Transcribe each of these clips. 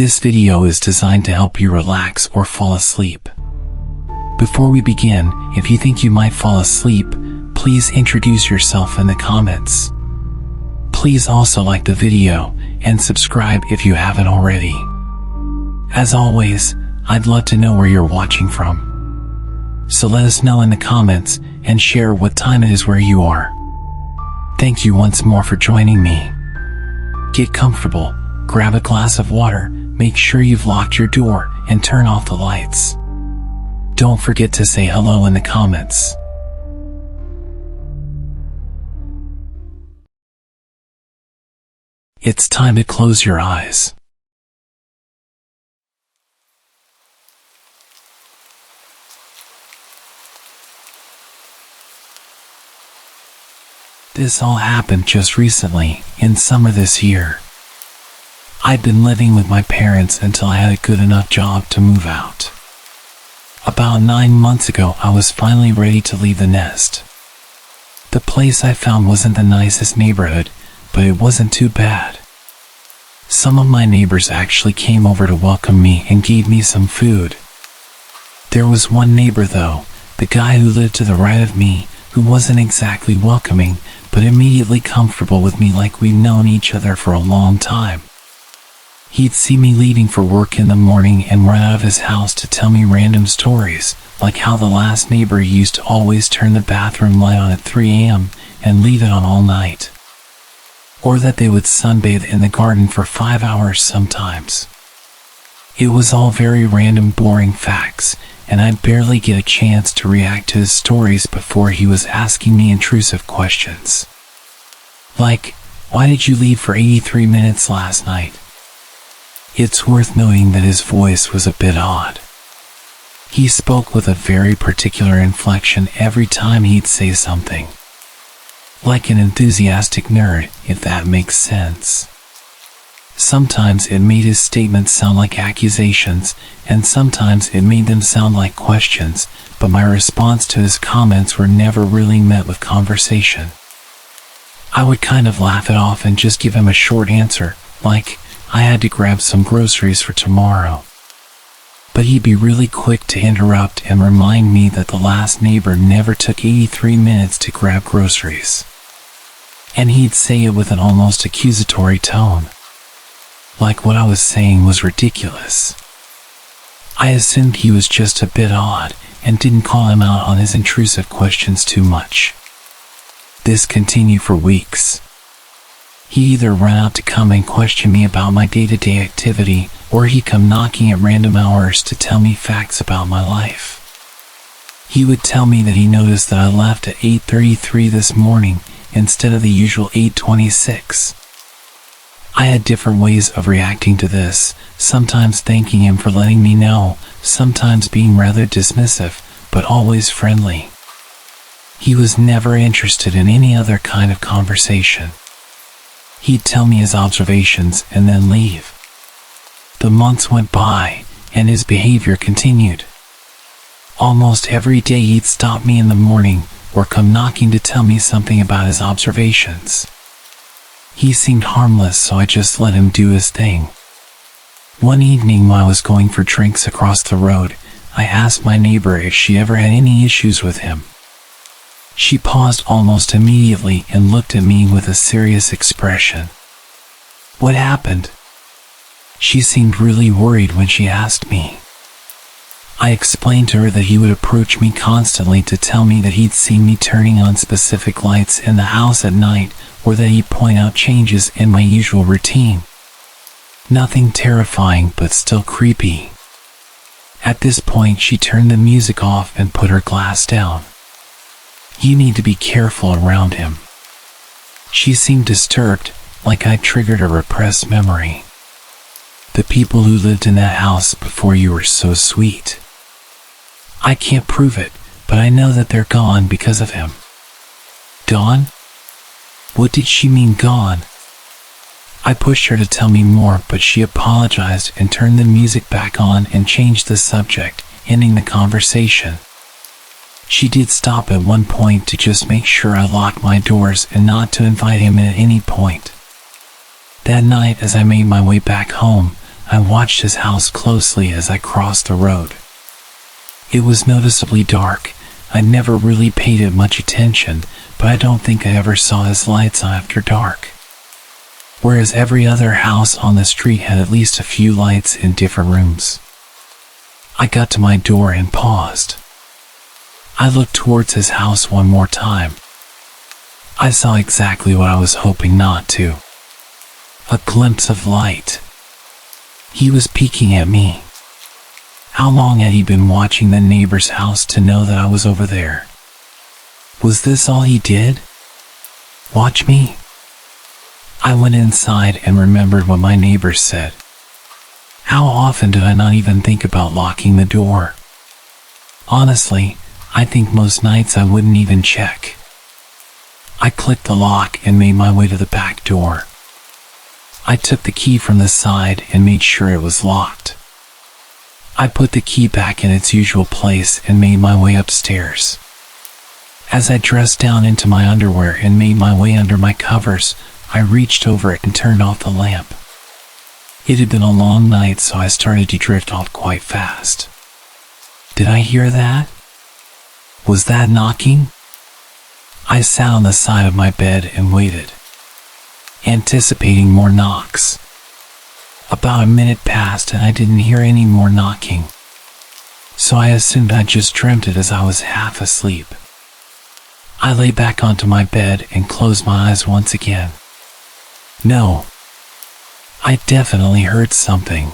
This video is designed to help you relax or fall asleep. Before we begin, if you think you might fall asleep, please introduce yourself in the comments. Please also like the video and subscribe if you haven't already. As always, I'd love to know where you're watching from. So let us know in the comments and share what time it is where you are. Thank you once more for joining me. Get comfortable, grab a glass of water, make sure you've locked your door, and turn off the lights. Don't forget to say hello in the comments. It's time to close your eyes. This all happened just recently, in summer this year. I'd been living with my parents until I had a good enough job to move out. About 9 months ago, I was finally ready to leave the nest. The place I found wasn't the nicest neighborhood, but it wasn't too bad. Some of my neighbors actually came over to welcome me and gave me some food. There was one neighbor though, the guy who lived to the right of me, who wasn't exactly welcoming, but immediately comfortable with me like we'd known each other for a long time. He'd see me leaving for work in the morning and run out of his house to tell me random stories, like how the last neighbor used to always turn the bathroom light on at 3 a.m. and leave it on all night. Or that they would sunbathe in the garden for 5 hours sometimes. It was all very random, boring facts, and I'd barely get a chance to react to his stories before he was asking me intrusive questions. Like, why did you leave for 83 minutes last night? It's worth noting that his voice was a bit odd. He spoke with a very particular inflection every time he'd say something. Like an enthusiastic nerd, if that makes sense. Sometimes it made his statements sound like accusations, and sometimes it made them sound like questions, but my response to his comments were never really met with conversation. I would kind of laugh it off and just give him a short answer, like, I had to grab some groceries for tomorrow. But he'd be really quick to interrupt and remind me that the last neighbor never took 83 minutes to grab groceries. And he'd say it with an almost accusatory tone. Like what I was saying was ridiculous. I assumed he was just a bit odd and didn't call him out on his intrusive questions too much. This continued for weeks. He either ran out to come and question me about my day-to-day activity, or he'd come knocking at random hours to tell me facts about my life. He would tell me that he noticed that I left at 8:33 this morning instead of the usual 8:26. I had different ways of reacting to this, sometimes thanking him for letting me know, sometimes being rather dismissive, but always friendly. He was never interested in any other kind of conversation. He'd tell me his observations and then leave. The months went by, and his behavior continued. Almost every day he'd stop me in the morning, or come knocking to tell me something about his observations. He seemed harmless, so I just let him do his thing. One evening while I was going for drinks across the road, I asked my neighbor if she ever had any issues with him. She paused almost immediately and looked at me with a serious expression. What happened? She seemed really worried when she asked me. I explained to her that he would approach me constantly to tell me that he'd seen me turning on specific lights in the house at night, or that he'd point out changes in my usual routine. Nothing terrifying, but still creepy. At this point, she turned the music off and put her glass down. You need to be careful around him. She seemed disturbed, like I triggered a repressed memory. The people who lived in that house before you were so sweet. I can't prove it, but I know that they're gone because of him. Gone? What did she mean gone? I pushed her to tell me more, but she apologized and turned the music back on and changed the subject, ending the conversation. She did stop at one point to just make sure I locked my doors and not to invite him in at any point. That night, as I made my way back home, I watched his house closely as I crossed the road. It was noticeably dark. I never really paid it much attention, but I don't think I ever saw his lights on after dark. Whereas every other house on the street had at least a few lights in different rooms. I got to my door and paused. I looked towards his house one more time. I saw exactly what I was hoping not to. A glimpse of light. He was peeking at me. How long had he been watching the neighbor's house to know that I was over there? Was this all he did? Watch me? I went inside and remembered what my neighbor said. How often did I not even think about locking the door? Honestly, I think most nights I wouldn't even check. I clicked the lock and made my way to the back door. I took the key from the side and made sure it was locked. I put the key back in its usual place and made my way upstairs. As I dressed down into my underwear and made my way under my covers, I reached over it and turned off the lamp. It had been a long night, so I started to drift off quite fast. Did I hear that? Was that knocking? I sat on the side of my bed and waited, anticipating more knocks. About a minute passed and I didn't hear any more knocking, so I assumed I just dreamt it as I was half asleep. I lay back onto my bed and closed my eyes once again. No, I definitely heard something.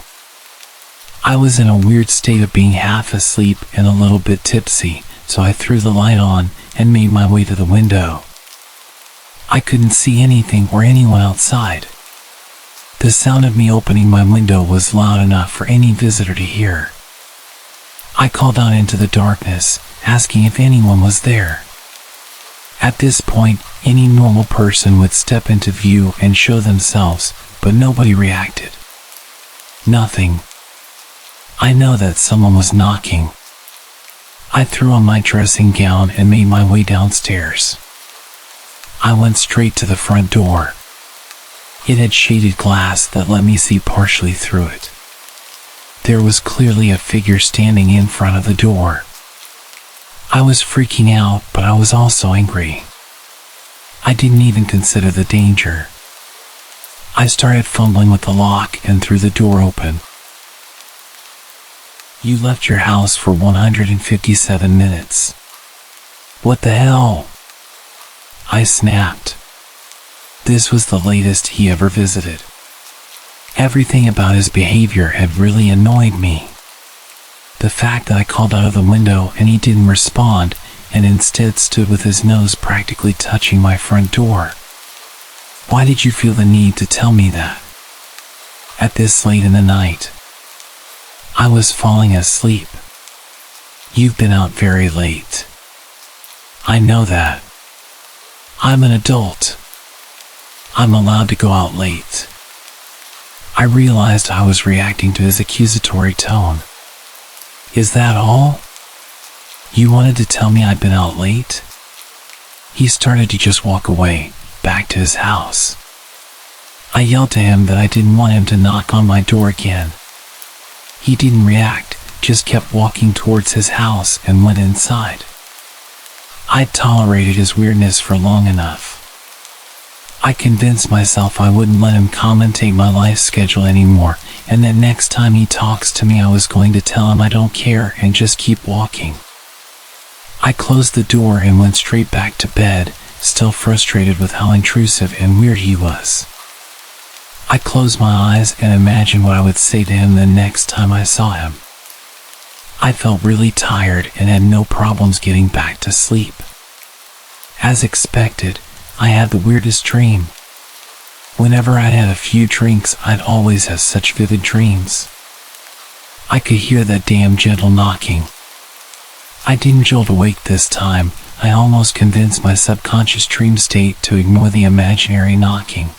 I was in a weird state of being half asleep and a little bit tipsy, so I threw the light on and made my way to the window. I couldn't see anything or anyone outside. The sound of me opening my window was loud enough for any visitor to hear. I called out into the darkness, asking if anyone was there. At this point, any normal person would step into view and show themselves, but nobody reacted. Nothing. I know that someone was knocking. I threw on my dressing gown and made my way downstairs. I went straight to the front door. It had shaded glass that let me see partially through it. There was clearly a figure standing in front of the door. I was freaking out, but I was also angry. I didn't even consider the danger. I started fumbling with the lock and threw the door open. You left your house for 157 minutes. What the hell? I snapped. This was the latest he ever visited. Everything about his behavior had really annoyed me. The fact that I called out of the window and he didn't respond and instead stood with his nose practically touching my front door. Why did you feel the need to tell me that? At this late in the night. I was falling asleep. You've been out very late. I know that. I'm an adult. I'm allowed to go out late. I realized I was reacting to his accusatory tone. Is that all? You wanted to tell me I'd been out late? He started to just walk away, back to his house. I yelled to him that I didn't want him to knock on my door again. He didn't react, just kept walking towards his house and went inside. I'd tolerated his weirdness for long enough. I convinced myself I wouldn't let him commentate my life schedule anymore, and that next time he talks to me I was going to tell him I don't care and just keep walking. I closed the door and went straight back to bed, still frustrated with how intrusive and weird he was. I closed my eyes and imagined what I would say to him the next time I saw him. I felt really tired and had no problems getting back to sleep. As expected, I had the weirdest dream. Whenever I'd had a few drinks, I'd always have such vivid dreams. I could hear that damn gentle knocking. I didn't jolt awake this time. I almost convinced my subconscious dream state to ignore the imaginary knocking.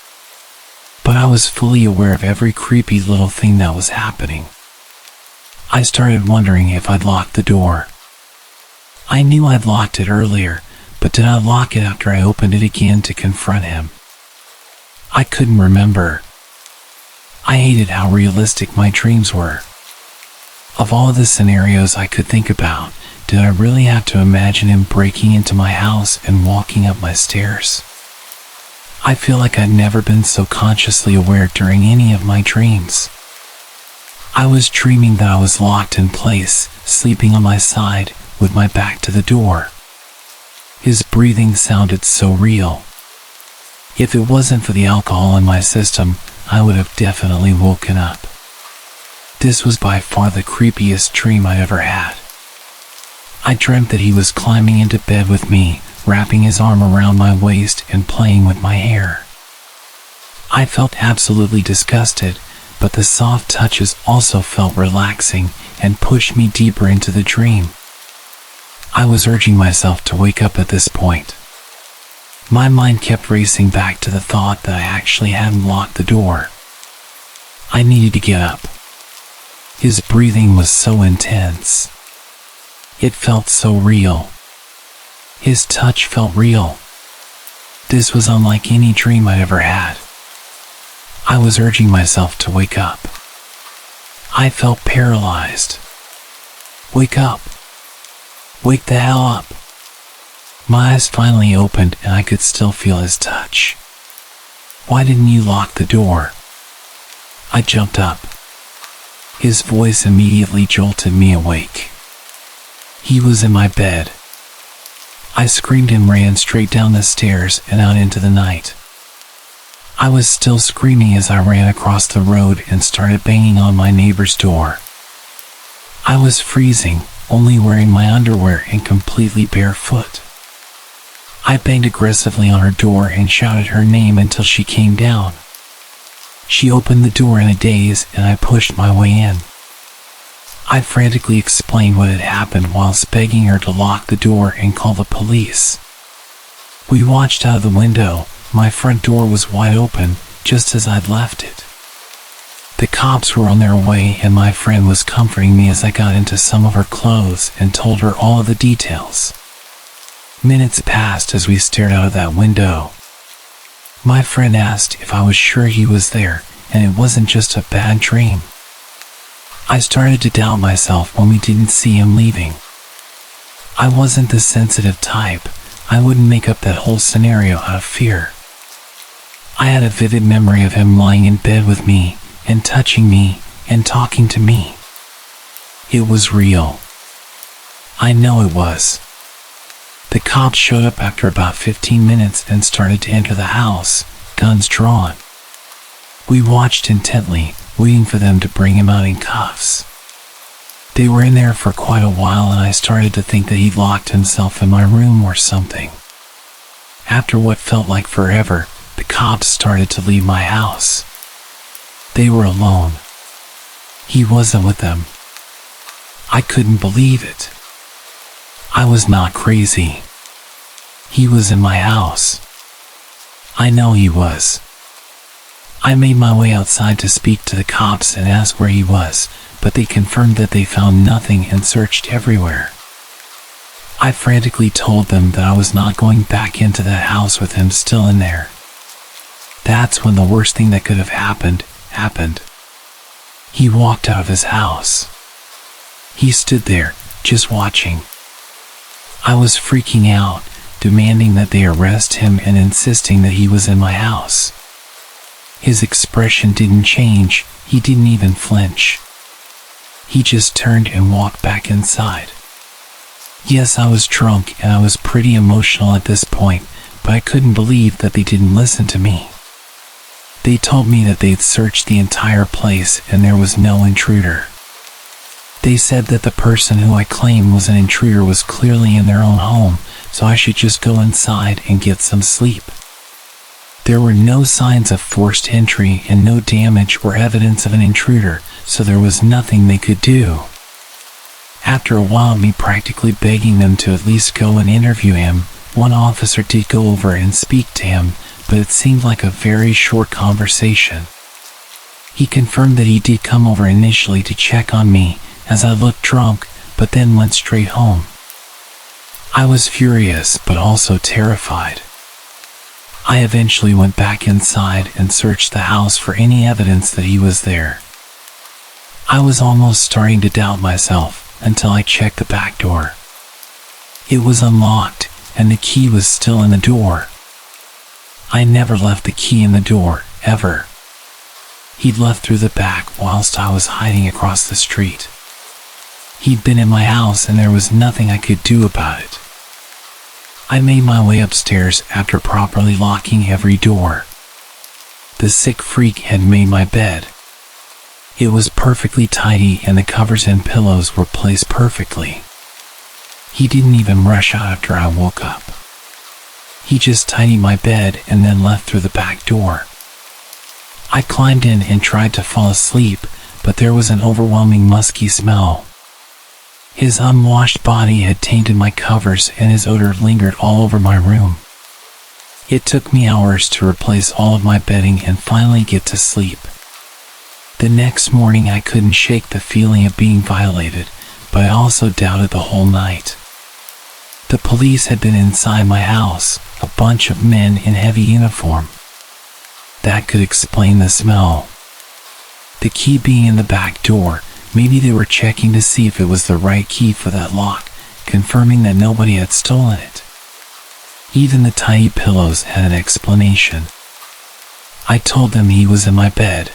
But I was fully aware of every creepy little thing that was happening. I started wondering if I'd locked the door. I knew I'd locked it earlier, but did I lock it after I opened it again to confront him? I couldn't remember. I hated how realistic my dreams were. Of all the scenarios I could think about, did I really have to imagine him breaking into my house and walking up my stairs? I feel like I'd never been so consciously aware during any of my dreams. I was dreaming that I was locked in place, sleeping on my side, with my back to the door. His breathing sounded so real. If it wasn't for the alcohol in my system, I would have definitely woken up. This was by far the creepiest dream I'd ever had. I dreamt that he was climbing into bed with me, wrapping his arm around my waist and playing with my hair. I felt absolutely disgusted, but the soft touches also felt relaxing and pushed me deeper into the dream. I was urging myself to wake up at this point. My mind kept racing back to the thought that I actually hadn't locked the door. I needed to get up. His breathing was so intense. It felt so real. His touch felt real. This was unlike any dream I'd ever had. I was urging myself to wake up. I felt paralyzed. Wake up. Wake the hell up. My eyes finally opened and I could still feel his touch. Why didn't you lock the door? I jumped up. His voice immediately jolted me awake. He was in my bed. I screamed and ran straight down the stairs and out into the night. I was still screaming as I ran across the road and started banging on my neighbor's door. I was freezing, only wearing my underwear and completely barefoot. I banged aggressively on her door and shouted her name until she came down. She opened the door in a daze and I pushed my way in. I frantically explained what had happened whilst begging her to lock the door and call the police. We watched out of the window. My front door was wide open, just as I'd left it. The cops were on their way and my friend was comforting me as I got into some of her clothes and told her all of the details. Minutes passed as we stared out of that window. My friend asked if I was sure he was there and it wasn't just a bad dream. I started to doubt myself when we didn't see him leaving. I wasn't the sensitive type. I wouldn't make up that whole scenario out of fear. I had a vivid memory of him lying in bed with me and touching me and talking to me. It was real. I know it was. The cops showed up after about 15 minutes and started to enter the house, guns drawn. We watched intently, waiting for them to bring him out in cuffs. They were in there for quite a while and I started to think that he'd locked himself in my room or something. After what felt like forever, the cops started to leave my house. They were alone. He wasn't with them. I couldn't believe it. I was not crazy. He was in my house. I know he was. I made my way outside to speak to the cops and ask where he was, but they confirmed that they found nothing and searched everywhere. I frantically told them that I was not going back into that house with him still in there. That's when the worst thing that could have happened. He walked out of his house. He stood there, just watching. I was freaking out, demanding that they arrest him and insisting that he was in my house. His expression didn't change, he didn't even flinch. He just turned and walked back inside. Yes, I was drunk and I was pretty emotional at this point, but I couldn't believe that they didn't listen to me. They told me that they'd searched the entire place and there was no intruder. They said that the person who I claimed was an intruder was clearly in their own home, so I should just go inside and get some sleep. There were no signs of forced entry and no damage or evidence of an intruder, so there was nothing they could do. After a while of me practically begging them to at least go and interview him, one officer did go over and speak to him, but it seemed like a very short conversation. He confirmed that he did come over initially to check on me, as I looked drunk, but then went straight home. I was furious, but also terrified. I eventually went back inside and searched the house for any evidence that he was there. I was almost starting to doubt myself until I checked the back door. It was unlocked, and the key was still in the door. I never left the key in the door, ever. He'd left through the back whilst I was hiding across the street. He'd been in my house and there was nothing I could do about it. I made my way upstairs after properly locking every door. The sick freak had made my bed. It was perfectly tidy and the covers and pillows were placed perfectly. He didn't even rush out after I woke up. He just tidied my bed and then left through the back door. I climbed in and tried to fall asleep, but there was an overwhelming musky smell. His unwashed body had tainted my covers and his odor lingered all over my room. It took me hours to replace all of my bedding and finally get to sleep. The next morning I couldn't shake the feeling of being violated, but I also doubted the whole night. The police had been inside my house, a bunch of men in heavy uniform. That could explain the smell. The key being in the back door, maybe they were checking to see if it was the right key for that lock, confirming that nobody had stolen it. Even the tiny pillows had an explanation. I told them he was in my bed.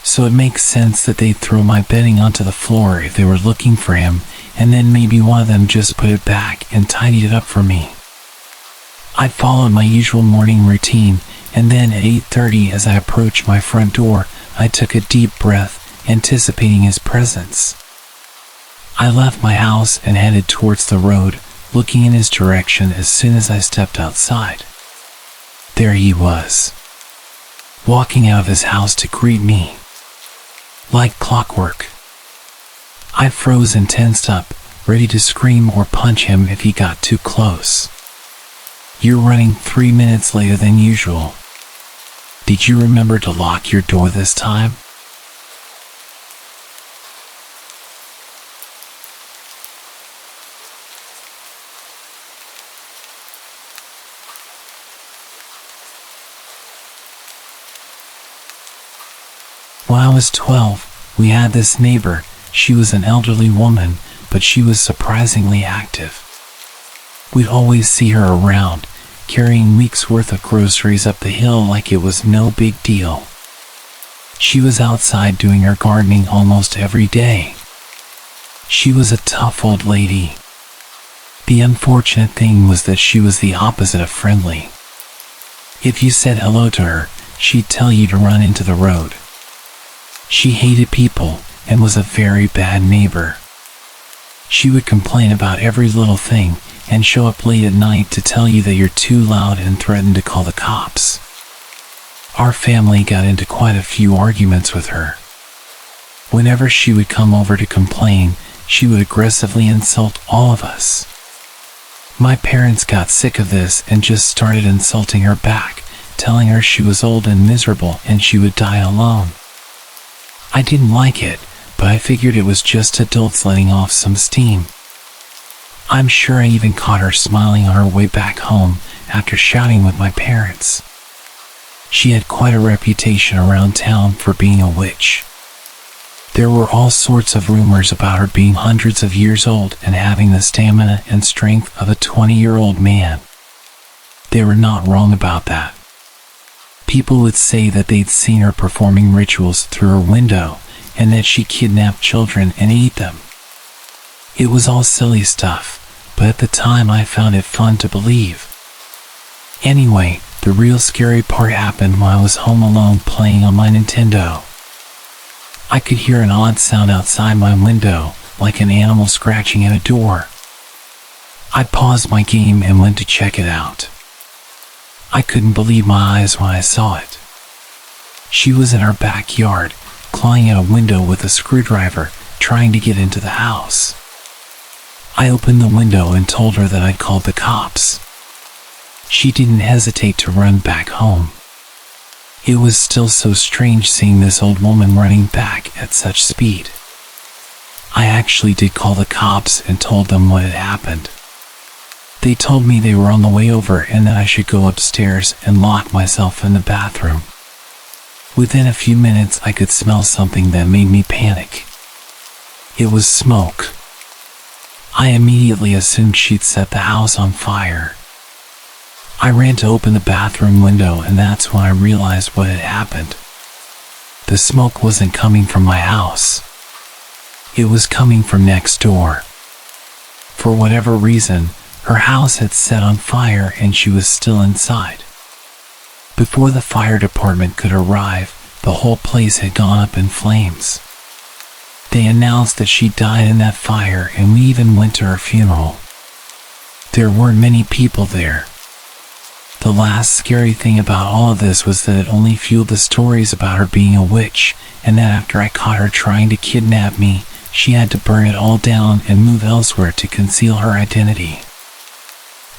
So it makes sense that they'd throw my bedding onto the floor if they were looking for him, and then maybe one of them just put it back and tidied it up for me. I followed my usual morning routine, and then at 8:30 as I approached my front door, I took a deep breath, anticipating his presence. I left my house and headed towards the road, looking in his direction as soon as I stepped outside. There he was, walking out of his house to greet me. Like clockwork. I froze and tensed up, ready to scream or punch him if he got too close. You're running 3 minutes later than usual. Did you remember to lock your door this time? When I was 12, we had this neighbor. She was an elderly woman, but she was surprisingly active. We'd always see her around, carrying weeks' worth of groceries up the hill like it was no big deal. She was outside doing her gardening almost every day. She was a tough old lady. The unfortunate thing was that she was the opposite of friendly. If you said hello to her, she'd tell you to run into the road. She hated people and was a very bad neighbor. She would complain about every little thing and show up late at night to tell you that you're too loud and threaten to call the cops. Our family got into quite a few arguments with her. Whenever she would come over to complain, she would aggressively insult all of us. My parents got sick of this and just started insulting her back, telling her she was old and miserable and she would die alone. I didn't like it, but I figured it was just adults letting off some steam. I'm sure I even caught her smiling on her way back home after shouting with my parents. She had quite a reputation around town for being a witch. There were all sorts of rumors about her being hundreds of years old and having the stamina and strength of a 20-year-old man. They were not wrong about that. People would say that they'd seen her performing rituals through her window and that she kidnapped children and ate them. It was all silly stuff, but at the time I found it fun to believe. Anyway, the real scary part happened when I was home alone playing on my Nintendo. I could hear an odd sound outside my window, like an animal scratching at a door. I paused my game and went to check it out. I couldn't believe my eyes when I saw it. She was in our backyard, clawing at a window with a screwdriver, trying to get into the house. I opened the window and told her that I'd called the cops. She didn't hesitate to run back home. It was still so strange seeing this old woman running back at such speed. I actually did call the cops and told them what had happened. They told me they were on the way over and that I should go upstairs and lock myself in the bathroom. Within a few minutes, I could smell something that made me panic. It was smoke. I immediately assumed she'd set the house on fire. I ran to open the bathroom window, and that's when I realized what had happened. The smoke wasn't coming from my house. It was coming from next door. For whatever reason, her house had set on fire and she was still inside. Before the fire department could arrive, the whole place had gone up in flames. They announced that she died in that fire, and we even went to her funeral. There weren't many people there. The last scary thing about all of this was that it only fueled the stories about her being a witch, and that after I caught her trying to kidnap me, she had to burn it all down and move elsewhere to conceal her identity.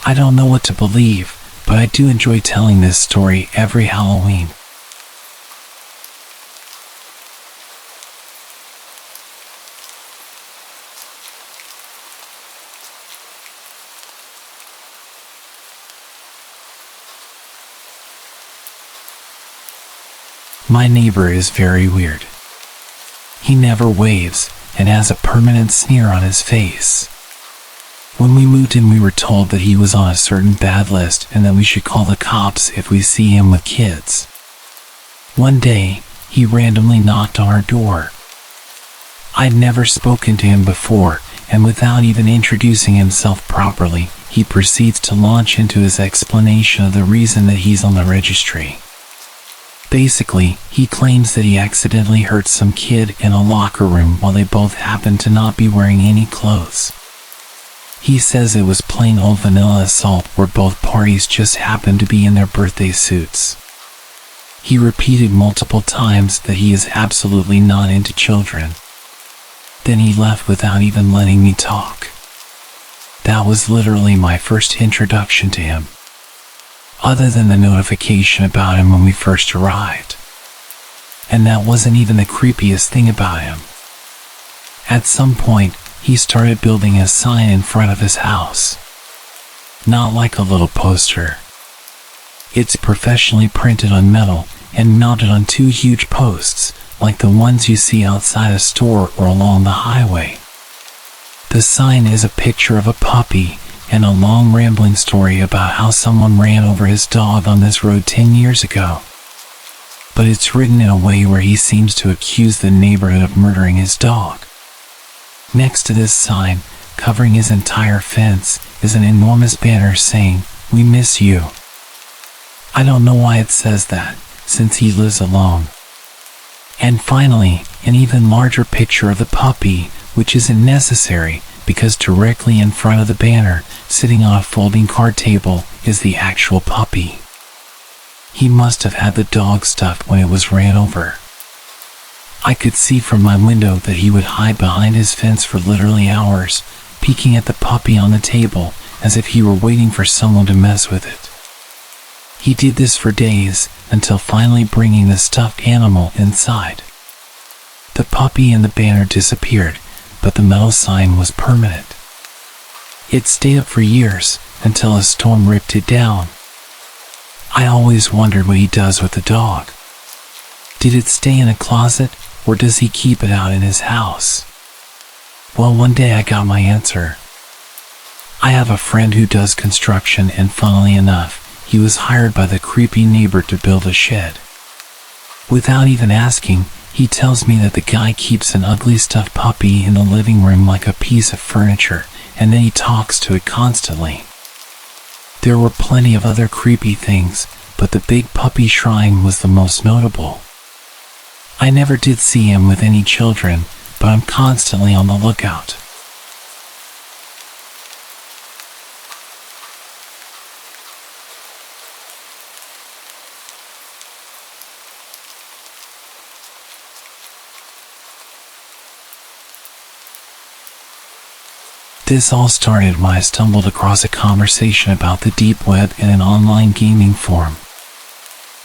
I don't know what to believe, but I do enjoy telling this story every Halloween. My neighbor is very weird. He never waves and has a permanent sneer on his face. When we moved in, we were told that he was on a certain bad list and that we should call the cops if we see him with kids. One day, he randomly knocked on our door. I'd never spoken to him before, and without even introducing himself properly, he proceeds to launch into his explanation of the reason that he's on the registry. Basically, he claims that he accidentally hurt some kid in a locker room while they both happened to not be wearing any clothes. He says it was plain old vanilla assault where both parties just happened to be in their birthday suits. He repeated multiple times that he is absolutely not into children. Then he left without even letting me talk. That was literally my first introduction to him, other than the notification about him when we first arrived. And that wasn't even the creepiest thing about him. At some point, he started building a sign in front of his house. Not like a little poster. It's professionally printed on metal and mounted on two huge posts, like the ones you see outside a store or along the highway. The sign is a picture of a puppy and a long rambling story about how someone ran over his dog on this road 10 years ago. But it's written in a way where he seems to accuse the neighborhood of murdering his dog. Next to this sign, covering his entire fence, is an enormous banner saying, "We miss you." I don't know why it says that, since he lives alone. And finally, an even larger picture of the puppy, which isn't necessary, because directly in front of the banner, sitting on a folding card table, is the actual puppy. He must have had the dog stuffed when it was ran over. I could see from my window that he would hide behind his fence for literally hours, peeking at the puppy on the table, as if he were waiting for someone to mess with it. He did this for days, until finally bringing the stuffed animal inside. The puppy and the banner disappeared, but the metal sign was permanent. It stayed up for years, until a storm ripped it down. I always wondered what he does with the dog. Did it stay in a closet, or does he keep it out in his house? Well, one day I got my answer. I have a friend who does construction, and funnily enough, he was hired by the creepy neighbor to build a shed. Without even asking, he tells me that the guy keeps an ugly stuffed puppy in the living room like a piece of furniture, and then he talks to it constantly. There were plenty of other creepy things, but the big puppy shrine was the most notable. I never did see him with any children, but I'm constantly on the lookout. This all started when I stumbled across a conversation about the deep web in an online gaming forum.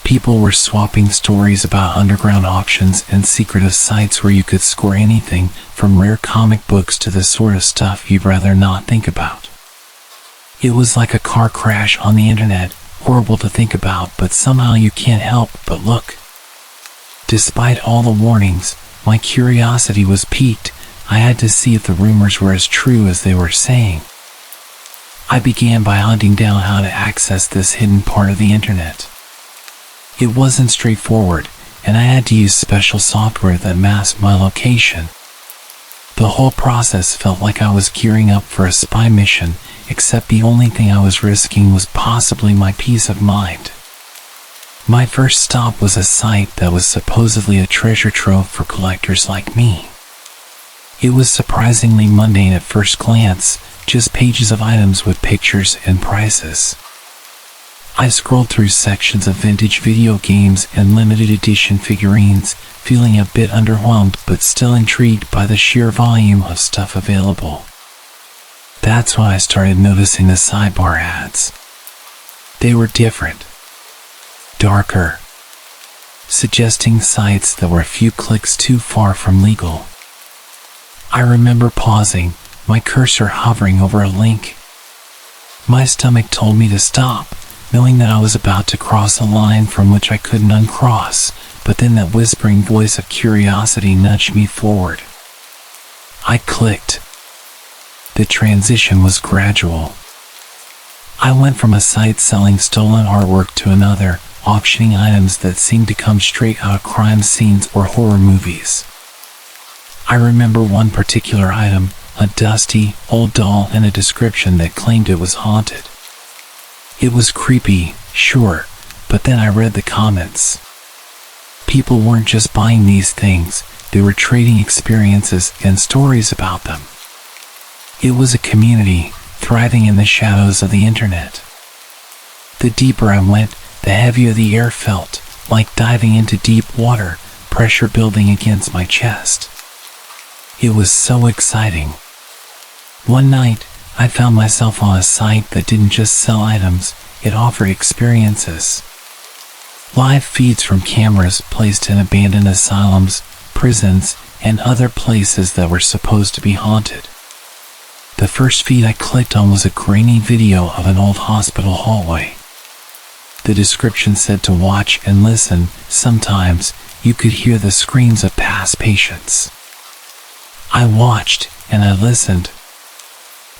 People were swapping stories about underground auctions and secretive sites where you could score anything from rare comic books to the sort of stuff you'd rather not think about. It was like a car crash on the internet, horrible to think about, but somehow you can't help but look. Despite all the warnings, my curiosity was piqued. I had to see if the rumors were as true as they were saying. I began by hunting down how to access this hidden part of the internet. It wasn't straightforward, and I had to use special software that masked my location. The whole process felt like I was gearing up for a spy mission, except the only thing I was risking was possibly my peace of mind. My first stop was a site that was supposedly a treasure trove for collectors like me. It was surprisingly mundane at first glance, just pages of items with pictures and prices. I scrolled through sections of vintage video games and limited edition figurines, feeling a bit underwhelmed but still intrigued by the sheer volume of stuff available. That's when I started noticing the sidebar ads. They were different, darker, suggesting sites that were a few clicks too far from legal. I remember pausing, my cursor hovering over a link. My stomach told me to stop, knowing that I was about to cross a line from which I couldn't uncross, but then that whispering voice of curiosity nudged me forward. I clicked. The transition was gradual. I went from a site selling stolen artwork to another, auctioning items that seemed to come straight out of crime scenes or horror movies. I remember one particular item, a dusty, old doll and a description that claimed it was haunted. It was creepy, sure, but then I read the comments. People weren't just buying these things, they were trading experiences and stories about them. It was a community, thriving in the shadows of the internet. The deeper I went, the heavier the air felt, like diving into deep water, pressure building against my chest. It was so exciting. One night, I found myself on a site that didn't just sell items, it offered experiences. Live feeds from cameras placed in abandoned asylums, prisons, and other places that were supposed to be haunted. The first feed I clicked on was a grainy video of an old hospital hallway. The description said to watch and listen. Sometimes, you could hear the screams of past patients. I watched, and I listened.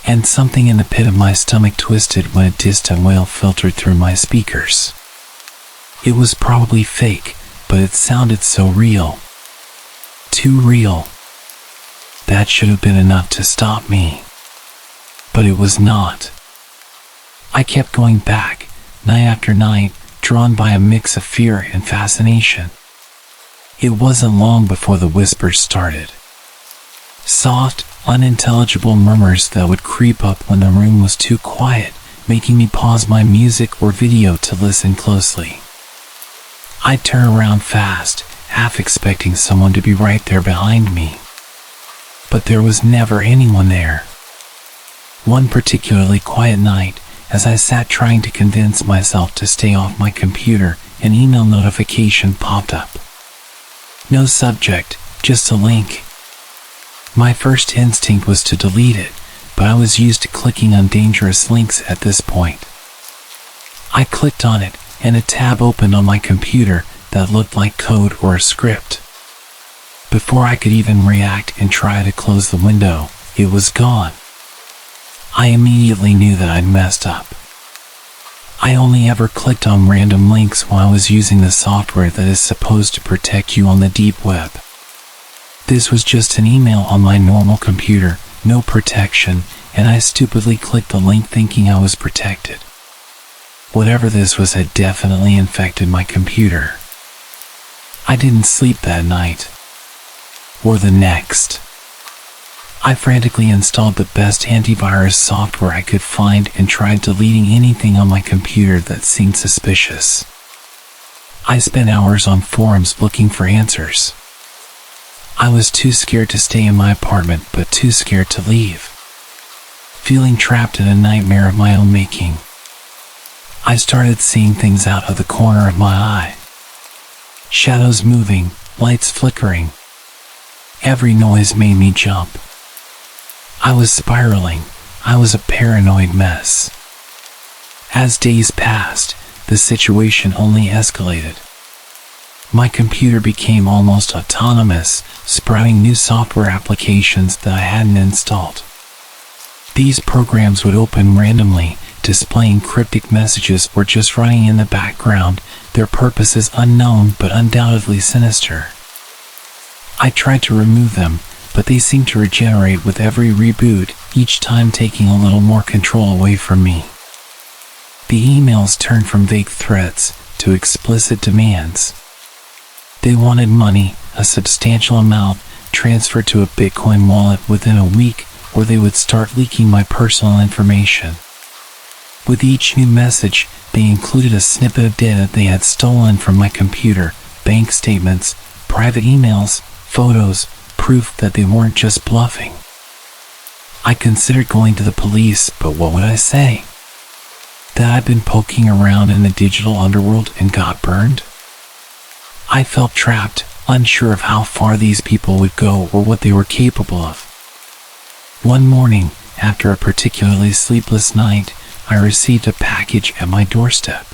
And something in the pit of my stomach twisted when a distant wail filtered through my speakers. It was probably fake, but it sounded so real. Too real. That should have been enough to stop me. But it was not. I kept going back, night after night, drawn by a mix of fear and fascination. It wasn't long before the whispers started. Soft, unintelligible murmurs that would creep up when the room was too quiet, making me pause my music or video to listen closely. I'd turn around fast, half expecting someone to be right there behind me. But there was never anyone there. One particularly quiet night, as I sat trying to convince myself to stay off my computer, an email notification popped up. No subject, just a link. My first instinct was to delete it, but I was used to clicking on dangerous links at this point. I clicked on it, and a tab opened on my computer that looked like code or a script. Before I could even react and try to close the window, it was gone. I immediately knew that I'd messed up. I only ever clicked on random links while I was using the software that is supposed to protect you on the deep web. This was just an email on my normal computer, no protection, and I stupidly clicked the link thinking I was protected. Whatever this was had definitely infected my computer. I didn't sleep that night. Or the next. I frantically installed the best antivirus software I could find and tried deleting anything on my computer that seemed suspicious. I spent hours on forums looking for answers. I was too scared to stay in my apartment, but too scared to leave. Feeling trapped in a nightmare of my own making. I started seeing things out of the corner of my eye. Shadows moving, lights flickering. Every noise made me jump. I was spiraling. I was a paranoid mess. As days passed, the situation only escalated. My computer became almost autonomous, sprouting new software applications that I hadn't installed. These programs would open randomly, displaying cryptic messages or just running in the background, their purposes unknown but undoubtedly sinister. I tried to remove them, but they seemed to regenerate with every reboot, each time taking a little more control away from me. The emails turned from vague threats to explicit demands. They wanted money, a substantial amount, transferred to a Bitcoin wallet within a week, or they would start leaking my personal information. With each new message, they included a snippet of data they had stolen from my computer, bank statements, private emails, photos, proof that they weren't just bluffing. I considered going to the police, but what would I say? That I'd been poking around in the digital underworld and got burned? I felt trapped, unsure of how far these people would go or what they were capable of. One morning, after a particularly sleepless night, I received a package at my doorstep.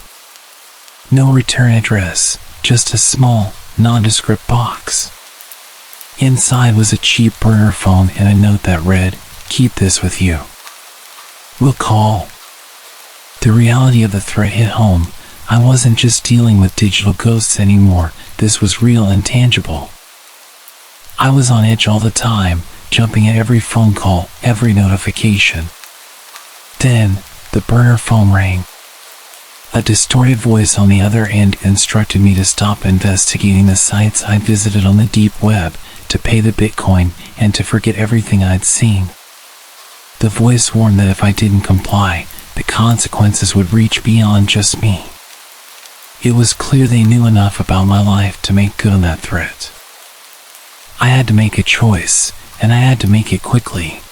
No return address, just a small, nondescript box. Inside was a cheap burner phone and a note that read, "Keep this with you. We'll call." The reality of the threat hit home. I wasn't just dealing with digital ghosts anymore, this was real and tangible. I was on edge all the time, jumping at every phone call, every notification. Then, the burner phone rang. A distorted voice on the other end instructed me to stop investigating the sites I'd visited on the deep web, to pay the Bitcoin, and to forget everything I'd seen. The voice warned that if I didn't comply, the consequences would reach beyond just me. It was clear they knew enough about my life to make good on that threat. I had to make a choice, and I had to make it quickly.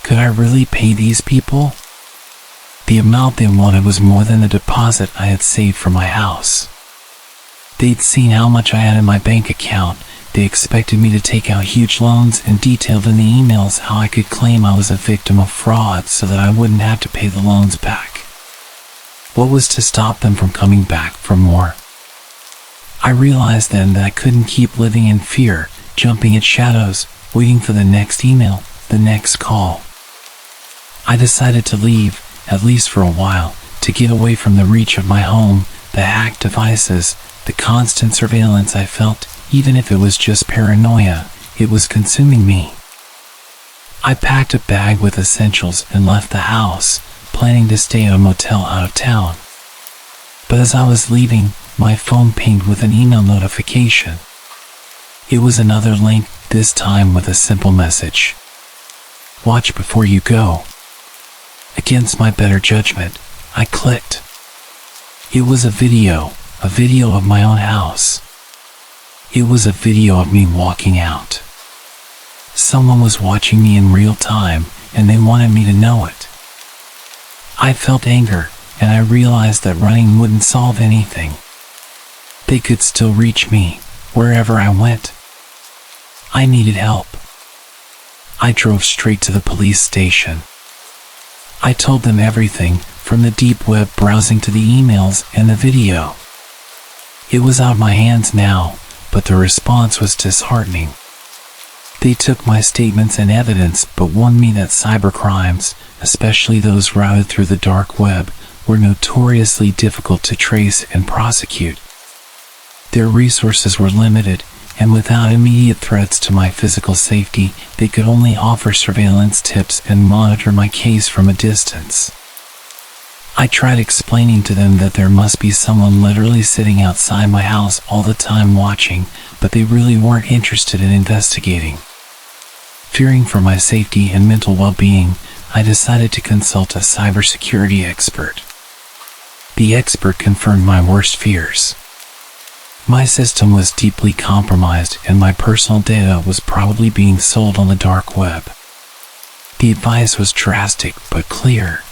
Could I really pay these people? The amount they wanted was more than the deposit I had saved for my house. They'd seen how much I had in my bank account. They expected me to take out huge loans and detailed in the emails how I could claim I was a victim of fraud so that I wouldn't have to pay the loans back. What was to stop them from coming back for more? I realized then that I couldn't keep living in fear, jumping at shadows, waiting for the next email, the next call. I decided to leave, at least for a while, to get away from the reach of my home, the hacked devices, the constant surveillance I felt. Even if it was just paranoia, it was consuming me. I packed a bag with essentials and left the house, planning to stay at a motel out of town. But as I was leaving, my phone pinged with an email notification. It was another link, this time with a simple message. "Watch before you go." Against my better judgment, I clicked. It was a video of my own house. It was a video of me walking out. Someone was watching me in real time, and they wanted me to know it. I felt anger, and I realized that running wouldn't solve anything. They could still reach me, wherever I went. I needed help. I drove straight to the police station. I told them everything, from the deep web browsing to the emails and the video. It was out of my hands now, but the response was disheartening. They took my statements and evidence, but warned me that cybercrimes, especially those routed through the dark web, were notoriously difficult to trace and prosecute. Their resources were limited, and without immediate threats to my physical safety, they could only offer surveillance tips and monitor my case from a distance. I tried explaining to them that there must be someone literally sitting outside my house all the time watching, but they really weren't interested in investigating. Fearing for my safety and mental well-being, I decided to consult a cybersecurity expert. The expert confirmed my worst fears. My system was deeply compromised and my personal data was probably being sold on the dark web. The advice was drastic but clear.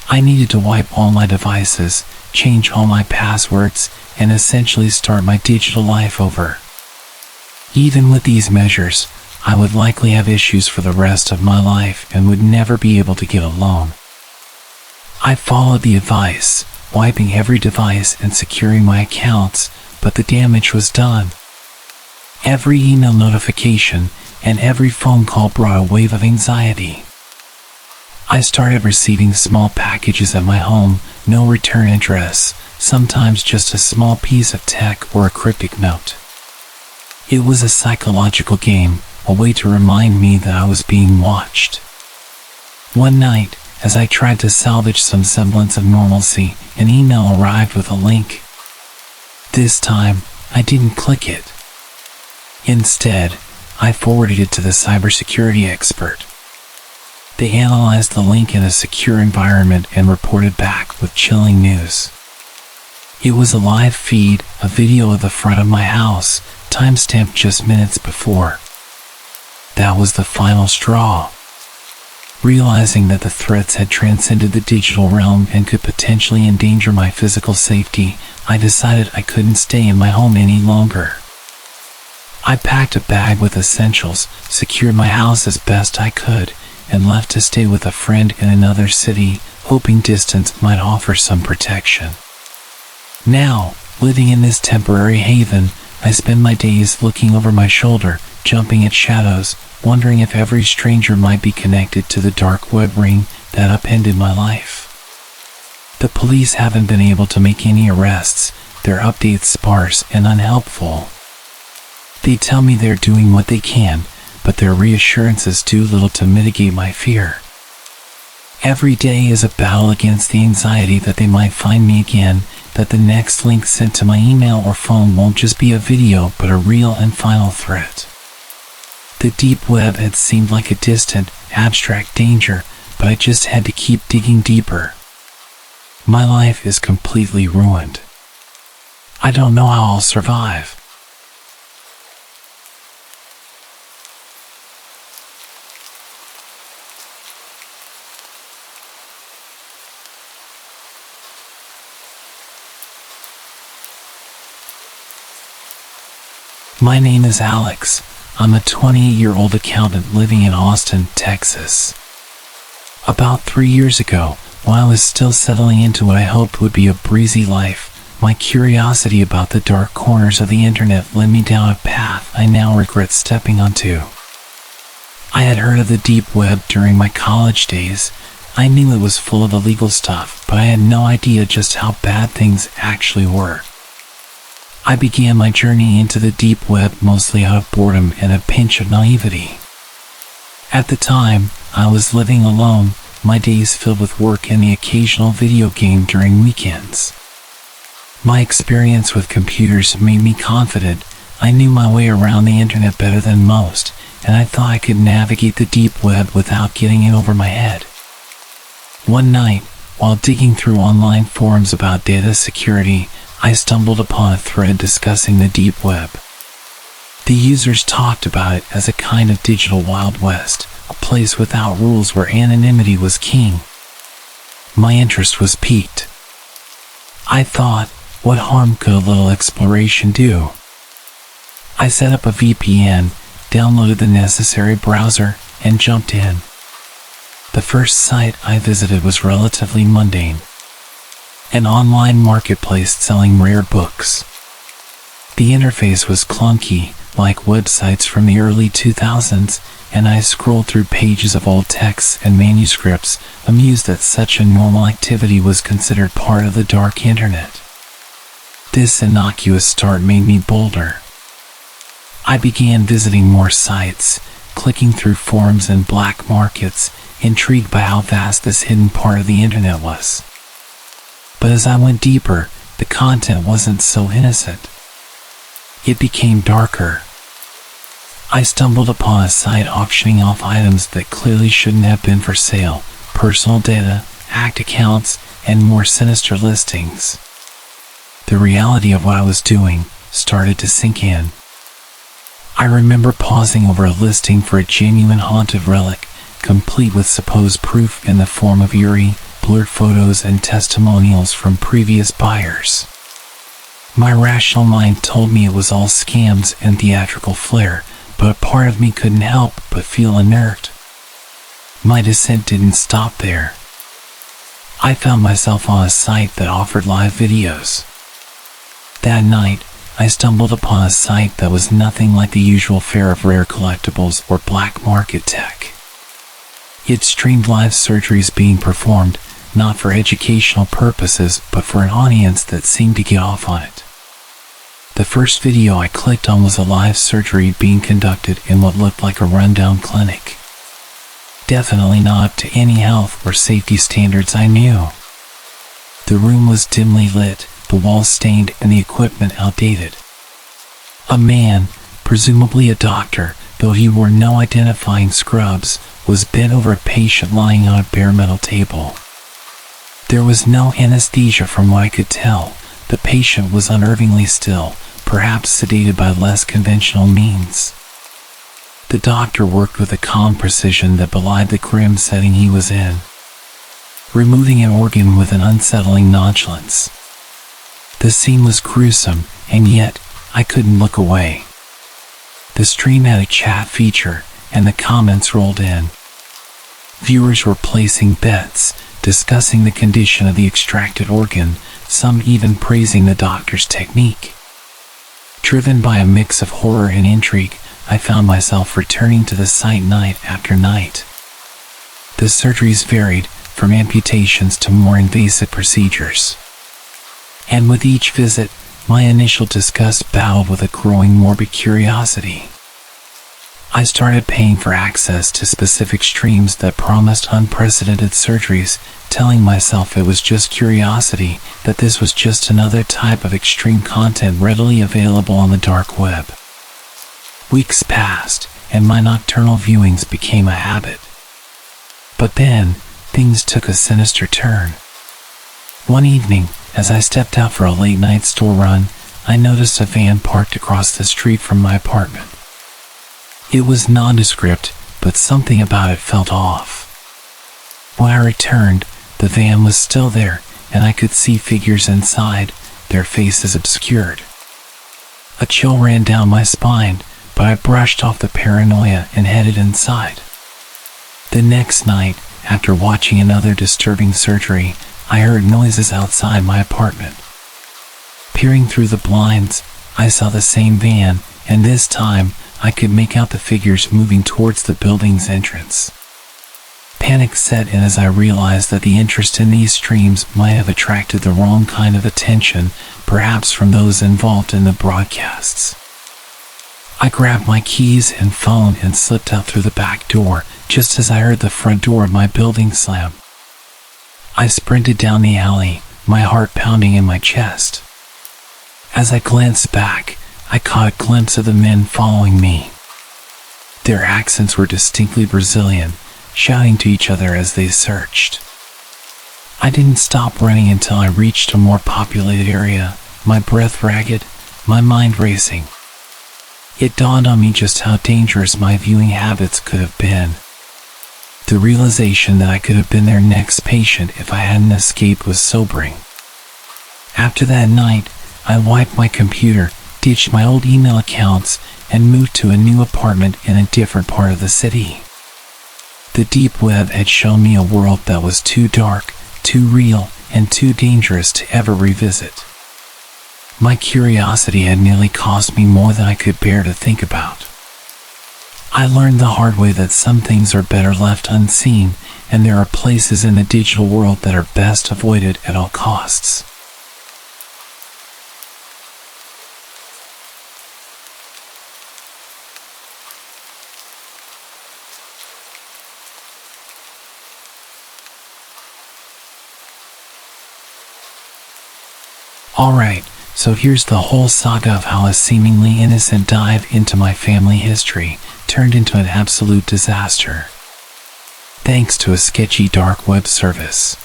I needed to wipe all my devices, change all my passwords, and essentially start my digital life over. Even with these measures, I would likely have issues for the rest of my life and would never be able to get a loan. I followed the advice, wiping every device and securing my accounts, but the damage was done. Every email notification and every phone call brought a wave of anxiety. I started receiving small packages at my home, no return address, sometimes just a small piece of tech or a cryptic note. It was a psychological game, a way to remind me that I was being watched. One night, as I tried to salvage some semblance of normalcy, an email arrived with a link. This time, I didn't click it. Instead, I forwarded it to the cybersecurity expert. They analyzed the link in a secure environment and reported back with chilling news. It was a live feed, a video of the front of my house, timestamped just minutes before. That was the final straw. Realizing that the threats had transcended the digital realm and could potentially endanger my physical safety, I decided I couldn't stay in my home any longer. I packed a bag with essentials, secured my house as best I could, and left to stay with a friend in another city, hoping distance might offer some protection. Now, living in this temporary haven, I spend my days looking over my shoulder, jumping at shadows, wondering if every stranger might be connected to the dark web ring that upended my life. The police haven't been able to make any arrests, their updates sparse and unhelpful. They tell me they're doing what they can, but their reassurances do little to mitigate my fear. Every day is a battle against the anxiety that they might find me again, that the next link sent to my email or phone won't just be a video but a real and final threat. The deep web had seemed like a distant, abstract danger, but I just had to keep digging deeper. My life is completely ruined. I don't know how I'll survive. My name is Alex. I'm a 28-year-old accountant living in Austin, Texas. About 3 years ago, while I was still settling into what I hoped would be a breezy life, my curiosity about the dark corners of the internet led me down a path I now regret stepping onto. I had heard of the deep web during my college days. I knew it was full of illegal stuff, but I had no idea just how bad things actually were. I began my journey into the deep web mostly out of boredom and a pinch of naivety. At the time, I was living alone, my days filled with work and the occasional video game during weekends. My experience with computers made me confident. I knew my way around the internet better than most, and I thought I could navigate the deep web without getting in over my head. One night, while digging through online forums about data security, I stumbled upon a thread discussing the deep web. The users talked about it as a kind of digital Wild West, a place without rules where anonymity was king. My interest was piqued. I thought, what harm could a little exploration do? I set up a VPN, downloaded the necessary browser, and jumped in. The first site I visited was relatively mundane. An online marketplace selling rare books. The interface was clunky, like websites from the early 2000s, and I scrolled through pages of old texts and manuscripts, amused that such a normal activity was considered part of the dark internet. This innocuous start made me bolder. I began visiting more sites, clicking through forums and black markets, intrigued by how vast this hidden part of the internet was. But as I went deeper, the content wasn't so innocent. It became darker. I stumbled upon a site auctioning off items that clearly shouldn't have been for sale, personal data, hacked accounts, and more sinister listings. The reality of what I was doing started to sink in. I remember pausing over a listing for a genuine haunted relic, complete with supposed proof in the form of eerie, blurred photos and testimonials from previous buyers. My rational mind told me it was all scams and theatrical flair, but a part of me couldn't help but feel inert. My descent didn't stop there. I found myself on a site that offered live videos. That night, I stumbled upon a site that was nothing like the usual fare of rare collectibles or black market tech. It streamed live surgeries being performed, not for educational purposes, but for an audience that seemed to get off on it. The first video I clicked on was a live surgery being conducted in what looked like a rundown clinic. Definitely not up to any health or safety standards I knew. The room was dimly lit, the walls stained, and the equipment outdated. A man, presumably a doctor, though he wore no identifying scrubs, was bent over a patient lying on a bare metal table. There was no anesthesia from what I could tell. The patient was unnervingly still, perhaps sedated by less conventional means. The doctor worked with a calm precision that belied the grim setting he was in, removing an organ with an unsettling nonchalance. The scene was gruesome, and yet I couldn't look away. The stream had a chat feature, and the comments rolled in. Viewers were placing bets, discussing the condition of the extracted organ, some even praising the doctor's technique. Driven by a mix of horror and intrigue, I found myself returning to the site night after night. The surgeries varied, from amputations to more invasive procedures. And with each visit, my initial disgust battled with a growing morbid curiosity. I started paying for access to specific streams that promised unprecedented surgeries, telling myself it was just curiosity, that this was just another type of extreme content readily available on the dark web. Weeks passed, and my nocturnal viewings became a habit. But then, things took a sinister turn. One evening, as I stepped out for a late-night store run, I noticed a van parked across the street from my apartment. It was nondescript, but something about it felt off. When I returned, the van was still there, and I could see figures inside, their faces obscured. A chill ran down my spine, but I brushed off the paranoia and headed inside. The next night, after watching another disturbing surgery, I heard noises outside my apartment. Peering through the blinds, I saw the same van, and this time, I could make out the figures moving towards the building's entrance. Panic set in as I realized that the interest in these streams might have attracted the wrong kind of attention, perhaps from those involved in the broadcasts. I grabbed my keys and phone and slipped out through the back door, just as I heard the front door of my building slam. I sprinted down the alley, my heart pounding in my chest. As I glanced back, I caught a glimpse of the men following me. Their accents were distinctly Brazilian, shouting to each other as they searched. I didn't stop running until I reached a more populated area, my breath ragged, my mind racing. It dawned on me just how dangerous my viewing habits could have been. The realization that I could have been their next patient if I hadn't escaped was sobering. After that night, I wiped my computer, ditched my old email accounts, and moved to a new apartment in a different part of the city. The deep web had shown me a world that was too dark, too real, and too dangerous to ever revisit. My curiosity had nearly cost me more than I could bear to think about. I learned the hard way that some things are better left unseen, and there are places in the digital world that are best avoided at all costs. Alright, so here's the whole saga of how a seemingly innocent dive into my family history turned into an absolute disaster, thanks to a sketchy dark web service.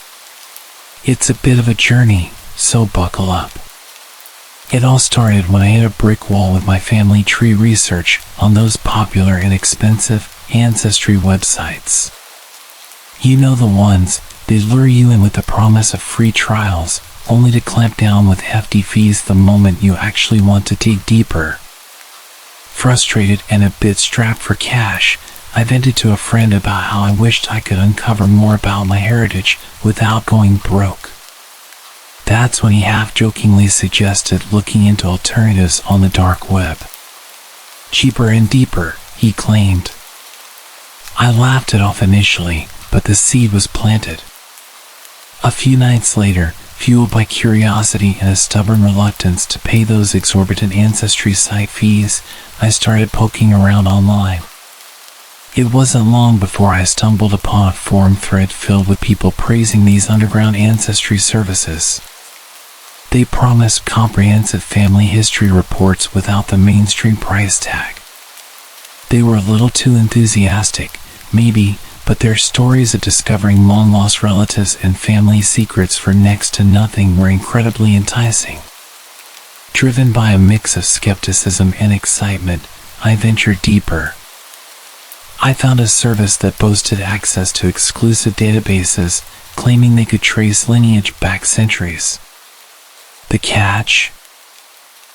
It's a bit of a journey, so buckle up. It all started when I hit a brick wall with my family tree research on those popular and expensive ancestry websites. You know the ones, they lure you in with the promise of free trials, only to clamp down with hefty fees the moment you actually want to dig deeper. Frustrated and a bit strapped for cash, I vented to a friend about how I wished I could uncover more about my heritage without going broke. That's when he half-jokingly suggested looking into alternatives on the dark web. Cheaper and deeper, he claimed. I laughed it off initially, but the seed was planted. A few nights later, fueled by curiosity and a stubborn reluctance to pay those exorbitant ancestry site fees, I started poking around online. It wasn't long before I stumbled upon a forum thread filled with people praising these underground ancestry services. They promised comprehensive family history reports without the mainstream price tag. They were a little too enthusiastic, maybe, but their stories of discovering long-lost relatives and family secrets for next to nothing were incredibly enticing. Driven by a mix of skepticism and excitement, I ventured deeper. I found a service that boasted access to exclusive databases, claiming they could trace lineage back centuries. The catch?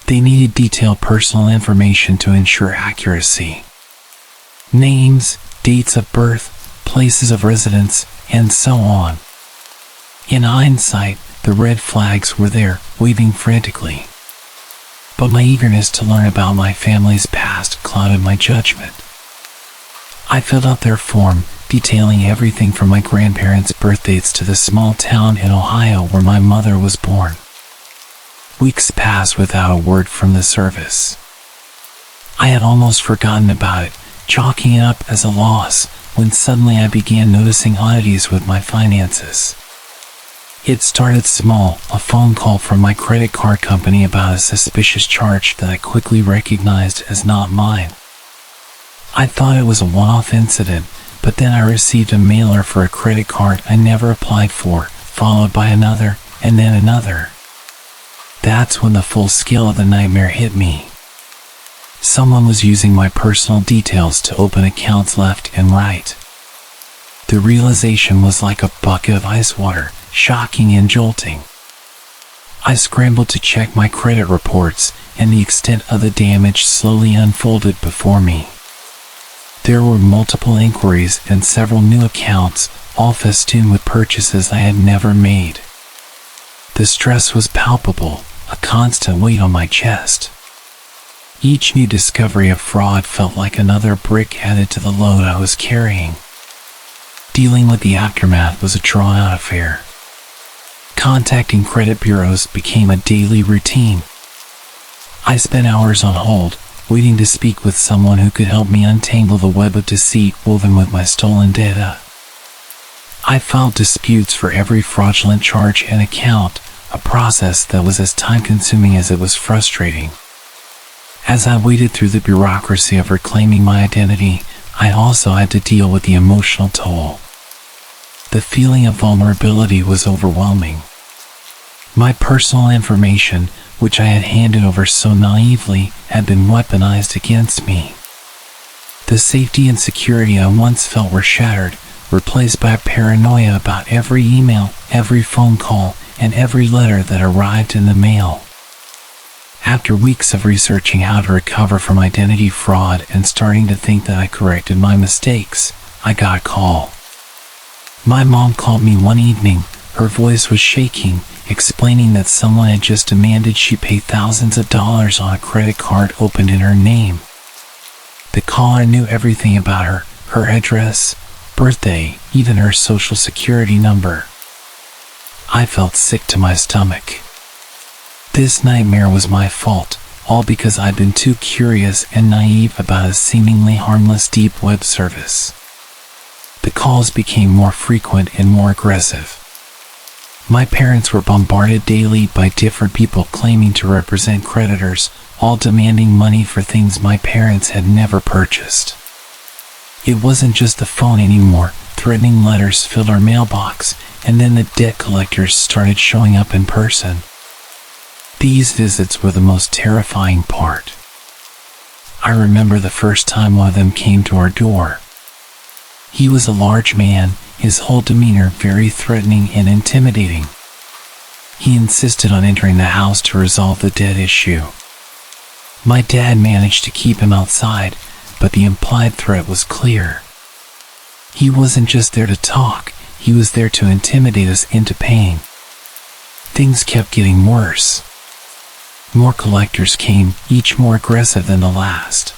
They needed detailed personal information to ensure accuracy. Names, dates of birth, places of residence, and so on. In hindsight, the red flags were there, waving frantically. But my eagerness to learn about my family's past clouded my judgment. I filled out their form, detailing everything from my grandparents' birthdates to the small town in Ohio where my mother was born. Weeks passed without a word from the service. I had almost forgotten about it, chalking it up as a loss, when suddenly I began noticing oddities with my finances. It started small, a phone call from my credit card company about a suspicious charge that I quickly recognized as not mine. I thought it was a one-off incident, but then I received a mailer for a credit card I never applied for, followed by another, and then another. That's when the full scale of the nightmare hit me. Someone was using my personal details to open accounts left and right. The realization was like a bucket of ice water, shocking and jolting. I scrambled to check my credit reports, and the extent of the damage slowly unfolded before me. There were multiple inquiries and several new accounts, all festooned with purchases I had never made. The stress was palpable, a constant weight on my chest. Each new discovery of fraud felt like another brick added to the load I was carrying. Dealing with the aftermath was a drawn-out affair. Contacting credit bureaus became a daily routine. I spent hours on hold, waiting to speak with someone who could help me untangle the web of deceit woven with my stolen data. I filed disputes for every fraudulent charge and account, a process that was as time-consuming as it was frustrating. As I waded through the bureaucracy of reclaiming my identity, I also had to deal with the emotional toll. The feeling of vulnerability was overwhelming. My personal information, which I had handed over so naively, had been weaponized against me. The safety and security I once felt were shattered, replaced by a paranoia about every email, every phone call, and every letter that arrived in the mail. After weeks of researching how to recover from identity fraud and starting to think that I corrected my mistakes, I got a call. My mom called me one evening. Her voice was shaking, explaining that someone had just demanded she pay thousands of dollars on a credit card opened in her name. The caller knew everything about her, her address, birthday, even her social security number. I felt sick to my stomach. This nightmare was my fault, all because I'd been too curious and naive about a seemingly harmless deep web service. The calls became more frequent and more aggressive. My parents were bombarded daily by different people claiming to represent creditors, all demanding money for things my parents had never purchased. It wasn't just the phone anymore. Threatening letters filled our mailbox, and then the debt collectors started showing up in person. These visits were the most terrifying part. I remember the first time one of them came to our door. He was a large man, his whole demeanor very threatening and intimidating. He insisted on entering the house to resolve the debt issue. My dad managed to keep him outside, but the implied threat was clear. He wasn't just there to talk, he was there to intimidate us into paying. Things kept getting worse. More collectors came, each more aggressive than the last.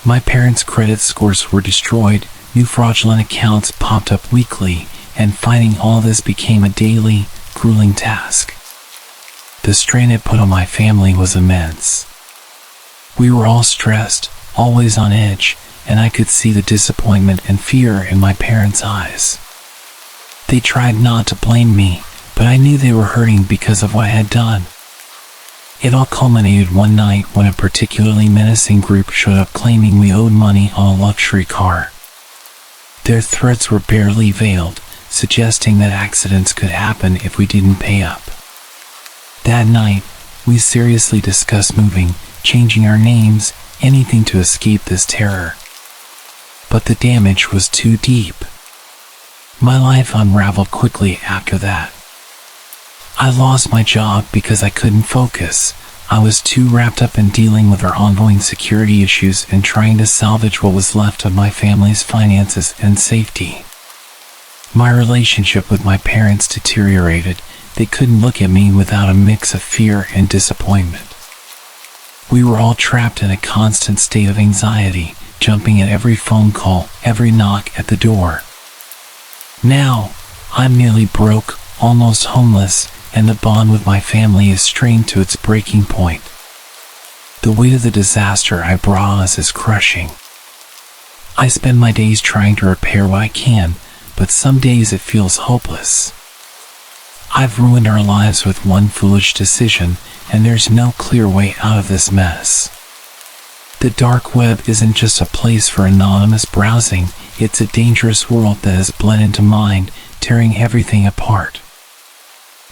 My parents' credit scores were destroyed, new fraudulent accounts popped up weekly, and fighting all this became a daily, grueling task. The strain it put on my family was immense. We were all stressed, always on edge, and I could see the disappointment and fear in my parents' eyes. They tried not to blame me, but I knew they were hurting because of what I had done. It all culminated one night when a particularly menacing group showed up claiming we owed money on a luxury car. Their threats were barely veiled, suggesting that accidents could happen if we didn't pay up. That night, we seriously discussed moving, changing our names, anything to escape this terror. But the damage was too deep. My life unraveled quickly after that. I lost my job because I couldn't focus. I was too wrapped up in dealing with our ongoing security issues and trying to salvage what was left of my family's finances and safety. My relationship with my parents deteriorated. They couldn't look at me without a mix of fear and disappointment. We were all trapped in a constant state of anxiety, jumping at every phone call, every knock at the door. Now, I'm nearly broke, almost homeless, and the bond with my family is strained to its breaking point. The weight of the disaster I brought on us is crushing. I spend my days trying to repair what I can, but some days it feels hopeless. I've ruined our lives with one foolish decision, and there's no clear way out of this mess. The dark web isn't just a place for anonymous browsing, it's a dangerous world that has bled into mine, tearing everything apart.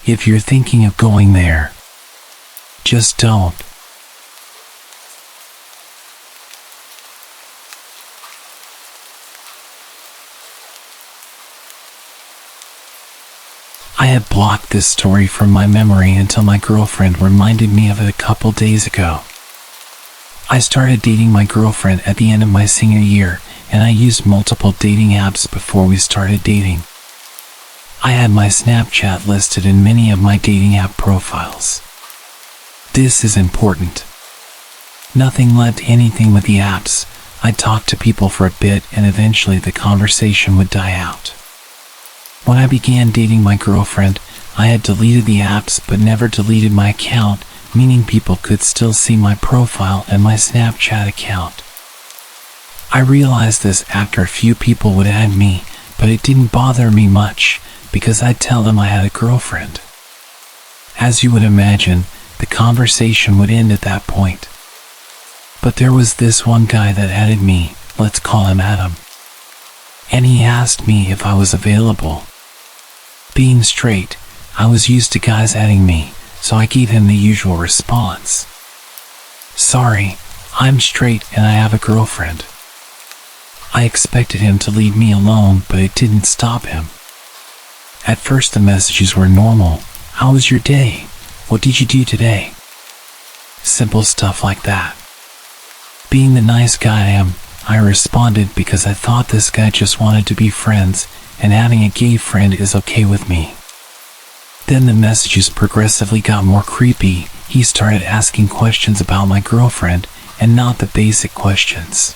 If you're thinking of going there, just don't. I had blocked this story from my memory until my girlfriend reminded me of it a couple days ago. I started dating my girlfriend at the end of my senior year, and I used multiple dating apps before we started dating. I had my Snapchat listed in many of my dating app profiles. This is important. Nothing led to anything with the apps. I talked to people for a bit and eventually the conversation would die out. When I began dating my girlfriend, I had deleted the apps but never deleted my account, meaning people could still see my profile and my Snapchat account. I realized this after a few people would add me, but it didn't bother me much, because I'd tell them I had a girlfriend. As you would imagine, the conversation would end at that point. But there was this one guy that added me, let's call him Adam. And he asked me if I was available. Being straight, I was used to guys adding me, so I gave him the usual response. Sorry, I'm straight and I have a girlfriend. I expected him to leave me alone, but it didn't stop him. At first the messages were normal. How was your day? What did you do today? Simple stuff like that. Being the nice guy I am, I responded because I thought this guy just wanted to be friends, and adding a gay friend is okay with me. Then the messages progressively got more creepy. He started asking questions about my girlfriend, and not the basic questions.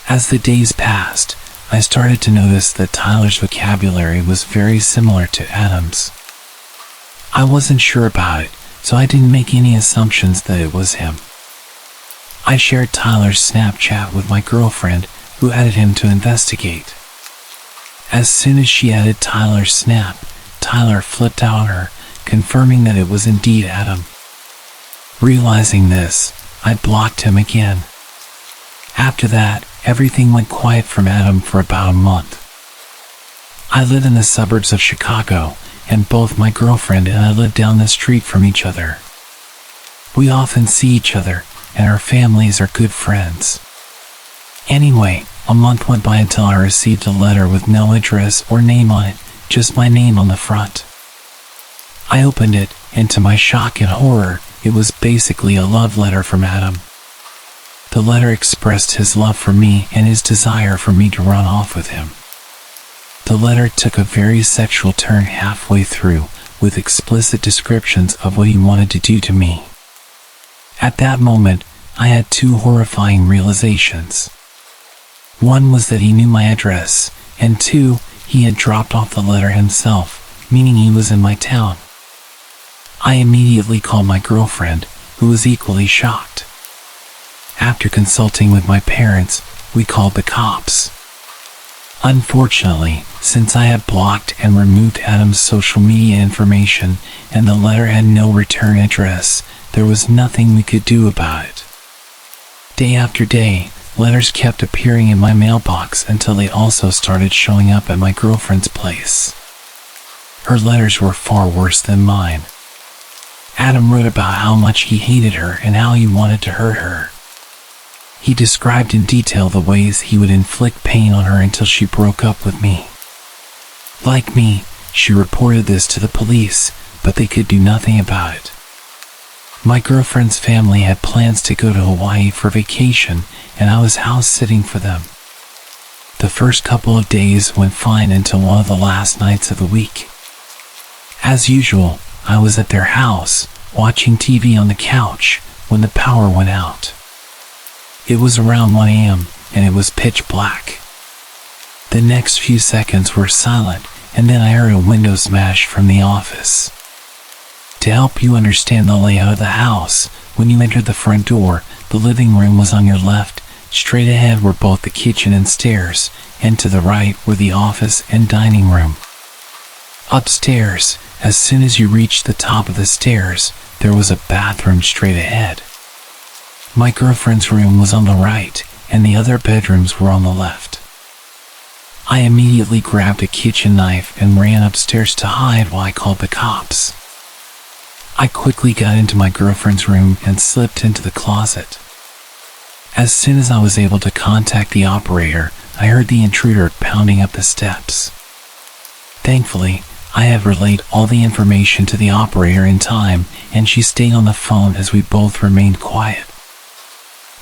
As the days passed, I started to notice that Tyler's vocabulary was very similar to Adam's. I wasn't sure about it, so I didn't make any assumptions that it was him. I shared Tyler's Snapchat with my girlfriend, who added him to investigate. As soon as she added Tyler's snap, Tyler flipped out on her, confirming that it was indeed Adam. Realizing this, I blocked him again. After that, everything went quiet from Adam for about a month. I live in the suburbs of Chicago, and both my girlfriend and I live down the street from each other. We often see each other, and our families are good friends. Anyway, a month went by until I received a letter with no address or name on it, just my name on the front. I opened it, and to my shock and horror, it was basically a love letter from Adam. The letter expressed his love for me and his desire for me to run off with him. The letter took a very sexual turn halfway through, with explicit descriptions of what he wanted to do to me. At that moment, I had two horrifying realizations. One was that he knew my address, and two, he had dropped off the letter himself, meaning he was in my town. I immediately called my girlfriend, who was equally shocked. After consulting with my parents, we called the cops. Unfortunately, since I had blocked and removed Adam's social media information and the letter had no return address, there was nothing we could do about it. Day after day, letters kept appearing in my mailbox until they also started showing up at my girlfriend's place. Her letters were far worse than mine. Adam wrote about how much he hated her and how he wanted to hurt her. He described in detail the ways he would inflict pain on her until she broke up with me. Like me, she reported this to the police, but they could do nothing about it. My girlfriend's family had plans to go to Hawaii for vacation, and I was house sitting for them. The first couple of days went fine until one of the last nights of the week. As usual, I was at their house, watching TV on the couch, when the power went out. It was around 1 a.m., and it was pitch black. The next few seconds were silent, and then I heard a window smash from the office. To help you understand the layout of the house, when you entered the front door, the living room was on your left, straight ahead were both the kitchen and stairs, and to the right were the office and dining room. Upstairs, as soon as you reached the top of the stairs, there was a bathroom straight ahead. My girlfriend's room was on the right, and the other bedrooms were on the left. I immediately grabbed a kitchen knife and ran upstairs to hide while I called the cops. I quickly got into my girlfriend's room and slipped into the closet. As soon as I was able to contact the operator, I heard the intruder pounding up the steps. Thankfully, I had relayed all the information to the operator in time, and she stayed on the phone as we both remained quiet.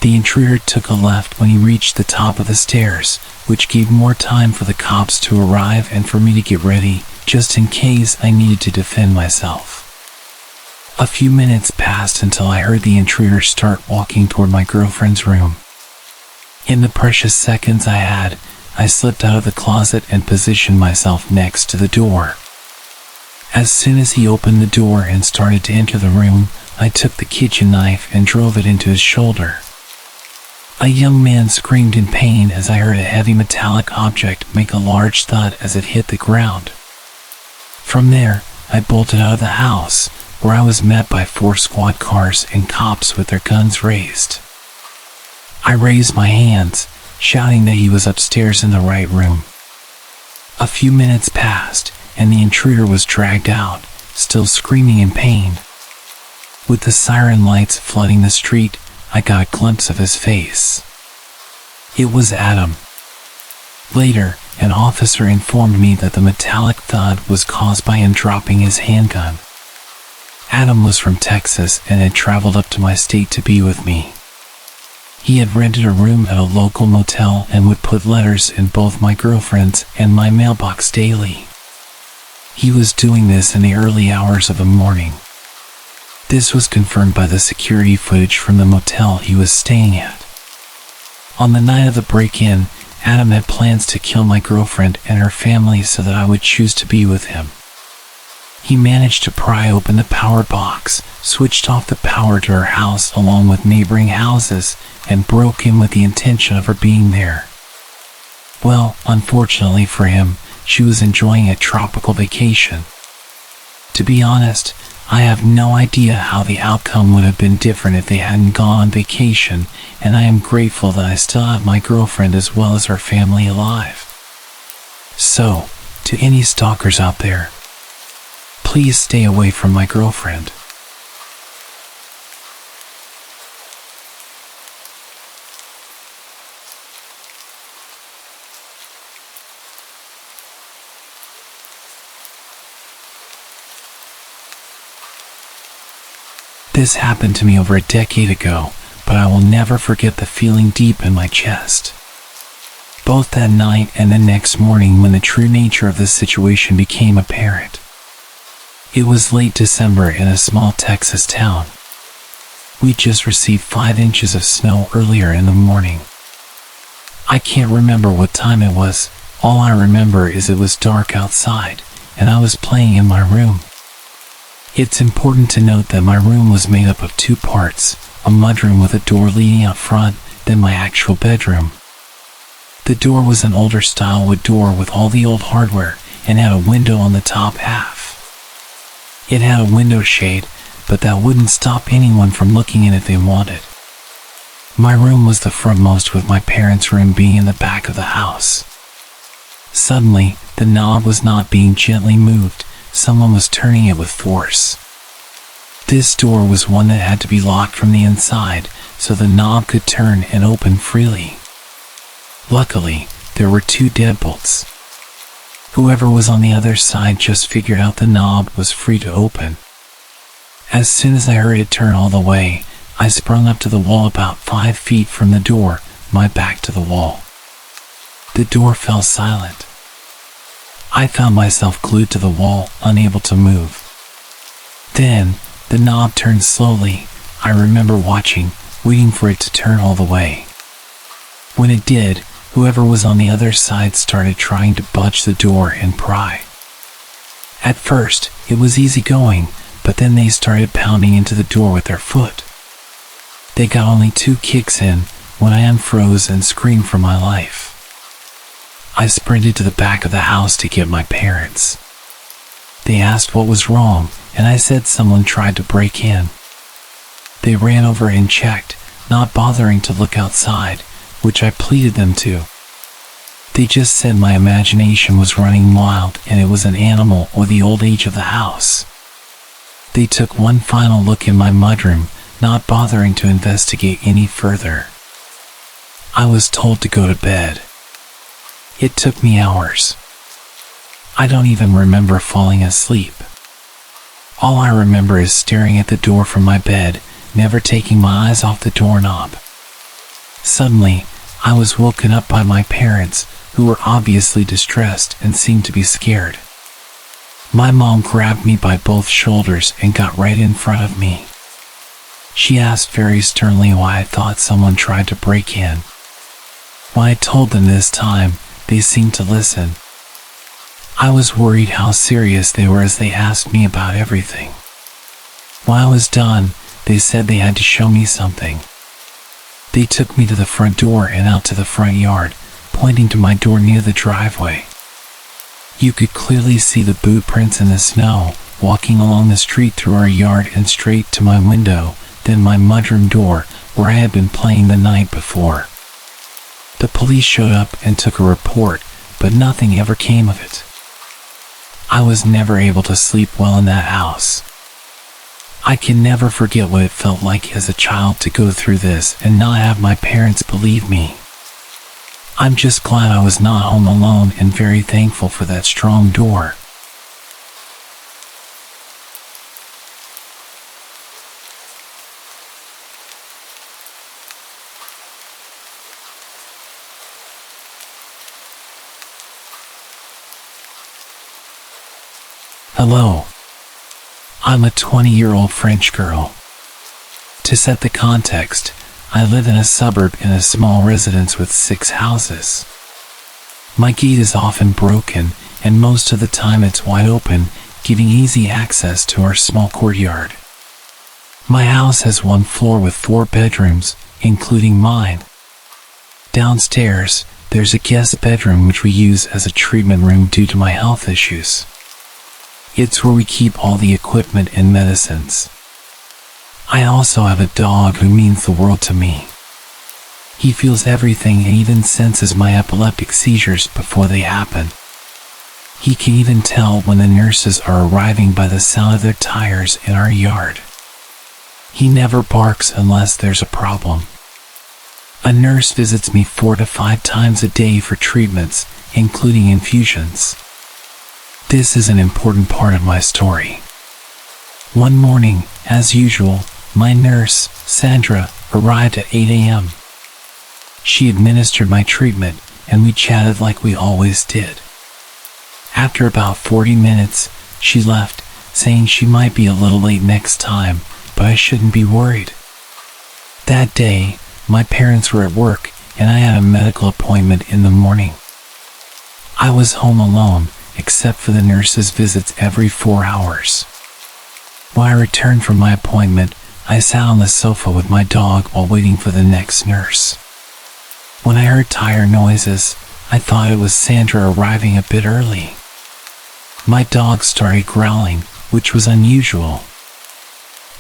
The intruder took a left when he reached the top of the stairs, which gave more time for the cops to arrive and for me to get ready, just in case I needed to defend myself. A few minutes passed until I heard the intruder start walking toward my girlfriend's room. In the precious seconds I had, I slipped out of the closet and positioned myself next to the door. As soon as he opened the door and started to enter the room, I took the kitchen knife and drove it into his shoulder. A young man screamed in pain as I heard a heavy metallic object make a large thud as it hit the ground. From there, I bolted out of the house, where I was met by 4 squad cars and cops with their guns raised. I raised my hands, shouting that he was upstairs in the right room. A few minutes passed, and the intruder was dragged out, still screaming in pain. With the siren lights flooding the street, I got a glimpse of his face. It was Adam. Later, an officer informed me that the metallic thud was caused by him dropping his handgun. Adam was from Texas and had traveled up to my state to be with me. He had rented a room at a local motel and would put letters in both my girlfriend's and my mailbox daily. He was doing this in the early hours of the morning. This was confirmed by the security footage from the motel he was staying at. On the night of the break-in, Adam had plans to kill my girlfriend and her family so that I would choose to be with him. He managed to pry open the power box, switched off the power to her house along with neighboring houses, and broke in with the intention of her being there. Well, unfortunately for him, she was enjoying a tropical vacation. To be honest, I have no idea how the outcome would have been different if they hadn't gone on vacation, and I am grateful that I still have my girlfriend as well as her family alive. So, to any stalkers out there, please stay away from my girlfriend. This happened to me over a decade ago, but I will never forget the feeling deep in my chest. Both that night and the next morning when the true nature of the situation became apparent. It was late December in a small Texas town. We just received 5 inches of snow earlier in the morning. I can't remember what time it was. All I remember is it was dark outside, and I was playing in my room. It's important to note that my room was made up of 2 parts, a mudroom with a door leading out front, then my actual bedroom. The door was an older style wood door with all the old hardware and had a window on the top half. It had a window shade, but that wouldn't stop anyone from looking in if they wanted. My room was the frontmost with my parents' room being in the back of the house. Suddenly, the knob was not being gently moved, someone was turning it with force. This door was one that had to be locked from the inside, so the knob could turn and open freely. Luckily, there were 2 deadbolts. Whoever was on the other side just figured out the knob was free to open. As soon as I heard it turn all the way, I sprung up to the wall about 5 feet from the door, my back to the wall. The door fell silent. I found myself glued to the wall, unable to move. Then, the knob turned slowly. I remember watching, waiting for it to turn all the way. When it did, whoever was on the other side started trying to budge the door and pry. At first, it was easy going, but then they started pounding into the door with their foot. They got only 2 kicks in when I unfroze and screamed for my life. I sprinted to the back of the house to get my parents. They asked what was wrong, and I said someone tried to break in. They ran over and checked, not bothering to look outside, which I pleaded them to. They just said my imagination was running wild and it was an animal or the old age of the house. They took one final look in my mudroom, not bothering to investigate any further. I was told to go to bed. It took me hours. I don't even remember falling asleep. All I remember is staring at the door from my bed, never taking my eyes off the doorknob. Suddenly, I was woken up by my parents, who were obviously distressed and seemed to be scared. My mom grabbed me by both shoulders and got right in front of me. She asked very sternly why I thought someone tried to break in. When I told them this time, they seemed to listen. I was worried how serious they were as they asked me about everything. When I was done, they said they had to show me something. They took me to the front door and out to the front yard, pointing to my door near the driveway. You could clearly see the boot prints in the snow, walking along the street through our yard and straight to my window, then my mudroom door, where I had been playing the night before. The police showed up and took a report, but nothing ever came of it. I was never able to sleep well in that house. I can never forget what it felt like as a child to go through this and not have my parents believe me. I'm just glad I was not home alone and very thankful for that strong door. Hello. I'm a 20-year-old French girl. To set the context, I live in a suburb in a small residence with 6 houses. My gate is often broken, and most of the time it's wide open, giving easy access to our small courtyard. My house has 1 floor with 4 bedrooms, including mine. Downstairs, there's a guest bedroom which we use as a treatment room due to my health issues. It's where we keep all the equipment and medicines. I also have a dog who means the world to me. He feels everything and even senses my epileptic seizures before they happen. He can even tell when the nurses are arriving by the sound of their tires in our yard. He never barks unless there's a problem. A nurse visits me 4 to 5 times a day for treatments, including infusions. This is an important part of my story. One morning, as usual, My nurse, Sandra, arrived at 8 a.m. She administered my treatment, and we chatted like we always did. After about 40 minutes, she left, saying she might be a little late next time, but I shouldn't be worried. That day, my parents were at work, and I had a medical appointment in the morning. I was home alone, except for the nurse's visits every 4 hours. When I returned from my appointment, I sat on the sofa with my dog while waiting for the next nurse. When I heard tire noises, I thought it was Sandra arriving a bit early. My dog started growling, which was unusual.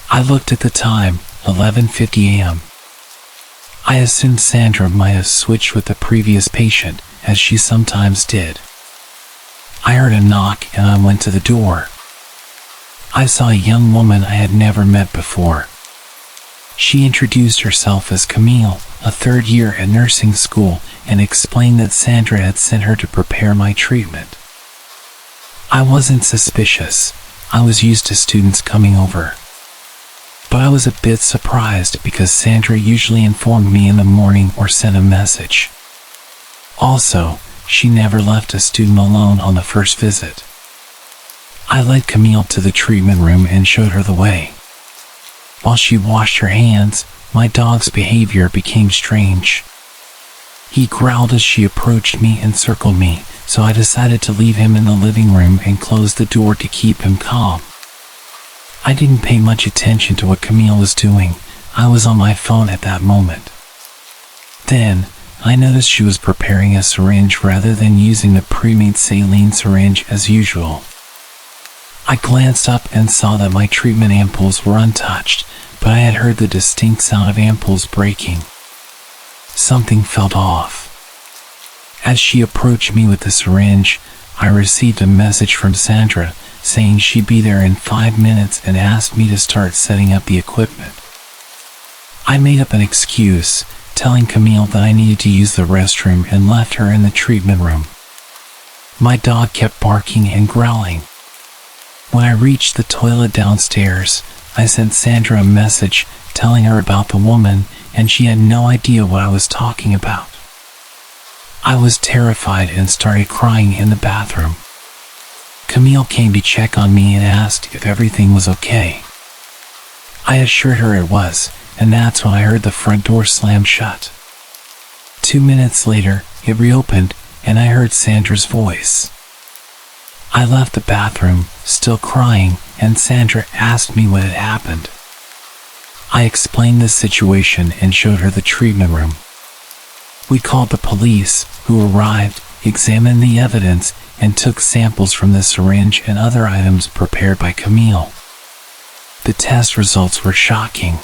I looked at the time, 11:50 a.m. I assumed Sandra might have switched with the previous patient, as she sometimes did. I heard a knock and I went to the door. I saw a young woman I had never met before. She introduced herself as Camille, a third year at nursing school, and explained that Sandra had sent her to prepare my treatment. I wasn't suspicious. I was used to students coming over. But I was a bit surprised because Sandra usually informed me in the morning or sent a message. Also, she never left a student alone on the first visit. I led Camille to the treatment room and showed her the way. While she washed her hands, my dog's behavior became strange. He growled as she approached me and circled me, so I decided to leave him in the living room and close the door to keep him calm. I didn't pay much attention to what Camille was doing. I was on my phone at that moment. Then, I noticed she was preparing a syringe rather than using the pre-made saline syringe as usual. I glanced up and saw that my treatment ampoules were untouched, but I had heard the distinct sound of ampoules breaking. Something felt off. As she approached me with the syringe, I received a message from Sandra saying she'd be there in 5 minutes and asked me to start setting up the equipment. I made up an excuse, telling Camille that I needed to use the restroom and left her in the treatment room. My dog kept barking and growling. When I reached the toilet downstairs, I sent Sandra a message telling her about the woman, and she had no idea what I was talking about. I was terrified and started crying in the bathroom. Camille came to check on me and asked if everything was okay. I assured her it was, and that's when I heard the front door slam shut. 2 minutes later, it reopened, and I heard Sandra's voice. I left the bathroom, still crying, and Sandra asked me what had happened. I explained the situation and showed her the treatment room. We called the police, who arrived, examined the evidence, and took samples from the syringe and other items prepared by Camille. The test results were shocking.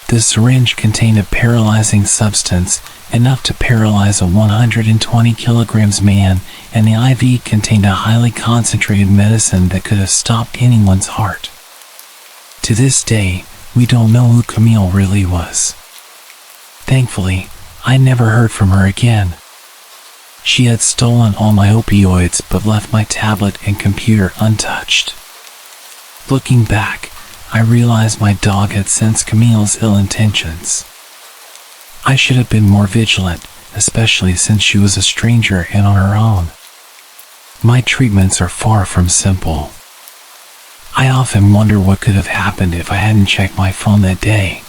The syringe contained a paralyzing substance, enough to paralyze a 120 kilograms man, and the IV contained a highly concentrated medicine that could have stopped anyone's heart. To this day, we don't know who Camille really was. Thankfully, I never heard from her again. She had stolen all my opioids but left my tablet and computer untouched. Looking back, I realized my dog had sensed Camille's ill intentions. I should have been more vigilant, especially since she was a stranger and on her own. My treatments are far from simple. I often wonder what could have happened if I hadn't checked my phone that day.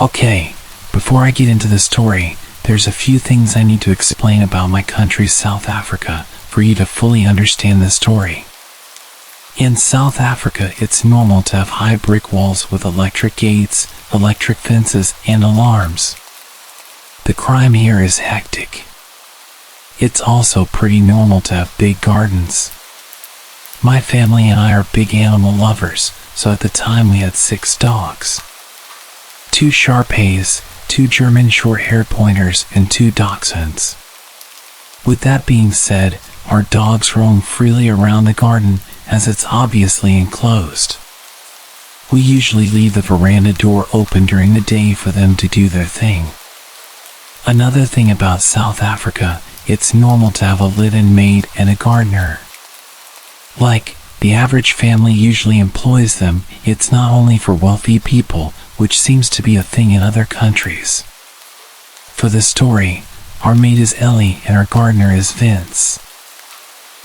Okay, before I get into the story, there's a few things I need to explain about my country, South Africa, for you to fully understand the story. In South Africa, it's normal to have high brick walls with electric gates, electric fences, and alarms. The crime here is hectic. It's also pretty normal to have big gardens. My family and I are big animal lovers, so at the time we had 6 dogs. 2 Shar-Peis, 2 German short-haired pointers, and 2 dachshunds. With that being said, our dogs roam freely around the garden as it's obviously enclosed. We usually leave the veranda door open during the day for them to do their thing. Another thing about South Africa, it's normal to have a live-in maid and a gardener. Like, the average family usually employs them. It's not only for wealthy people, which seems to be a thing in other countries. For the story, our maid is Ellie and our gardener is Vince.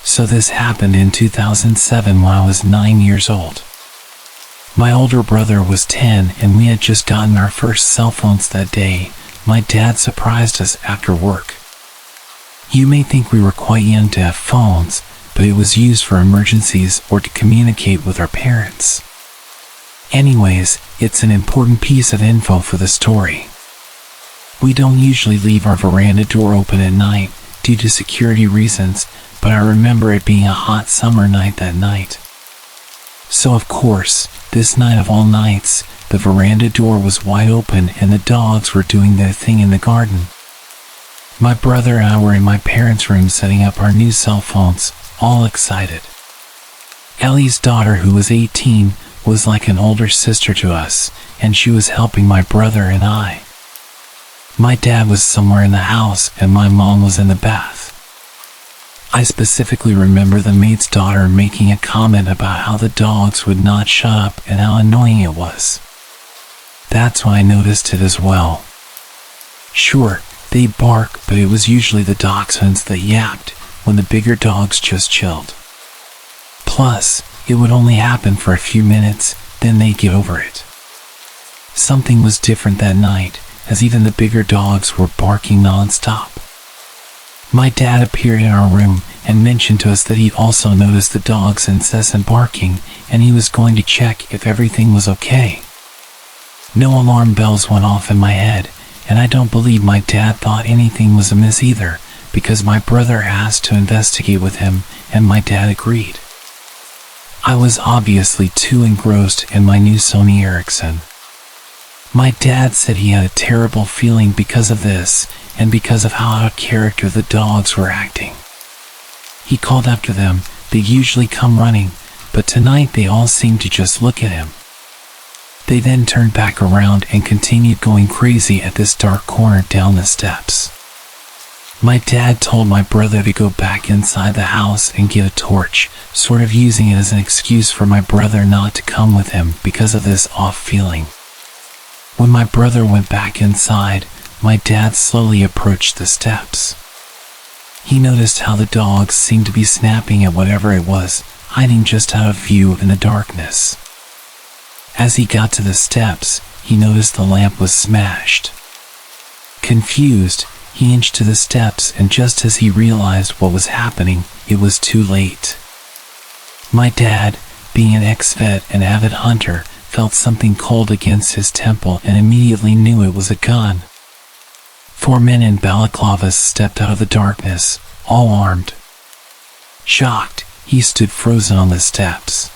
So this happened in 2007 when I was 9 years old. My older brother was 10 and we had just gotten our first cell phones that day. My dad surprised us after work. You may think we were quite young to have phones, but it was used for emergencies or to communicate with our parents. Anyways, it's an important piece of info for the story. We don't usually leave our veranda door open at night due to security reasons, but I remember it being a hot summer night that night. So of course, this night of all nights, the veranda door was wide open and the dogs were doing their thing in the garden. My brother and I were in my parents' room setting up our new cell phones, all excited. Ellie's daughter, who was 18, was like an older sister to us, and she was helping my brother and I. My dad was somewhere in the house and my mom was in the bath. I specifically remember the maid's daughter making a comment about how the dogs would not shut up and how annoying it was. That's why I noticed it as well. Sure, they bark, but it was usually the dachshunds that yapped when the bigger dogs just chilled. Plus, it would only happen for a few minutes, then they'd get over it. Something was different that night, as even the bigger dogs were barking non-stop. My dad appeared in our room and mentioned to us that he'd also noticed the dog's incessant barking and he was going to check if everything was okay. No alarm bells went off in my head, and I don't believe my dad thought anything was amiss either, because my brother asked to investigate with him and my dad agreed. I was obviously too engrossed in my new Sony Ericsson. My dad said he had a terrible feeling because of this and because of how out of character the dogs were acting. He called after them. They usually come running, but tonight they all seemed to just look at him. They then turned back around and continued going crazy at this dark corner down the steps. My dad told my brother to go back inside the house and get a torch, sort of using it as an excuse for my brother not to come with him because of this off feeling. When my brother went back inside, my dad slowly approached the steps. He noticed how the dogs seemed to be snapping at whatever it was, hiding just out of view in the darkness. As he got to the steps, he noticed the lamp was smashed. Confused, he inched to the steps, and just as he realized what was happening, it was too late. My dad, being an ex-vet and avid hunter, felt something cold against his temple and immediately knew it was a gun. 4 men in balaclavas stepped out of the darkness, all armed. Shocked, he stood frozen on the steps.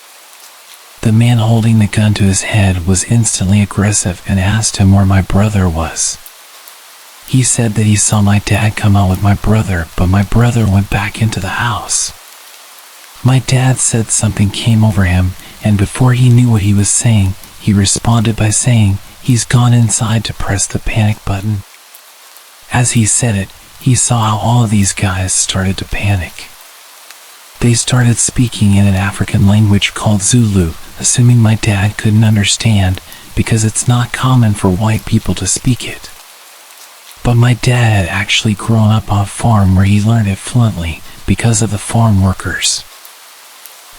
The man holding the gun to his head was instantly aggressive and asked him where my brother was. He said that he saw my dad come out with my brother, but my brother went back into the house. My dad said something came over him, and before he knew what he was saying, he responded by saying he's gone inside to press the panic button. As he said it, he saw how all of these guys started to panic. They started speaking in an African language called Zulu, assuming my dad couldn't understand because it's not common for white people to speak it. But my dad had actually grown up on a farm where he learned it fluently because of the farm workers.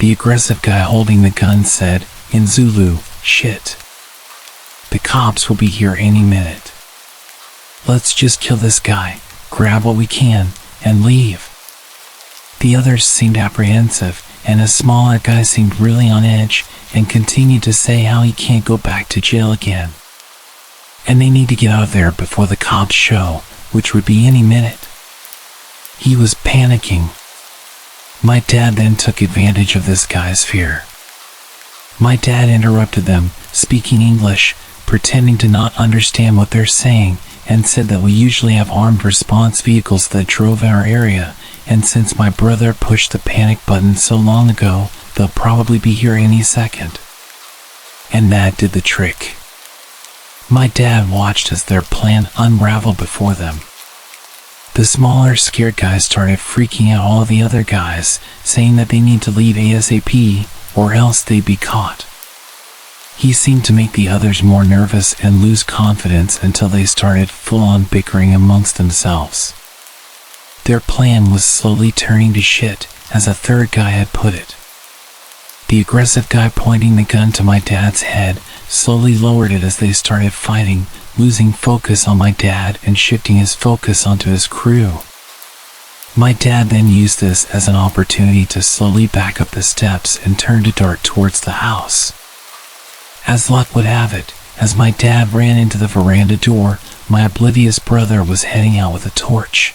The aggressive guy holding the gun said, in Zulu, "Shit. The cops will be here any minute. Let's just kill this guy, grab what we can, and leave." The others seemed apprehensive, and a smaller guy seemed really on edge and continued to say how he can't go back to jail again. And they need to get out of there before the cops show, which would be any minute. He was panicking. My dad then took advantage of this guy's fear. My dad interrupted them, speaking English, pretending to not understand what they're saying, and said that we usually have armed response vehicles that drove in our area, and since my brother pushed the panic button so long ago, they'll probably be here any second. And that did the trick. My dad watched as their plan unraveled before them. The smaller, scared guys started freaking out all the other guys, saying that they need to leave ASAP, or else they'd be caught. He seemed to make the others more nervous and lose confidence until they started full-on bickering amongst themselves. Their plan was slowly turning to shit, as a third guy had put it. The aggressive guy pointing the gun to my dad's head slowly lowered it as they started fighting, losing focus on my dad and shifting his focus onto his crew. My dad then used this as an opportunity to slowly back up the steps and turn to dart towards the house. As luck would have it, as my dad ran into the veranda door, my oblivious brother was heading out with a torch.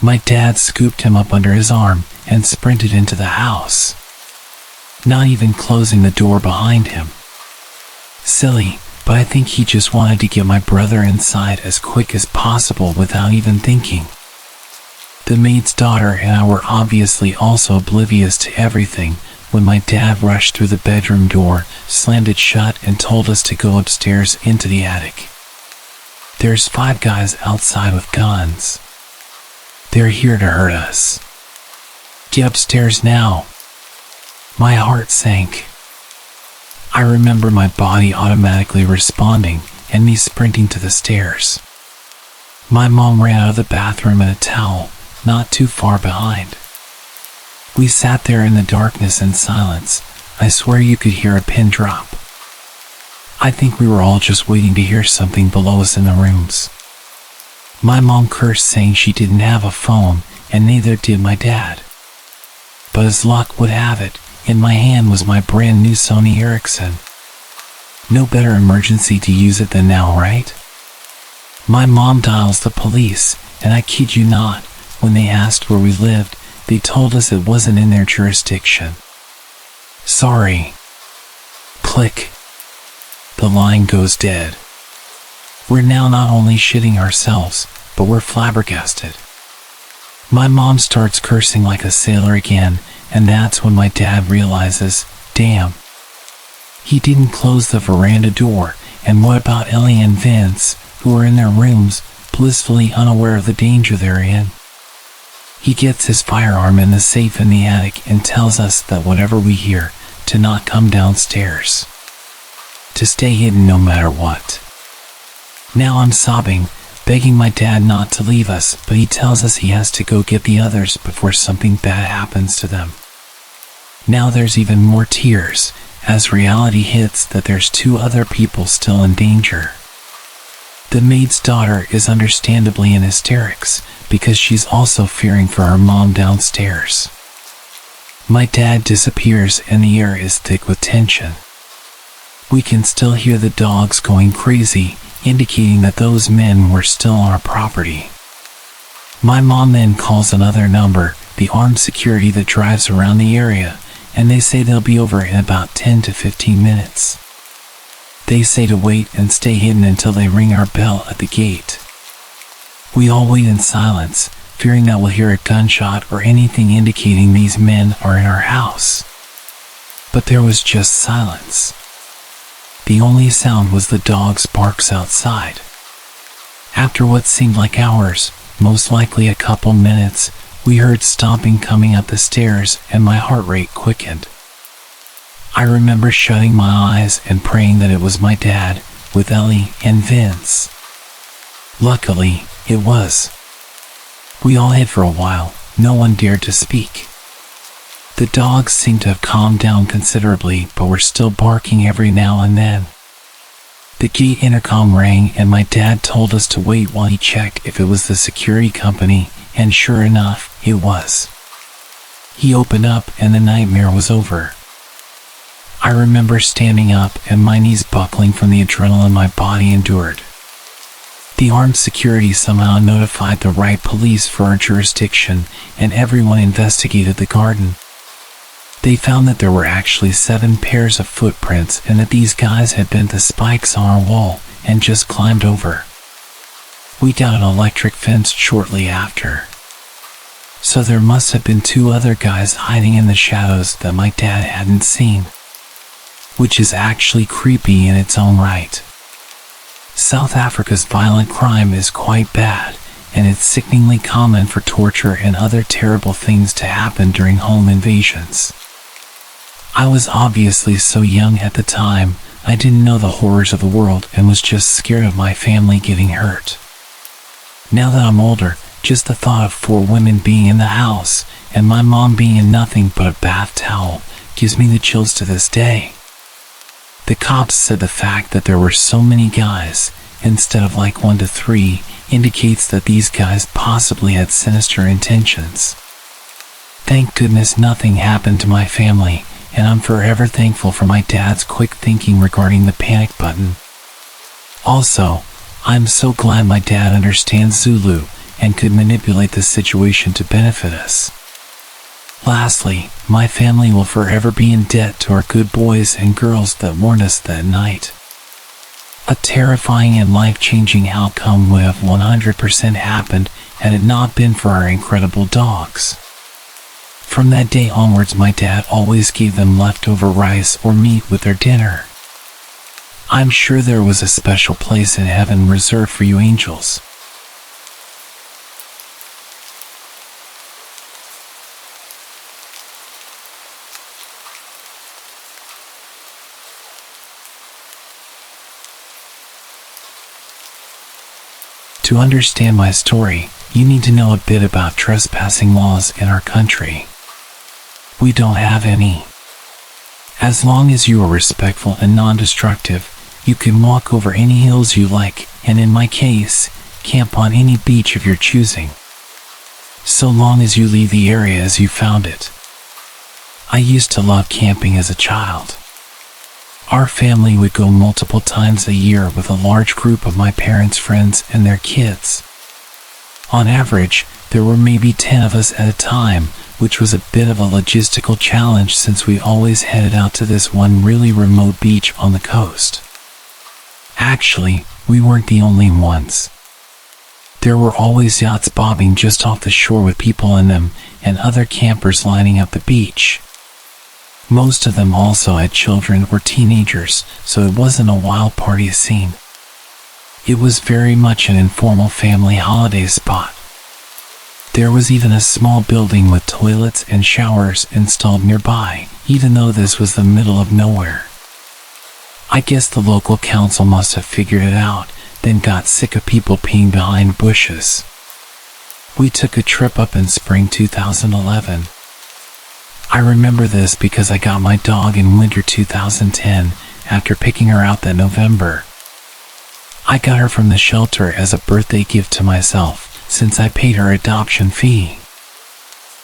My dad scooped him up under his arm and sprinted into the house, not even closing the door behind him. Silly, but I think he just wanted to get my brother inside as quick as possible without even thinking. The maid's daughter and I were obviously also oblivious to everything when my dad rushed through the bedroom door, slammed it shut, and told us to go upstairs into the attic. There's 5 guys outside with guns. They're here to hurt us. Get upstairs now. My heart sank. I remember my body automatically responding and me sprinting to the stairs. My mom ran out of the bathroom in a towel, not too far behind. We sat there in the darkness and silence. I swear you could hear a pin drop. I think we were all just waiting to hear something below us in the rooms. My mom cursed, saying she didn't have a phone, and neither did my dad. But as luck would have it, in my hand was my brand new Sony Ericsson. No better emergency to use it than now, right? My mom dials the police, and I kid you not, when they asked where we lived, they told us it wasn't in their jurisdiction. Sorry. Click. The line goes dead. We're now not only shitting ourselves, but we're flabbergasted. My mom starts cursing like a sailor again, and that's when my dad realizes, damn. He didn't close the veranda door, and what about Ellie and Vince, who are in their rooms, blissfully unaware of the danger they're in? He gets his firearm in the safe in the attic and tells us that whatever we hear, to not come downstairs. To stay hidden no matter what. Now I'm sobbing, begging my dad not to leave us, but he tells us he has to go get the others before something bad happens to them. Now there's even more tears, as reality hits that there's 2 other people still in danger. The maid's daughter is understandably in hysterics, because she's also fearing for her mom downstairs. My dad disappears and the air is thick with tension. We can still hear the dogs going crazy, indicating that those men were still on our property. My mom then calls another number, the armed security that drives around the area, and they say they'll be over in about 10 to 15 minutes. They say to wait and stay hidden until they ring our bell at the gate. We all wait in silence, fearing that we'll hear a gunshot or anything indicating these men are in our house. But there was just silence. The only sound was the dog's barks outside. After what seemed like hours, most likely a couple minutes, we heard stomping coming up the stairs and my heart rate quickened. I remember shutting my eyes and praying that it was my dad, with Ellie and Vince. Luckily, it was. We all hid for a while, no one dared to speak. The dogs seemed to have calmed down considerably, but were still barking every now and then. The gate intercom rang and my dad told us to wait while he checked if it was the security company, and sure enough, it was. He opened up and the nightmare was over. I remember standing up and my knees buckling from the adrenaline my body endured. The armed security somehow notified the right police for our jurisdiction, and everyone investigated the garden. They found that there were actually 7 pairs of footprints and that these guys had bent the spikes on our wall and just climbed over. We got an electric fence shortly after. So there must have been 2 other guys hiding in the shadows that my dad hadn't seen. which is actually creepy in its own right. South Africa's violent crime is quite bad, and it's sickeningly common for torture and other terrible things to happen during home invasions. I was obviously so young at the time, I didn't know the horrors of the world and was just scared of my family getting hurt. Now that I'm older, just the thought of 4 women being in the house and my mom being in nothing but a bath towel gives me the chills to this day. The cops said the fact that there were so many guys, instead of like 1 to 3, indicates that these guys possibly had sinister intentions. Thank goodness nothing happened to my family, and I'm forever thankful for my dad's quick thinking regarding the panic button. Also, I'm so glad my dad understands Zulu and could manipulate the situation to benefit us. Lastly, my family will forever be in debt to our good boys and girls that warned us that night. A terrifying and life-changing outcome would have 100% happened had it not been for our incredible dogs. From that day onwards, my dad always gave them leftover rice or meat with their dinner. I'm sure there was a special place in heaven reserved for you angels. To understand my story, you need to know a bit about trespassing laws in our country. We don't have any. As long as you are respectful and non-destructive, you can walk over any hills you like, and in my case, camp on any beach of your choosing. So long as you leave the area as you found it. I used to love camping as a child. Our family would go multiple times a year with a large group of my parents' friends and their kids. On average, there were maybe 10 of us at a time, which was a bit of a logistical challenge since we always headed out to this one really remote beach on the coast. Actually, we weren't the only ones. There were always yachts bobbing just off the shore with people in them and other campers lining up the beach. Most of them also had children or teenagers, so it wasn't a wild party scene. It was very much an informal family holiday spot. There was even a small building with toilets and showers installed nearby, even though this was the middle of nowhere. I guess the local council must have figured it out, then got sick of people peeing behind bushes. We took a trip up in spring 2011. I remember this because I got my dog in winter 2010 after picking her out that November. I got her from the shelter as a birthday gift to myself, since I paid her adoption fee.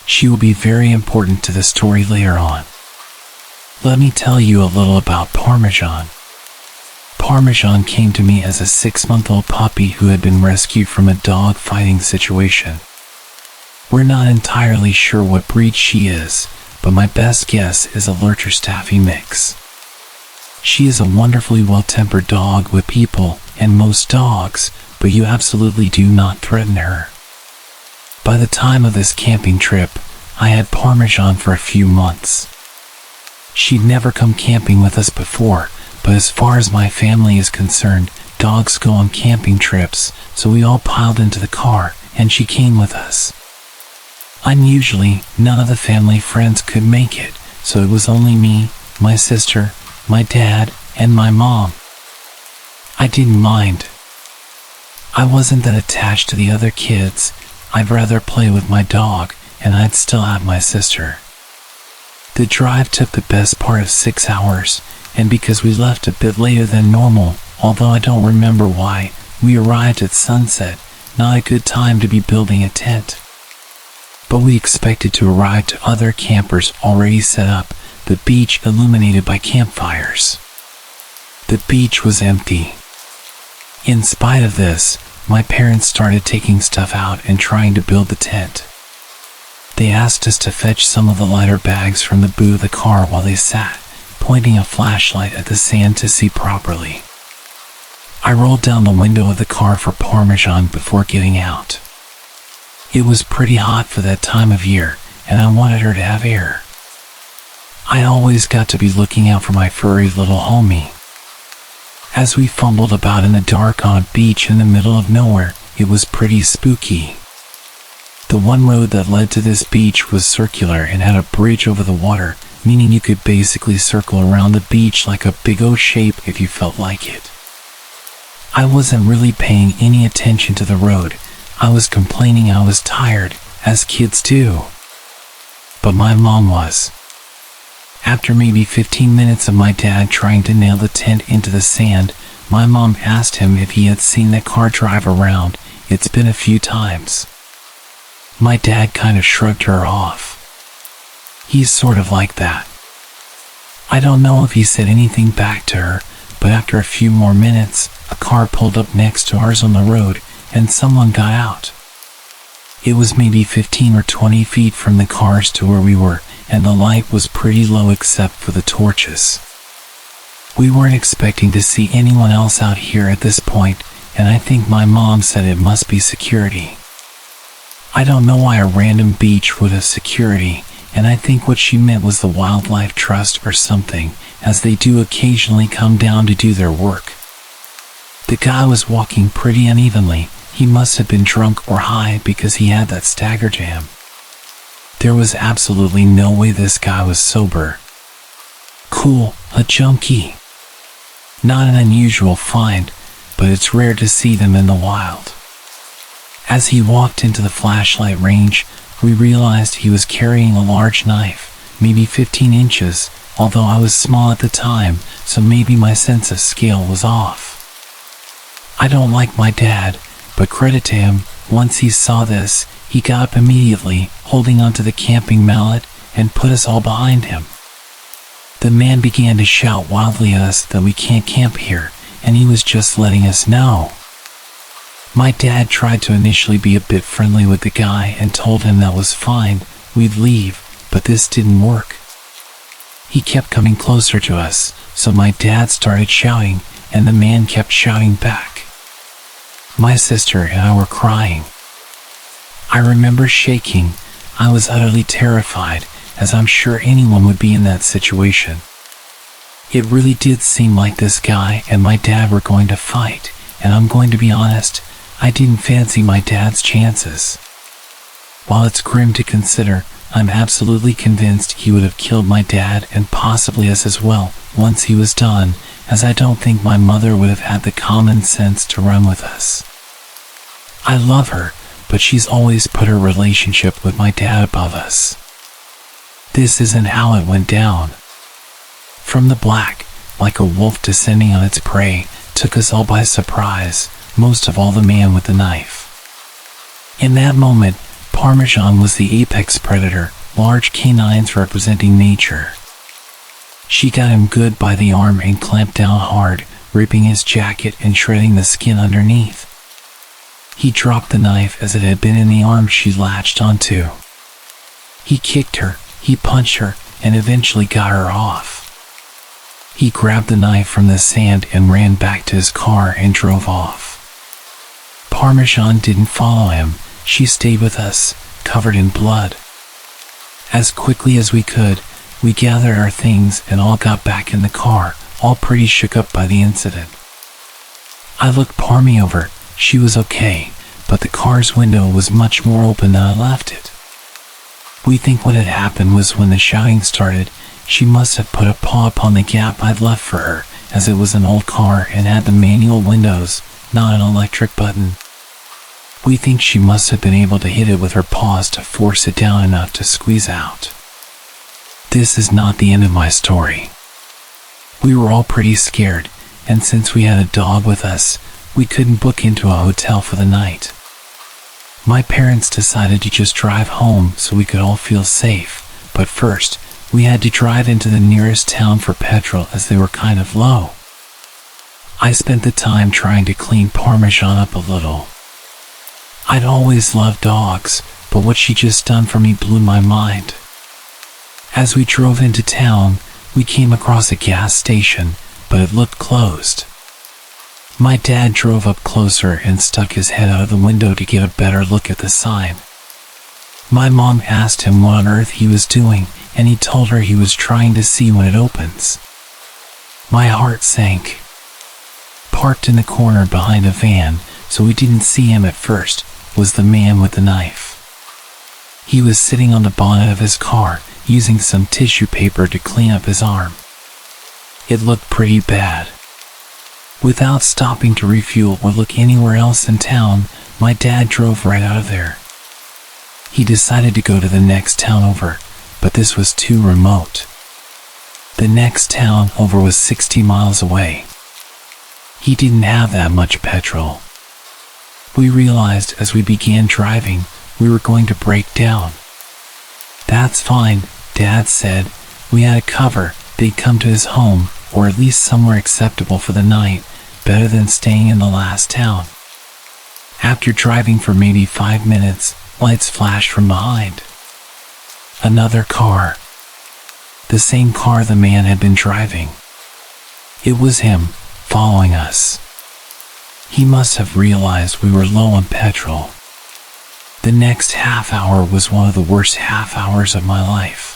She will be very important to the story later on. Let me tell you a little about Parmesan. Parmesan came to me as a 6-month-old puppy who had been rescued from a dog fighting situation. We're not entirely sure what breed she is, but my best guess is a Lurcher Staffy mix. She is a wonderfully well-tempered dog with people and most dogs, but you absolutely do not threaten her. By the time of this camping trip, I had Parmesan for a few months. She'd never come camping with us before, but as far as my family is concerned, dogs go on camping trips, so we all piled into the car, and she came with us. Unusually, none of the family friends could make it, so it was only me, my sister, my dad, and my mom. I didn't mind. I wasn't that attached to the other kids. I'd rather play with my dog, and I'd still have my sister. The drive took the best part of 6 hours, and because we left a bit later than normal, although I don't remember why, we arrived at sunset, not a good time to be building a tent. But we expected to arrive to other campers already set up, the beach illuminated by campfires. The beach was empty. In spite of this, my parents started taking stuff out and trying to build the tent. They asked us to fetch some of the lighter bags from the boot of the car while they sat, pointing a flashlight at the sand to see properly. I rolled down the window of the car for Parmesan before getting out. It was pretty hot for that time of year, and I wanted her to have air. I always got to be looking out for my furry little homie. As we fumbled about in the dark on a beach in the middle of nowhere, it was pretty spooky. The one road that led to this beach was circular and had a bridge over the water, meaning you could basically circle around the beach like a big O shape if you felt like it. I wasn't really paying any attention to the road. I was complaining I was tired, as kids do. But my mom was. After maybe 15 minutes of my dad trying to nail the tent into the sand, my mom asked him if he had seen that car drive around. It's been a few times. My dad kind of shrugged her off. He's sort of like that. I don't know if he said anything back to her, but after a few more minutes, a car pulled up next to ours on the road, and someone got out. It was maybe 15 or 20 feet from the cars to where we were, and the light was pretty low except for the torches. We weren't expecting to see anyone else out here at this point, and I think my mom said it must be security. I don't know why a random beach would have security, and I think what she meant was the Wildlife Trust or something, as they do occasionally come down to do their work. The guy was walking pretty unevenly. He must have been drunk or high because he had that stagger jam. There was absolutely no way this guy was sober. Cool, a junkie. Not an unusual find, but it's rare to see them in the wild. As he walked into the flashlight range, we realized he was carrying a large knife, maybe 15 inches, although I was small at the time, so maybe my sense of scale was off. I don't like my dad, but credit to him, once he saw this, he got up immediately, holding onto the camping mallet, and put us all behind him. The man began to shout wildly at us that we can't camp here, and he was just letting us know. My dad tried to initially be a bit friendly with the guy and told him that was fine, we'd leave, but this didn't work. He kept coming closer to us, so my dad started shouting, and the man kept shouting back. My sister and I were crying. I remember shaking. I was utterly terrified, as I'm sure anyone would be in that situation. It really did seem like this guy and my dad were going to fight, and I'm going to be honest, I didn't fancy my dad's chances. While it's grim to consider, I'm absolutely convinced he would have killed my dad and possibly us as well once he was done, as I don't think my mother would have had the common sense to run with us. I love her, but she's always put her relationship with my dad above us. This isn't how it went down. From the black, like a wolf descending on its prey, took us all by surprise, most of all the man with the knife. In that moment, Parmesan was the apex predator, large canines representing nature. She got him good by the arm and clamped down hard, ripping his jacket and shredding the skin underneath. He dropped the knife as it had been in the arm she latched onto. He kicked her, he punched her, and eventually got her off. He grabbed the knife from the sand and ran back to his car and drove off. Parmesan didn't follow him. She stayed with us, covered in blood. As quickly as we could, we gathered our things and all got back in the car, all pretty shook up by the incident. I looked Parmy over. She was okay, but the car's window was much more open than I left it. We think what had happened was when the shouting started, she must have put a paw upon the gap I'd left for her, as it was an old car and had the manual windows, not an electric button. We think she must have been able to hit it with her paws to force it down enough to squeeze out. This is not the end of my story. We were all pretty scared, and since we had a dog with us, we couldn't book into a hotel for the night. My parents decided to just drive home so we could all feel safe, but first, we had to drive into the nearest town for petrol as they were kind of low. I spent the time trying to clean Parmesan up a little. I'd always loved dogs, but what she just done for me blew my mind. As we drove into town, we came across a gas station, but it looked closed. My dad drove up closer and stuck his head out of the window to get a better look at the sign. My mom asked him what on earth he was doing, and he told her he was trying to see when it opens. My heart sank. Parked in the corner behind a van, so we didn't see him at first, was the man with the knife. He was sitting on the bonnet of his car, using some tissue paper to clean up his arm. It looked pretty bad. Without stopping to refuel or look anywhere else in town, my dad drove right out of there. He decided to go to the next town over, but this was too remote. The next town over was 60 miles away. He didn't have that much petrol. We realized as we began driving, we were going to break down. That's fine, Dad said. We had a cover. They'd come to his home, or at least somewhere acceptable for the night, better than staying in the last town. After driving for maybe 5 minutes, lights flashed from behind. Another car. The same car the man had been driving. It was him, following us. He must have realized we were low on petrol. The next half hour was one of the worst half hours of my life.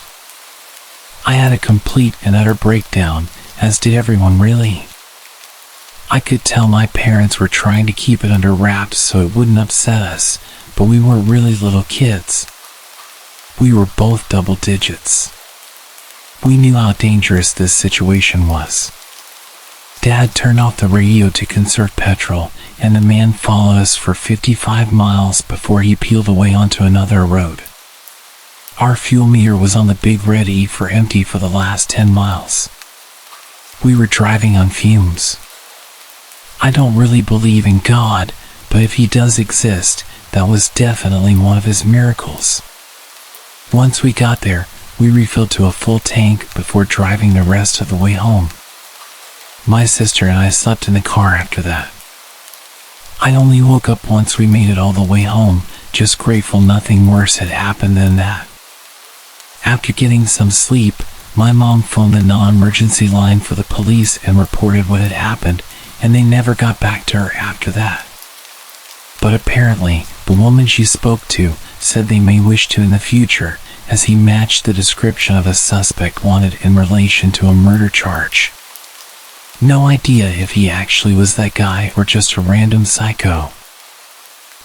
I had a complete and utter breakdown, as did everyone really. I could tell my parents were trying to keep it under wraps so it wouldn't upset us, but we were really little kids. We were both double digits. We knew how dangerous this situation was. Dad turned off the radio to conserve petrol, and the man followed us for 55 miles before he peeled away onto another road. Our fuel meter was on the big red E for empty for the last 10 miles. We were driving on fumes. I don't really believe in God, but if he does exist, that was definitely one of his miracles. Once we got there, we refilled to a full tank before driving the rest of the way home. My sister and I slept in the car after that. I only woke up once we made it all the way home, just grateful nothing worse had happened than that. After getting some sleep, my mom phoned the non-emergency line for the police and reported what had happened, and they never got back to her after that. But apparently, the woman she spoke to said they may wish to in the future, as he matched the description of a suspect wanted in relation to a murder charge. No idea if he actually was that guy or just a random psycho.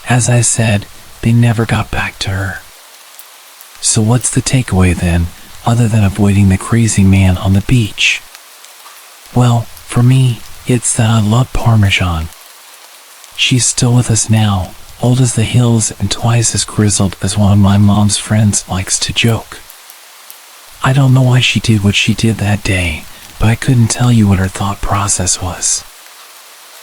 As I said, they never got back to her. So what's the takeaway then, other than avoiding the crazy man on the beach? Well, for me, it's that I love Parmesan. She's still with us now, old as the hills and twice as grizzled as one of my mom's friends likes to joke. I don't know why she did what she did that day, but I couldn't tell you what her thought process was.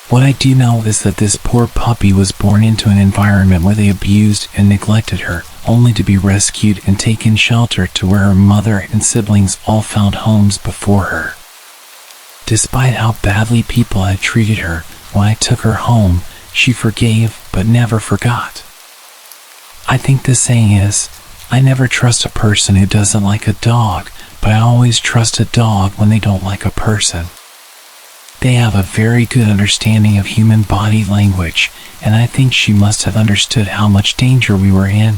What I do know is that this poor puppy was born into an environment where they abused and neglected her, only to be rescued and taken shelter to where her mother and siblings all found homes before her. Despite how badly people had treated her, when I took her home, she forgave but never forgot. I think the saying is, I never trust a person who doesn't like a dog, but I always trust a dog when they don't like a person. They have a very good understanding of human body language, and I think she must have understood how much danger we were in.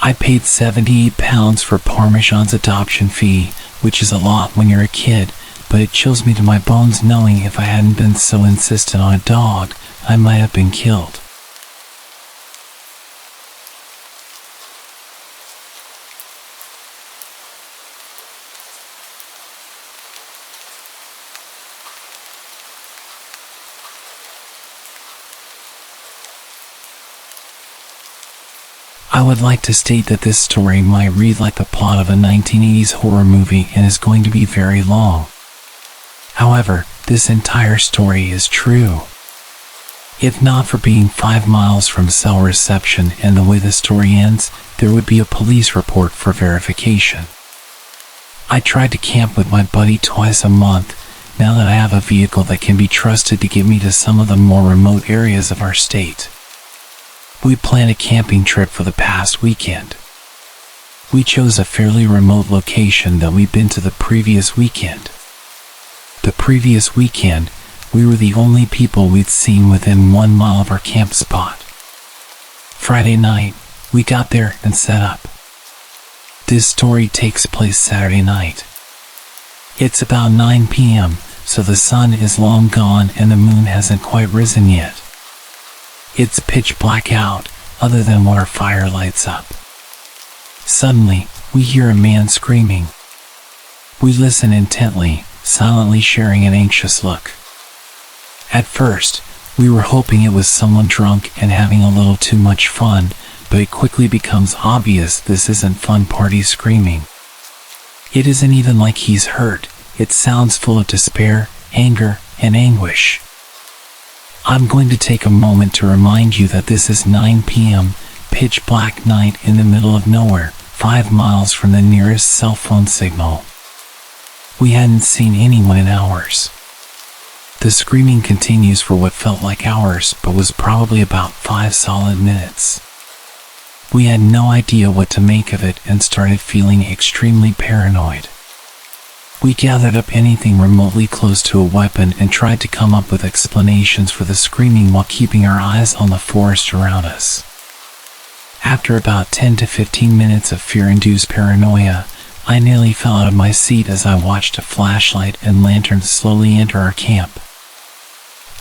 I paid £78 for Parmesan's adoption fee, which is a lot when you're a kid, but it chills me to my bones knowing if I hadn't been so insistent on a dog, I might have been killed. I would like to state that this story might read like the plot of a 1980s horror movie and is going to be very long. However, this entire story is true. If not for being 5 miles from cell reception and the way the story ends, there would be a police report for verification. I tried to camp with my buddy twice a month, now that I have a vehicle that can be trusted to get me to some of the more remote areas of our state. We planned a camping trip for the past weekend. We chose a fairly remote location that we'd been to the previous weekend. The previous weekend, we were the only people we'd seen within 1 mile of our camp spot. Friday night, we got there and set up. This story takes place Saturday night. It's about 9 p.m., so the sun is long gone and the moon hasn't quite risen yet. It's pitch black out, other than what our fire lights up. Suddenly, we hear a man screaming. We listen intently, silently sharing an anxious look. At first, we were hoping it was someone drunk and having a little too much fun, but it quickly becomes obvious this isn't fun party screaming. It isn't even like he's hurt, it sounds full of despair, anger, and anguish. I'm going to take a moment to remind you that this is 9 p.m., pitch black night in the middle of nowhere, 5 miles from the nearest cell phone signal. We hadn't seen anyone in hours. The screaming continues for what felt like hours, but was probably about 5 solid minutes. We had no idea what to make of it and started feeling extremely paranoid. We gathered up anything remotely close to a weapon and tried to come up with explanations for the screaming while keeping our eyes on the forest around us. After about 10 to 15 minutes of fear-induced paranoia, I nearly fell out of my seat as I watched a flashlight and lantern slowly enter our camp.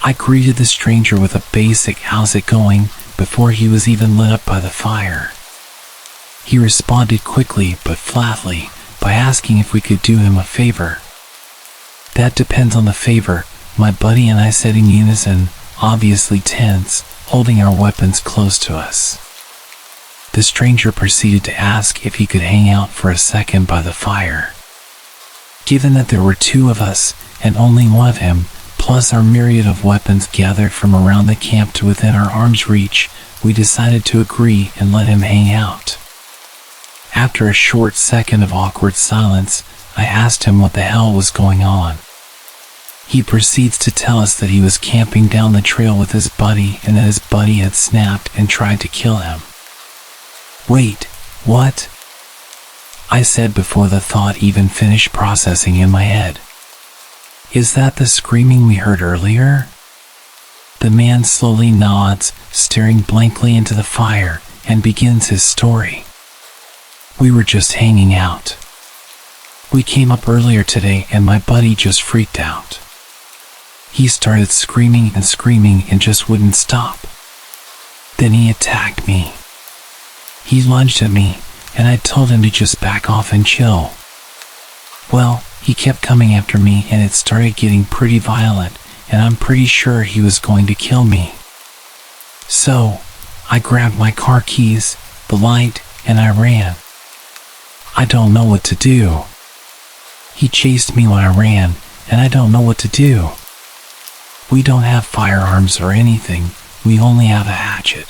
I greeted the stranger with a basic "how's it going?" before he was even lit up by the fire. He responded quickly but flatly by asking if we could do him a favor. "That depends on the favor," my buddy and I said in unison, obviously tense, holding our weapons close to us. The stranger proceeded to ask if he could hang out for a second by the fire. Given that there were 2 of us and only one of him, plus our myriad of weapons gathered from around the camp to within our arm's reach, we decided to agree and let him hang out. After a short second of awkward silence, I asked him what the hell was going on. He proceeds to tell us that he was camping down the trail with his buddy and that his buddy had snapped and tried to kill him. "Wait, what?" I said before the thought even finished processing in my head. "Is that the screaming we heard earlier?" The man slowly nods, staring blankly into the fire, and begins his story. "We were just hanging out. We came up earlier today and my buddy just freaked out. He started screaming and just wouldn't stop. Then he attacked me. He lunged at me, and I told him to just back off and chill. Well, he kept coming after me and it started getting pretty violent, and I'm pretty sure he was going to kill me. So, I grabbed my car keys, the light, and I ran. I don't know what to do. He chased me when I ran, and I don't know what to do. We don't have firearms or anything, we only have a hatchet."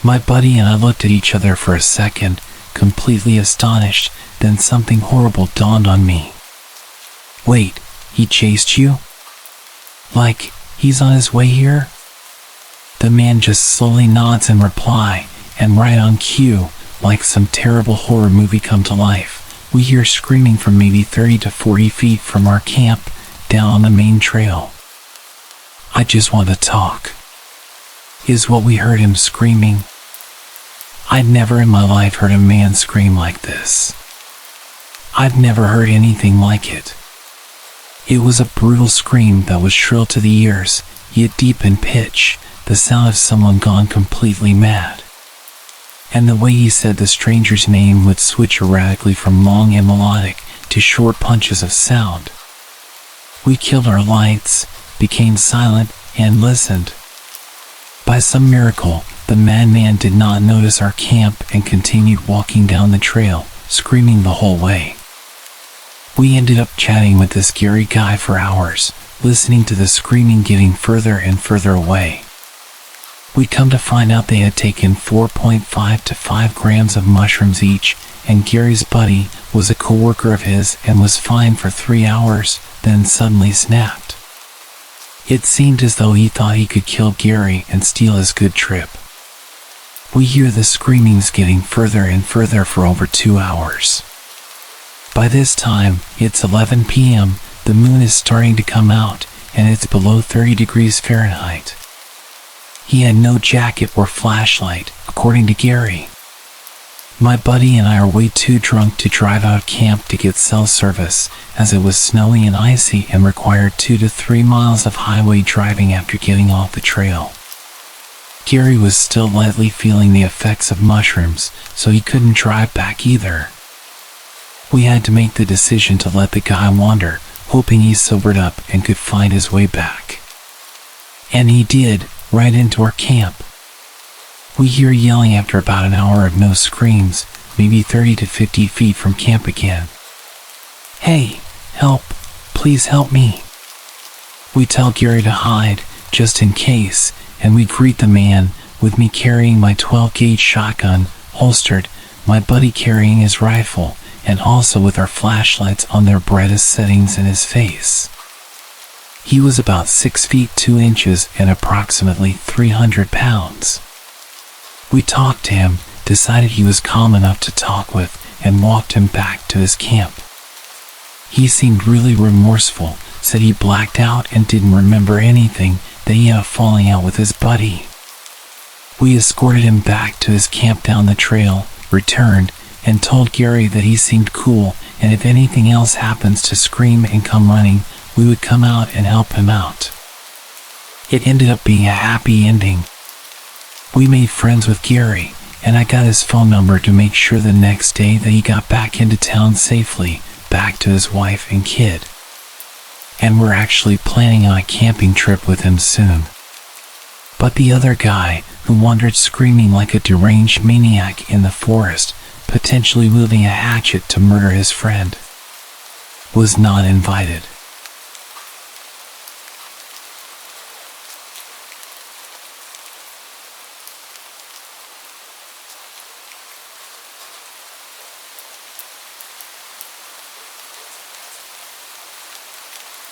My buddy and I looked at each other for a second, completely astonished, then something horrible dawned on me. "Wait, he chased you? Like, he's on his way here?" The man just slowly nods in reply, and right on cue, like some terrible horror movie come to life, we hear screaming from maybe 30 to 40 feet from our camp down on the main trail. "I just want to talk," is what we heard him screaming. I'd never in my life heard a man scream like this. I'd never heard anything like it. It was a brutal scream that was shrill to the ears, yet deep in pitch, the sound of someone gone completely mad. And the way he said the stranger's name would switch erratically from long and melodic to short punches of sound. We killed our lights, became silent, and listened. By some miracle, the madman did not notice our camp and continued walking down the trail, screaming the whole way. We ended up chatting with this scary guy for hours, listening to the screaming getting further and further away. We'd come to find out they had taken 4.5 to 5 grams of mushrooms each, and Gary's buddy was a coworker of his and was fine for 3 hours, then suddenly snapped. It seemed as though he thought he could kill Gary and steal his good trip. We hear the screamings getting further and further for over 2 hours. By this time, it's 11 p.m., the moon is starting to come out, and it's below 30 degrees Fahrenheit. He had no jacket or flashlight, according to Gary. My buddy and I are way too drunk to drive out camp to get cell service, as it was snowy and icy and required 2 to 3 miles of highway driving after getting off the trail. Gary was still lightly feeling the effects of mushrooms, so he couldn't drive back either. We had to make the decision to let the guy wander, hoping he sobered up and could find his way back. And he did, right into our camp. We hear yelling after about an hour of no screams, maybe 30 to 50 feet from camp again. "Hey, help, please help me." We tell Gary to hide, just in case, and we greet the man, with me carrying my 12-gauge shotgun, holstered, my buddy carrying his rifle, and also with our flashlights on their brightest settings in his face. He was about 6 feet 2 inches and approximately 300 pounds. We talked to him, decided he was calm enough to talk with, and walked him back to his camp. He seemed really remorseful, said he blacked out and didn't remember anything, that he had a falling out with his buddy. We escorted him back to his camp down the trail, returned, and told Gary that he seemed cool, and if anything else happens to scream and come running, we would come out and help him out. It ended up being a happy ending. We made friends with Gary, and I got his phone number to make sure the next day that he got back into town safely, back to his wife and kid. And we're actually planning on a camping trip with him soon. But the other guy, who wandered screaming like a deranged maniac in the forest, potentially wielding a hatchet to murder his friend, was not invited.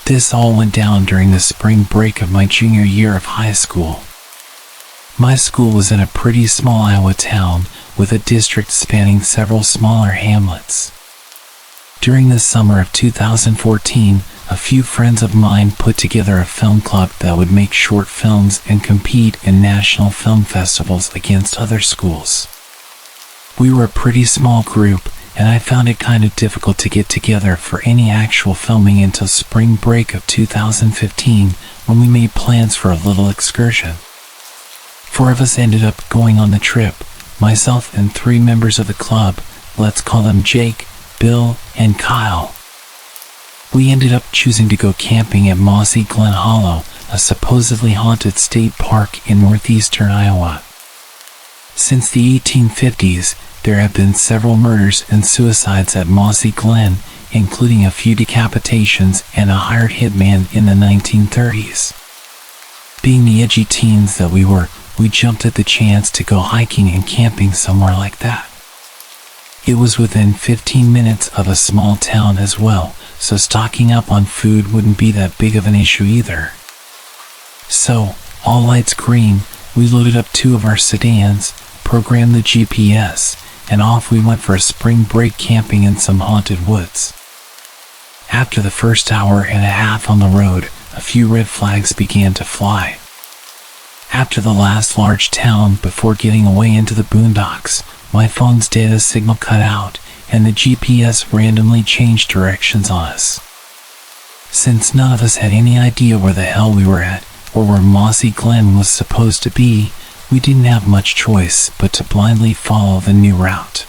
This all went down during the spring break of my junior year of high school. My school was in a pretty small Iowa town with a district spanning several smaller hamlets. During the summer of 2014, a few friends of mine put together a film club that would make short films and compete in national film festivals against other schools. We were a pretty small group, and I found it kind of difficult to get together for any actual filming until spring break of 2015, when we made plans for a little excursion. 4 of us ended up going on the trip, myself and 3 members of the club, let's call them Jake, Bill, and Kyle. We ended up choosing to go camping at Mossy Glen Hollow, a supposedly haunted state park in northeastern Iowa. Since the 1850s, there have been several murders and suicides at Mossy Glen, including a few decapitations and a hired hitman in the 1930s. Being the edgy teens that we were, we jumped at the chance to go hiking and camping somewhere like that. It was within 15 minutes of a small town as well, so stocking up on food wouldn't be that big of an issue either. So, all lights green, we loaded up 2 of our sedans, programmed the GPS, and off we went for a spring break camping in some haunted woods. After the first hour and a half on the road, a few red flags began to fly. After the last large town before getting away into the boondocks, my phone's data signal cut out, and the GPS randomly changed directions on us. Since none of us had any idea where the hell we were at, or where Mossy Glen was supposed to be, we didn't have much choice but to blindly follow the new route.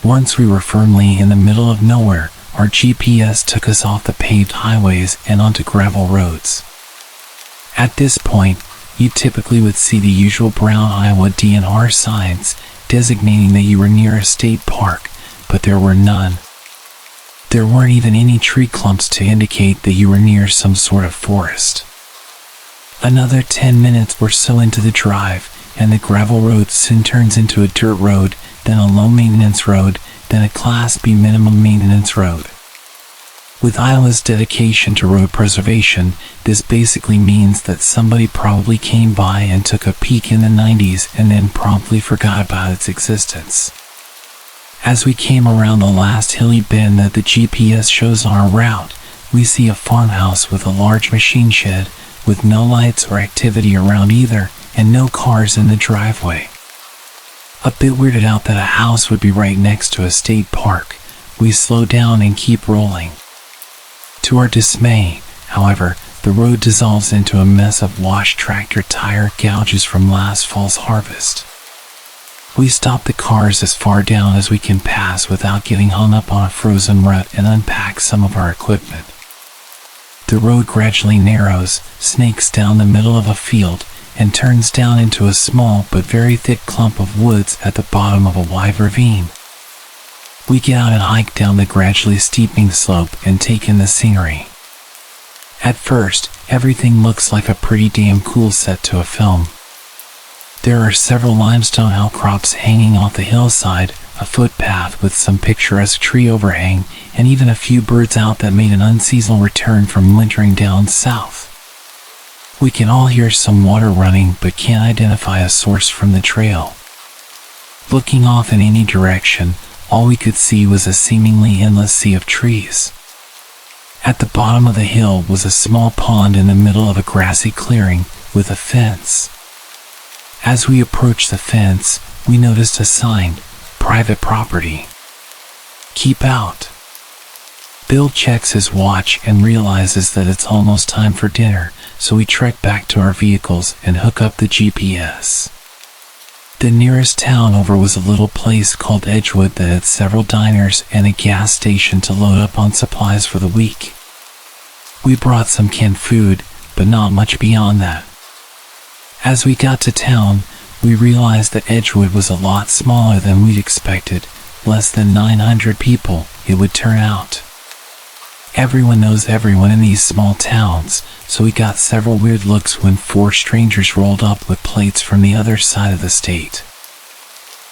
Once we were firmly in the middle of nowhere, our GPS took us off the paved highways and onto gravel roads. At this point, you typically would see the usual brown Iowa DNR signs designating that you were near a state park, but there were none. There weren't even any tree clumps to indicate that you were near some sort of forest. Another 10 minutes or so into the drive, and the gravel road soon turns into a dirt road, then a low-maintenance road, then a Class B minimum maintenance road. With Iowa's dedication to road preservation, this basically means that somebody probably came by and took a peek in the 90s and then promptly forgot about its existence. As we came around the last hilly bend that the GPS shows on our route, we see a farmhouse with a large machine shed, with no lights or activity around either, and no cars in the driveway. A bit weirded out that a house would be right next to a state park, we slow down and keep rolling. To our dismay, however, the road dissolves into a mess of washed tractor tire gouges from last fall's harvest. We stop the cars as far down as we can pass without getting hung up on a frozen rut and unpack some of our equipment. The road gradually narrows, snakes down the middle of a field, and turns down into a small but very thick clump of woods at the bottom of a wide ravine. We get out and hike down the gradually steepening slope and take in the scenery. At first, everything looks like a pretty damn cool set to a film. There are several limestone outcrops hanging off the hillside, a footpath with some picturesque tree overhang, and even a few birds out that made an unseasonal return from wintering down south. We can all hear some water running but can't identify a source from the trail. Looking off in any direction, all we could see was a seemingly endless sea of trees. At the bottom of the hill was a small pond in the middle of a grassy clearing with a fence. As we approached the fence, we noticed a sign, "Private Property. Keep out." Bill checks his watch and realizes that it's almost time for dinner, so we trek back to our vehicles and hook up the GPS. The nearest town over was a little place called Edgewood that had several diners and a gas station to load up on supplies for the week. We brought some canned food, but not much beyond that. As we got to town, we realized that Edgewood was a lot smaller than we'd expected, less than 900 people, it would turn out. Everyone knows everyone in these small towns, so we got several weird looks when 4 strangers rolled up with plates from the other side of the state.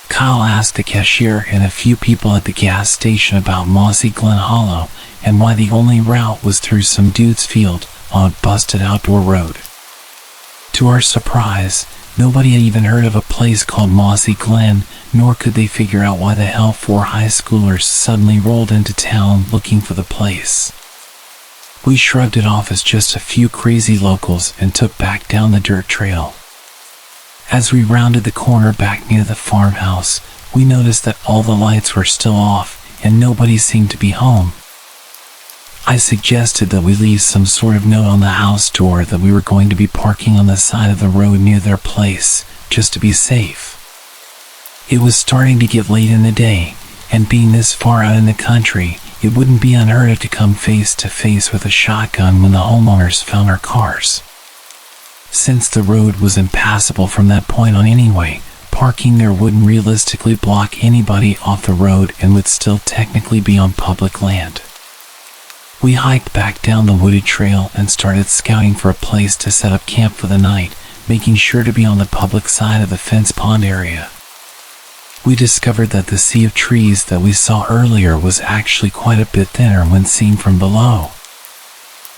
Kyle asked the cashier and a few people at the gas station about Mossy Glen Hollow and why the only route was through some dude's field on a busted outdoor road. To our surprise, nobody had even heard of a place called Mossy Glen, nor could they figure out why the hell 4 high schoolers suddenly rolled into town looking for the place. We shrugged it off as just a few crazy locals and took back down the dirt trail. As we rounded the corner back near the farmhouse, we noticed that all the lights were still off and nobody seemed to be home. I suggested that we leave some sort of note on the house door that we were going to be parking on the side of the road near their place, just to be safe. It was starting to get late in the day, and being this far out in the country, it wouldn't be unheard of to come face to face with a shotgun when the homeowners found our cars. Since the road was impassable from that point on anyway, parking there wouldn't realistically block anybody off the road and would still technically be on public land. We hiked back down the wooded trail and started scouting for a place to set up camp for the night, making sure to be on the public side of the fence pond area. We discovered that the sea of trees that we saw earlier was actually quite a bit thinner when seen from below.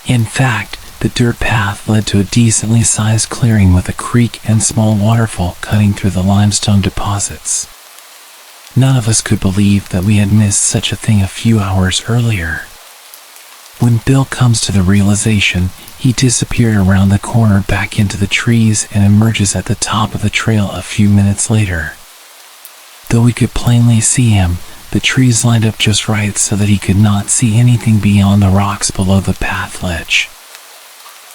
In fact, the dirt path led to a decently sized clearing with a creek and small waterfall cutting through the limestone deposits. None of us could believe that we had missed such a thing a few hours earlier. When Bill comes to the realization, he disappeared around the corner back into the trees and emerges at the top of the trail a few minutes later. Though we could plainly see him, the trees lined up just right so that he could not see anything beyond the rocks below the path ledge.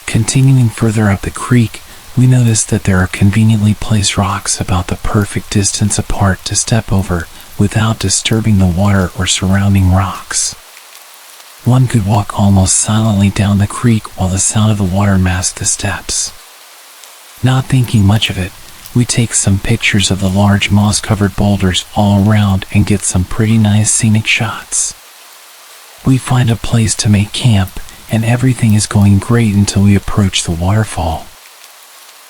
Continuing further up the creek, we noticed that there are conveniently placed rocks about the perfect distance apart to step over without disturbing the water or surrounding rocks. One could walk almost silently down the creek while the sound of the water masked the steps. Not thinking much of it, we take some pictures of the large moss-covered boulders all around and get some pretty nice scenic shots. We find a place to make camp, and everything is going great until we approach the waterfall.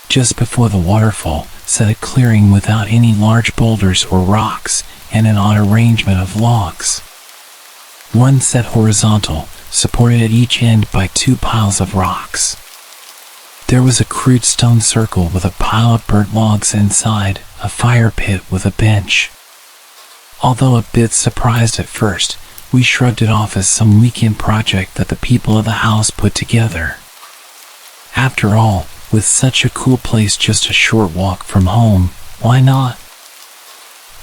Just before the waterfall sat a clearing without any large boulders or rocks, and an odd arrangement of logs. One set horizontal, supported at each end by 2 piles of rocks. There was a crude stone circle with a pile of burnt logs inside, a fire pit with a bench. Although a bit surprised at first, we shrugged it off as some weekend project that the people of the house put together. After all, with such a cool place just a short walk from home, why not?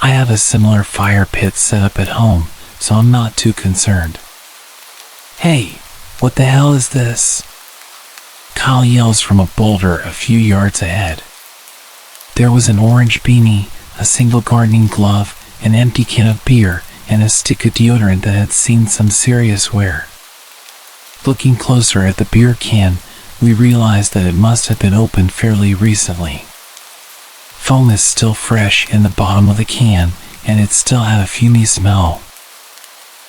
I have a similar fire pit set up at home, so I'm not too concerned. "Hey, what the hell is this?" Kyle yells from a boulder a few yards ahead. There was an orange beanie, a single gardening glove, an empty can of beer, and a stick of deodorant that had seen some serious wear. Looking closer at the beer can, we realized that it must have been opened fairly recently. Foam is still fresh in the bottom of the can, and it still had a fumey smell.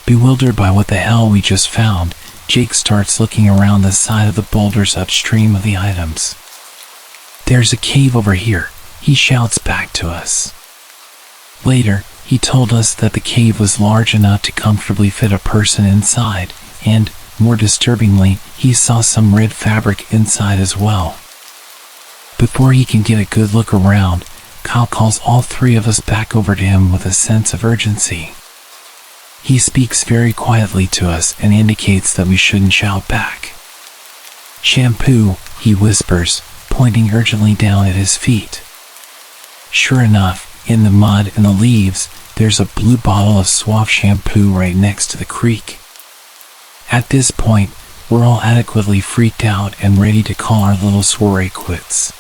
Bewildered by what the hell we just found, Jake starts looking around the side of the boulders upstream of the items. "There's a cave over here," he shouts back to us. Later, he told us that the cave was large enough to comfortably fit a person inside, and, more disturbingly, he saw some red fabric inside as well. Before he can get a good look around, Kyle calls all three of us back over to him with a sense of urgency. He speaks very quietly to us and indicates that we shouldn't shout back. "Shampoo," he whispers, pointing urgently down at his feet. Sure enough, in the mud and the leaves, there's a blue bottle of Suave shampoo right next to the creek. At this point, we're all adequately freaked out and ready to call our little soiree quits.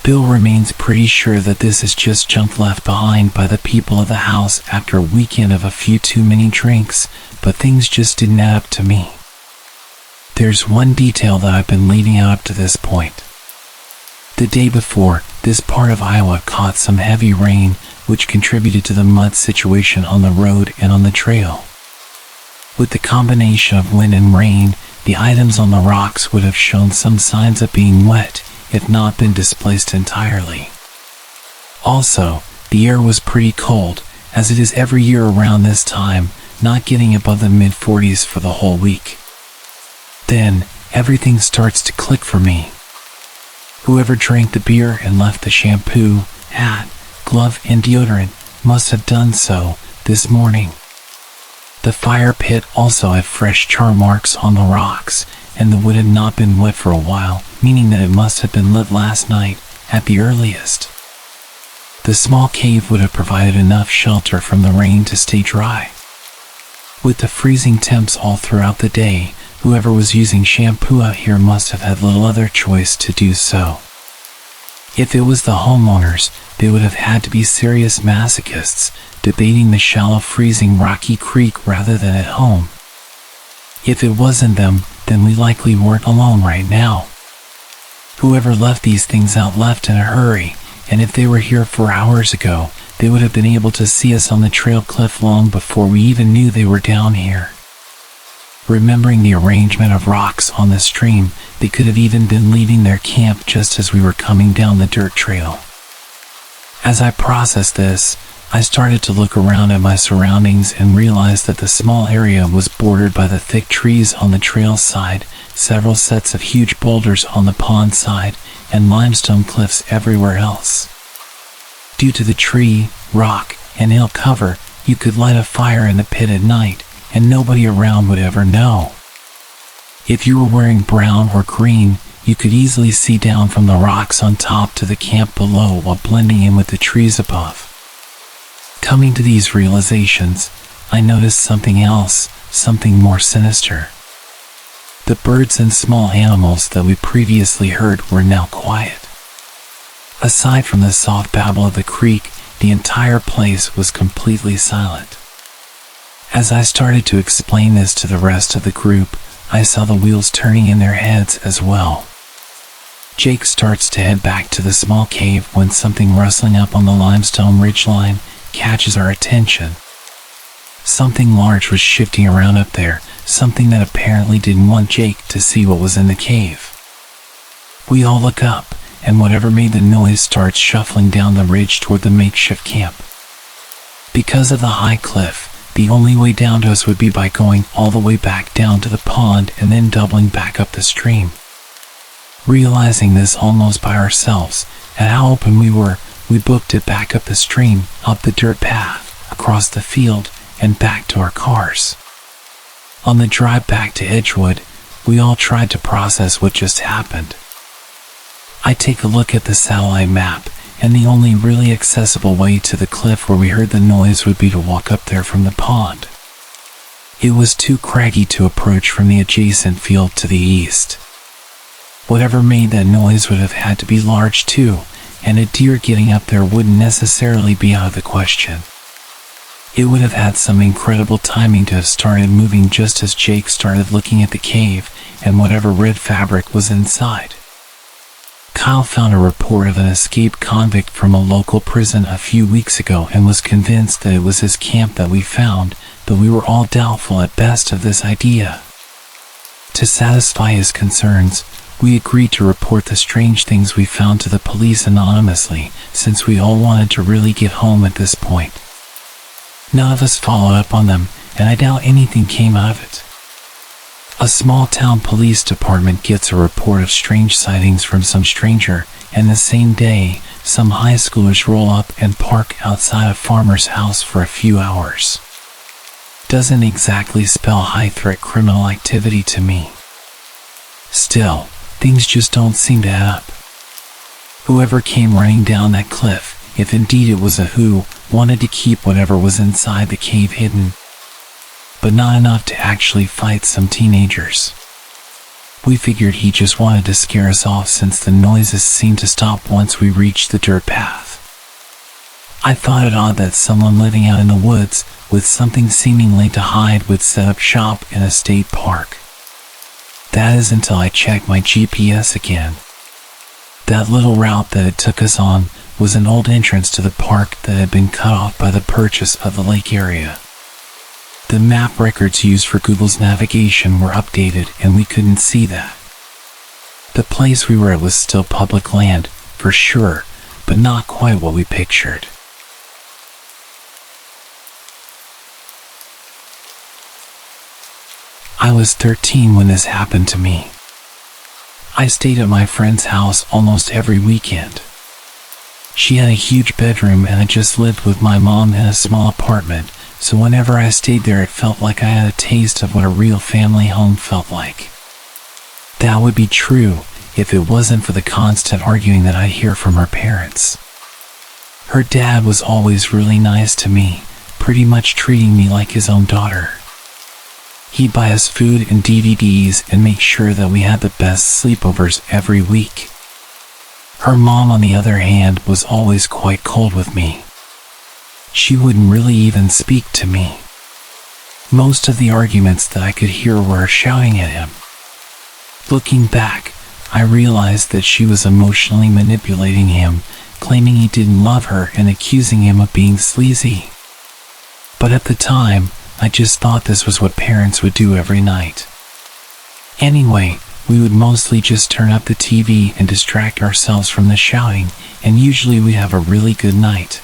Bill remains pretty sure that this is just junk left behind by the people of the house after a weekend of a few too many drinks, but things just didn't add up to me. There's one detail that I've been leading up to this point. The day before, this part of Iowa caught some heavy rain, which contributed to the mud situation on the road and on the trail. With the combination of wind and rain, the items on the rocks would have shown some signs of being wet, if not been displaced entirely. Also, the air was pretty cold, as it is every year around this time, not getting above the mid-40s for the whole week. Then, everything starts to click for me. Whoever drank the beer and left the shampoo, hat, glove, and deodorant must have done so this morning. The fire pit also had fresh char marks on the rocks, and the wood had not been wet for a while, meaning that it must have been lit last night at the earliest. The small cave would have provided enough shelter from the rain to stay dry. With the freezing temps all throughout the day, whoever was using shampoo out here must have had little other choice to do so. If it was the homeowners, they would have had to be serious masochists, debating the shallow freezing rocky creek rather than at home. If it wasn't them, then we likely weren't alone right now. Whoever left these things out left in a hurry, and if they were here 4 hours ago, they would have been able to see us on the trail cliff long before we even knew they were down here. Remembering the arrangement of rocks on the stream, they could have even been leaving their camp just as we were coming down the dirt trail. As I processed this, I started to look around at my surroundings and realized that the small area was bordered by the thick trees on the trail side, several sets of huge boulders on the pond side, and limestone cliffs everywhere else. Due to the tree, rock, and hill cover, you could light a fire in the pit at night, and nobody around would ever know. If you were wearing brown or green, you could easily see down from the rocks on top to the camp below while blending in with the trees above. Coming to these realizations, I noticed something else, something more sinister. The birds and small animals that we previously heard were now quiet. Aside from the soft babble of the creek, the entire place was completely silent. As I started to explain this to the rest of the group, I saw the wheels turning in their heads as well. Jake starts to head back to the small cave when something rustling up on the limestone ridgeline catches our attention. Something large was shifting around up there, something that apparently didn't want Jake to see what was in the cave. We all look up, and whatever made the noise starts shuffling down the ridge toward the makeshift camp. Because of the high cliff, the only way down to us would be by going all the way back down to the pond and then doubling back up the stream. Realizing this almost by ourselves, and how open we were, we booked it back up the stream, up the dirt path, across the field, and back to our cars. On the drive back to Edgewood, we all tried to process what just happened. I take a look at the satellite map, and the only really accessible way to the cliff where we heard the noise would be to walk up there from the pond. It was too craggy to approach from the adjacent field to the east. Whatever made that noise would have had to be large too, and a deer getting up there wouldn't necessarily be out of the question. It would have had some incredible timing to have started moving just as Jake started looking at the cave and whatever red fabric was inside. Kyle found a report of an escaped convict from a local prison a few weeks ago and was convinced that it was his camp that we found, but we were all doubtful at best of this idea. To satisfy his concerns, we agreed to report the strange things we found to the police anonymously, since we all wanted to really get home at this point. None of us followed up on them, and I doubt anything came out of it. A small town police department gets a report of strange sightings from some stranger, and the same day, some high schoolers roll up and park outside a farmer's house for a few hours. Doesn't exactly spell high-threat criminal activity to me. Still, things just don't seem to add up. Whoever came running down that cliff, if indeed it was a who, wanted to keep whatever was inside the cave hidden, but not enough to actually fight some teenagers. We figured he just wanted to scare us off since the noises seemed to stop once we reached the dirt path. I thought it odd that someone living out in the woods with something seemingly to hide would set up shop in a state park. That is until I checked my GPS again. That little route that it took us on was an old entrance to the park that had been cut off by the purchase of the lake area. The map records used for Google's navigation were updated and we couldn't see that. The place we were at was still public land, for sure, but not quite what we pictured. I was 13 when this happened to me. I stayed at my friend's house almost every weekend. She had a huge bedroom and I just lived with my mom in a small apartment, so whenever I stayed there it felt like I had a taste of what a real family home felt like. That would be true if it wasn't for the constant arguing that I'd hear from her parents. Her dad was always really nice to me, pretty much treating me like his own daughter. He'd buy us food and DVDs and make sure that we had the best sleepovers every week. Her mom, on the other hand, was always quite cold with me. She wouldn't really even speak to me. Most of the arguments that I could hear were her shouting at him. Looking back, I realized that she was emotionally manipulating him, claiming he didn't love her and accusing him of being sleazy. But at the time, I just thought this was what parents would do every night. Anyway, we would mostly just turn up the TV and distract ourselves from the shouting, and usually we'd have a really good night.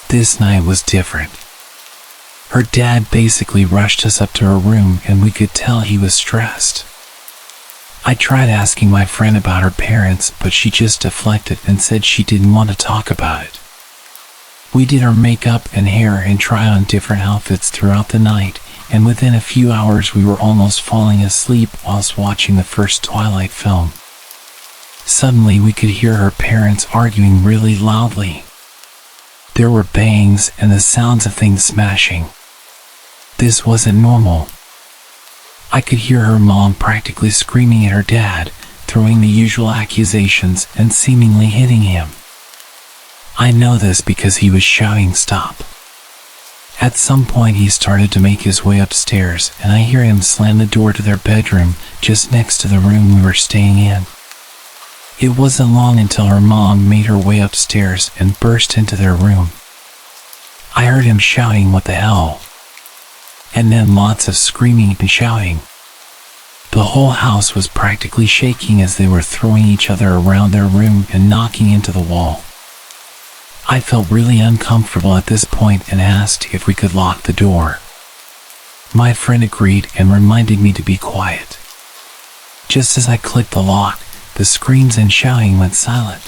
This night was different. Her dad basically rushed us up to her room and we could tell he was stressed. I tried asking my friend about her parents, but she just deflected and said she didn't want to talk about it. We did her makeup and hair and tried on different outfits throughout the night, and within a few hours we were almost falling asleep whilst watching the first Twilight film. Suddenly we could hear her parents arguing really loudly. There were bangs and the sounds of things smashing. This wasn't normal. I could hear her mom practically screaming at her dad, throwing the usual accusations and seemingly hitting him. I know this because he was shouting stop. At some point he started to make his way upstairs and I hear him slam the door to their bedroom just next to the room we were staying in. It wasn't long until her mom made her way upstairs and burst into their room. I heard him shouting, "What the hell?" and then lots of screaming and shouting. The whole house was practically shaking as they were throwing each other around their room and knocking into the wall. I felt really uncomfortable at this point and asked if we could lock the door. My friend agreed and reminded me to be quiet. Just as I clicked the lock, the screams and shouting went silent.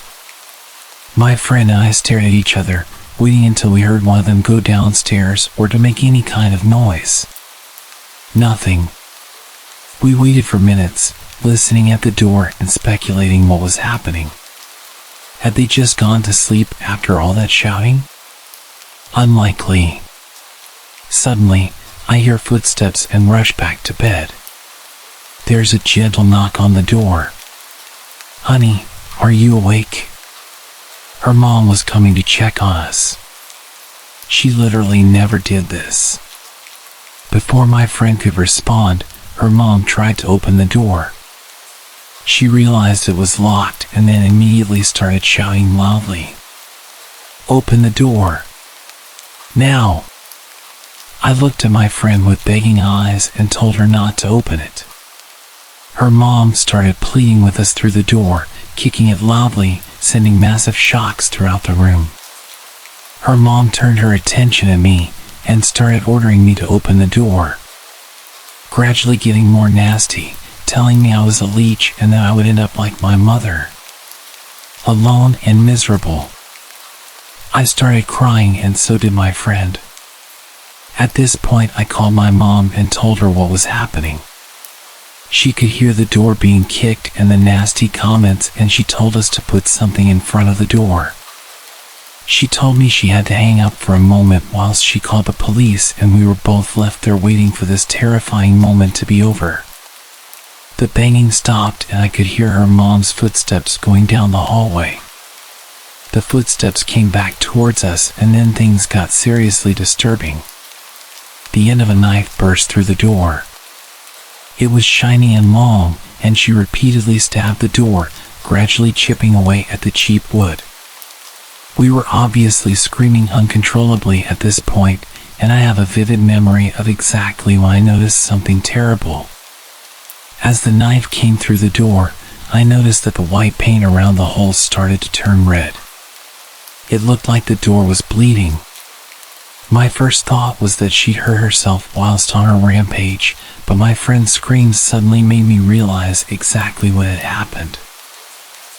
My friend and I stared at each other, waiting until we heard one of them go downstairs or to make any kind of noise. Nothing. We waited for minutes, listening at the door and speculating what was happening. Had they just gone to sleep after all that shouting? Unlikely. Suddenly, I hear footsteps and rush back to bed. There's a gentle knock on the door. "Honey, are you awake?" Her mom was coming to check on us. She literally never did this. Before my friend could respond, her mom tried to open the door. She realized it was locked and then immediately started shouting loudly, "Open the door! Now!" I looked at my friend with begging eyes and told her not to open it. Her mom started pleading with us through the door, kicking it loudly, sending massive shocks throughout the room. Her mom turned her attention at me and started ordering me to open the door, gradually getting more nasty, telling me I was a leech and that I would end up like my mother, alone and miserable. I started crying and so did my friend. At this point, I called my mom and told her what was happening. She could hear the door being kicked and the nasty comments, and she told us to put something in front of the door. She told me she had to hang up for a moment whilst she called the police, and we were both left there waiting for this terrifying moment to be over. The banging stopped and I could hear her mom's footsteps going down the hallway. The footsteps came back towards us, and then things got seriously disturbing. The end of a knife burst through the door. It was shiny and long, and she repeatedly stabbed the door, gradually chipping away at the cheap wood. We were obviously screaming uncontrollably at this point, and I have a vivid memory of exactly when I noticed something terrible. As the knife came through the door, I noticed that the white paint around the hole started to turn red. It looked like the door was bleeding. My first thought was that she hurt herself whilst on her rampage, but my friend's screams suddenly made me realize exactly what had happened.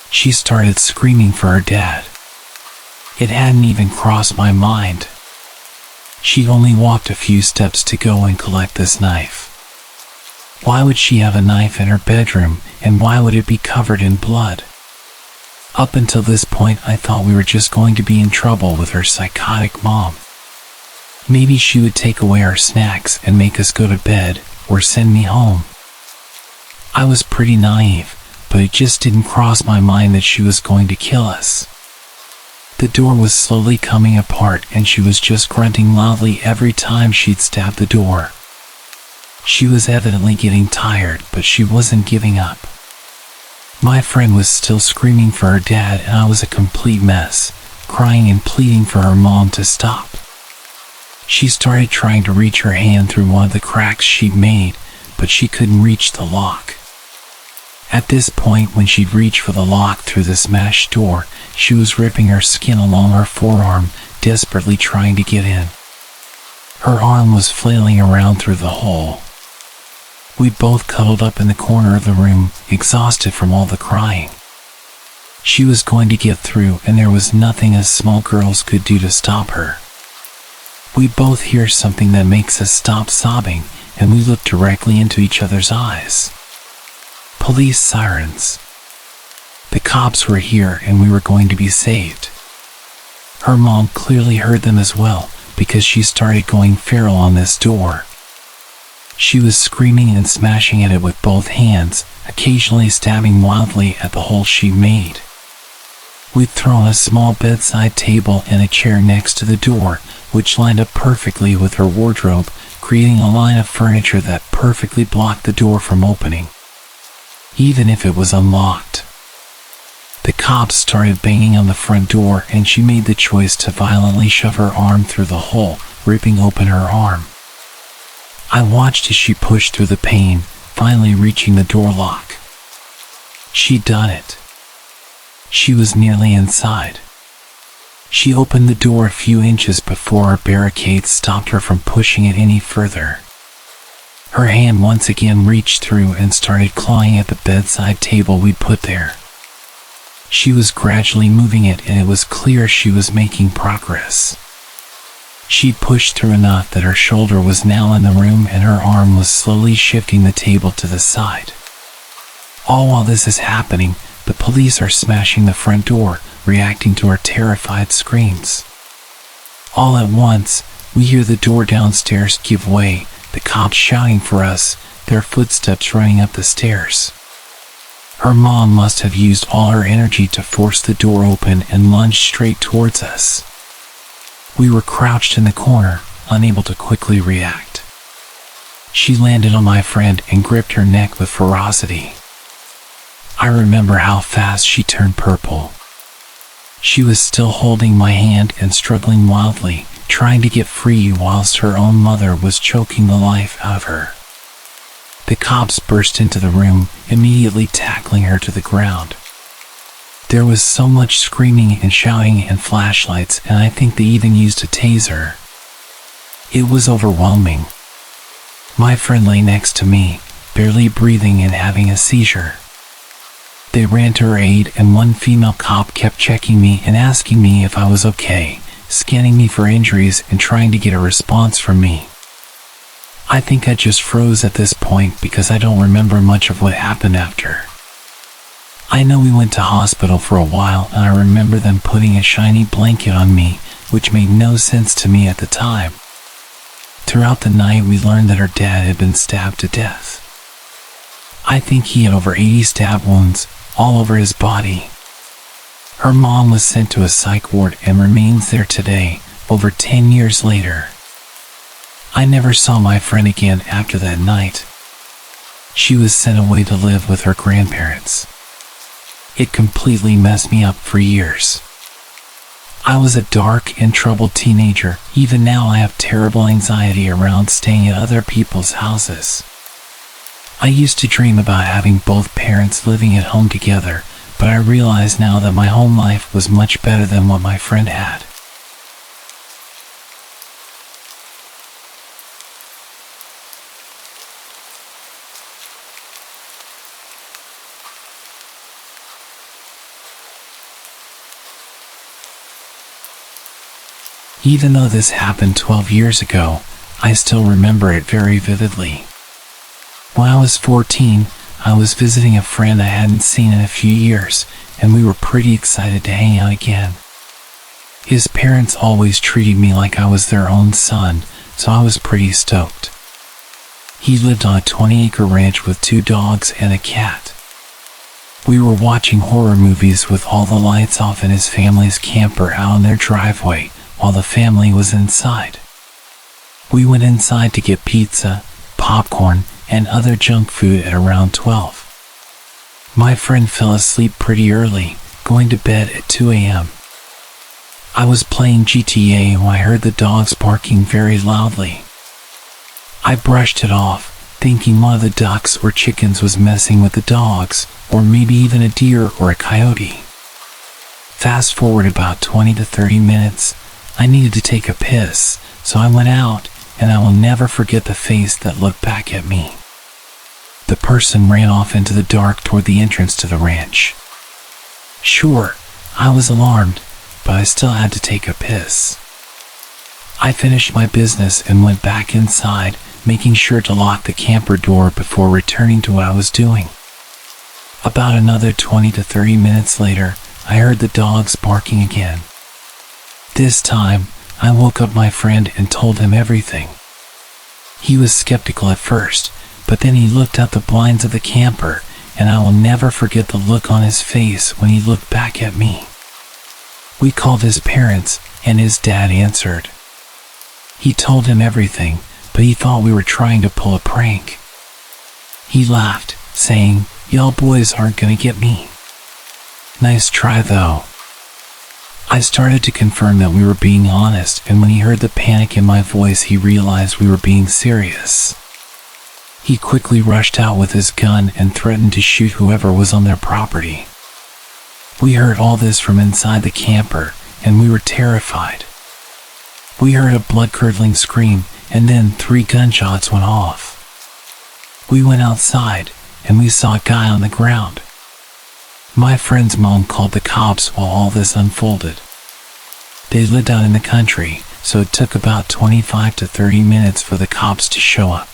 She started screaming for her dad. It hadn't even crossed my mind. She only walked a few steps to go and collect this knife. Why would she have a knife in her bedroom, and why would it be covered in blood? Up until this point, I thought we were just going to be in trouble with her psychotic mom. Maybe she would take away our snacks and make us go to bed, or send me home. I was pretty naive, but it just didn't cross my mind that she was going to kill us. The door was slowly coming apart, and she was just grunting loudly every time she'd stab the door. She was evidently getting tired, but she wasn't giving up. My friend was still screaming for her dad, and I was a complete mess, crying and pleading for her mom to stop. She started trying to reach her hand through one of the cracks she'd made, but she couldn't reach the lock. At this point, when she'd reached for the lock through the smashed door, she was ripping her skin along her forearm, desperately trying to get in. Her arm was flailing around through the hole. We both cuddled up in the corner of the room, exhausted from all the crying. She was going to get through, and there was nothing us small girls could do to stop her. We both hear something that makes us stop sobbing, and we look directly into each other's eyes. Police sirens. The cops were here, and we were going to be saved. Her mom clearly heard them as well, because she started going feral on this door. She was screaming and smashing at it with both hands, occasionally stabbing wildly at the hole she made. We'd thrown a small bedside table and a chair next to the door, which lined up perfectly with her wardrobe, creating a line of furniture that perfectly blocked the door from opening, even if it was unlocked. The cops started banging on the front door, and she made the choice to violently shove her arm through the hole, ripping open her arm. I watched as she pushed through the pane, finally reaching the door lock. She'd done it. She was nearly inside. She opened the door a few inches before our barricade stopped her from pushing it any further. Her hand once again reached through and started clawing at the bedside table we'd put there. She was gradually moving it, and it was clear she was making progress. She'd pushed through enough that her shoulder was now in the room, and her arm was slowly shifting the table to the side. All while this is happening, the police are smashing the front door, reacting to our terrified screams. All at once, we hear the door downstairs give way, the cops shouting for us, their footsteps running up the stairs. Her mom must have used all her energy to force the door open and lunge straight towards us. We were crouched in the corner, unable to quickly react. She landed on my friend and gripped her neck with ferocity. I remember how fast she turned purple. She was still holding my hand and struggling wildly, trying to get free whilst her own mother was choking the life out of her. The cops burst into the room, immediately tackling her to the ground. There was so much screaming and shouting and flashlights, and I think they even used a taser. It was overwhelming. My friend lay next to me, barely breathing and having a seizure. They ran to her aid, and one female cop kept checking me and asking me if I was okay, scanning me for injuries and trying to get a response from me. I think I just froze at this point because I don't remember much of what happened after. I know we went to hospital for a while, and I remember them putting a shiny blanket on me, which made no sense to me at the time. Throughout the night, we learned that her dad had been stabbed to death. I think he had over 80 stab wounds, all over his body. Her mom was sent to a psych ward and remains there today, over 10 years later. I never saw my friend again after that night. She was sent away to live with her grandparents. It completely messed me up for years. I was a dark and troubled teenager. Even now I have terrible anxiety around staying at other people's houses. I used to dream about having both parents living at home together, but I realize now that my home life was much better than what my friend had. Even though this happened 12 years ago, I still remember it very vividly. When I was 14, I was visiting a friend I hadn't seen in a few years, and we were pretty excited to hang out again. His parents always treated me like I was their own son, so I was pretty stoked. He lived on a 20-acre ranch with 2 dogs and a cat. We were watching horror movies with all the lights off in his family's camper out in their driveway, while the family was inside. We went inside to get pizza, popcorn, and other junk food at around 12. My friend fell asleep pretty early, going to bed at 2 a.m. I was playing GTA when I heard the dogs barking very loudly. I brushed it off, thinking one of the ducks or chickens was messing with the dogs, or maybe even a deer or a coyote. Fast forward about 20 to 30 minutes, I needed to take a piss, so I went out, and I will never forget the face that looked back at me. The person ran off into the dark toward the entrance to the ranch. Sure, I was alarmed, but I still had to take a piss. I finished my business and went back inside, making sure to lock the camper door before returning to what I was doing. About another 20 to 30 minutes later, I heard the dogs barking again. This time, I woke up my friend and told him everything. He was skeptical at first, but then he looked out the blinds of the camper, and I will never forget the look on his face when he looked back at me. We called his parents, and his dad answered. He told him everything, but he thought we were trying to pull a prank. He laughed, saying, "Y'all boys aren't gonna get me." Nice try though. I started to confirm that we were being honest, and when he heard the panic in my voice, he realized we were being serious. He quickly rushed out with his gun and threatened to shoot whoever was on their property. We heard all this from inside the camper, and we were terrified. We heard a blood-curdling scream, and then 3 gunshots went off. We went outside, and we saw a guy on the ground. My friend's mom called the cops while all this unfolded. They lived out in the country, so it took about 25 to 30 minutes for the cops to show up.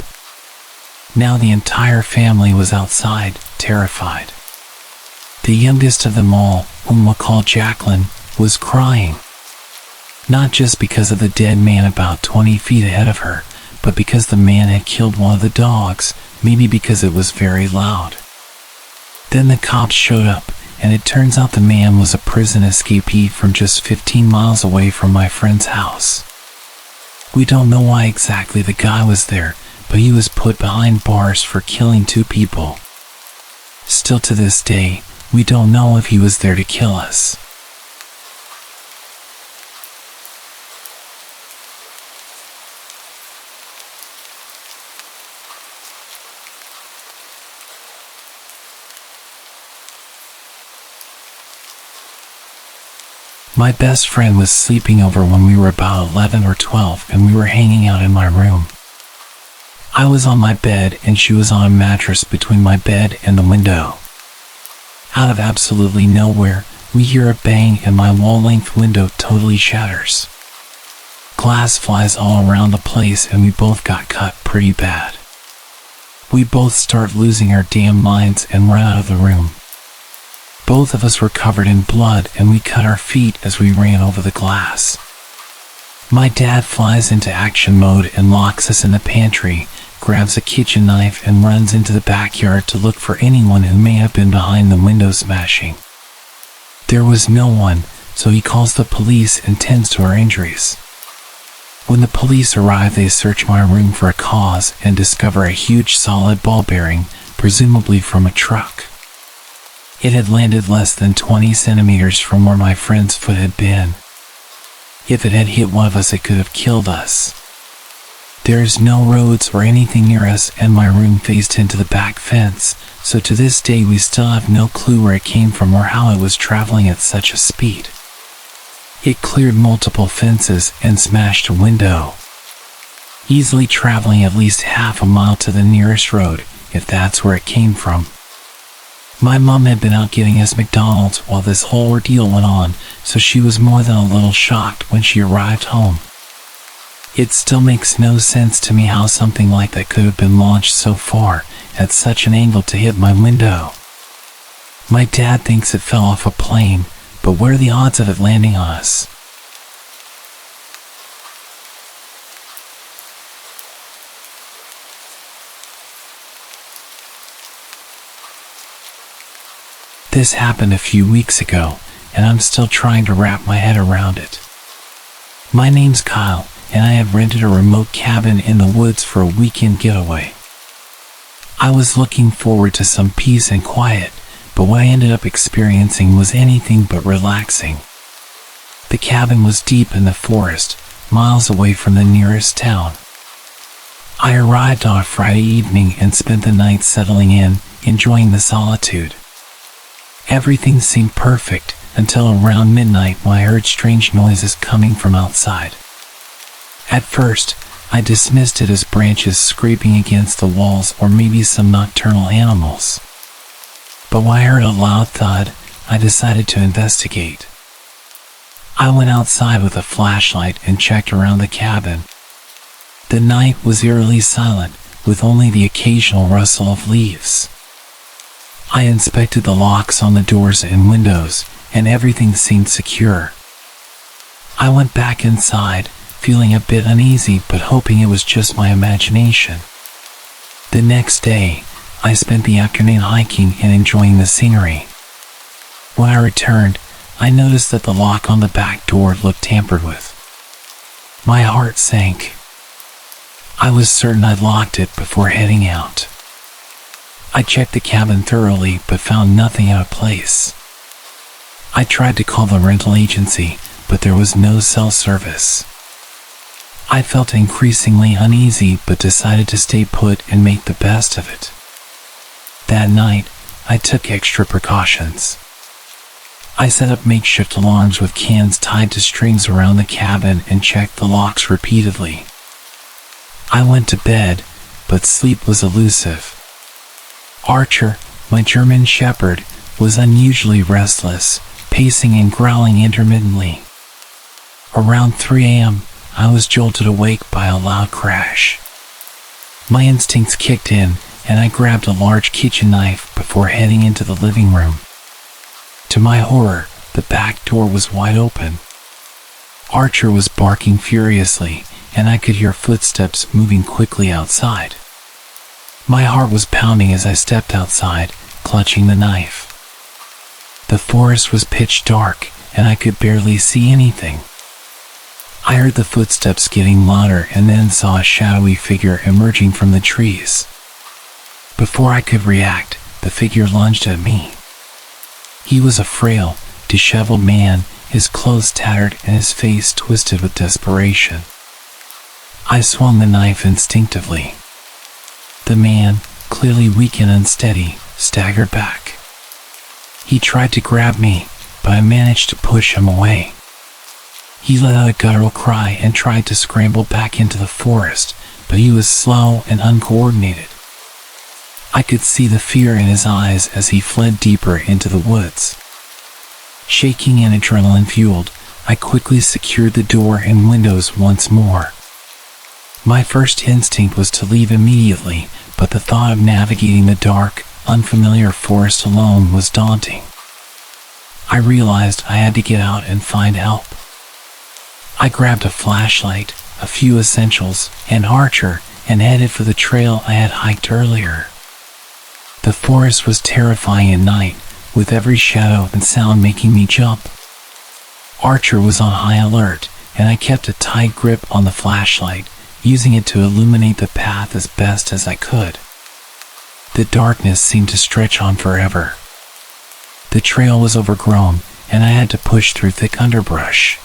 Now the entire family was outside, terrified. The youngest of them all, whom we'll call Jacqueline, was crying. Not just because of the dead man about 20 feet ahead of her, but because the man had killed one of the dogs, maybe because it was very loud. Then the cops showed up, and it turns out the man was a prison escapee from just 15 miles away from my friend's house. We don't know why exactly the guy was there, but he was put behind bars for killing 2 people. Still to this day, we don't know if he was there to kill us. My best friend was sleeping over when we were about 11 or 12 and we were hanging out in my room. I was on my bed and she was on a mattress between my bed and the window. Out of absolutely nowhere, we hear a bang and my wall-length window totally shatters. Glass flies all around the place and we both got cut pretty bad. We both start losing our damn minds and run out of the room. Both of us were covered in blood and we cut our feet as we ran over the glass. My dad flies into action mode and locks us in the pantry, grabs a kitchen knife and runs into the backyard to look for anyone who may have been behind the window smashing. There was no one, so he calls the police and tends to our injuries. When the police arrive, they search my room for a cause and discover a huge solid ball bearing, presumably from a truck. It had landed less than 20 centimeters from where my friend's foot had been. If it had hit one of us, it could have killed us. There's no roads or anything near us and my room faced into the back fence, so to this day we still have no clue where it came from or how it was traveling at such a speed. It cleared multiple fences and smashed a window, easily traveling at least half a mile to the nearest road, if that's where it came from. My mom had been out getting us McDonald's while this whole ordeal went on, so she was more than a little shocked when she arrived home. It still makes no sense to me how something like that could have been launched so far, at such an angle to hit my window. My dad thinks it fell off a plane, but what are the odds of it landing on us? This happened a few weeks ago, and I'm still trying to wrap my head around it. My name's Kyle, and I have rented a remote cabin in the woods for a weekend getaway. I was looking forward to some peace and quiet, but what I ended up experiencing was anything but relaxing. The cabin was deep in the forest, miles away from the nearest town. I arrived on a Friday evening and spent the night settling in, enjoying the solitude. Everything seemed perfect until around midnight when I heard strange noises coming from outside. At first, I dismissed it as branches scraping against the walls or maybe some nocturnal animals. But when I heard a loud thud, I decided to investigate. I went outside with a flashlight and checked around the cabin. The night was eerily silent, with only the occasional rustle of leaves. I inspected the locks on the doors and windows, and everything seemed secure. I went back inside, feeling a bit uneasy but hoping it was just my imagination. The next day, I spent the afternoon hiking and enjoying the scenery. When I returned, I noticed that the lock on the back door looked tampered with. My heart sank. I was certain I'd locked it before heading out. I checked the cabin thoroughly but found nothing out of place. I tried to call the rental agency, but there was no cell service. I felt increasingly uneasy but decided to stay put and make the best of it. That night, I took extra precautions. I set up makeshift alarms with cans tied to strings around the cabin and checked the locks repeatedly. I went to bed, but sleep was elusive. Archer, my German Shepherd, was unusually restless, pacing and growling intermittently. Around 3 a.m., I was jolted awake by a loud crash. My instincts kicked in, and I grabbed a large kitchen knife before heading into the living room. To my horror, The back door was wide open. Archer was barking furiously, and I could hear footsteps moving quickly outside. My heart was pounding as I stepped outside, clutching the knife. The forest was pitch dark, and I could barely see anything. I heard the footsteps getting louder and then saw a shadowy figure emerging from the trees. Before I could react, the figure lunged at me. He was a frail, disheveled man, his clothes tattered and his face twisted with desperation. I swung the knife instinctively. The man, clearly weak and unsteady, staggered back. He tried to grab me, but I managed to push him away. He let out a guttural cry and tried to scramble back into the forest, but he was slow and uncoordinated. I could see the fear in his eyes as he fled deeper into the woods. Shaking and adrenaline-fueled, I quickly secured the door and windows once more. My first instinct was to leave immediately, but the thought of navigating the dark, unfamiliar forest alone was daunting. I realized I had to get out and find help. I grabbed a flashlight, a few essentials, and Archer, and headed for the trail I had hiked earlier. The forest was terrifying at night, with every shadow and sound making me jump. Archer was on high alert, and I kept a tight grip on the flashlight, using it to illuminate the path as best as I could. The darkness seemed to stretch on forever. The trail was overgrown, and I had to push through thick underbrush.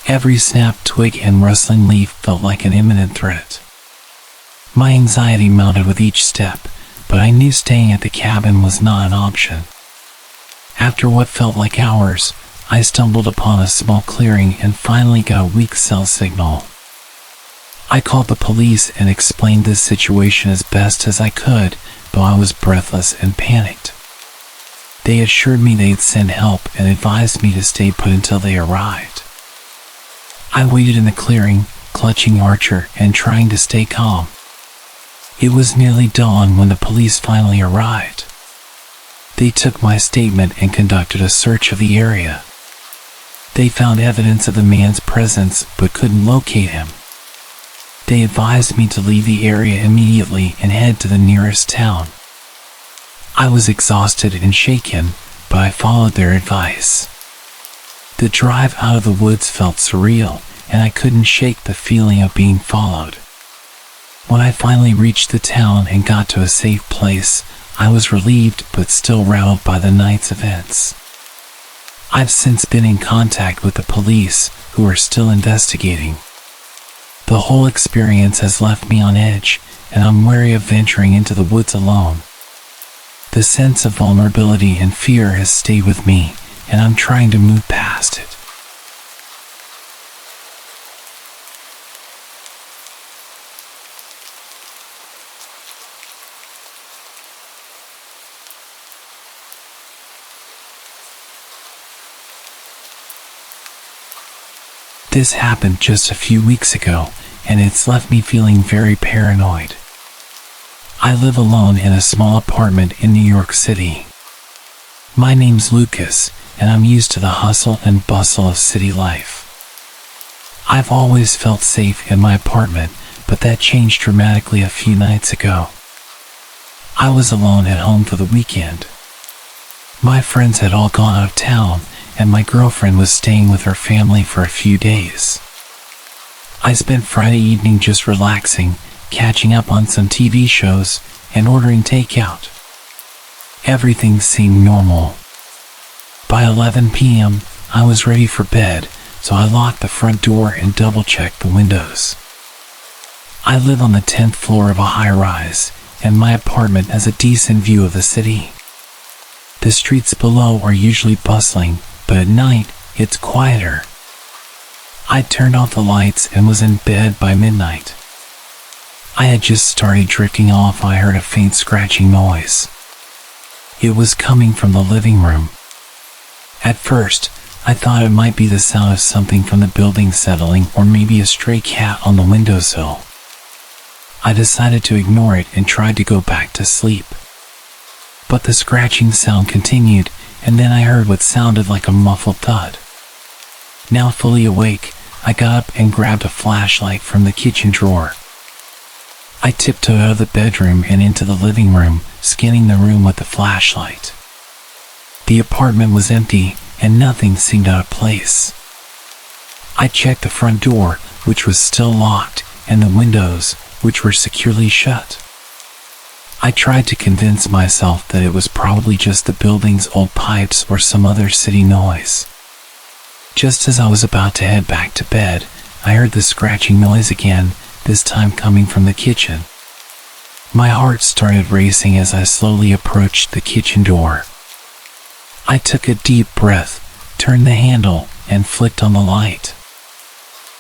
Every snapped twig and rustling leaf felt like an imminent threat. My anxiety mounted with each step, but I knew staying at the cabin was not an option. After what felt like hours, I stumbled upon a small clearing and finally got a weak cell signal. I called the police and explained this situation as best as I could, though I was breathless and panicked. They assured me they'd send help and advised me to stay put until they arrived. I waited in the clearing, clutching Archer and trying to stay calm. It was nearly dawn when the police finally arrived. They took my statement and conducted a search of the area. They found evidence of the man's presence but couldn't locate him. They advised me to leave the area immediately and head to the nearest town. I was exhausted and shaken, but I followed their advice. The drive out of the woods felt surreal, and I couldn't shake the feeling of being followed. When I finally reached the town and got to a safe place, I was relieved but still rattled by the night's events. I've since been in contact with the police, who are still investigating. The whole experience has left me on edge, and I'm wary of venturing into the woods alone. The sense of vulnerability and fear has stayed with me, and I'm trying to move past it. This happened just a few weeks ago, and it's left me feeling very paranoid. I live alone in a small apartment in New York City. My name's Lucas, and I'm used to the hustle and bustle of city life. I've always felt safe in my apartment, but that changed dramatically a few nights ago. I was alone at home for the weekend. My friends had all gone out of town, and my girlfriend was staying with her family for a few days. I spent Friday evening just relaxing, catching up on some TV shows, and ordering takeout. Everything seemed normal. By 11 p.m., I was ready for bed, so I locked the front door and double-checked the windows. I live on the 10th floor of a high-rise, and my apartment has a decent view of the city. The streets below are usually bustling, but at night, it's quieter. I turned off the lights and was in bed by midnight. I had just started drifting off when I heard a faint scratching noise. It was coming from the living room. At first, I thought it might be the sound of something from the building settling or maybe a stray cat on the windowsill. I decided to ignore it and tried to go back to sleep. But the scratching sound continued, and then I heard what sounded like a muffled thud. Now fully awake, I got up and grabbed a flashlight from the kitchen drawer. I tiptoed out of the bedroom and into the living room, scanning the room with the flashlight. The apartment was empty, and nothing seemed out of place. I checked the front door, which was still locked, and the windows, which were securely shut. I tried to convince myself that it was probably just the building's old pipes or some other city noise. Just as I was about to head back to bed, I heard the scratching noise again, this time coming from the kitchen. My heart started racing as I slowly approached the kitchen door. I took a deep breath, turned the handle, and flicked on the light.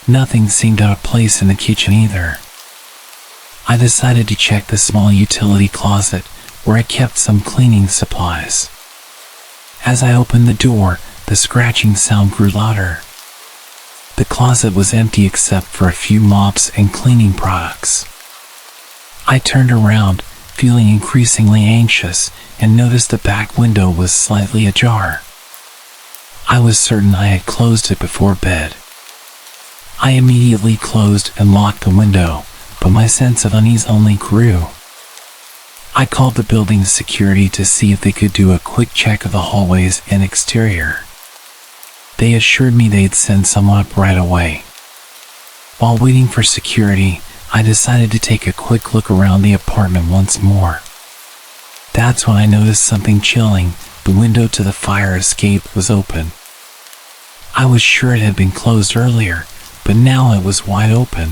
Nothing seemed out of place in the kitchen either. I decided to check the small utility closet, where I kept some cleaning supplies. As I opened the door, the scratching sound grew louder. The closet was empty except for a few mops and cleaning products. I turned around, feeling increasingly anxious, and noticed the back window was slightly ajar. I was certain I had closed it before bed. I immediately closed and locked the window, but my sense of unease only grew. I called the building's security to see if they could do a quick check of the hallways and exterior. They assured me they'd send someone up right away. While waiting for security, I decided to take a quick look around the apartment once more. That's when I noticed something chilling. The window to the fire escape was open. I was sure it had been closed earlier, but now it was wide open.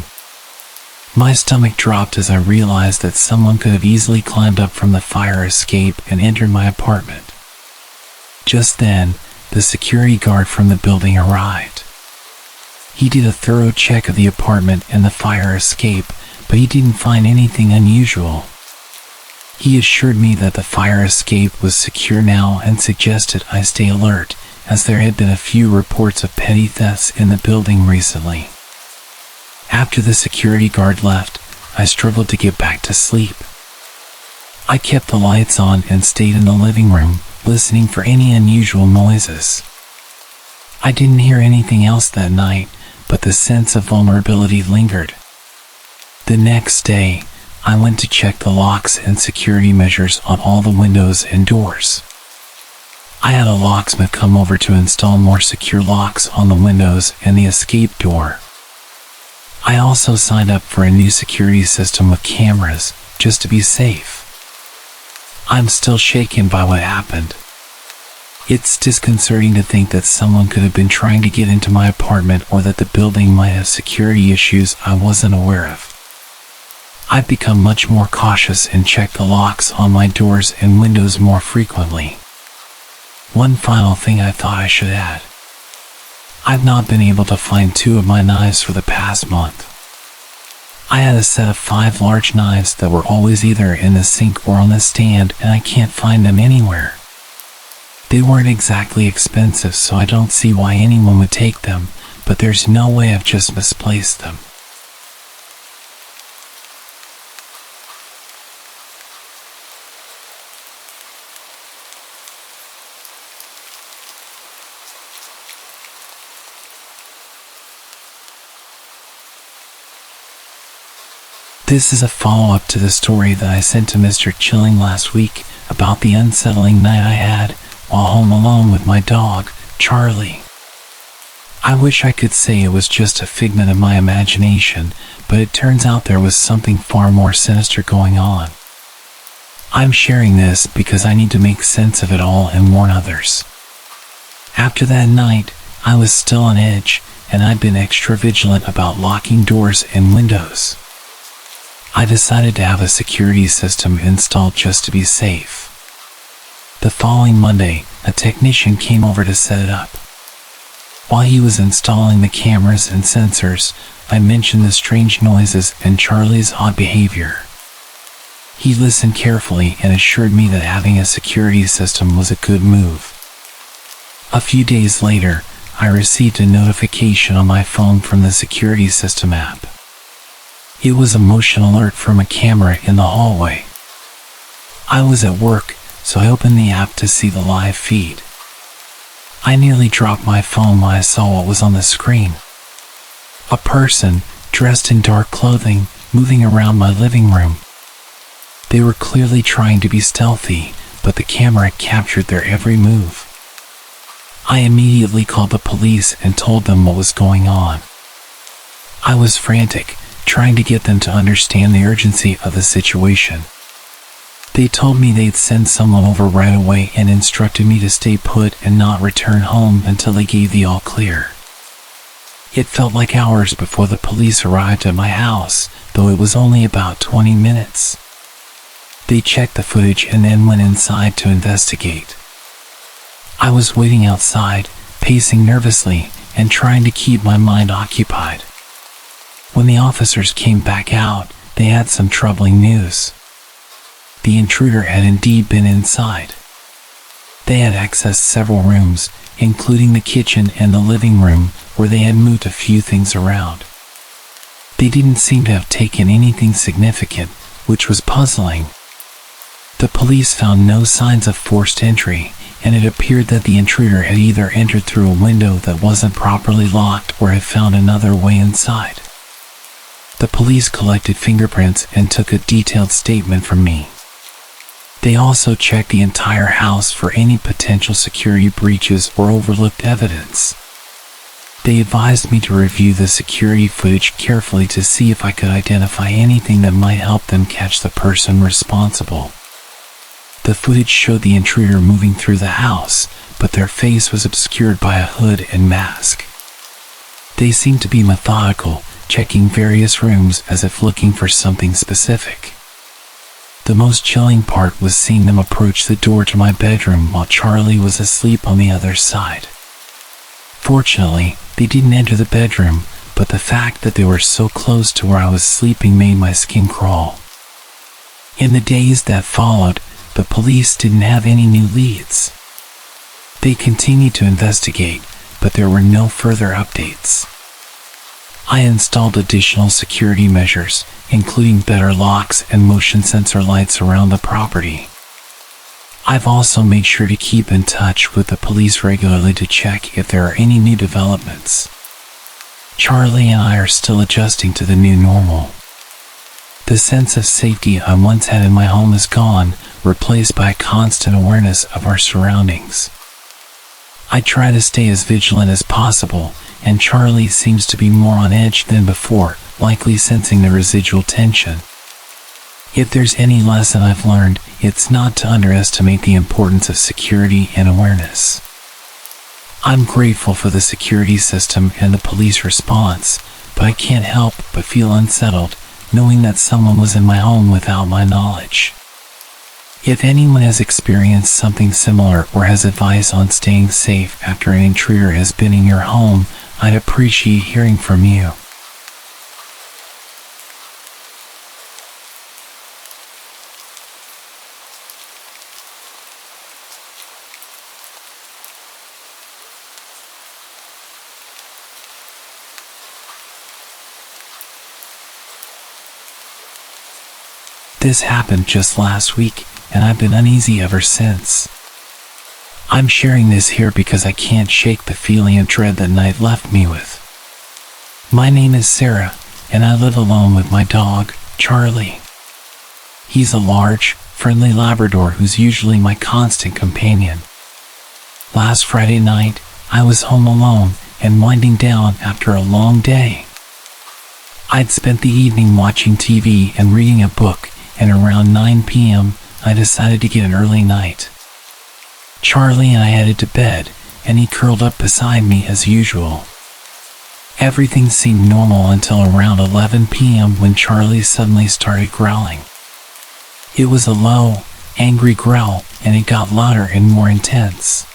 My stomach dropped as I realized that someone could have easily climbed up from the fire escape and entered my apartment. Just then, the security guard from the building arrived. He did a thorough check of the apartment and the fire escape, but he didn't find anything unusual. He assured me that the fire escape was secure now and suggested I stay alert, as there had been a few reports of petty thefts in the building recently. After the security guard left, I struggled to get back to sleep. I kept the lights on and stayed in the living room, listening for any unusual noises. I didn't hear anything else that night, but the sense of vulnerability lingered. The next day, I went to check the locks and security measures on all the windows and doors. I had a locksmith come over to install more secure locks on the windows and the escape door. I also signed up for a new security system with cameras, just to be safe. I'm still shaken by what happened. It's disconcerting to think that someone could have been trying to get into my apartment or that the building might have security issues I wasn't aware of. I've become much more cautious and check the locks on my doors and windows more frequently. One final thing I thought I should add. I've not been able to find 2 of my knives for the past month. I had a set of 5 large knives that were always either in the sink or on the stand, and I can't find them anywhere. They weren't exactly expensive, so I don't see why anyone would take them, but there's no way I've just misplaced them. This is a follow-up to the story that I sent to Mr. Chilling last week about the unsettling night I had while home alone with my dog, Charlie. I wish I could say it was just a figment of my imagination, but it turns out there was something far more sinister going on. I'm sharing this because I need to make sense of it all and warn others. After that night, I was still on edge, and I'd been extra vigilant about locking doors and windows. I decided to have a security system installed just to be safe. The following Monday, a technician came over to set it up. While he was installing the cameras and sensors, I mentioned the strange noises and Charlie's odd behavior. He listened carefully and assured me that having a security system was a good move. A few days later, I received a notification on my phone from the security system app. It was a motion alert from a camera in the hallway. I was at work, so I opened the app to see the live feed. I nearly dropped my phone when I saw what was on the screen. A person, dressed in dark clothing, moving around my living room. They were clearly trying to be stealthy, but the camera captured their every move. I immediately called the police and told them what was going on. I was frantic, trying to get them to understand the urgency of the situation. They told me they'd send someone over right away and instructed me to stay put and not return home until they gave the all clear. It felt like hours before the police arrived at my house, though it was only about 20 minutes. They checked the footage and then went inside to investigate. I was waiting outside, pacing nervously and trying to keep my mind occupied. When the officers came back out, they had some troubling news. The intruder had indeed been inside. They had accessed several rooms, including the kitchen and the living room, where they had moved a few things around. They didn't seem to have taken anything significant, which was puzzling. The police found no signs of forced entry, and it appeared that the intruder had either entered through a window that wasn't properly locked or had found another way inside. The police collected fingerprints and took a detailed statement from me. They also checked the entire house for any potential security breaches or overlooked evidence. They advised me to review the security footage carefully to see if I could identify anything that might help them catch the person responsible. The footage showed the intruder moving through the house, but their face was obscured by a hood and mask. They seemed to be methodical, checking various rooms as if looking for something specific. The most chilling part was seeing them approach the door to my bedroom while Charlie was asleep on the other side. Fortunately, they didn't enter the bedroom, but the fact that they were so close to where I was sleeping made my skin crawl. In the days that followed, the police didn't have any new leads. They continued to investigate, but there were no further updates. I installed additional security measures, including better locks and motion sensor lights around the property. I've also made sure to keep in touch with the police regularly to check if there are any new developments. Charlie and I are still adjusting to the new normal. The sense of safety I once had in my home is gone, replaced by a constant awareness of our surroundings. I try to stay as vigilant as possible, and Charlie seems to be more on edge than before, likely sensing the residual tension. If there's any lesson I've learned, it's not to underestimate the importance of security and awareness. I'm grateful for the security system and the police response, but I can't help but feel unsettled, knowing that someone was in my home without my knowledge. If anyone has experienced something similar or has advice on staying safe after an intruder has been in your home, I'd appreciate hearing from you. This happened just last week, and I've been uneasy ever since. I'm sharing this here because I can't shake the feeling of dread that night left me with. My name is Sarah, and I live alone with my dog, Charlie. He's a large, friendly Labrador who's usually my constant companion. Last Friday night, I was home alone and winding down after a long day. I'd spent the evening watching TV and reading a book, and around 9 p.m., I decided to get an early night. Charlie and I headed to bed, and he curled up beside me as usual. Everything seemed normal until around 11 p.m. when Charlie suddenly started growling. It was a low, angry growl, and it got louder and more intense.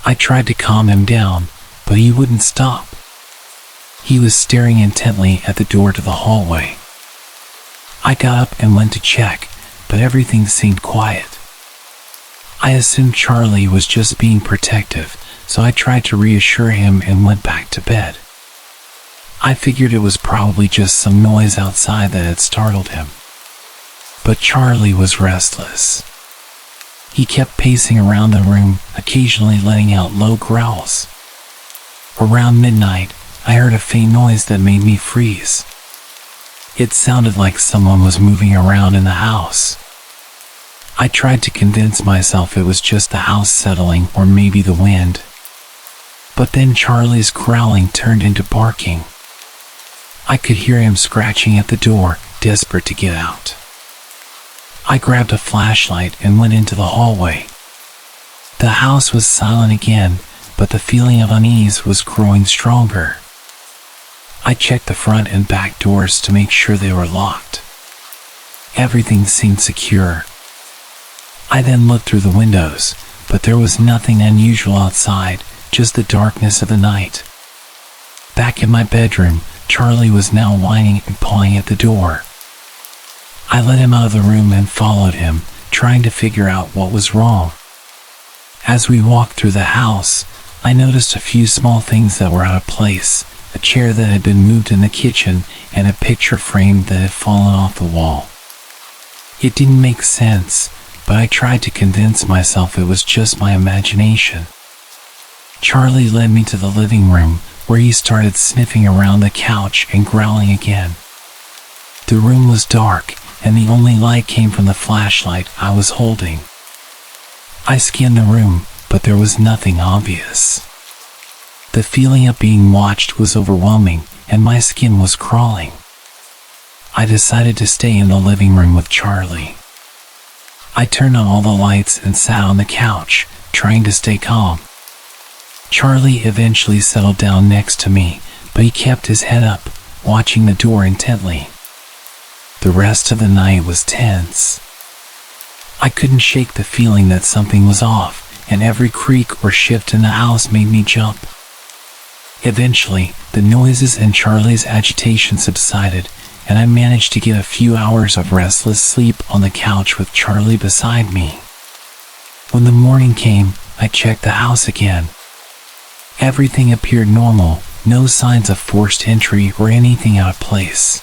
I tried to calm him down, but he wouldn't stop. He was staring intently at the door to the hallway. I got up and went to check, but everything seemed quiet. I assumed Charlie was just being protective, so I tried to reassure him and went back to bed. I figured it was probably just some noise outside that had startled him. But Charlie was restless. He kept pacing around the room, occasionally letting out low growls. Around midnight, I heard a faint noise that made me freeze. It sounded like someone was moving around in the house. I tried to convince myself it was just the house settling or maybe the wind. But then Charlie's growling turned into barking. I could hear him scratching at the door, desperate to get out. I grabbed a flashlight and went into the hallway. The house was silent again, but the feeling of unease was growing stronger. I checked the front and back doors to make sure they were locked. Everything seemed secure. I then looked through the windows, but there was nothing unusual outside, just the darkness of the night. Back in my bedroom, Charlie was now whining and pawing at the door. I let him out of the room and followed him, trying to figure out what was wrong. As we walked through the house, I noticed a few small things that were out of place. A chair that had been moved in the kitchen, and a picture frame that had fallen off the wall. It didn't make sense, but I tried to convince myself it was just my imagination. Charlie led me to the living room, where he started sniffing around the couch and growling again. The room was dark, and the only light came from the flashlight I was holding. I scanned the room, but there was nothing obvious. The feeling of being watched was overwhelming, and my skin was crawling. I decided to stay in the living room with Charlie. I turned on all the lights and sat on the couch, trying to stay calm. Charlie eventually settled down next to me, but he kept his head up, watching the door intently. The rest of the night was tense. I couldn't shake the feeling that something was off, and every creak or shift in the house made me jump. Eventually, the noises and Charlie's agitation subsided, and I managed to get a few hours of restless sleep on the couch with Charlie beside me. When the morning came, I checked the house again. Everything appeared normal, no signs of forced entry or anything out of place.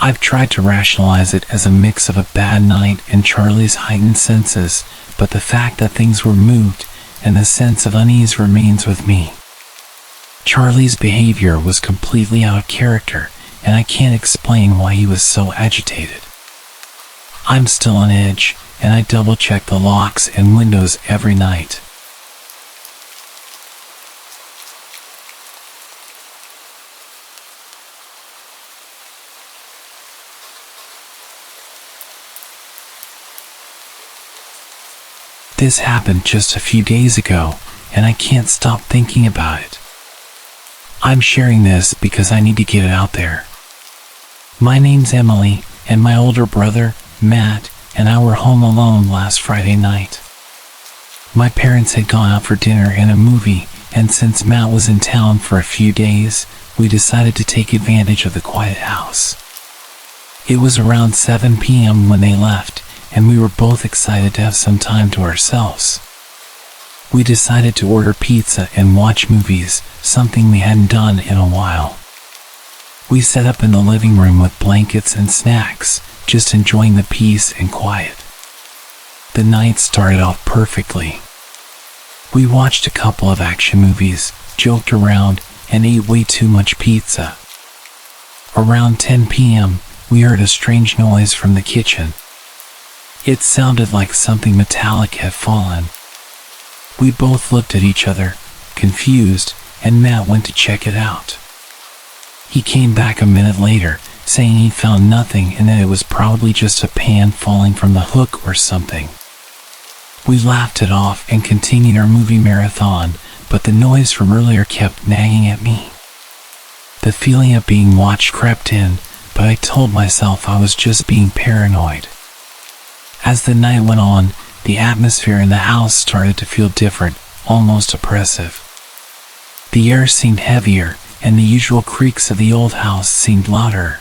I've tried to rationalize it as a mix of a bad night and Charlie's heightened senses, but the fact that things were moved and the sense of unease remains with me. Charlie's behavior was completely out of character, and I can't explain why he was so agitated. I'm still on edge, and I double-check the locks and windows every night. This happened just a few days ago, and I can't stop thinking about it. I'm sharing this because I need to get it out there. My name's Emily, and my older brother, Matt, and I were home alone last Friday night. My parents had gone out for dinner and a movie, and since Matt was in town for a few days, we decided to take advantage of the quiet house. It was around 7 p.m. when they left, and we were both excited to have some time to ourselves. We decided to order pizza and watch movies, something we hadn't done in a while. We set up in the living room with blankets and snacks, just enjoying the peace and quiet. The night started off perfectly. We watched a couple of action movies, joked around, and ate way too much pizza. Around 10 p.m., we heard a strange noise from the kitchen. It sounded like something metallic had fallen. We both looked at each other, confused, and Matt went to check it out. He came back a minute later, saying he found nothing and that it was probably just a pan falling from the hook or something. We laughed it off and continued our movie marathon, but the noise from earlier kept nagging at me. The feeling of being watched crept in, but I told myself I was just being paranoid. As the night went on, the atmosphere in the house started to feel different, almost oppressive. The air seemed heavier, and the usual creaks of the old house seemed louder.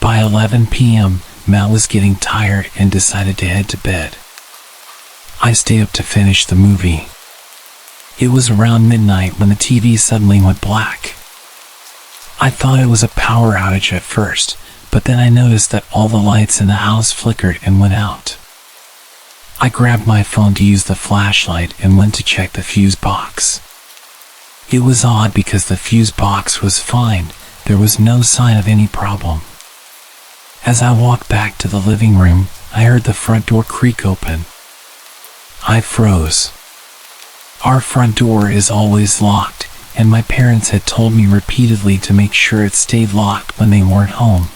By 11 p.m., Matt was getting tired and decided to head to bed. I stayed up to finish the movie. It was around midnight when the TV suddenly went black. I thought it was a power outage at first, but then I noticed that all the lights in the house flickered and went out. I grabbed my phone to use the flashlight and went to check the fuse box. It was odd because the fuse box was fine. There was no sign of any problem. As I walked back to the living room, I heard the front door creak open. I froze. Our front door is always locked, and my parents had told me repeatedly to make sure it stayed locked when they weren't home.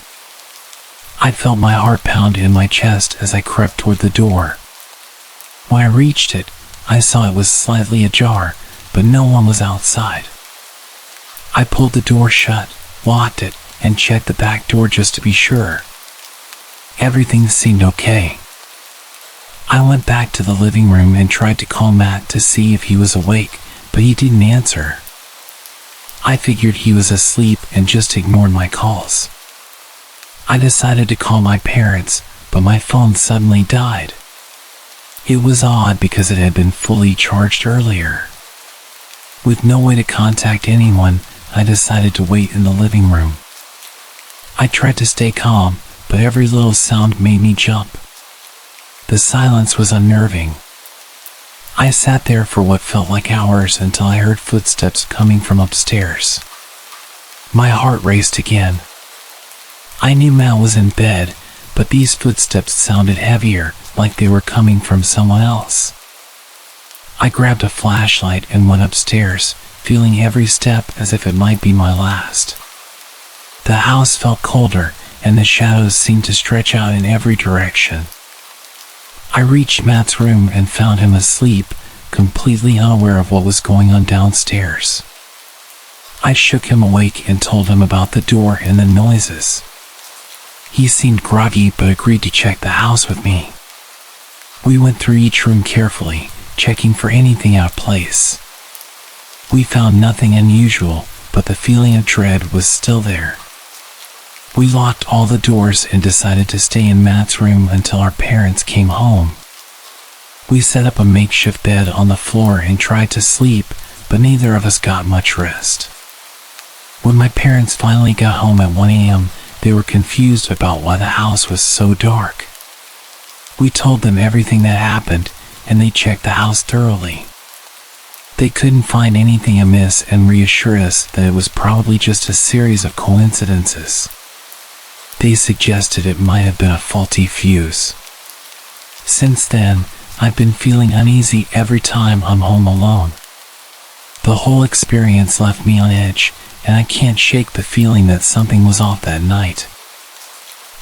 I felt my heart pound in my chest as I crept toward the door. When I reached it, I saw it was slightly ajar, but no one was outside. I pulled the door shut, locked it, and checked the back door just to be sure. Everything seemed okay. I went back to the living room and tried to call Matt to see if he was awake, but he didn't answer. I figured he was asleep and just ignored my calls. I decided to call my parents, but my phone suddenly died. It was odd because it had been fully charged earlier. With no way to contact anyone, I decided to wait in the living room. I tried to stay calm, but every little sound made me jump. The silence was unnerving. I sat there for what felt like hours until I heard footsteps coming from upstairs. My heart raced again. I knew Matt was in bed, but these footsteps sounded heavier, like they were coming from someone else. I grabbed a flashlight and went upstairs, feeling every step as if it might be my last. The house felt colder, and the shadows seemed to stretch out in every direction. I reached Matt's room and found him asleep, completely unaware of what was going on downstairs. I shook him awake and told him about the door and the noises. He seemed groggy but agreed to check the house with me. We went through each room carefully, checking for anything out of place. We found nothing unusual, but the feeling of dread was still there. We locked all the doors and decided to stay in Matt's room until our parents came home. We set up a makeshift bed on the floor and tried to sleep, but neither of us got much rest. When my parents finally got home at 1 a.m., they were confused about why the house was so dark. We told them everything that happened, and they checked the house thoroughly. They couldn't find anything amiss and reassured us that it was probably just a series of coincidences. They suggested it might have been a faulty fuse. Since then, I've been feeling uneasy every time I'm home alone. The whole experience left me on edge, and I can't shake the feeling that something was off that night.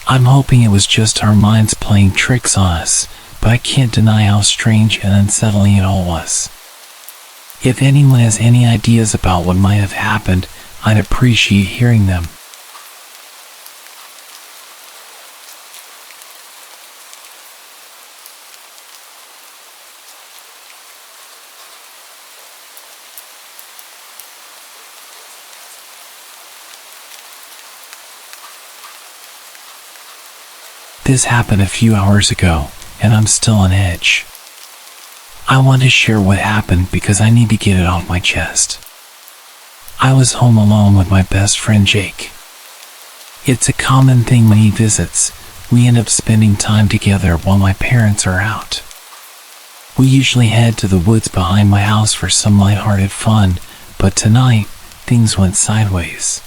I'm hoping it was just our minds playing tricks on us, but I can't deny how strange and unsettling it all was. If anyone has any ideas about what might have happened, I'd appreciate hearing them. This happened a few hours ago, and I'm still on edge. I want to share what happened because I need to get it off my chest. I was home alone with my best friend Jake. It's a common thing when he visits. We end up spending time together while my parents are out. We usually head to the woods behind my house for some lighthearted fun, but tonight, things went sideways.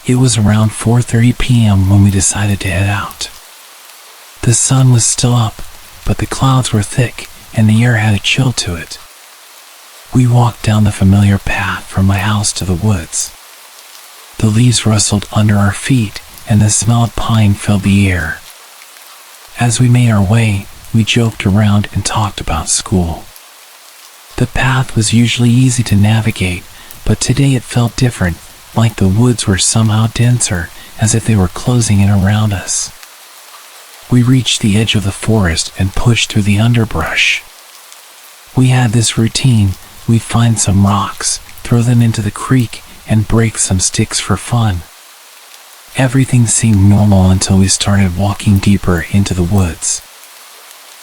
It was around 4:30 p.m. when we decided to head out. The sun was still up, but the clouds were thick, and the air had a chill to it. We walked down the familiar path from my house to the woods. The leaves rustled under our feet, and the smell of pine filled the air. As we made our way, we joked around and talked about school. The path was usually easy to navigate, but today it felt different, like the woods were somehow denser, as if they were closing in around us. We reached the edge of the forest and pushed through the underbrush. We had this routine: we'd find some rocks, throw them into the creek, and break some sticks for fun. Everything seemed normal until we started walking deeper into the woods.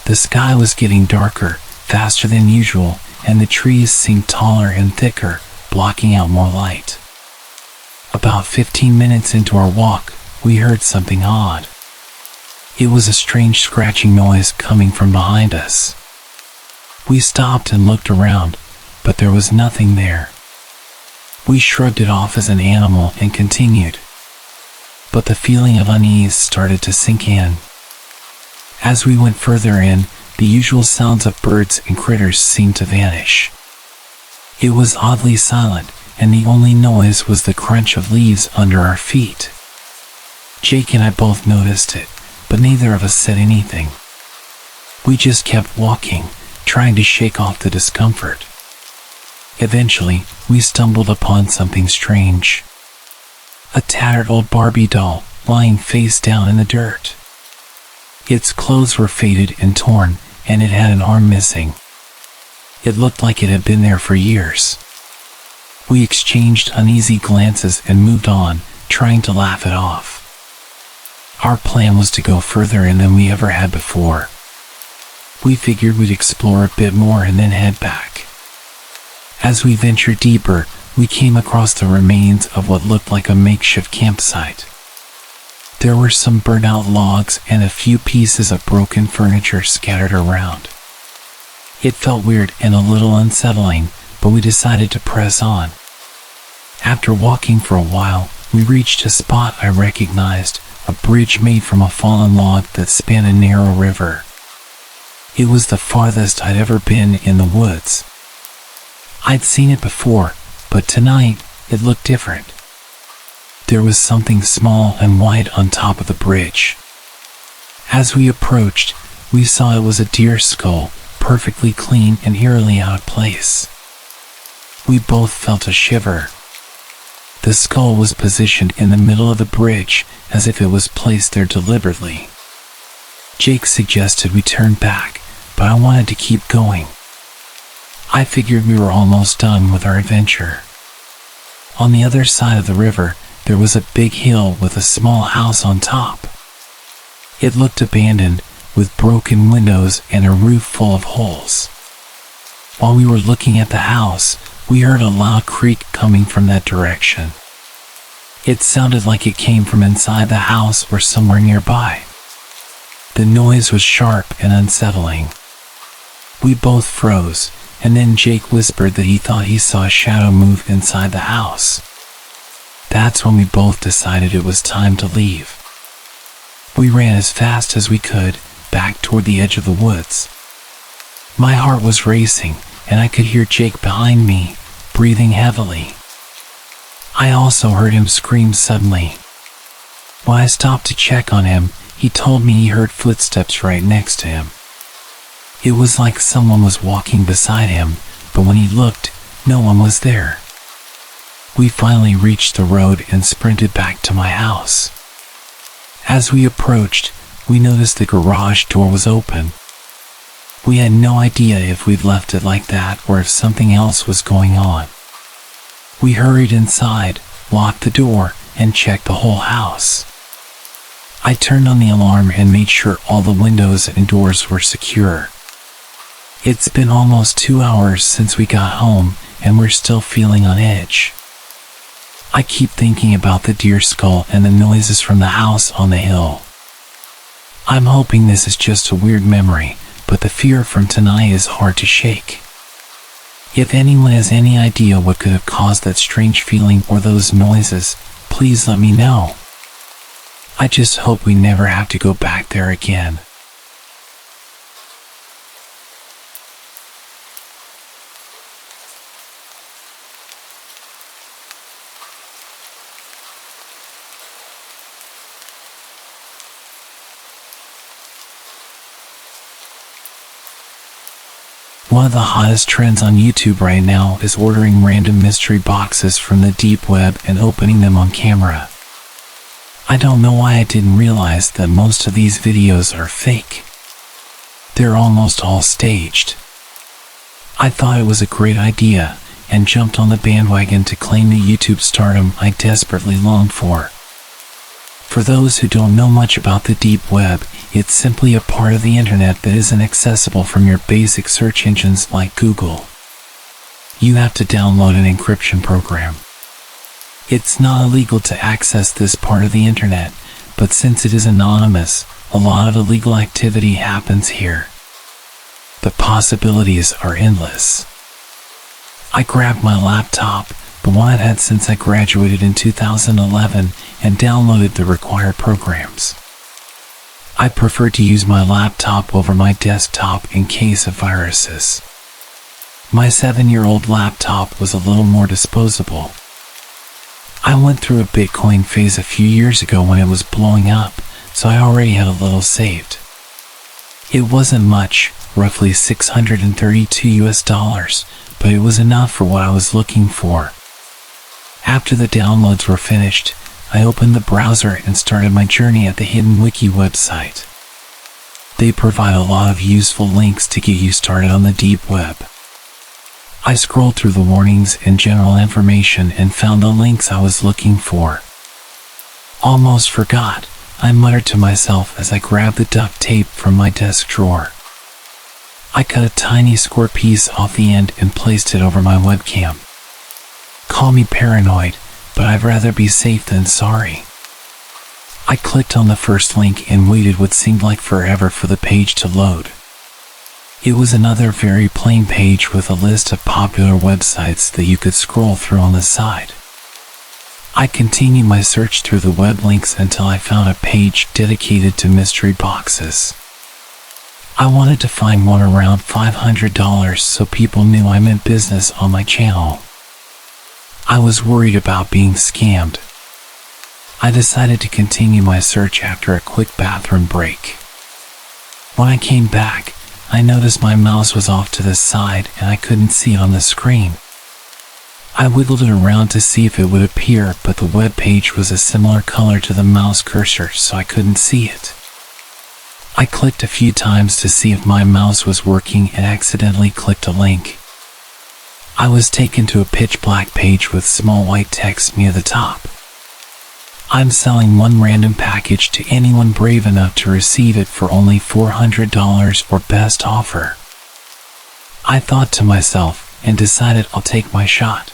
The sky was getting darker, faster than usual, and the trees seemed taller and thicker, blocking out more light. About 15 minutes into our walk, we heard something odd. It was a strange scratching noise coming from behind us. We stopped and looked around, but there was nothing there. We shrugged it off as an animal and continued. But the feeling of unease started to sink in. As we went further in, the usual sounds of birds and critters seemed to vanish. It was oddly silent, and the only noise was the crunch of leaves under our feet. Jake and I both noticed it, but neither of us said anything. We just kept walking, trying to shake off the discomfort. Eventually, we stumbled upon something strange. A tattered old Barbie doll lying face down in the dirt. Its clothes were faded and torn, and it had an arm missing. It looked like it had been there for years. We exchanged uneasy glances and moved on, trying to laugh it off. Our plan was to go further in than we ever had before. We figured we'd explore a bit more and then head back. As we ventured deeper, we came across the remains of what looked like a makeshift campsite. There were some burnt-out logs and a few pieces of broken furniture scattered around. It felt weird and a little unsettling, but we decided to press on. After walking for a while, we reached a spot I recognized, a bridge made from a fallen log that spanned a narrow river. It was the farthest I'd ever been in the woods. I'd seen it before, but tonight it looked different. There was something small and white on top of the bridge. As we approached, we saw it was a deer skull, perfectly clean and eerily out of place. We both felt a shiver. The skull was positioned in the middle of the bridge, as if it was placed there deliberately. Jake suggested we turn back, but I wanted to keep going. I figured we were almost done with our adventure. On the other side of the river, there was a big hill with a small house on top. It looked abandoned, with broken windows and a roof full of holes. While we were looking at the house, we heard a loud creak coming from that direction. It sounded like it came from inside the house or somewhere nearby. The noise was sharp and unsettling. We both froze, and then Jake whispered that he thought he saw a shadow move inside the house. That's when we both decided it was time to leave. We ran as fast as we could, back toward the edge of the woods. My heart was racing, and I could hear Jake behind me, breathing heavily. I also heard him scream suddenly. When I stopped to check on him, he told me he heard footsteps right next to him. It was like someone was walking beside him, but when he looked, no one was there. We finally reached the road and sprinted back to my house. As we approached, we noticed the garage door was open. We had no idea if we'd left it like that or if something else was going on. We hurried inside, locked the door, and checked the whole house. I turned on the alarm and made sure all the windows and doors were secure. It's been almost 2 hours since we got home, and we're still feeling on edge. I keep thinking about the deer skull and the noises from the house on the hill. I'm hoping this is just a weird memory, but the fear from tonight is hard to shake. If anyone has any idea what could have caused that strange feeling or those noises, please let me know. I just hope we never have to go back there again. One of the hottest trends on YouTube right now is ordering random mystery boxes from the deep web and opening them on camera. I don't know why I didn't realize that most of these videos are fake. They're almost all staged. I thought it was a great idea and jumped on the bandwagon to claim the YouTube stardom I desperately longed for. For those who don't know much about the deep web, it's simply a part of the internet that isn't accessible from your basic search engines like Google. You have to download an encryption program. It's not illegal to access this part of the internet, but since it is anonymous, a lot of illegal activity happens here. The possibilities are endless. I grabbed my laptop, the one I'd had since I graduated in 2011, and downloaded the required programs. I prefer to use my laptop over my desktop in case of viruses. My 7-year-old laptop was a little more disposable. I went through a Bitcoin phase a few years ago when it was blowing up, so I already had a little saved. It wasn't much, roughly $632, but it was enough for what I was looking for. After the downloads were finished, I opened the browser and started my journey at the Hidden Wiki website. They provide a lot of useful links to get you started on the deep web. I scrolled through the warnings and general information and found the links I was looking for. Almost forgot, I muttered to myself as I grabbed the duct tape from my desk drawer. I cut a tiny square piece off the end and placed it over my webcam. Call me paranoid, but I'd rather be safe than sorry. I clicked on the first link and waited what seemed like forever for the page to load. It was another very plain page with a list of popular websites that you could scroll through on the side. I continued my search through the web links until I found a page dedicated to mystery boxes. I wanted to find one around $500 so people knew I meant business on my channel. I was worried about being scammed. I decided to continue my search after a quick bathroom break. When I came back, I noticed my mouse was off to the side and I couldn't see it on the screen. I wiggled it around to see if it would appear, but the web page was a similar color to the mouse cursor, so I couldn't see it. I clicked a few times to see if my mouse was working and accidentally clicked a link. I was taken to a pitch black page with small white text near the top. I'm selling one random package to anyone brave enough to receive it for only $400 or best offer. I thought to myself and decided I'll take my shot.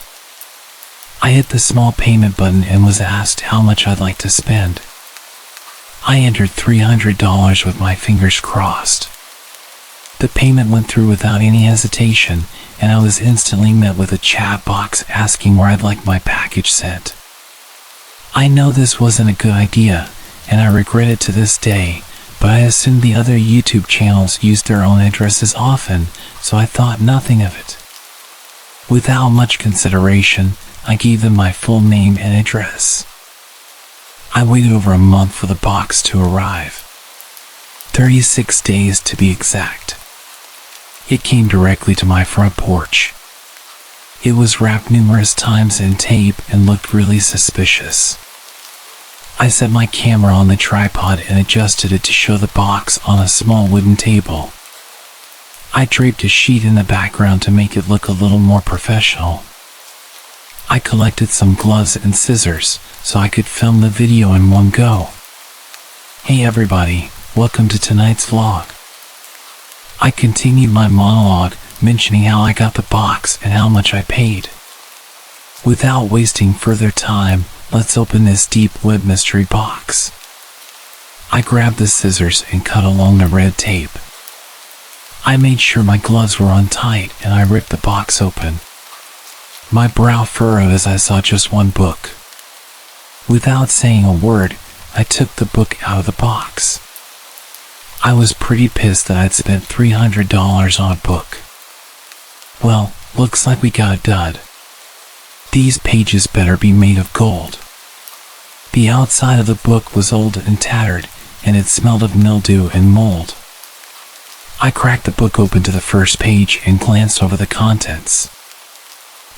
I hit the small payment button and was asked how much I'd like to spend. I entered $300 with my fingers crossed. The payment went through without any hesitation, and I was instantly met with a chat box asking where I'd like my package sent. I know this wasn't a good idea, and I regret it to this day, but I assumed the other YouTube channels used their own addresses often, so I thought nothing of it. Without much consideration, I gave them my full name and address. I waited over a month for the box to arrive. 36 days to be exact. It came directly to my front porch. It was wrapped numerous times in tape and looked really suspicious. I set my camera on the tripod and adjusted it to show the box on a small wooden table. I draped a sheet in the background to make it look a little more professional. I collected some gloves and scissors so I could film the video in one go. Hey everybody, welcome to tonight's vlog. I continued my monologue, mentioning how I got the box and how much I paid. Without wasting further time, let's open this deep web mystery box. I grabbed the scissors and cut along the red tape. I made sure my gloves were on tight and I ripped the box open. My brow furrowed as I saw just one book. Without saying a word, I took the book out of the box. I was pretty pissed that I'd spent $300 on a book. Well, looks like we got a dud. These pages better be made of gold. The outside of the book was old and tattered, and it smelled of mildew and mold. I cracked the book open to the first page and glanced over the contents.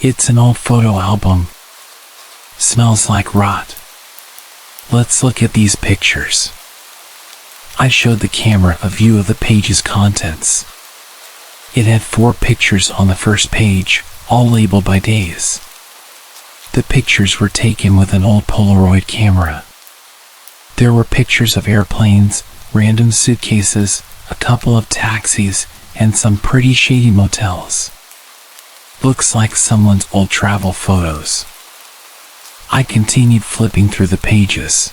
It's an old photo album. Smells like rot. Let's look at these pictures. I showed the camera a view of the page's contents. It had 4 pictures on the first page, all labeled by days. The pictures were taken with an old Polaroid camera. There were pictures of airplanes, random suitcases, a couple of taxis, and some pretty shady motels. Looks like someone's old travel photos. I continued flipping through the pages.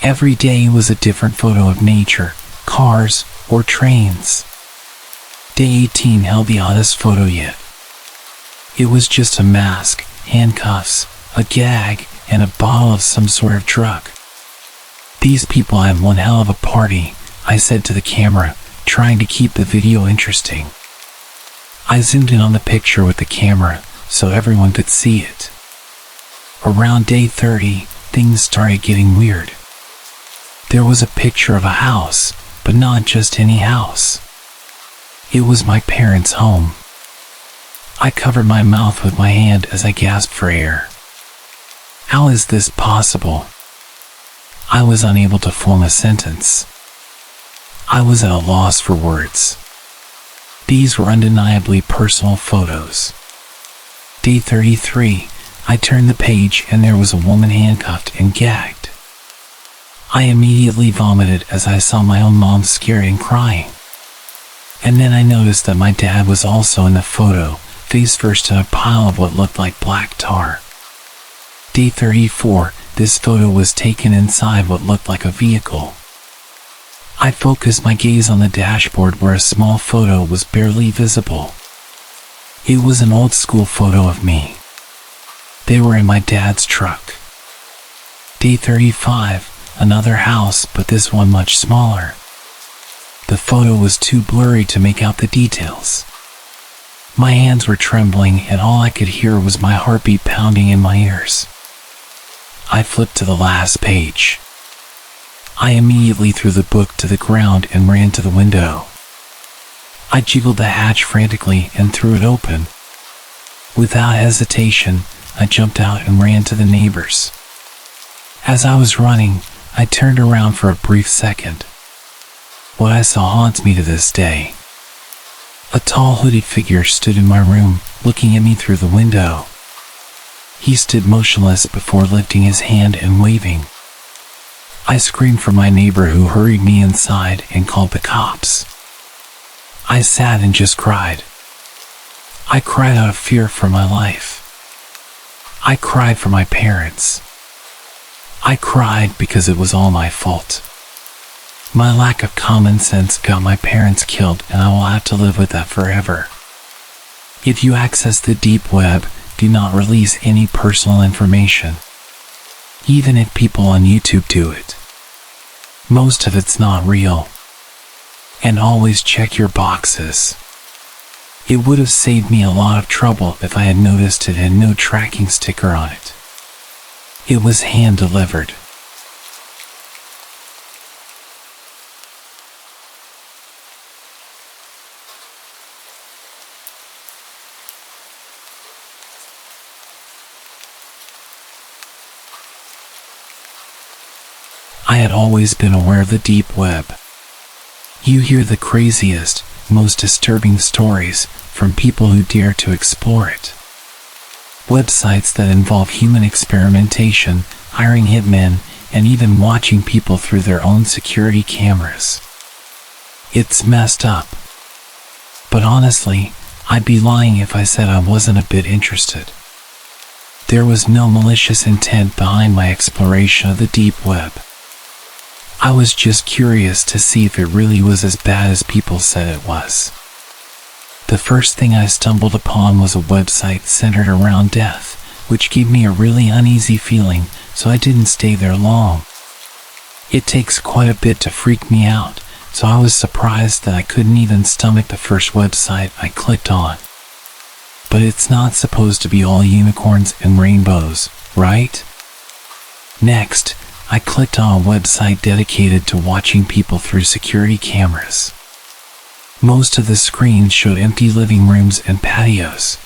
Every day was a different photo of nature, cars, or trains. Day 18 held the oddest photo yet. It was just a mask, handcuffs, a gag, and a bottle of some sort of drug. "These people had one hell of a party," I said to the camera, trying to keep the video interesting. I zoomed in on the picture with the camera so everyone could see it. Around day 30, things started getting weird. There was a picture of a house, but not just any house. It was my parents' home. I covered my mouth with my hand as I gasped for air. How is this possible? I was unable to form a sentence. I was at a loss for words. These were undeniably personal photos. Day 33, I turned the page and there was a woman handcuffed and gagged. I immediately vomited as I saw my own mom scared and crying. And then I noticed that my dad was also in the photo, face first in a pile of what looked like black tar. Day 34, this photo was taken inside what looked like a vehicle. I focused my gaze on the dashboard where a small photo was barely visible. It was an old school photo of me. They were in my dad's truck. Day 35, another house, but this one much smaller. The photo was too blurry to make out the details. My hands were trembling and all I could hear was my heartbeat pounding in my ears. I flipped to the last page. I immediately threw the book to the ground and ran to the window. I jiggled the hatch frantically and threw it open. Without hesitation, I jumped out and ran to the neighbors. As I was running, I turned around for a brief second. What I saw haunts me to this day. A tall hooded figure stood in my room, looking at me through the window. He stood motionless before lifting his hand and waving. I screamed for my neighbor who hurried me inside and called the cops. I sat and just cried. I cried out of fear for my life. I cried for my parents. I cried because it was all my fault. My lack of common sense got my parents killed and I will have to live with that forever. If you access the deep web, do not release any personal information. Even if people on YouTube do it. Most of it's not real. And always check your boxes. It would have saved me a lot of trouble if I had noticed it had no tracking sticker on it. It was hand delivered. I had always been aware of the deep web. You hear the craziest, most disturbing stories from people who dare to explore it. Websites that involve human experimentation, hiring hitmen, and even watching people through their own security cameras. It's messed up. But honestly, I'd be lying if I said I wasn't a bit interested. There was no malicious intent behind my exploration of the deep web. I was just curious to see if it really was as bad as people said it was. The first thing I stumbled upon was a website centered around death, which gave me a really uneasy feeling, so I didn't stay there long. It takes quite a bit to freak me out, so I was surprised that I couldn't even stomach the first website I clicked on. But it's not supposed to be all unicorns and rainbows, right? Next, I clicked on a website dedicated to watching people through security cameras. Most of the screens showed empty living rooms and patios.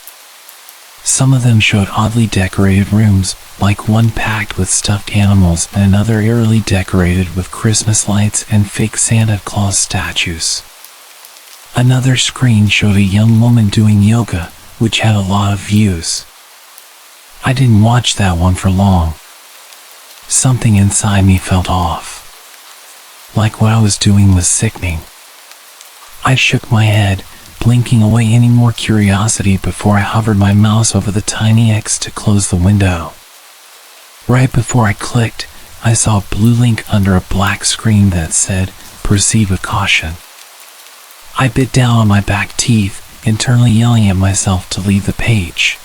Some of them showed oddly decorated rooms, like one packed with stuffed animals and another eerily decorated with Christmas lights and fake Santa Claus statues. Another screen showed a young woman doing yoga, which had a lot of views. I didn't watch that one for long. Something inside me felt off. Like what I was doing was sickening. I shook my head, blinking away any more curiosity before I hovered my mouse over the tiny X to close the window. Right before I clicked, I saw a blue link under a black screen that said, "Proceed with caution." I bit down on my back teeth, internally yelling at myself to leave the page.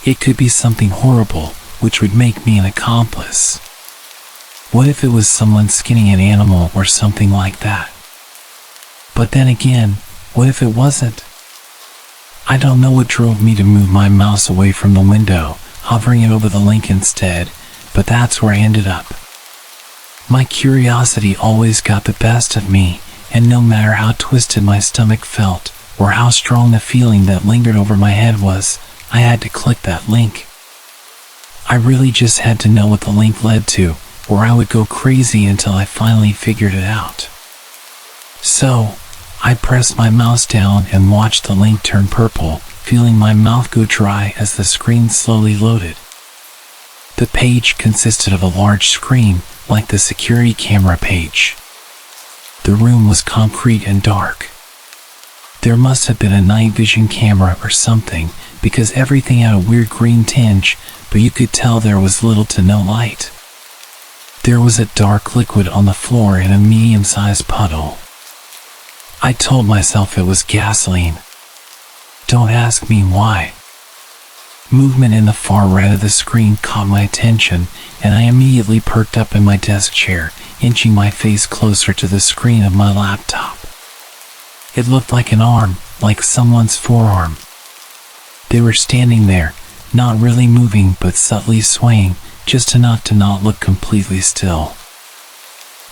It could be something horrible, which would make me an accomplice. What if it was someone skinning an animal or something like that? But then again, what if it wasn't? I don't know what drove me to move my mouse away from the window, hovering it over the link instead, but that's where I ended up. My curiosity always got the best of me, and no matter how twisted my stomach felt, or how strong the feeling that lingered over my head was, I had to click that link. I really just had to know what the link led to, or I would go crazy until I finally figured it out. So, I pressed my mouse down and watched the link turn purple, feeling my mouth go dry as the screen slowly loaded. The page consisted of a large screen, like the security camera page. The room was concrete and dark. There must have been a night vision camera or something, because everything had a weird green tinge, but you could tell there was little to no light. There was a dark liquid on the floor in a medium-sized puddle. I told myself it was gasoline. Don't ask me why. Movement in the far right of the screen caught my attention, and I immediately perked up in my desk chair, inching my face closer to the screen of my laptop. It looked like an arm, like someone's forearm. They were standing there, not really moving but subtly swaying, just enough to not look completely still.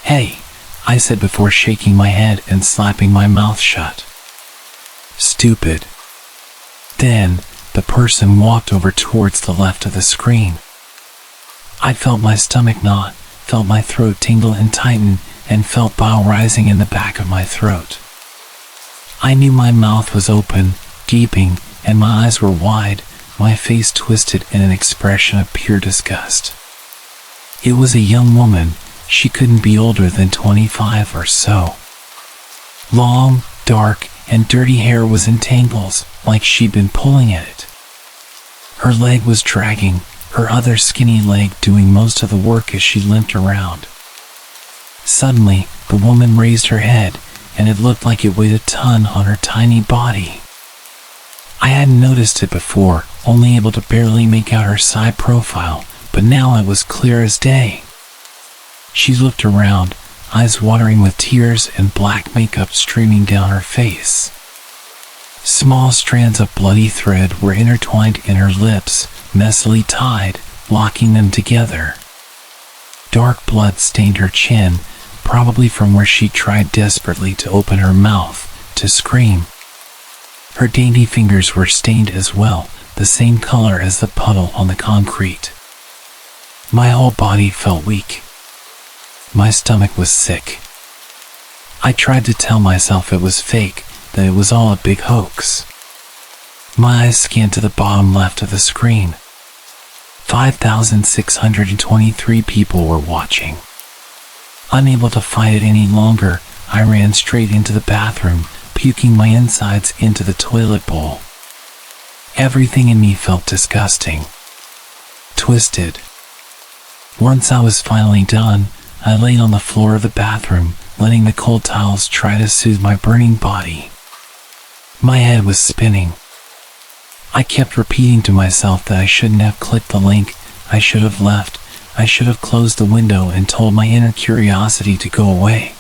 "Hey," I said before shaking my head and slapping my mouth shut. "Stupid." Then, the person walked over towards the left of the screen. I felt my stomach knot, felt my throat tingle and tighten, and felt bile rising in the back of my throat. I knew my mouth was open, gaping, and my eyes were wide, my face twisted in an expression of pure disgust. It was a young woman. She couldn't be older than 25 or so. Long, dark, and dirty hair was in tangles, like she'd been pulling at it. Her leg was dragging, her other skinny leg doing most of the work as she limped around. Suddenly, the woman raised her head, and it looked like it weighed a ton on her tiny body. I hadn't noticed it before, only able to barely make out her side profile, but now it was clear as day. She looked around, eyes watering with tears and black makeup streaming down her face. Small strands of bloody thread were intertwined in her lips, messily tied, locking them together. Dark blood stained her chin, probably from where she tried desperately to open her mouth, to scream. Her dainty fingers were stained as well, the same color as the puddle on the concrete. My whole body felt weak. My stomach was sick. I tried to tell myself it was fake, that it was all a big hoax. My eyes scanned to the bottom left of the screen. 5,623 people were watching. Unable to fight it any longer, I ran straight into the bathroom, puking my insides into the toilet bowl. Everything in me felt disgusting. Twisted. Once I was finally done, I laid on the floor of the bathroom, letting the cold towels try to soothe my burning body. My head was spinning. I kept repeating to myself that I shouldn't have clicked the link, I should have left, I should have closed the window and told my inner curiosity to go away.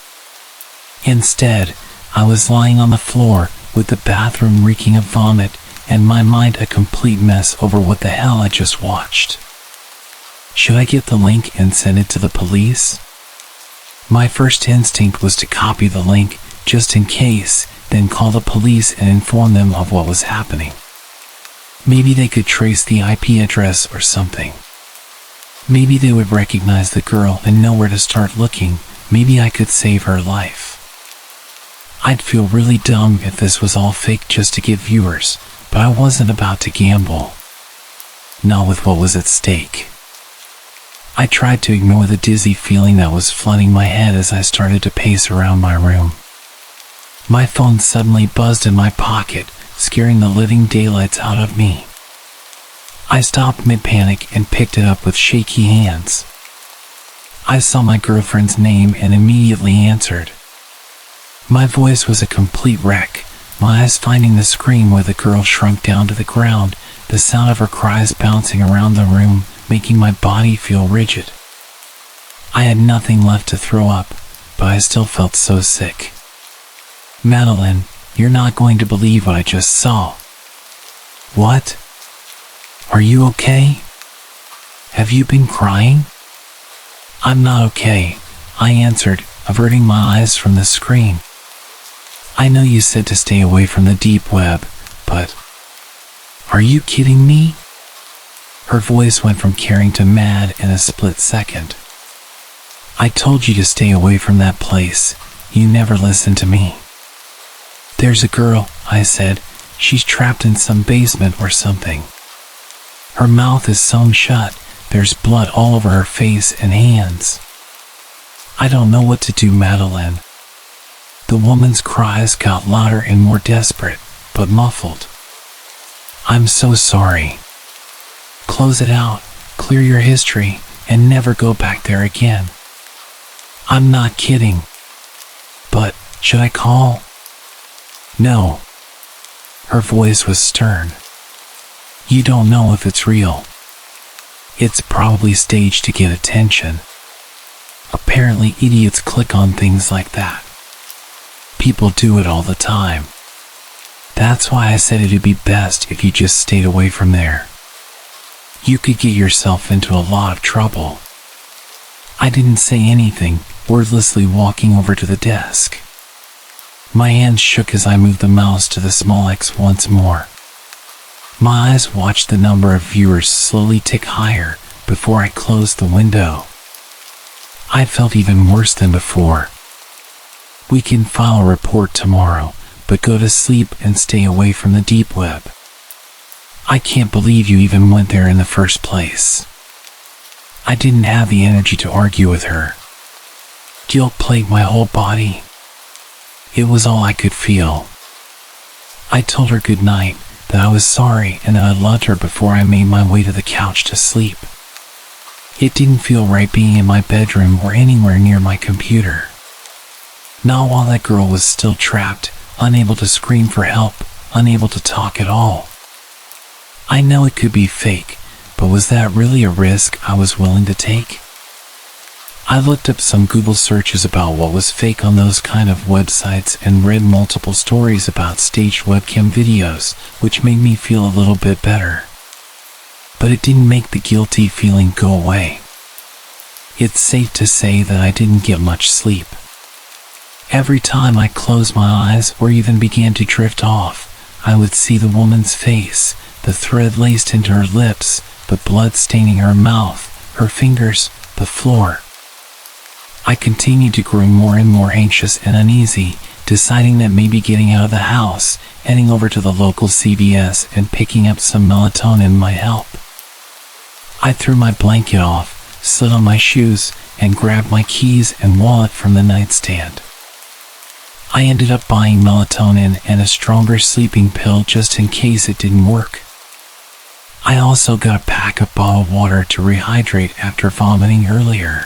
Instead, I was lying on the floor, with the bathroom reeking of vomit, and my mind a complete mess over what the hell I just watched. Should I get the link and send it to the police? My first instinct was to copy the link, just in case, then call the police and inform them of what was happening. Maybe they could trace the IP address or something. Maybe they would recognize the girl and know where to start looking. Maybe I could save her life. I'd feel really dumb if this was all fake just to get viewers, but I wasn't about to gamble. Not with what was at stake. I tried to ignore the dizzy feeling that was flooding my head as I started to pace around my room. My phone suddenly buzzed in my pocket, scaring the living daylights out of me. I stopped mid-panic and picked it up with shaky hands. I saw my girlfriend's name and immediately answered. My voice was a complete wreck, my eyes finding the screen where the girl shrunk down to the ground, the sound of her cries bouncing around the room, making my body feel rigid. I had nothing left to throw up, but I still felt so sick. Madeline, you're not going to believe what I just saw. What? Are you okay? Have you been crying? I'm not okay, I answered, averting my eyes from the screen. I know you said to stay away from the deep web, but... Are you kidding me? Her voice went from caring to mad in a split second. I told you to stay away from that place. You never listened to me. There's a girl, I said. She's trapped in some basement or something. Her mouth is sewn shut. There's blood all over her face and hands. I don't know what to do, Madeline. The woman's cries got louder and more desperate, but muffled. I'm so sorry. Close it out, clear your history, and never go back there again. I'm not kidding. But, should I call? No. Her voice was stern. You don't know if it's real. It's probably staged to get attention. Apparently idiots click on things like that. People do it all the time. That's why I said it'd be best if you just stayed away from there. You could get yourself into a lot of trouble. I didn't say anything, wordlessly walking over to the desk. My hands shook as I moved the mouse to the small X once more. My eyes watched the number of viewers slowly tick higher before I closed the window. I felt even worse than before. We can file a report tomorrow, but go to sleep and stay away from the deep web. I can't believe you even went there in the first place. I didn't have the energy to argue with her. Guilt plagued my whole body. It was all I could feel. I told her good night, that I was sorry and that I loved her before I made my way to the couch to sleep. It didn't feel right being in my bedroom or anywhere near my computer. Not while that girl was still trapped, unable to scream for help, unable to talk at all. I know it could be fake, but was that really a risk I was willing to take? I looked up some Google searches about what was fake on those kind of websites and read multiple stories about staged webcam videos, which made me feel a little bit better. But it didn't make the guilty feeling go away. It's safe to say that I didn't get much sleep. Every time I closed my eyes or even began to drift off, I would see the woman's face, the thread laced into her lips, the blood staining her mouth, her fingers, the floor. I continued to grow more and more anxious and uneasy, deciding that maybe getting out of the house, heading over to the local CVS and picking up some melatonin might help. I threw my blanket off, slid on my shoes, and grabbed my keys and wallet from the nightstand. I ended up buying melatonin and a stronger sleeping pill just in case it didn't work. I also got a pack of bottled water to rehydrate after vomiting earlier.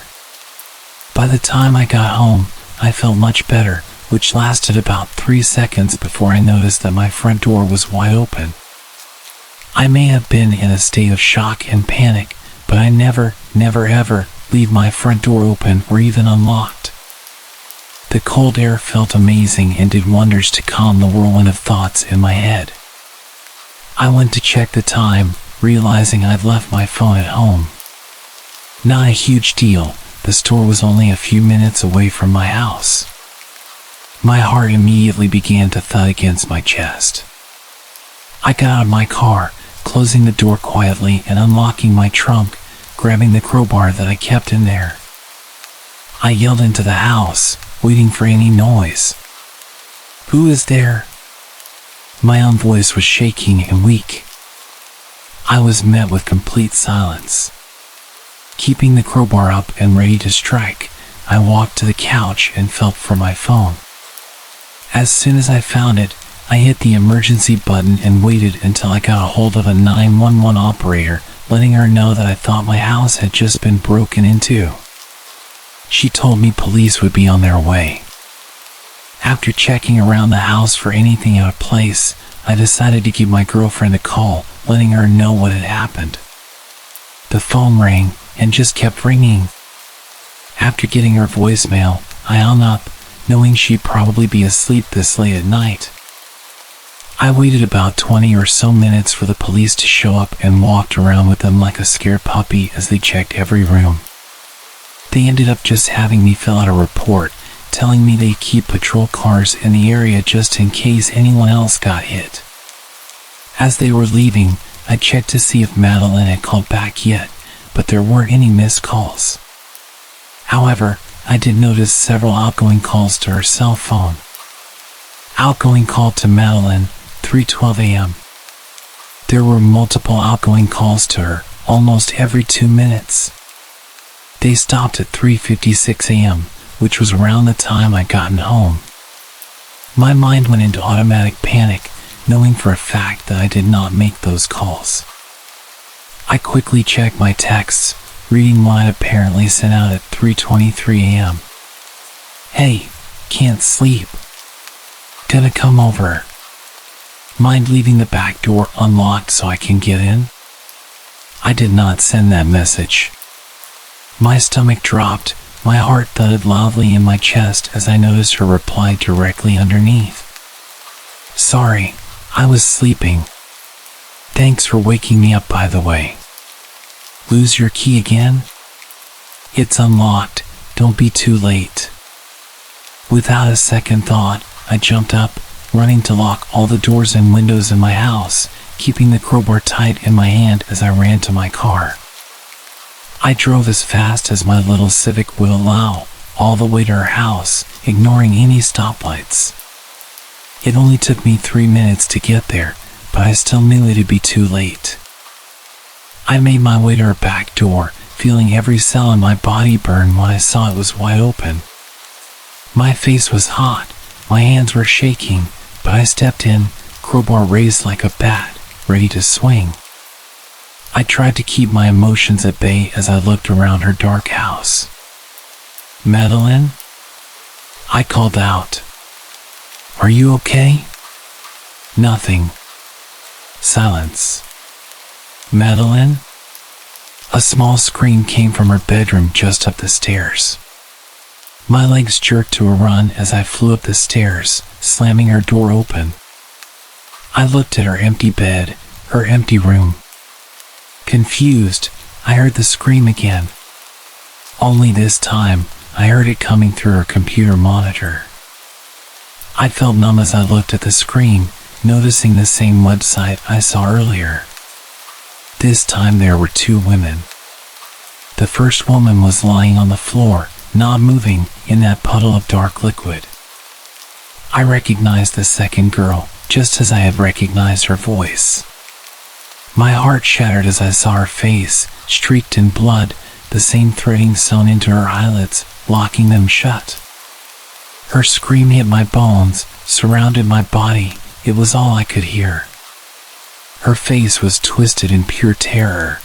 By the time I got home, I felt much better, which lasted about 3 seconds before I noticed that my front door was wide open. I may have been in a state of shock and panic, but I never ever leave my front door open or even unlocked. The cold air felt amazing and did wonders to calm the whirlwind of thoughts in my head. I went to check the time, realizing I'd left my phone at home. Not a huge deal, the store was only a few minutes away from my house. My heart immediately began to thud against my chest. I got out of my car, closing the door quietly and unlocking my trunk, grabbing the crowbar that I kept in there. I yelled into the house, waiting for any noise. Who is there? My own voice was shaking and weak. I was met with complete silence. Keeping the crowbar up and ready to strike, I walked to the couch and felt for my phone. As soon as I found it, I hit the emergency button and waited until I got a hold of a 911 operator, letting her know that I thought my house had just been broken into. She told me police would be on their way. After checking around the house for anything out of place, I decided to give my girlfriend a call, letting her know what had happened. The phone rang and just kept ringing. After getting her voicemail, I hung up, knowing she'd probably be asleep this late at night. I waited about 20 or so minutes for the police to show up and walked around with them like a scared puppy as they checked every room. They ended up just having me fill out a report, telling me they'd keep patrol cars in the area just in case anyone else got hit. As they were leaving, I checked to see if Madeline had called back yet, but there weren't any missed calls. However, I did notice several outgoing calls to her cell phone. Outgoing call to Madeline, 3:12 a.m. There were multiple outgoing calls to her, almost every 2 minutes. They stopped at 3:56 a.m., which was around the time I'd gotten home. My mind went into automatic panic, knowing for a fact that I did not make those calls. I quickly checked my texts, reading what I'd apparently sent out at 3:23 a.m. Hey, can't sleep. Gonna come over. Mind leaving the back door unlocked so I can get in? I did not send that message. My stomach dropped, my heart thudded loudly in my chest as I noticed her reply directly underneath. Sorry, I was sleeping. Thanks for waking me up, by the way. Lose your key again? It's unlocked, don't be too late. Without a second thought, I jumped up, running to lock all the doors and windows in my house, keeping the crowbar tight in my hand as I ran to my car. I drove as fast as my little Civic would allow, all the way to her house, ignoring any stoplights. It only took me 3 minutes to get there, but I still knew it'd be too late. I made my way to her back door, feeling every cell in my body burn when I saw it was wide open. My face was hot, my hands were shaking, but I stepped in, crowbar raised like a bat, ready to swing. I tried to keep my emotions at bay as I looked around her dark house. Madeline? I called out. Are you okay? Nothing. Silence. Madeline? A small scream came from her bedroom just up the stairs. My legs jerked to a run as I flew up the stairs, slamming her door open. I looked at her empty bed, her empty room. Confused, I heard the scream again. Only this time, I heard it coming through her computer monitor. I felt numb as I looked at the screen, noticing the same website I saw earlier. This time there were 2 women. The first woman was lying on the floor, not moving, in that puddle of dark liquid. I recognized the second girl, just as I had recognized her voice. My heart shattered as I saw her face, streaked in blood, the same threading sewn into her eyelids, locking them shut. Her scream hit my bones, surrounded my body. It was all I could hear. Her face was twisted in pure terror.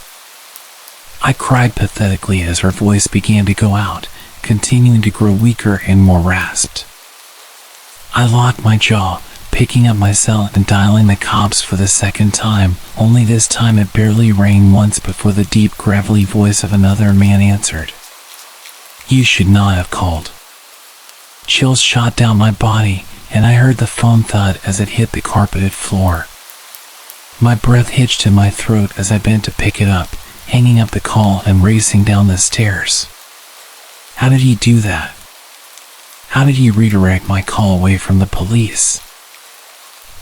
I cried pathetically as her voice began to go out, continuing to grow weaker and more rasped. I locked my jaw, picking up my cell and dialing the cops for the second time, only this time it barely rang once before the deep gravelly voice of another man answered. You should not have called. Chills shot down my body, and I heard the phone thud as it hit the carpeted floor. My breath hitched in my throat as I bent to pick it up, hanging up the call and racing down the stairs. How did he do that? How did he redirect my call away from the police?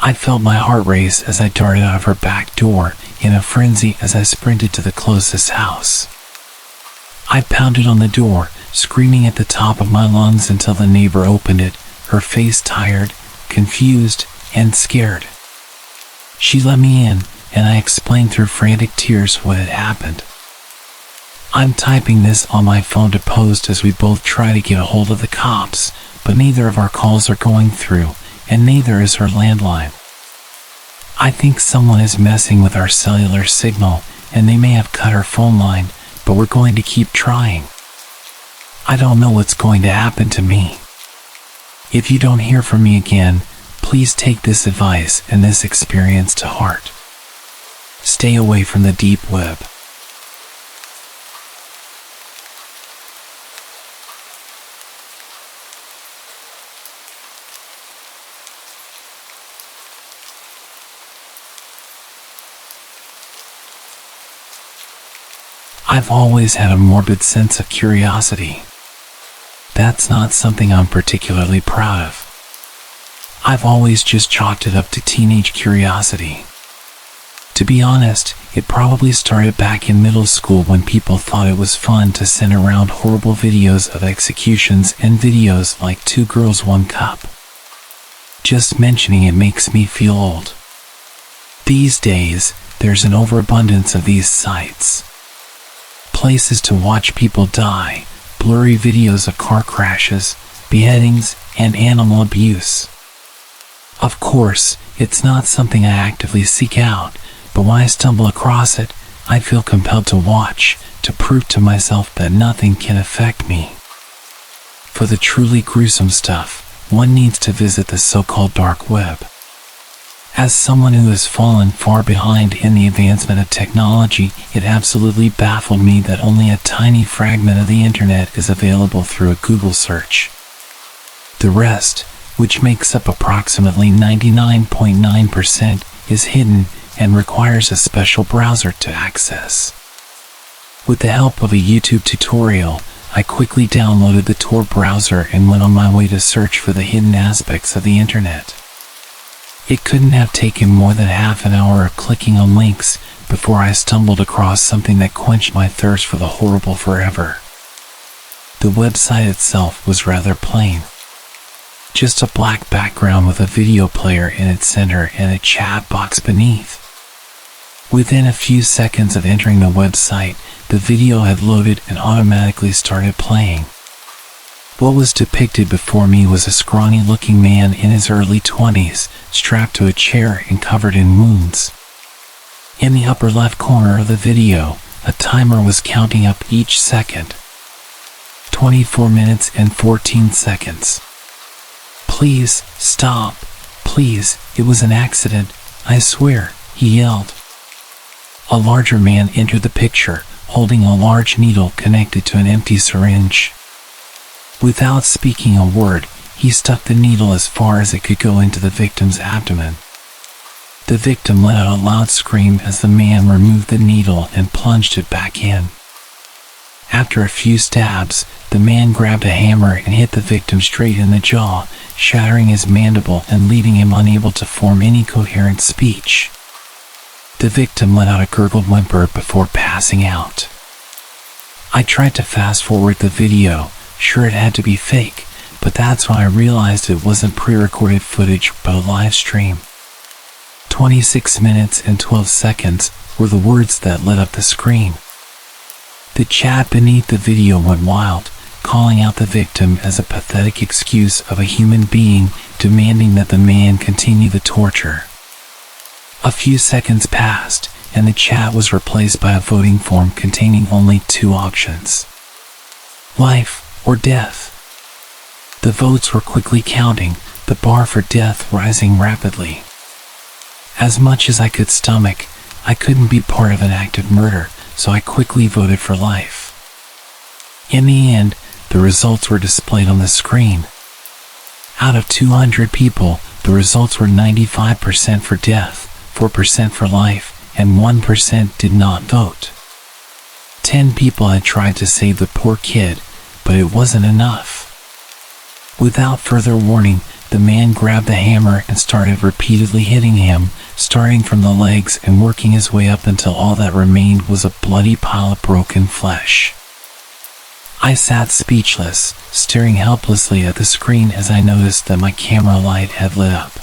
I felt my heart race as I darted out of her back door, in a frenzy as I sprinted to the closest house. I pounded on the door, screaming at the top of my lungs until the neighbor opened it, her face tired, confused, and scared. She let me in, and I explained through frantic tears what had happened. I'm typing this on my phone to post as we both try to get a hold of the cops, but neither of our calls are going through, and neither is her landline. I think someone is messing with our cellular signal, and they may have cut our phone line, but we're going to keep trying. I don't know what's going to happen to me. If you don't hear from me again, please take this advice and this experience to heart. Stay away from the deep web. I've always had a morbid sense of curiosity. That's not something I'm particularly proud of. I've always just chalked it up to teenage curiosity. To be honest, it probably started back in middle school when people thought it was fun to send around horrible videos of executions and videos like 2 Girls 1 Cup. Just mentioning it makes me feel old. These days, there's an overabundance of these sites. Places to watch people die, blurry videos of car crashes, beheadings, and animal abuse. Of course, it's not something I actively seek out, but when I stumble across it, I feel compelled to watch, to prove to myself that nothing can affect me. For the truly gruesome stuff, one needs to visit the so-called dark web. As someone who has fallen far behind in the advancement of technology, it absolutely baffled me that only a tiny fragment of the internet is available through a Google search. The rest, which makes up approximately 99.9%, is hidden and requires a special browser to access. With the help of a YouTube tutorial, I quickly downloaded the Tor browser and went on my way to search for the hidden aspects of the internet. It couldn't have taken more than half an hour of clicking on links before I stumbled across something that quenched my thirst for the horrible forever. The website itself was rather plain. Just a black background with a video player in its center and a chat box beneath. Within a few seconds of entering the website, the video had loaded and automatically started playing. What was depicted before me was a scrawny-looking man in his early 20s, strapped to a chair and covered in wounds. In the upper left corner of the video, a timer was counting up each second. 24 minutes and 14 seconds. "Please, stop. Please, it was an accident, I swear," he yelled. A larger man entered the picture, holding a large needle connected to an empty syringe. Without speaking a word, he stuck the needle as far as it could go into the victim's abdomen. The victim let out a loud scream as the man removed the needle and plunged it back in. After a few stabs, the man grabbed a hammer and hit the victim straight in the jaw, shattering his mandible and leaving him unable to form any coherent speech. The victim let out a gurgled whimper before passing out. I tried to fast forward the video, sure it had to be fake, but that's when I realized it wasn't pre-recorded footage but a live stream. 26 minutes and 12 seconds were the words that lit up the screen. The chat beneath the video went wild, calling out the victim as a pathetic excuse of a human being, demanding that the man continue the torture. A few seconds passed, and the chat was replaced by a voting form containing only 2 options: life or death. The votes were quickly counting, the bar for death rising rapidly. As much as I could stomach, I couldn't be part of an act of murder, so I quickly voted for life. In the end, the results were displayed on the screen. Out of 200 people, the results were 95% for death, 4% for life, and 1% did not vote. 10 people had tried to save the poor kid, but it wasn't enough. Without further warning, the man grabbed the hammer and started repeatedly hitting him, starting from the legs and working his way up until all that remained was a bloody pile of broken flesh. I sat speechless, staring helplessly at the screen as I noticed that my camera light had lit up.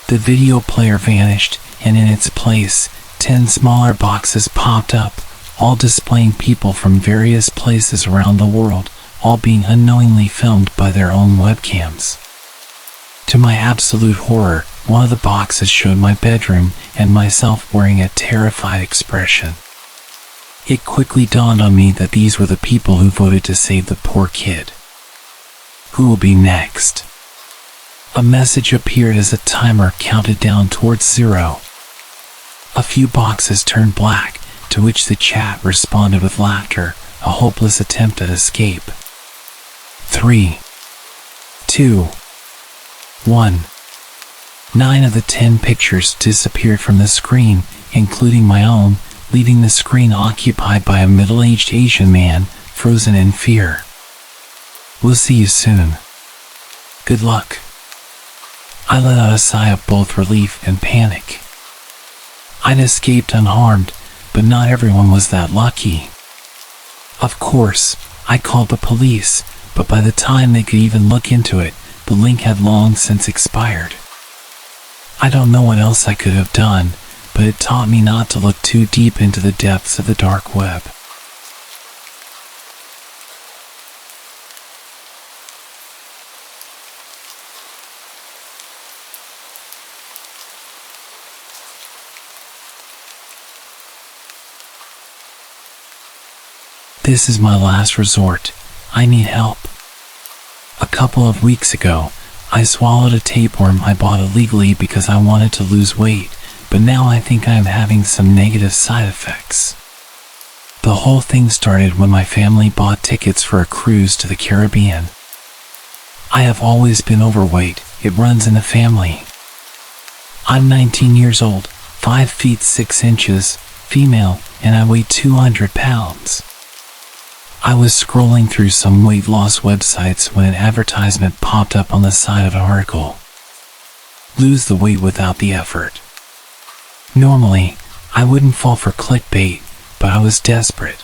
The video player vanished, and in its place, 10 smaller boxes popped up, all displaying people from various places around the world, all being unknowingly filmed by their own webcams. To my absolute horror, one of the boxes showed my bedroom and myself wearing a terrified expression. It quickly dawned on me that these were the people who voted to save the poor kid. Who will be next? A message appeared as a timer counted down towards 0. A few boxes turned black, to which the chat responded with laughter, a hopeless attempt at escape. 3, 2, 1. 9 of the 10 pictures disappeared from the screen, including my own, leaving the screen occupied by a middle-aged Asian man, frozen in fear. We'll see you soon. Good luck. I let out a sigh of both relief and panic. I'd escaped unharmed, but not everyone was that lucky. Of course, I called the police, but by the time they could even look into it, the link had long since expired. I don't know what else I could have done, but it taught me not to look too deep into the depths of the dark web. This is my last resort. I need help. A couple of weeks ago, I swallowed a tapeworm I bought illegally because I wanted to lose weight, but now I think I am having some negative side effects. The whole thing started when my family bought tickets for a cruise to the Caribbean. I have always been overweight. It runs in the family. I'm 19 years old, 5 feet 6 inches, female, and I weigh 200 pounds. I was scrolling through some weight loss websites when an advertisement popped up on the side of an article. Lose the weight without the effort. Normally, I wouldn't fall for clickbait, but I was desperate.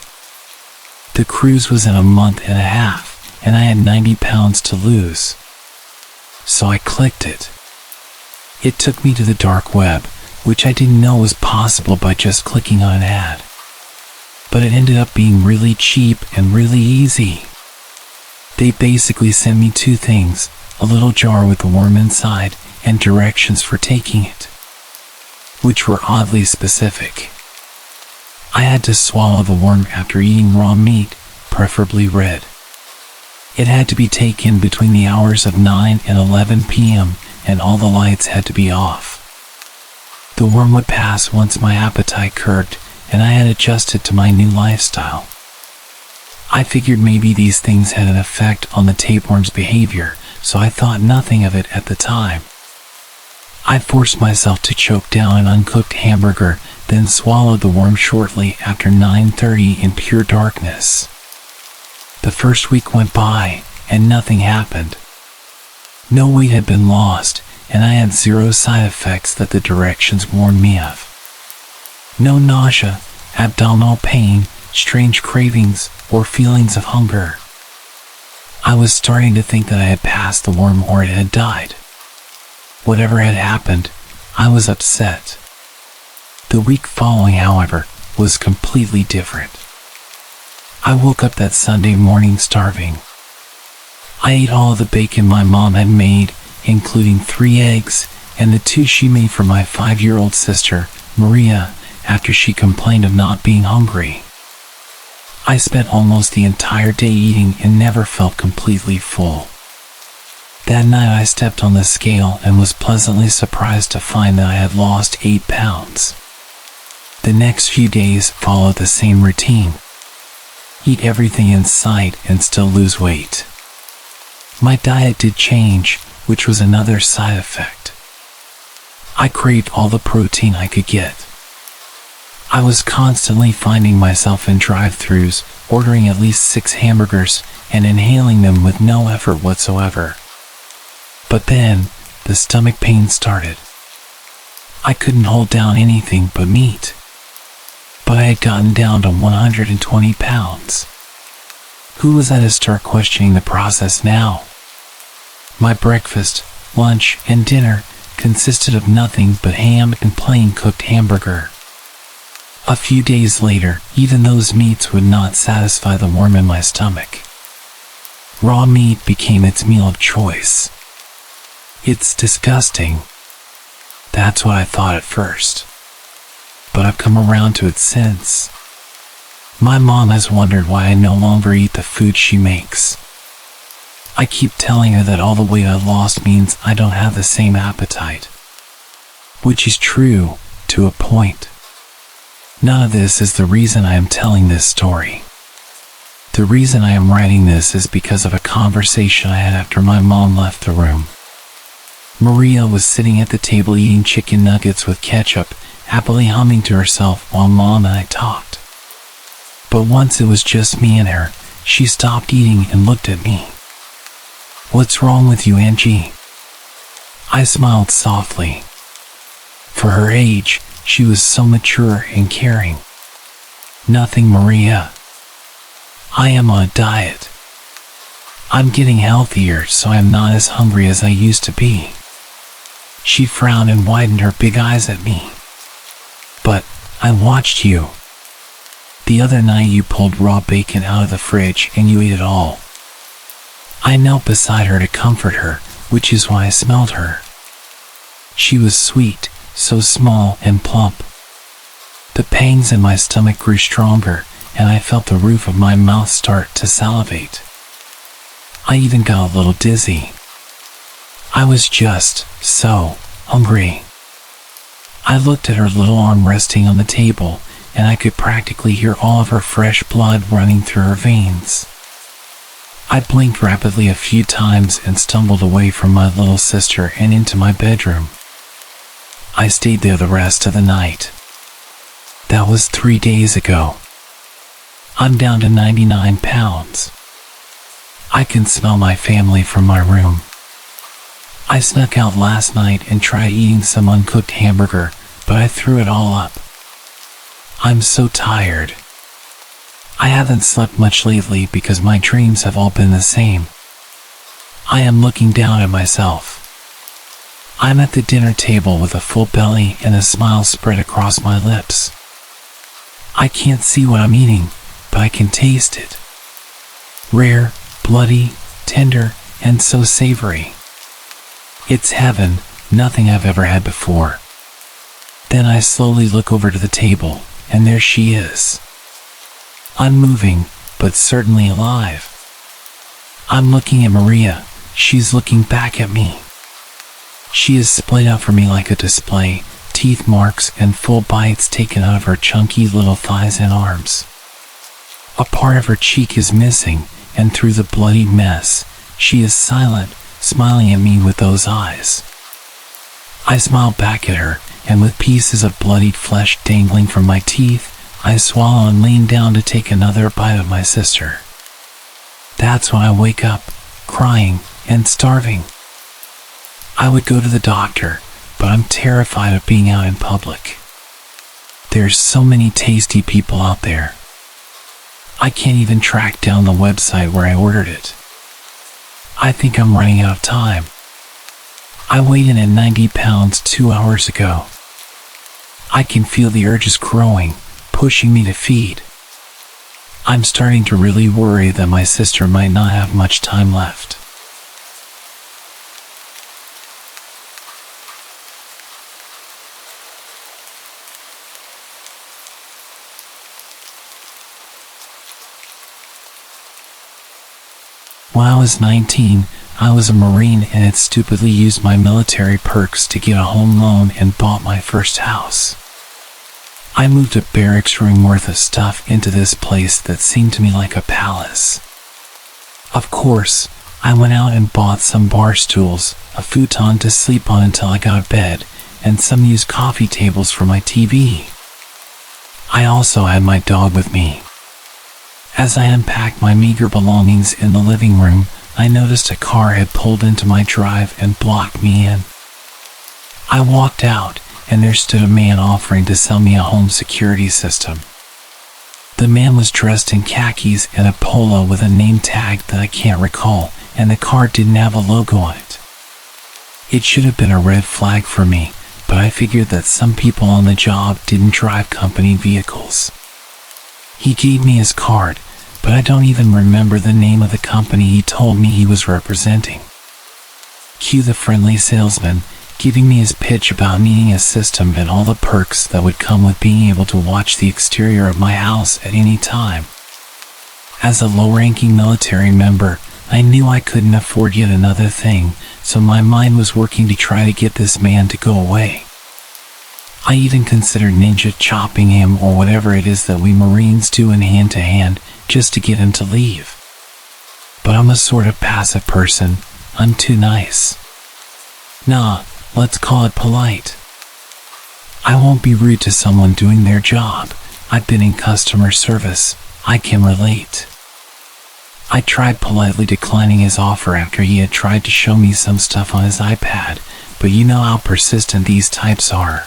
The cruise was in a month and a half, and I had 90 pounds to lose. So I clicked it. It took me to the dark web, which I didn't know was possible by just clicking on an ad. But it ended up being really cheap and really easy. They basically sent me 2 things, a little jar with a worm inside and directions for taking it, which were oddly specific. I had to swallow the worm after eating raw meat, preferably red. It had to be taken between the hours of 9 and 11 p.m., and all the lights had to be off. The worm would pass once my appetite curbed, and I had adjusted to my new lifestyle. I figured maybe these things had an effect on the tapeworm's behavior, so I thought nothing of it at the time. I forced myself to choke down an uncooked hamburger, then swallowed the worm shortly after 9:30 in pure darkness. The first week went by, and nothing happened. No weight had been lost, and I had 0 side effects that the directions warned me of. No nausea, abdominal pain, strange cravings, or feelings of hunger. I was starting to think that I had passed the worm or it had died. Whatever had happened, I was upset. The week following, however, was completely different. I woke up that Sunday morning starving. I ate all of the bacon my mom had made, including 3 eggs, and the 2 she made for my 5-year-old sister, Maria, after she complained of not being hungry. I spent almost the entire day eating and never felt completely full. That night I stepped on the scale and was pleasantly surprised to find that I had lost 8 pounds. The next few days followed the same routine. Eat everything in sight and still lose weight. My diet did change, which was another side effect. I craved all the protein I could get. I was constantly finding myself in drive-thrus, ordering at least 6 hamburgers and inhaling them with no effort whatsoever. But then, the stomach pain started. I couldn't hold down anything but meat. But I had gotten down to 120 pounds. Who was I to start questioning the process now? My breakfast, lunch, and dinner consisted of nothing but ham and plain cooked hamburger. A few days later, even those meats would not satisfy the worm in my stomach. Raw meat became its meal of choice. It's disgusting. That's what I thought at first. But I've come around to it since. My mom has wondered why I no longer eat the food she makes. I keep telling her that all the weight I've lost means I don't have the same appetite. Which is true, to a point. None of this is the reason I am telling this story. The reason I am writing this is because of a conversation I had after my mom left the room. Maria was sitting at the table eating chicken nuggets with ketchup, happily humming to herself while Mom and I talked. But once it was just me and her, she stopped eating and looked at me. "What's wrong with you, Angie?" I smiled softly. For her age, she was so mature and caring. "Nothing, Maria. I am on a diet. I'm getting healthier, so I'm not as hungry as I used to be." She frowned and widened her big eyes at me. "But I watched you. The other night you pulled raw bacon out of the fridge and you ate it all." I knelt beside her to comfort her, which is why I smelled her. She was sweet, so small and plump. The pangs in my stomach grew stronger, and I felt the roof of my mouth start to salivate. I even got a little dizzy. I was just so hungry. I looked at her little arm resting on the table, and I could practically hear all of her fresh blood running through her veins. I blinked rapidly a few times and stumbled away from my little sister and into my bedroom. I stayed there the rest of the night. That was 3 days ago. I'm down to 99 pounds. I can smell my family from my room. I snuck out last night and tried eating some uncooked hamburger, but I threw it all up. I'm so tired. I haven't slept much lately because my dreams have all been the same. I am looking down at myself. I'm at the dinner table with a full belly and a smile spread across my lips. I can't see what I'm eating, but I can taste it. Rare, bloody, tender, and so savory. It's heaven, nothing I've ever had before. Then I slowly look over to the table, and there she is. Unmoving, but certainly alive. I'm looking at Maria, she's looking back at me. She is splayed out for me like a display, teeth marks and full bites taken out of her chunky little thighs and arms. A part of her cheek is missing, and through the bloody mess, she is silent, smiling at me with those eyes. I smile back at her, and with pieces of bloodied flesh dangling from my teeth, I swallow and lean down to take another bite of my sister. That's when I wake up, crying and starving. I would go to the doctor, but I'm terrified of being out in public. There's so many tasty people out there. I can't even track down the website where I ordered it. I think I'm running out of time. I weighed in at 90 pounds 2 hours ago. I can feel the urges growing, pushing me to feed. I'm starting to really worry that my sister might not have much time left. When I was 19, I was a Marine and had stupidly used my military perks to get a home loan and bought my first house. I moved a barracks room worth of stuff into this place that seemed to me like a palace. Of course, I went out and bought some bar stools, a futon to sleep on until I got a bed, and some used coffee tables for my TV. I also had my dog with me. As I unpacked my meager belongings in the living room, I noticed a car had pulled into my drive and blocked me in. I walked out, and there stood a man offering to sell me a home security system. The man was dressed in khakis and a polo with a name tag that I can't recall, and the car didn't have a logo on it. It should have been a red flag for me, but I figured that some people on the job didn't drive company vehicles. He gave me his card, but I don't even remember the name of the company he told me he was representing. Cue the friendly salesman, giving me his pitch about needing a system and all the perks that would come with being able to watch the exterior of my house at any time. As a low-ranking military member, I knew I couldn't afford yet another thing, so my mind was working to try to get this man to go away. I even considered ninja chopping him or whatever it is that we Marines do in hand-to-hand just to get him to leave. But I'm a sort of passive person. I'm too nice. Nah, let's call it polite. I won't be rude to someone doing their job. I've been in customer service. I can relate. I tried politely declining his offer after he had tried to show me some stuff on his iPad, but you know how persistent these types are.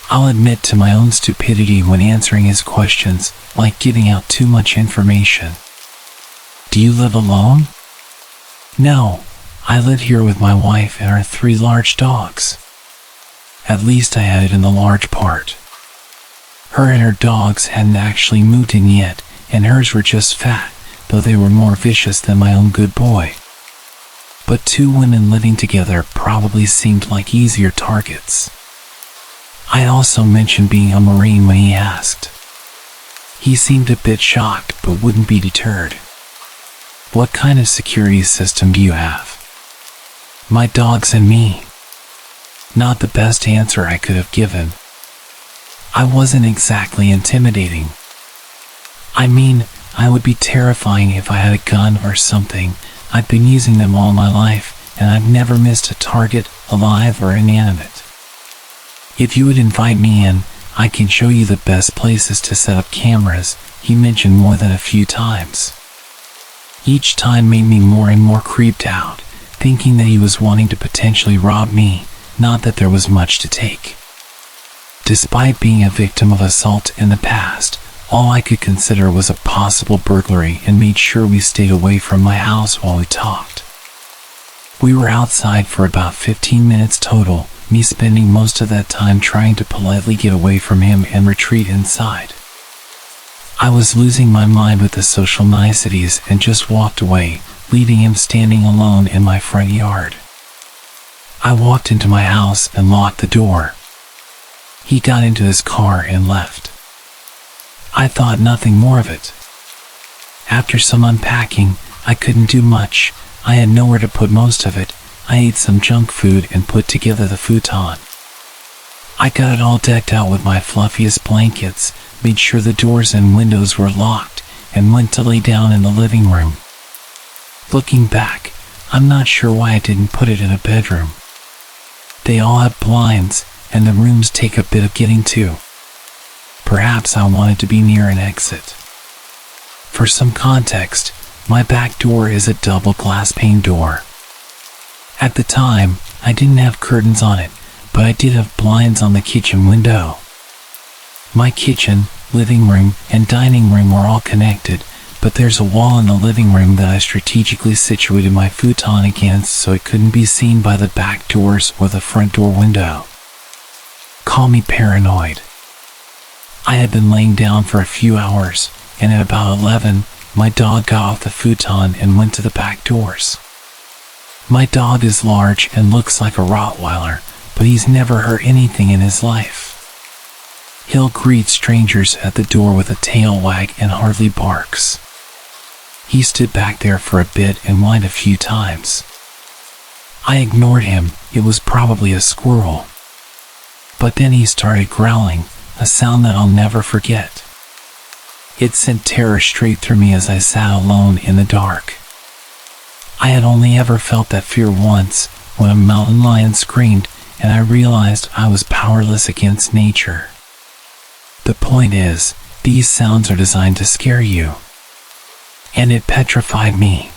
I'll admit to my own stupidity when answering his questions, like giving out too much information. Do you live alone? No, I live here with my wife and our 3 large dogs. At least I had it in the large part. Her and her dogs hadn't actually moved in yet, and hers were just fat, though they were more vicious than my own good boy. But 2 women living together probably seemed like easier targets. I also mentioned being a Marine when he asked. He seemed a bit shocked, but wouldn't be deterred. What kind of security system do you have? My dogs and me. Not the best answer I could have given. I wasn't exactly intimidating. I mean, I would be terrifying if I had a gun or something. I've been using them all my life, and I've never missed a target, alive or inanimate. If you would invite me in, I can show you the best places to set up cameras, he mentioned more than a few times. Each time made me more and more creeped out, thinking that he was wanting to potentially rob me, not that there was much to take. Despite being a victim of assault in the past, all I could consider was a possible burglary and made sure we stayed away from my house while we talked. We were outside for about 15 minutes total, me spending most of that time trying to politely get away from him and retreat inside. I was losing my mind with the social niceties and just walked away, leaving him standing alone in my front yard. I walked into my house and locked the door. He got into his car and left. I thought nothing more of it. After some unpacking, I couldn't do much. I had nowhere to put most of it. I ate some junk food and put together the futon. I got it all decked out with my fluffiest blankets, made sure the doors and windows were locked, and went to lay down in the living room. Looking back, I'm not sure why I didn't put it in a bedroom. They all have blinds, and the rooms take a bit of getting to. Perhaps I wanted to be near an exit. For some context, my back door is a double glass pane door. At the time, I didn't have curtains on it, but I did have blinds on the kitchen window. My kitchen, living room, and dining room were all connected, but there's a wall in the living room that I strategically situated my futon against so it couldn't be seen by the back doors or the front door window. Call me paranoid. I had been laying down for a few hours, and at about 11, my dog got off the futon and went to the back doors. My dog is large and looks like a Rottweiler, but he's never hurt anything in his life. He'll greet strangers at the door with a tail wag and hardly barks. He stood back there for a bit and whined a few times. I ignored him. It was probably a squirrel. But then he started growling, a sound that I'll never forget. It sent terror straight through me as I sat alone in the dark. I had only ever felt that fear once, when a mountain lion screamed, and I realized I was powerless against nature. The point is, these sounds are designed to scare you. And it petrified me.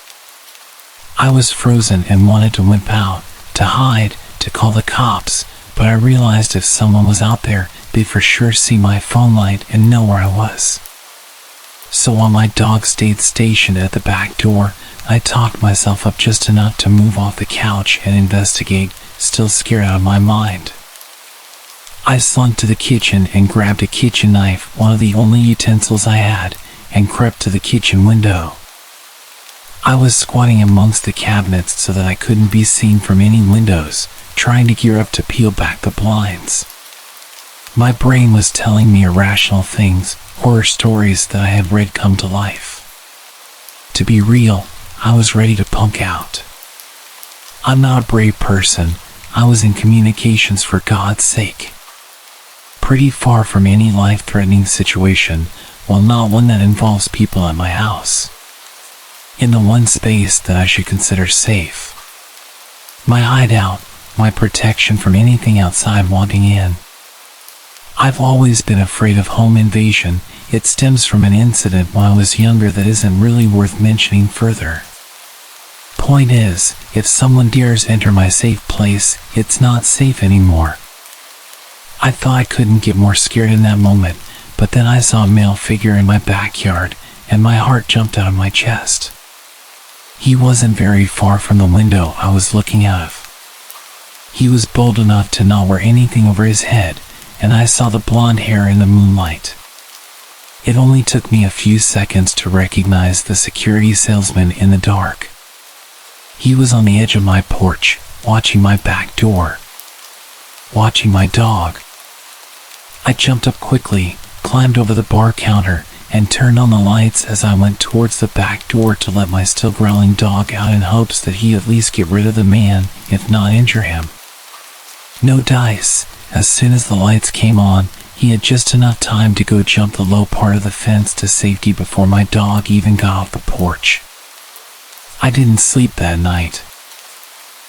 I was frozen and wanted to wimp out, to hide, to call the cops, but I realized if someone was out there, they'd for sure see my phone light and know where I was. So while my dog stayed stationed at the back door, I talked myself up just enough to move off the couch and investigate, still scared out of my mind. I slunk to the kitchen and grabbed a kitchen knife, one of the only utensils I had, and crept to the kitchen window. I was squatting amongst the cabinets so that I couldn't be seen from any windows, trying to gear up to peel back the blinds. My brain was telling me irrational things, horror stories that I had read come to life. To be real, I was ready to punk out. I'm not a brave person. I was in communications for God's sake. Pretty far from any life-threatening situation, while not one that involves people at my house. In the one space that I should consider safe. My hideout, my protection from anything outside wanting in. I've always been afraid of home invasion. It stems from an incident when I was younger that isn't really worth mentioning further. Point is, if someone dares enter my safe place, it's not safe anymore. I thought I couldn't get more scared in that moment, but then I saw a male figure in my backyard, and my heart jumped out of my chest. He wasn't very far from the window I was looking out of. He was bold enough to not wear anything over his head, and I saw the blonde hair in the moonlight. It only took me a few seconds to recognize the security salesman in the dark. He was on the edge of my porch, watching my back door. Watching my dog. I jumped up quickly, climbed over the bar counter, and turned on the lights as I went towards the back door to let my still growling dog out in hopes that he'd at least get rid of the man, if not injure him. No dice. As soon as the lights came on, he had just enough time to go jump the low part of the fence to safety before my dog even got off the porch. I didn't sleep that night.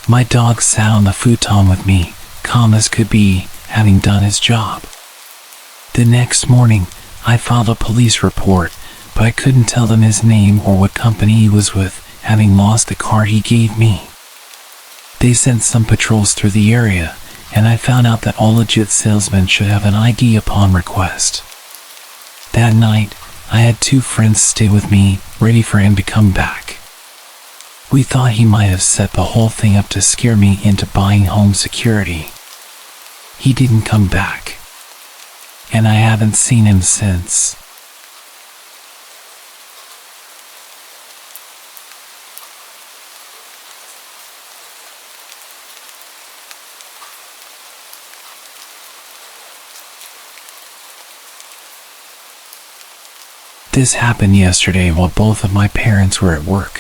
My dog sat on the futon with me, calm as could be, having done his job. The next morning, I filed a police report, but I couldn't tell them his name or what company he was with, having lost the card he gave me. They sent some patrols through the area, and I found out that all legit salesmen should have an ID upon request. That night, I had 2 friends stay with me, ready for him to come back. We thought he might have set the whole thing up to scare me into buying home security. He didn't come back, and I haven't seen him since. This happened yesterday while both of my parents were at work.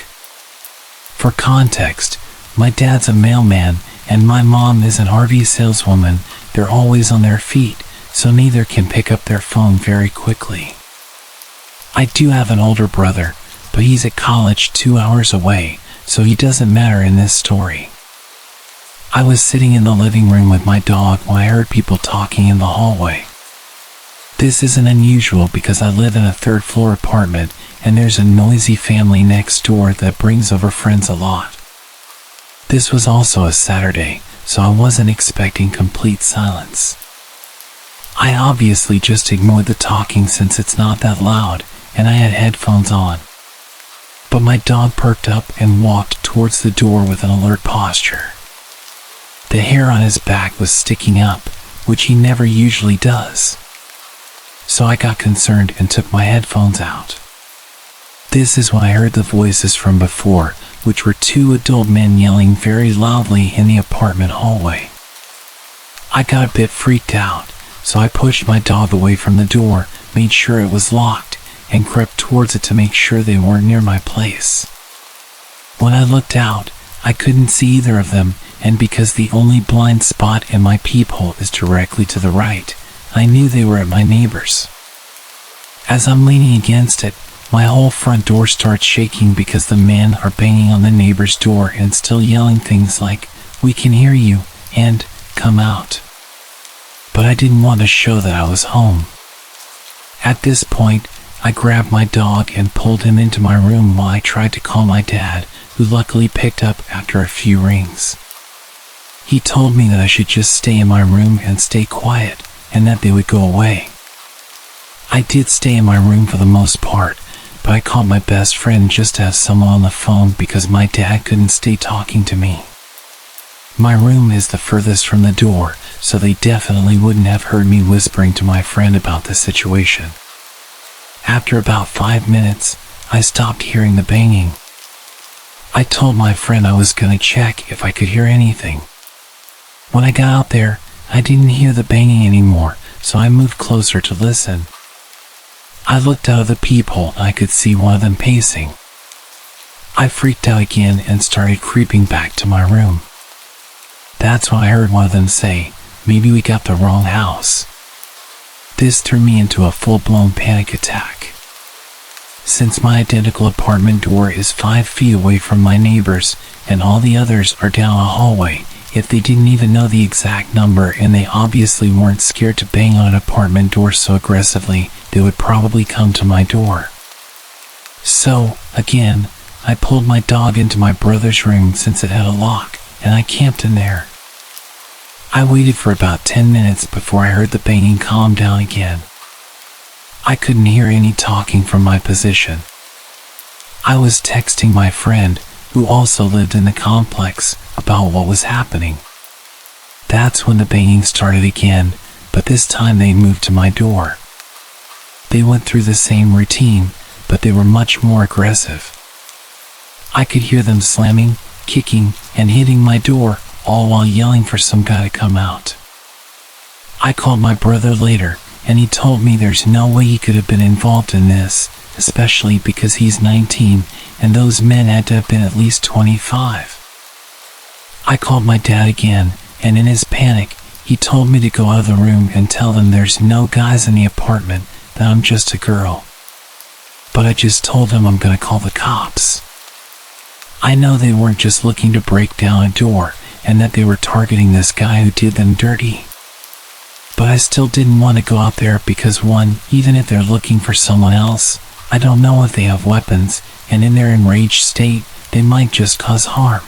For context, my dad's a mailman and my mom is an RV saleswoman. They're always on their feet, so neither can pick up their phone very quickly. I do have an older brother, but he's at college 2 hours away, so he doesn't matter in this story. I was sitting in the living room with my dog when I heard people talking in the hallway. This isn't unusual because I live in a 3rd-floor apartment and there's a noisy family next door that brings over friends a lot. This was also a Saturday, so I wasn't expecting complete silence. I obviously just ignored the talking since it's not that loud, and I had headphones on. But my dog perked up and walked towards the door with an alert posture. The hair on his back was sticking up, which he never usually does. So I got concerned and took my headphones out. This is when I heard the voices from before, which were 2 adult men yelling very loudly in the apartment hallway. I got a bit freaked out, so I pushed my dog away from the door, made sure it was locked, and crept towards it to make sure they weren't near my place. When I looked out, I couldn't see either of them, and because the only blind spot in my peephole is directly to the right, I knew they were at my neighbor's. As I'm leaning against it, my whole front door starts shaking because the men are banging on the neighbor's door and still yelling things like, "We can hear you," and "Come out." But I didn't want to show that I was home. At this point, I grabbed my dog and pulled him into my room while I tried to call my dad, who luckily picked up after a few rings. He told me that I should just stay in my room and stay quiet, and that they would go away. I did stay in my room for the most part, but I called my best friend just to have someone on the phone because my dad couldn't stay talking to me. My room is the furthest from the door, so they definitely wouldn't have heard me whispering to my friend about the situation. After about 5 minutes, I stopped hearing the banging. I told my friend I was gonna check if I could hear anything. When I got out there, I didn't hear the banging anymore, so I moved closer to listen. I looked out of the peephole and I could see one of them pacing. I freaked out again and started creeping back to my room. That's when I heard one of them say, "Maybe we got the wrong house." This threw me into a full-blown panic attack. Since my identical apartment door is 5 feet away from my neighbors and all the others are down a hallway, if they didn't even know the exact number and they obviously weren't scared to bang on an apartment door so aggressively, they would probably come to my door. So, again, I pulled my dog into my brother's room since it had a lock, and I camped in there. I waited for about 10 minutes before I heard the banging calm down again. I couldn't hear any talking from my position. I was texting my friend, who also lived in the complex, about what was happening. That's when the banging started again, but this time they moved to my door. They went through the same routine, but they were much more aggressive. I could hear them slamming, kicking, and hitting my door, all while yelling for some guy to come out. I called my brother later, and he told me there's no way he could have been involved in this, especially because he's 19, and those men had to have been at least 25. I called my dad again, and in his panic, he told me to go out of the room and tell them there's no guys in the apartment, that I'm just a girl. But I just told him I'm gonna call the cops. I know they weren't just looking to break down a door, and that they were targeting this guy who did them dirty. But I still didn't want to go out there because one, even if they're looking for someone else, I don't know if they have weapons, and in their enraged state, they might just cause harm.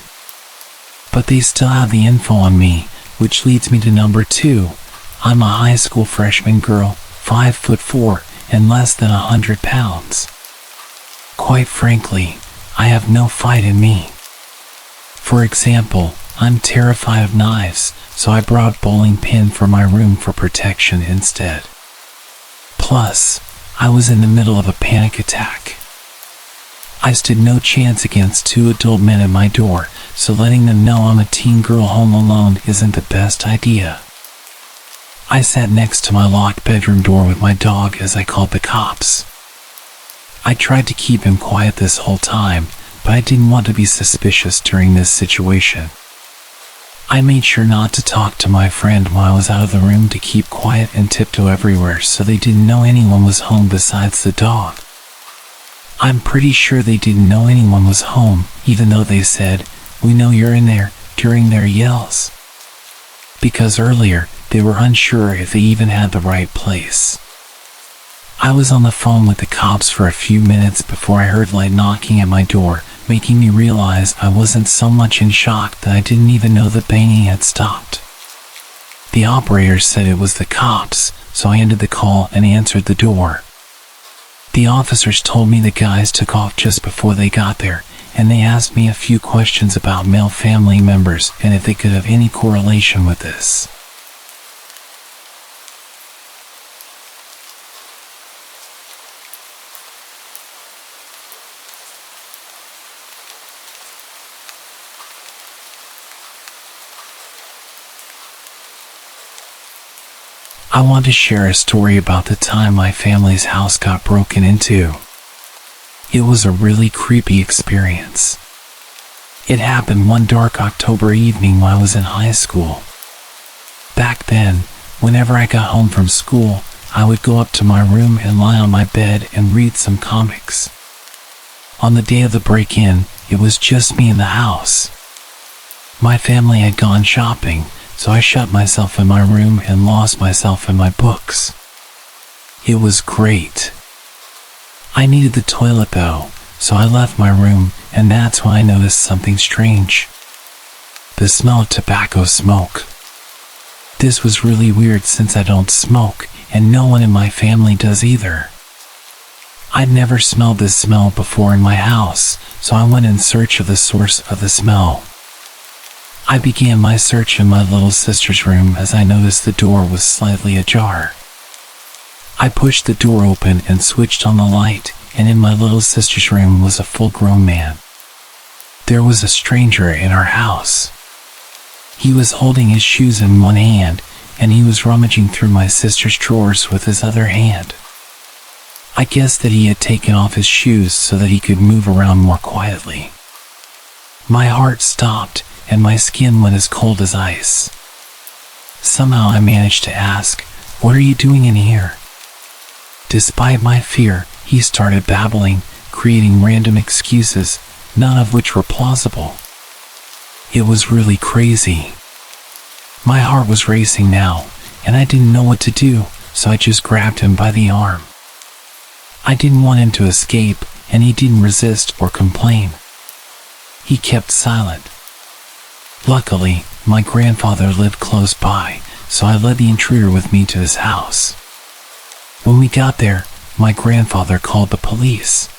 But they still have the info on me, which leads me to number 2. I'm a high school freshman girl, 5'4", and less than 100 pounds. Quite frankly, I have no fight in me. For example, I'm terrified of knives, so I brought a bowling pin for my room for protection instead. Plus, I was in the middle of a panic attack. I stood no chance against 2 adult men at my door, so letting them know I'm a teen girl home alone isn't the best idea. I sat next to my locked bedroom door with my dog as I called the cops. I tried to keep him quiet this whole time, but I didn't want to be suspicious during this situation. I made sure not to talk to my friend while I was out of the room to keep quiet and tiptoe everywhere so they didn't know anyone was home besides the dog. I'm pretty sure they didn't know anyone was home, even though they said, "We know you're in there," during their yells. Because earlier, they were unsure if they even had the right place. I was on the phone with the cops for a few minutes before I heard light knocking at my door, making me realize I wasn't so much in shock that I didn't even know the banging had stopped. The operator said it was the cops, so I ended the call and answered the door. The officers told me the guys took off just before they got there, and they asked me a few questions about male family members and if they could have any correlation with this. I want to share a story about the time my family's house got broken into. It was a really creepy experience. It happened one dark October evening while I was in high school. Back then, whenever I got home from school, I would go up to my room and lie on my bed and read some comics. On the day of the break-in, it was just me in the house. My family had gone shopping, so I shut myself in my room and lost myself in my books. It was great. I needed the toilet though, so I left my room, and that's when I noticed something strange. The smell of tobacco smoke. This was really weird since I don't smoke, and no one in my family does either. I'd never smelled this smell before in my house, so I went in search of the source of the smell. I began my search in my little sister's room as I noticed the door was slightly ajar. I pushed the door open and switched on the light, and in my little sister's room was a full-grown man. There was a stranger in our house. He was holding his shoes in one hand, and he was rummaging through my sister's drawers with his other hand. I guessed that he had taken off his shoes so that he could move around more quietly. My heart stopped, and my skin went as cold as ice. Somehow I managed to ask, "What are you doing in here?" Despite my fear, he started babbling, creating random excuses, none of which were plausible. It was really crazy. My heart was racing now, and I didn't know what to do, so I just grabbed him by the arm. I didn't want him to escape, and he didn't resist or complain. He kept silent. Luckily, my grandfather lived close by, so I led the intruder with me to his house. When we got there, my grandfather called the police.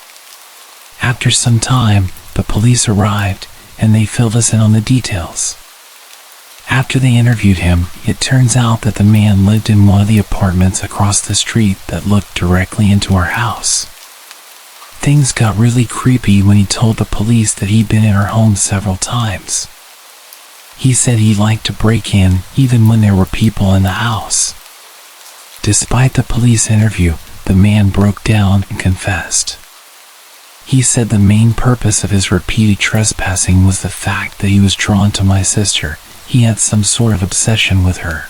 After some time, the police arrived, and they filled us in on the details. After they interviewed him, it turns out that the man lived in one of the apartments across the street that looked directly into our house. Things got really creepy when he told the police that he'd been in our home several times. He said he liked to break in even when there were people in the house. Despite the police interview, the man broke down and confessed. He said the main purpose of his repeated trespassing was the fact that he was drawn to my sister. He had some sort of obsession with her.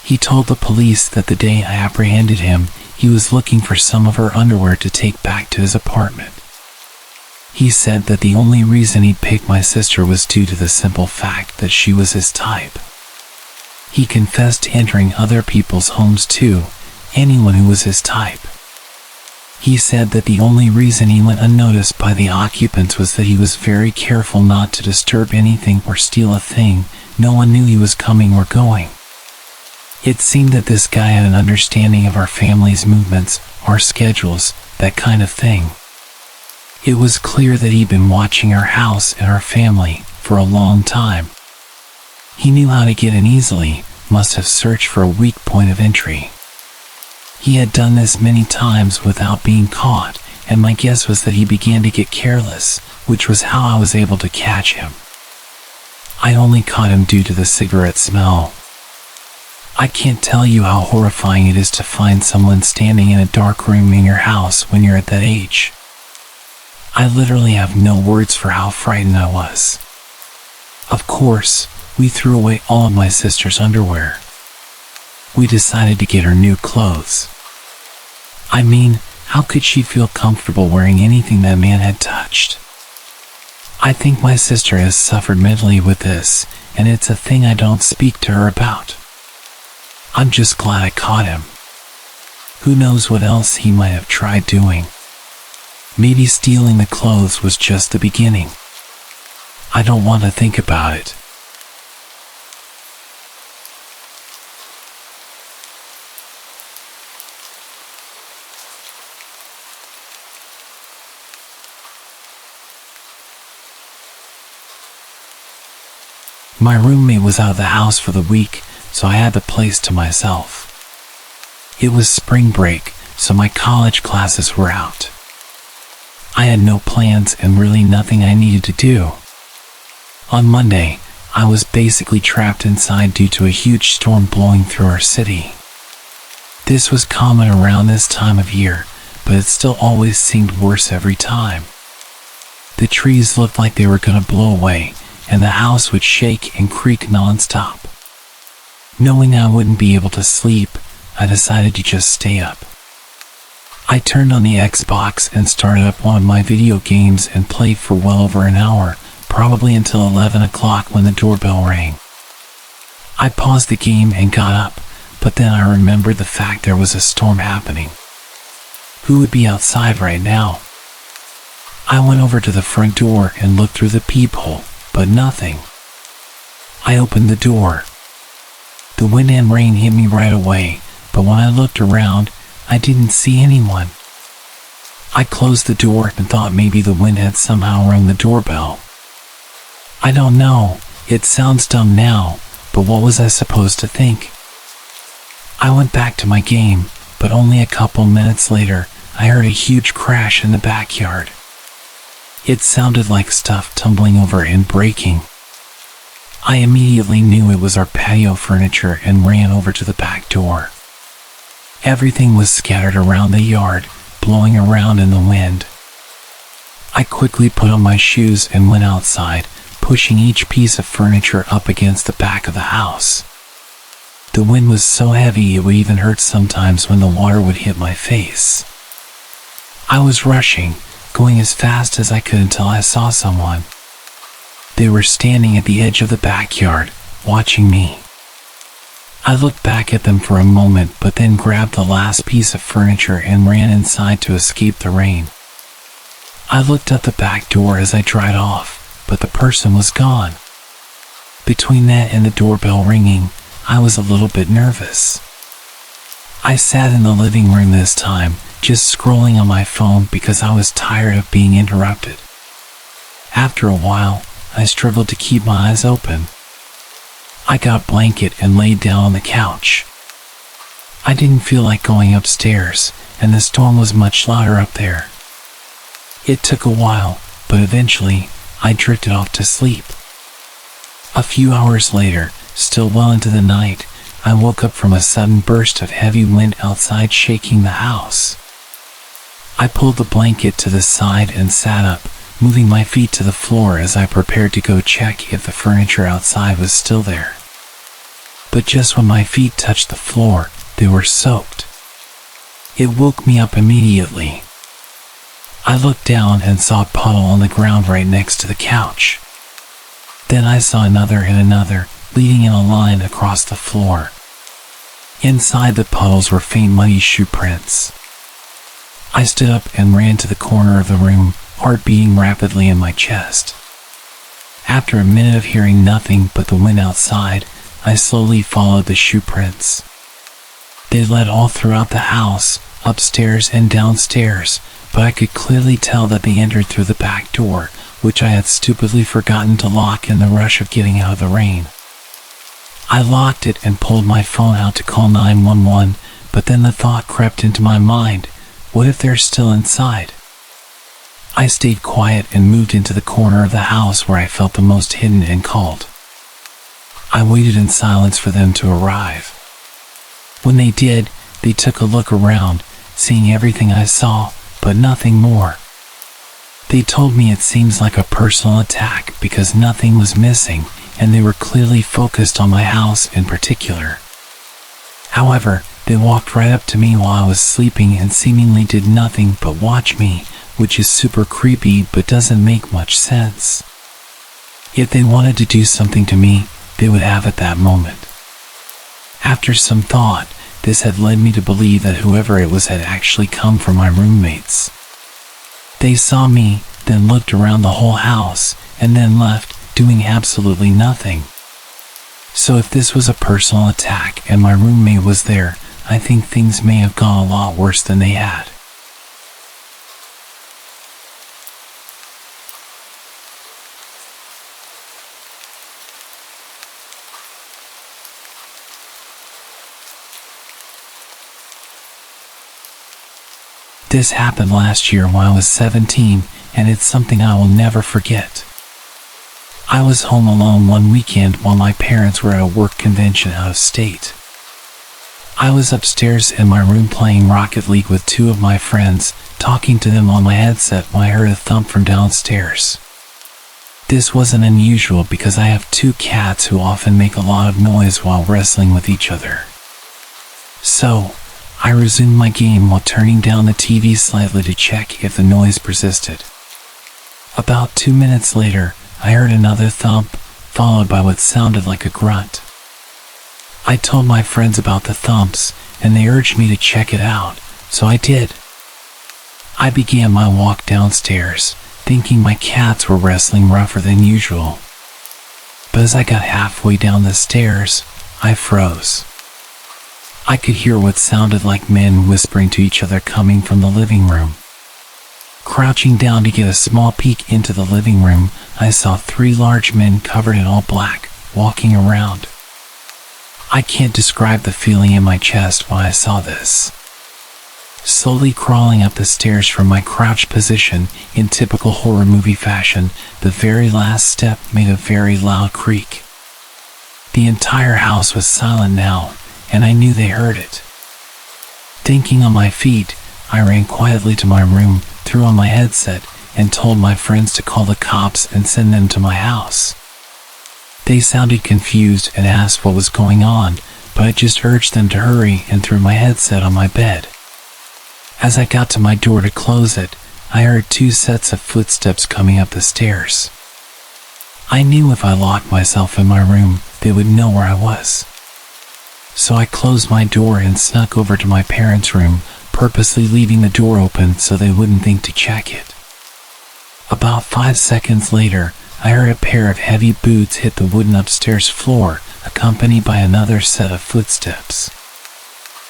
He told the police that the day I apprehended him, he was looking for some of her underwear to take back to his apartment. He said that the only reason he'd pick my sister was due to the simple fact that she was his type. He confessed to entering other people's homes too, anyone who was his type. He said that the only reason he went unnoticed by the occupants was that he was very careful not to disturb anything or steal a thing. No one knew he was coming or going. It seemed that this guy had an understanding of our family's movements, our schedules, that kind of thing. It was clear that he'd been watching our house and our family for a long time. He knew how to get in easily, must have searched for a weak point of entry. He had done this many times without being caught, and my guess was that he began to get careless, which was how I was able to catch him. I only caught him due to the cigarette smell. I can't tell you how horrifying it is to find someone standing in a dark room in your house when you're at that age. I literally have no words for how frightened I was. Of course, we threw away all of my sister's underwear. We decided to get her new clothes. I mean, how could she feel comfortable wearing anything that man had touched? I think my sister has suffered mentally with this, and it's a thing I don't speak to her about. I'm just glad I caught him. Who knows what else he might have tried doing. Maybe stealing the clothes was just the beginning. I don't want to think about it. My roommate was out of the house for the week, so I had the place to myself. It was spring break, so my college classes were out. I had no plans and really nothing I needed to do. On Monday, I was basically trapped inside due to a huge storm blowing through our city. This was common around this time of year, but it still always seemed worse every time. The trees looked like they were going to blow away, and the house would shake and creak non-stop. Knowing I wouldn't be able to sleep, I decided to just stay up. I turned on the Xbox and started up one of my video games and played for well over an hour, probably until 11 o'clock when the doorbell rang. I paused the game and got up, but then I remembered the fact there was a storm happening. Who would be outside right now? I went over to the front door and looked through the peephole, but nothing. I opened the door. The wind and rain hit me right away, but when I looked around, I didn't see anyone. I closed the door and thought maybe the wind had somehow rung the doorbell. I don't know, it sounds dumb now, but what was I supposed to think? I went back to my game, but only a couple minutes later, I heard a huge crash in the backyard. It sounded like stuff tumbling over and breaking. I immediately knew it was our patio furniture and ran over to the back door. Everything was scattered around the yard, blowing around in the wind. I quickly put on my shoes and went outside, pushing each piece of furniture up against the back of the house. The wind was so heavy it would even hurt sometimes when the water would hit my face. I was rushing, going as fast as I could until I saw someone. They were standing at the edge of the backyard, watching me. I looked back at them for a moment but then grabbed the last piece of furniture and ran inside to escape the rain. I looked at the back door as I dried off, but the person was gone. Between that and the doorbell ringing, I was a little bit nervous. I sat in the living room this time, just scrolling on my phone because I was tired of being interrupted. After a while, I struggled to keep my eyes open. I got a blanket and laid down on the couch. I didn't feel like going upstairs, and the storm was much louder up there. It took a while, but eventually, I drifted off to sleep. A few hours later, still well into the night, I woke up from a sudden burst of heavy wind outside shaking the house. I pulled the blanket to the side and sat up, moving my feet to the floor as I prepared to go check if the furniture outside was still there. But just when my feet touched the floor, they were soaked. It woke me up immediately. I looked down and saw a puddle on the ground right next to the couch. Then I saw another and another, leading in a line across the floor. Inside the puddles were faint muddy shoe prints. I stood up and ran to the corner of the room, heart beating rapidly in my chest. After a minute of hearing nothing but the wind outside, I slowly followed the shoe prints. They led all throughout the house, upstairs and downstairs, but I could clearly tell that they entered through the back door, which I had stupidly forgotten to lock in the rush of getting out of the rain. I locked it and pulled my phone out to call 911, but then the thought crept into my mind, what if they're still inside? I stayed quiet and moved into the corner of the house where I felt the most hidden and called. I waited in silence for them to arrive. When they did, they took a look around, seeing everything I saw, but nothing more. They told me it seems like a personal attack because nothing was missing, and they were clearly focused on my house in particular. However, they walked right up to me while I was sleeping and seemingly did nothing but watch me, which is super creepy but doesn't make much sense. If they wanted to do something to me, they would have at that moment. After some thought, this had led me to believe that whoever it was had actually come from my roommates. They saw me, then looked around the whole house, and then left, doing absolutely nothing. So if this was a personal attack and my roommate was there, I think things may have gone a lot worse than they had. This happened last year when I was 17, and it's something I will never forget. I was home alone one weekend while my parents were at a work convention out of state. I was upstairs in my room playing Rocket League with two of my friends, talking to them on my headset when I heard a thump from downstairs. This wasn't unusual because I have two cats who often make a lot of noise while wrestling with each other. So, I resumed my game while turning down the TV slightly to check if the noise persisted. About 2 minutes later, I heard another thump, followed by what sounded like a grunt. I told my friends about the thumps, and they urged me to check it out, so I did. I began my walk downstairs, thinking my cats were wrestling rougher than usual. But as I got halfway down the stairs, I froze. I could hear what sounded like men whispering to each other coming from the living room. Crouching down to get a small peek into the living room, I saw 3 large men covered in all black, walking around. I can't describe the feeling in my chest when I saw this. Slowly crawling up the stairs from my crouched position in typical horror movie fashion, the very last step made a very loud creak. The entire house was silent now, and I knew they heard it. Thinking on my feet, I ran quietly to my room, threw on my headset, and told my friends to call the cops and send them to my house. They sounded confused and asked what was going on, but I just urged them to hurry and threw my headset on my bed. As I got to my door to close it, I heard 2 sets of footsteps coming up the stairs. I knew if I locked myself in my room, they would know where I was. So I closed my door and snuck over to my parents' room, purposely leaving the door open so they wouldn't think to check it. About 5 seconds later, I heard a pair of heavy boots hit the wooden upstairs floor, accompanied by another set of footsteps.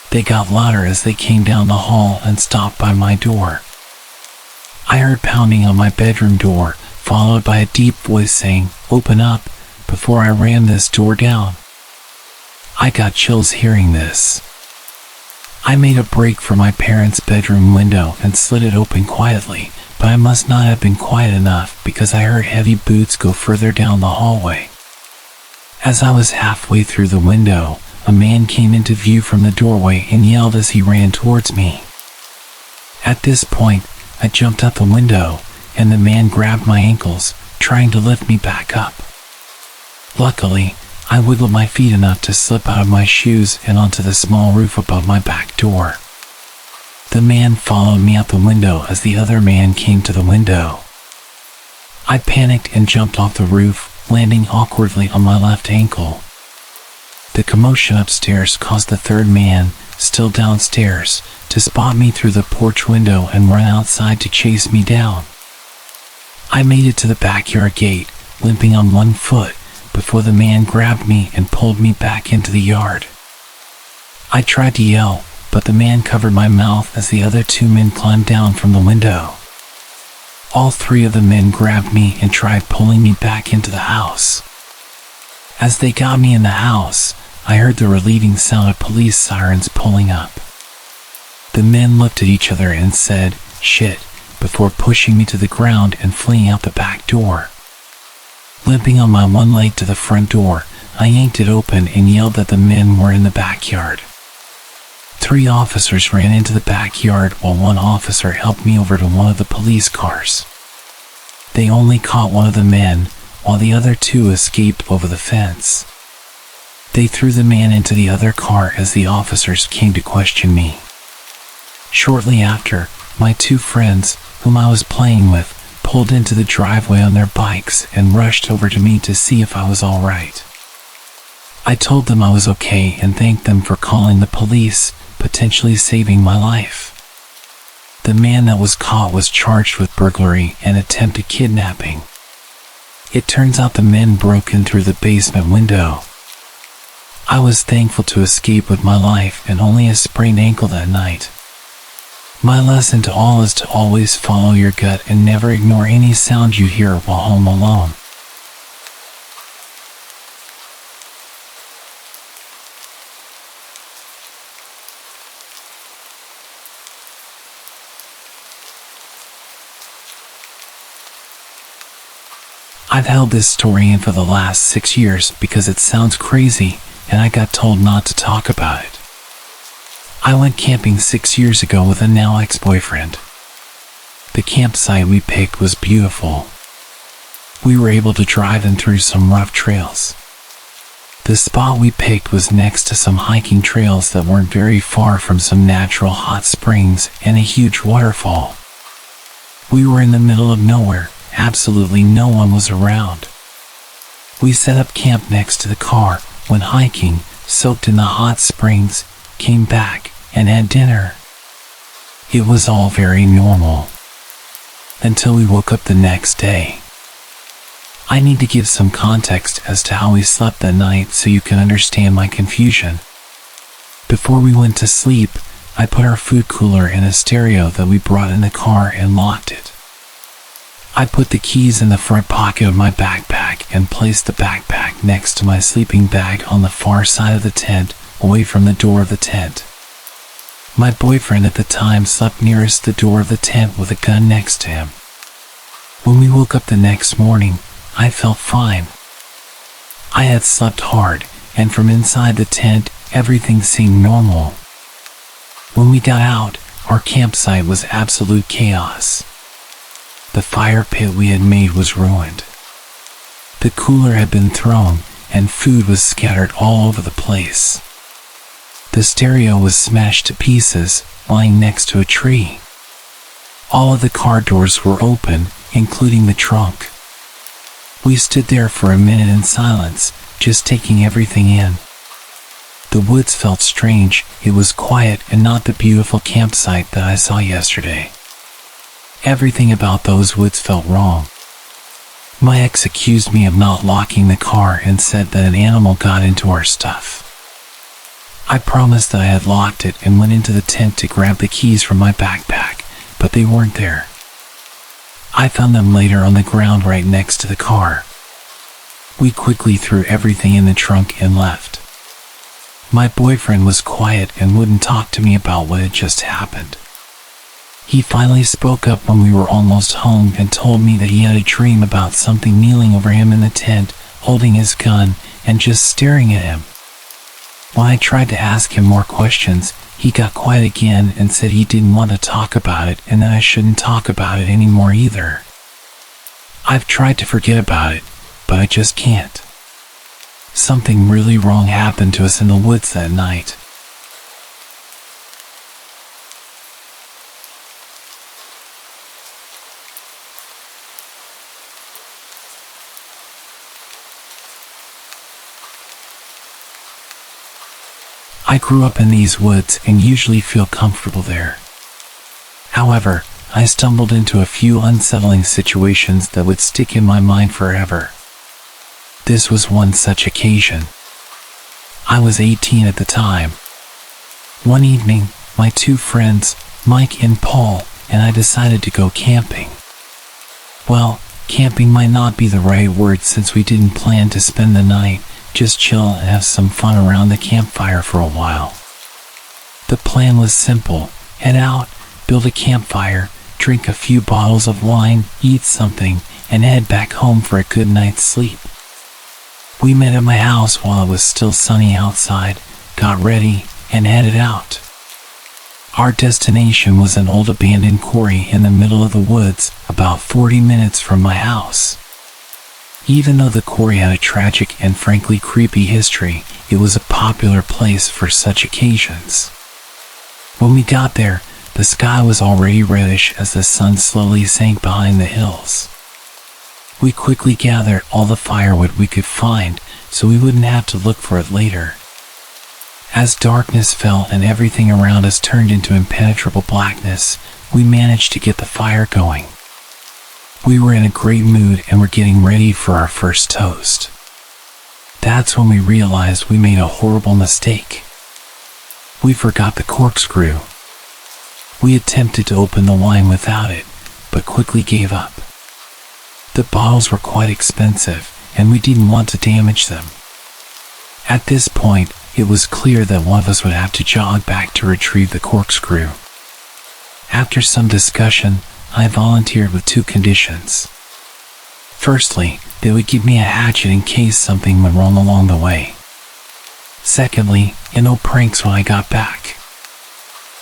They got louder as they came down the hall and stopped by my door. I heard pounding on my bedroom door, followed by a deep voice saying, "Open up," before I rammed this door down. I got chills hearing this. I made a break for my parents' bedroom window and slid it open quietly, but I must not have been quiet enough because I heard heavy boots go further down the hallway. As I was halfway through the window, a man came into view from the doorway and yelled as he ran towards me. At this point, I jumped out the window, and the man grabbed my ankles, trying to lift me back up. Luckily, I wiggled my feet enough to slip out of my shoes and onto the small roof above my back door. The man followed me out the window as the other man came to the window. I panicked and jumped off the roof, landing awkwardly on my left ankle. The commotion upstairs caused the third man, still downstairs, to spot me through the porch window and run outside to chase me down. I made it to the backyard gate, limping on one foot, before the man grabbed me and pulled me back into the yard. I tried to yell, but the man covered my mouth as the other 2 men climbed down from the window. All 3 of the men grabbed me and tried pulling me back into the house. As they got me in the house, I heard the relieving sound of police sirens pulling up. The men looked at each other and said, "Shit," before pushing me to the ground and fleeing out the back door. Limping on my one leg to the front door, I yanked it open and yelled that the men were in the backyard. 3 officers ran into the backyard while 1 officer helped me over to one of the police cars. They only caught 1 of the men, while the other 2 escaped over the fence. They threw the man into the other car as the officers came to question me. Shortly after, my 2 friends, whom I was playing with, pulled into the driveway on their bikes and rushed over to me to see if I was all right. I told them I was okay and thanked them for calling the police, potentially saving my life. The man that was caught was charged with burglary and attempted kidnapping. It turns out the men broke in through the basement window. I was thankful to escape with my life and only a sprained ankle that night. My lesson to all is to always follow your gut and never ignore any sound you hear while home alone. I've held this story in for the last 6 years because it sounds crazy and I got told not to talk about it. I went camping 6 years ago with a now ex-boyfriend. The campsite we picked was beautiful. We were able to drive in through some rough trails. The spot we picked was next to some hiking trails that weren't very far from some natural hot springs and a huge waterfall. We were in the middle of nowhere. Absolutely no one was around. We set up camp next to the car, went hiking, soaked in the hot springs, came back, and had dinner. It was all very normal. Until we woke up the next day. I need to give some context as to how we slept that night so you can understand my confusion. Before we went to sleep, I put our food cooler in a stereo that we brought in the car and locked it. I put the keys in the front pocket of my backpack and placed the backpack next to my sleeping bag on the far side of the tent, away from the door of the tent. My boyfriend at the time slept nearest the door of the tent with a gun next to him. When we woke up the next morning, I felt fine. I had slept hard, and from inside the tent, everything seemed normal. When we got out, our campsite was absolute chaos. The fire pit we had made was ruined. The cooler had been thrown, and food was scattered all over the place. The stereo was smashed to pieces, lying next to a tree. All of the car doors were open, including the trunk. We stood there for a minute in silence, just taking everything in. The woods felt strange. It was quiet and not the beautiful campsite that I saw yesterday. Everything about those woods felt wrong. My ex accused me of not locking the car and said that an animal got into our stuff. I promised that I had locked it and went into the tent to grab the keys from my backpack, but they weren't there. I found them later on the ground right next to the car. We quickly threw everything in the trunk and left. My boyfriend was quiet and wouldn't talk to me about what had just happened. He finally spoke up when we were almost home and told me that he had a dream about something kneeling over him in the tent, holding his gun, and just staring at him. When I tried to ask him more questions, he got quiet again and said he didn't want to talk about it and that I shouldn't talk about it anymore either. I've tried to forget about it, but I just can't. Something really wrong happened to us in the woods that night. I grew up in these woods and usually feel comfortable there. However, I stumbled into a few unsettling situations that would stick in my mind forever. This was one such occasion. I was 18 at the time. One evening, my two friends, Mike and Paul, and I decided to go camping. Well, camping might not be the right word since we didn't plan to spend the night, just chill and have some fun around the campfire for a while. The plan was simple: head out, build a campfire, drink a few bottles of wine, eat something, and head back home for a good night's sleep. We met at my house while it was still sunny outside, got ready, and headed out. Our destination was an old abandoned quarry in the middle of the woods, about 40 minutes from my house. Even though the quarry had a tragic and frankly creepy history, it was a popular place for such occasions. When we got there, the sky was already reddish as the sun slowly sank behind the hills. We quickly gathered all the firewood we could find so we wouldn't have to look for it later. As darkness fell and everything around us turned into impenetrable blackness, we managed to get the fire going. We were in a great mood and were getting ready for our first toast. That's when we realized we made a horrible mistake. We forgot the corkscrew. We attempted to open the wine without it, but quickly gave up. The bottles were quite expensive, and we didn't want to damage them. At this point, it was clear that one of us would have to jog back to retrieve the corkscrew. After some discussion, I volunteered with two conditions. Firstly, they would give me a hatchet in case something went wrong along the way. Secondly, no pranks when I got back.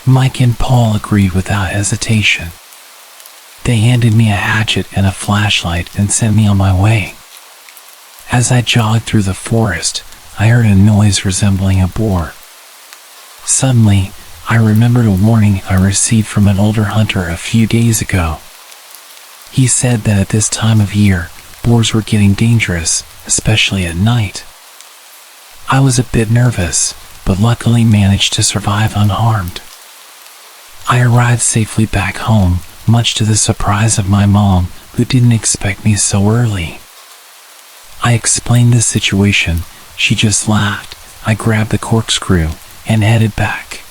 Mike and Paul agreed without hesitation. They handed me a hatchet and a flashlight and sent me on my way. As I jogged through the forest, I heard a noise resembling a boar. Suddenly, I remembered a warning I received from an older hunter a few days ago. He said that at this time of year, boars were getting dangerous, especially at night. I was a bit nervous, but luckily managed to survive unharmed. I arrived safely back home, much to the surprise of my mom, who didn't expect me so early. I explained the situation. She just laughed. I grabbed the corkscrew and headed back.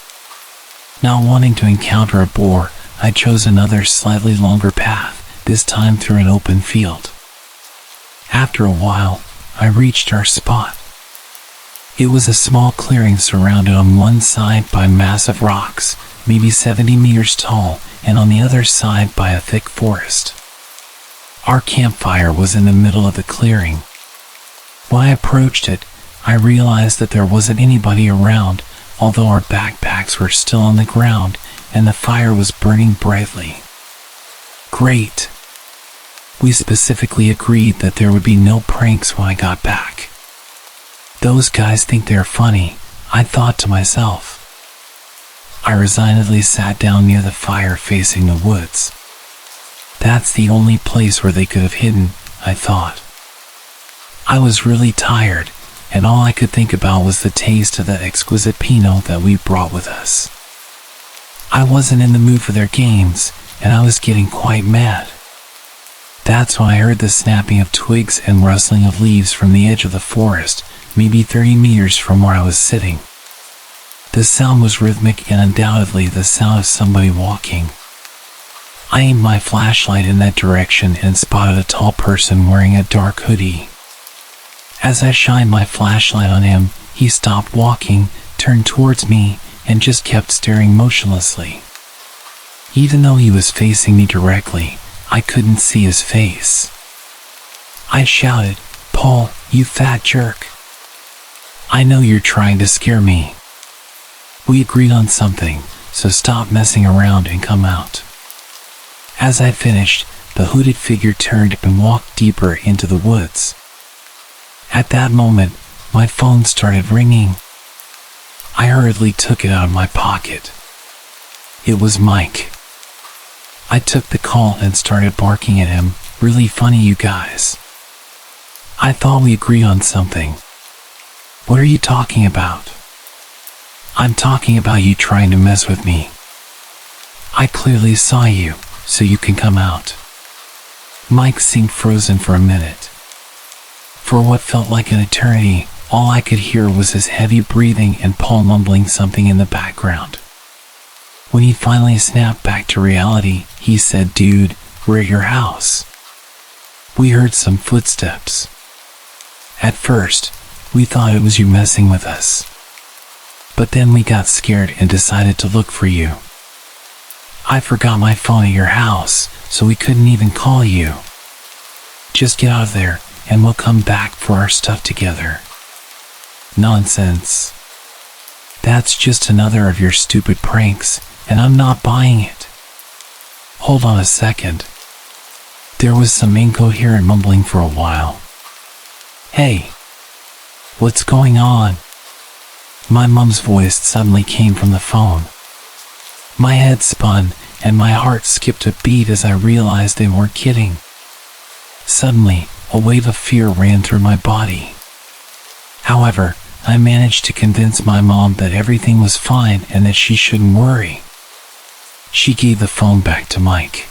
Not wanting to encounter a boar, I chose another slightly longer path, this time through an open field. After a while, I reached our spot. It was a small clearing surrounded on one side by massive rocks, maybe 70 meters tall, and on the other side by a thick forest. Our campfire was in the middle of the clearing. When I approached it, I realized that there wasn't anybody around, although our backpacks were still on the ground and the fire was burning brightly. Great. We specifically agreed that there would be no pranks when I got back. Those guys think they're funny, I thought to myself. I resignedly sat down near the fire facing the woods. That's the only place where they could have hidden, I thought. I was really tired, and all I could think about was the taste of that exquisite Pinot that we brought with us. I wasn't in the mood for their games, and I was getting quite mad. That's when I heard the snapping of twigs and rustling of leaves from the edge of the forest, maybe 30 meters from where I was sitting. The sound was rhythmic and undoubtedly the sound of somebody walking. I aimed my flashlight in that direction and spotted a tall person wearing a dark hoodie. As I shined my flashlight on him, he stopped walking, turned towards me, and just kept staring motionlessly. Even though he was facing me directly, I couldn't see his face. I shouted, "Paul, you fat jerk. I know you're trying to scare me. We agreed on something, so stop messing around and come out." As I finished, the hooded figure turned and walked deeper into the woods. At that moment, my phone started ringing. I hurriedly took it out of my pocket. It was Mike. I took the call and started barking at him, "Really funny, you guys. I thought we agreed on something. What are you talking about?" "I'm talking about you trying to mess with me. I clearly saw you, so you can come out." Mike seemed frozen for a minute. For what felt like an eternity, all I could hear was his heavy breathing and Paul mumbling something in the background. When he finally snapped back to reality, he said, "Dude, we're at your house." We heard some footsteps. At first, we thought it was you messing with us. But then we got scared and decided to look for you. I forgot my phone at your house, so we couldn't even call you. Just get out of there, and we'll come back for our stuff together. Nonsense. That's just another of your stupid pranks, and I'm not buying it. Hold on a second. There was some incoherent mumbling for a while. "Hey, what's going on?" My mom's voice suddenly came from the phone. My head spun, and my heart skipped a beat as I realized they weren't kidding. Suddenly, a wave of fear ran through my body. However, I managed to convince my mom that everything was fine and that she shouldn't worry. She gave the phone back to Mike.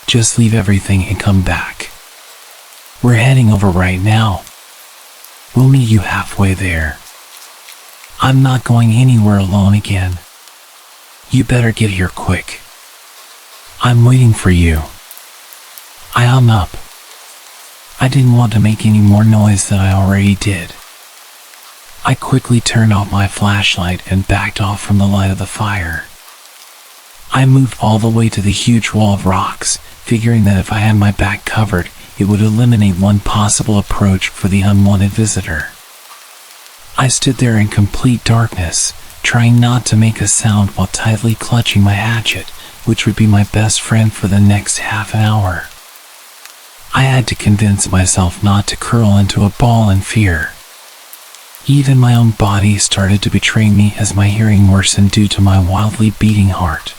"Just leave everything and come back. We're heading over right now. We'll meet you halfway there. I'm not going anywhere alone again. You better get here quick. I'm waiting for you." I hung up. I didn't want to make any more noise than I already did. I quickly turned off my flashlight and backed off from the light of the fire. I moved all the way to the huge wall of rocks, figuring that if I had my back covered, it would eliminate one possible approach for the unwanted visitor. I stood there in complete darkness, trying not to make a sound while tightly clutching my hatchet, which would be my best friend for the next half an hour. I had to convince myself not to curl into a ball in fear. Even my own body started to betray me as my hearing worsened due to my wildly beating heart.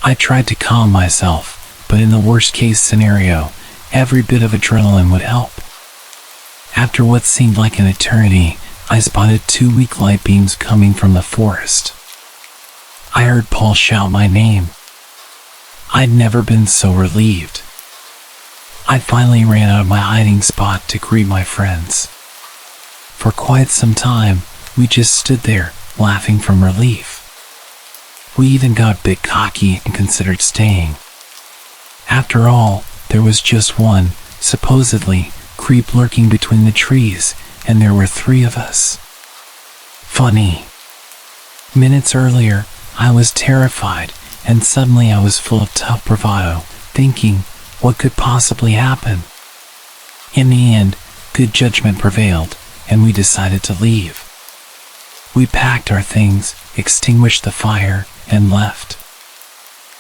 I tried to calm myself, but in the worst-case scenario, every bit of adrenaline would help. After what seemed like an eternity, I spotted 2 weak light beams coming from the forest. I heard Paul shout my name. I'd never been so relieved. I finally ran out of my hiding spot to greet my friends. For quite some time, we just stood there, laughing from relief. We even got a bit cocky and considered staying. After all, there was just one, supposedly, creep lurking between the trees, and there were 3 of us. Funny. Minutes earlier, I was terrified, and suddenly I was full of tough bravado, thinking, what could possibly happen? In the end, good judgment prevailed, and we decided to leave. We packed our things, extinguished the fire, and left.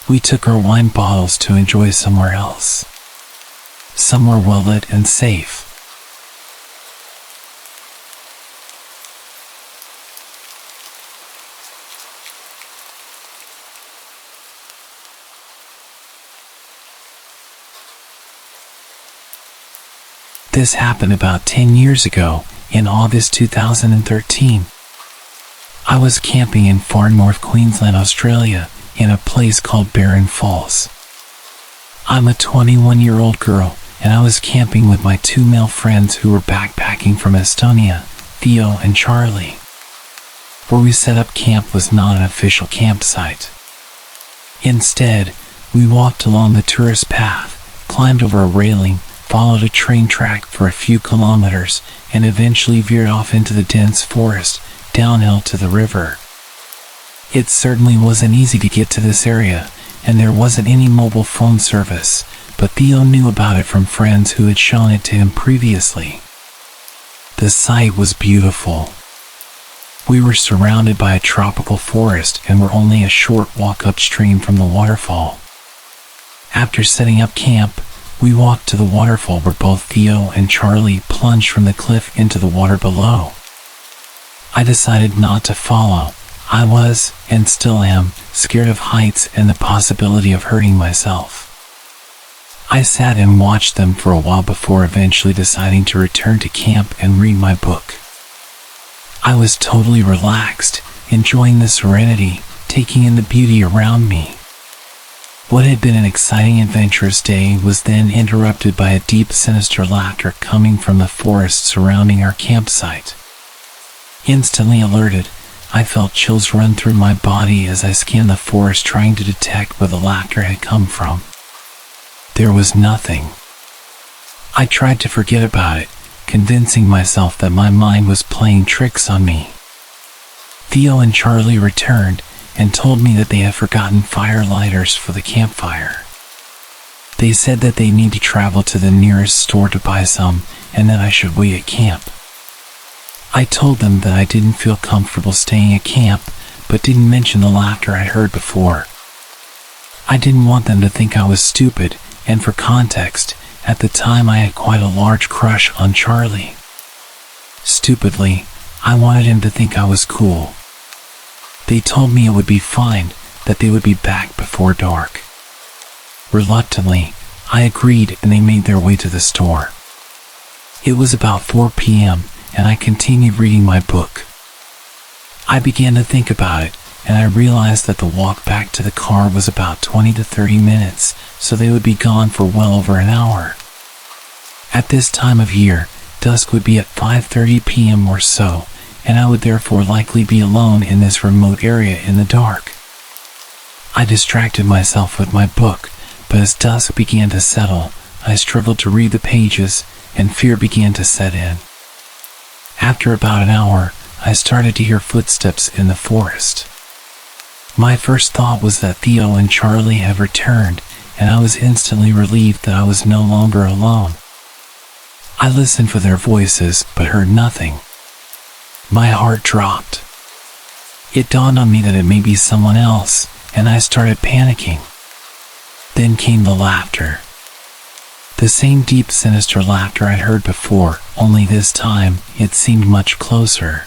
We took our wine bottles to enjoy somewhere else. Somewhere well-lit and safe. This happened about 10 years ago, in August 2013. I was camping in far north Queensland, Australia, in a place called Barren Falls. I'm a 21-year-old girl, and I was camping with my two male friends who were backpacking from Estonia, Theo and Charlie. Where we set up camp was not an official campsite. Instead, we walked along the tourist path, climbed over a railing, followed a train track for a few kilometers, and eventually veered off into the dense forest, downhill to the river. It certainly wasn't easy to get to this area, and there wasn't any mobile phone service, but Theo knew about it from friends who had shown it to him previously. The sight was beautiful. We were surrounded by a tropical forest and were only a short walk upstream from the waterfall. After setting up camp, we walked to the waterfall where both Theo and Charlie plunged from the cliff into the water below. I decided not to follow. I was, and still am, scared of heights and the possibility of hurting myself. I sat and watched them for a while before eventually deciding to return to camp and read my book. I was totally relaxed, enjoying the serenity, taking in the beauty around me. What had been an exciting, adventurous day was then interrupted by a deep, sinister laughter coming from the forest surrounding our campsite. Instantly alerted, I felt chills run through my body as I scanned the forest trying to detect where the laughter had come from. There was nothing. I tried to forget about it, convincing myself that my mind was playing tricks on me. Theo and Charlie returned and told me that they had forgotten fire lighters for the campfire. They said that they need to travel to the nearest store to buy some and that I should wait at camp. I told them that I didn't feel comfortable staying at camp, but didn't mention the laughter I'd heard before. I didn't want them to think I was stupid, and for context, at the time I had quite a large crush on Charlie. Stupidly, I wanted him to think I was cool. They told me it would be fine, that they would be back before dark. Reluctantly, I agreed and they made their way to the store. It was about 4 p.m., and I continued reading my book. I began to think about it, and I realized that the walk back to the car was about 20 to 30 minutes, so they would be gone for well over an hour. At this time of year, dusk would be at 5:30 p.m. or so, and I would therefore likely be alone in this remote area in the dark. I distracted myself with my book, but as dusk began to settle, I struggled to read the pages, and fear began to set in. After about an hour, I started to hear footsteps in the forest. My first thought was that Theo and Charlie had returned, and I was instantly relieved that I was no longer alone. I listened for their voices, but heard nothing. My heart dropped. It dawned on me that it may be someone else, and I started panicking. Then came the laughter. The same deep, sinister laughter I'd heard before, only this time, it seemed much closer.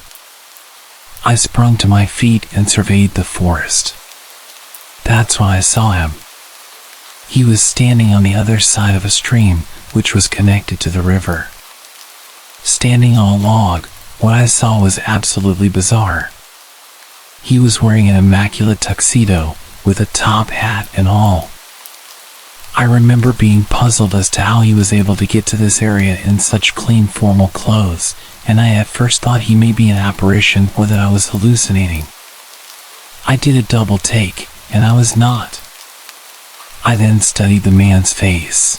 I sprung to my feet and surveyed the forest. That's when I saw him. He was standing on the other side of a stream, which was connected to the river. Standing on a log, what I saw was absolutely bizarre. He was wearing an immaculate tuxedo, with a top hat and all. I remember being puzzled as to how he was able to get to this area in such clean, formal clothes, and I at first thought he may be an apparition or that I was hallucinating. I did a double take, and I was not. I then studied the man's face.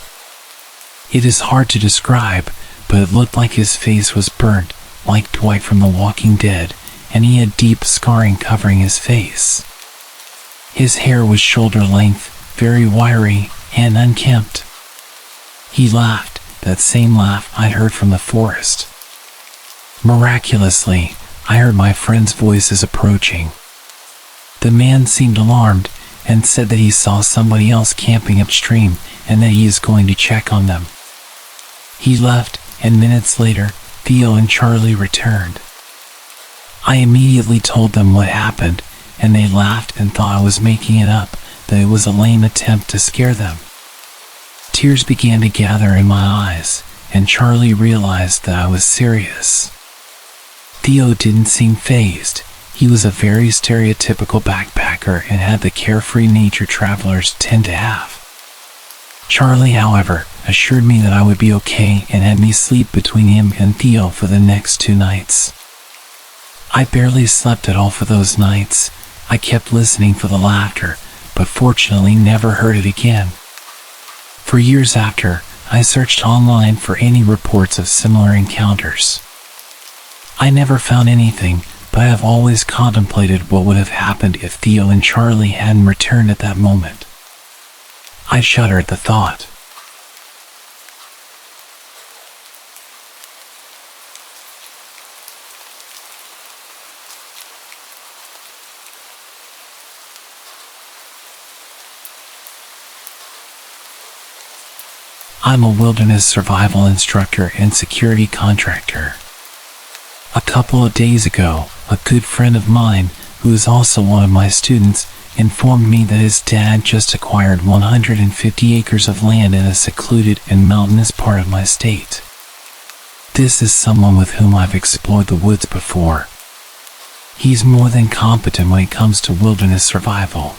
It is hard to describe, but it looked like his face was burnt, like Dwight from The Walking Dead, and he had deep scarring covering his face. His hair was shoulder length, very wiry, and unkempt. He laughed, that same laugh I'd heard from the forest. Miraculously, I heard my friend's voices approaching. The man seemed alarmed and said that he saw somebody else camping upstream and that he is going to check on them. He left, and minutes later, Theo and Charlie returned. I immediately told them what happened, and they laughed and thought I was making it up, that it was a lame attempt to scare them. Tears began to gather in my eyes, and Charlie realized that I was serious. Theo didn't seem fazed. He was a very stereotypical backpacker and had the carefree nature travelers tend to have. Charlie, however, assured me that I would be okay and had me sleep between him and Theo for the next 2 nights. I barely slept at all for those nights. I kept listening for the laughter, but fortunately never heard it again. For years after, I searched online for any reports of similar encounters. I never found anything, but I have always contemplated what would have happened if Theo and Charlie hadn't returned at that moment. I shudder at the thought. I'm a wilderness survival instructor and security contractor. A couple of days ago, a good friend of mine, who is also one of my students, informed me that his dad just acquired 150 acres of land in a secluded and mountainous part of my state. This is someone with whom I've explored the woods before. He's more than competent when it comes to wilderness survival.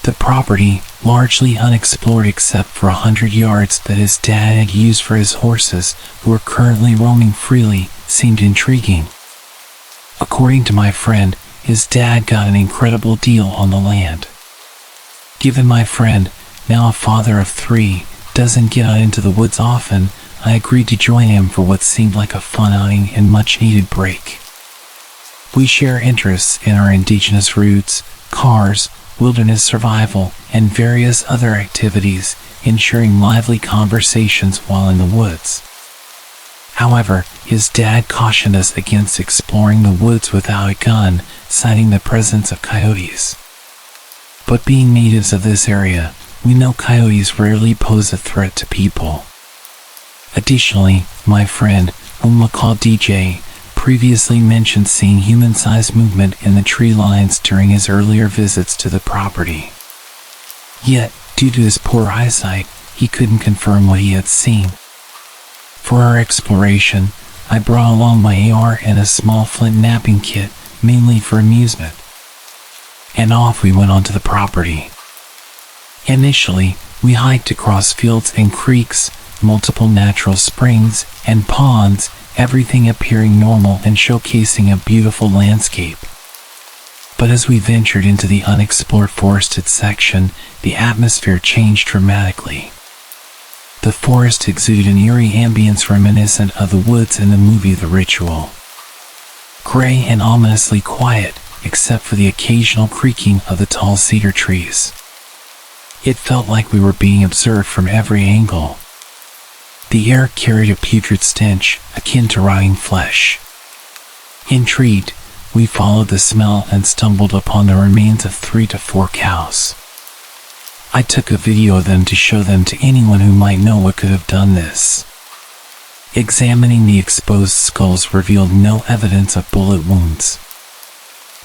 The property, largely unexplored except for 100 yards that his dad had used for his horses, who are currently roaming freely, seemed intriguing. According to my friend, his dad got an incredible deal on the land. Given my friend, now a father of 3, doesn't get out into the woods often, I agreed to join him for what seemed like a fun outing and much-needed break. We share interests in our indigenous roots, cars, wilderness survival, and various other activities, ensuring lively conversations while in the woods. However, his dad cautioned us against exploring the woods without a gun, citing the presence of coyotes. But being natives of this area, we know coyotes rarely pose a threat to people. Additionally, my friend, whom we'll call DJ, previously mentioned seeing human-sized movement in the tree lines during his earlier visits to the property. Yet, due to his poor eyesight, he couldn't confirm what he had seen. For our exploration, I brought along my AR and a small flint napping kit, mainly for amusement. And off we went onto the property. Initially, we hiked across fields and creeks, multiple natural springs and ponds, everything appearing normal and showcasing a beautiful landscape. But as we ventured into the unexplored forested section, the atmosphere changed dramatically. The forest exuded an eerie ambience reminiscent of the woods in the movie The Ritual. Gray and ominously quiet, except for the occasional creaking of the tall cedar trees. It felt like we were being observed from every angle. The air carried a putrid stench, akin to rotting flesh. Intrigued, we followed the smell and stumbled upon the remains of 3 to 4 cows. I took a video of them to show them to anyone who might know what could have done this. Examining the exposed skulls revealed no evidence of bullet wounds.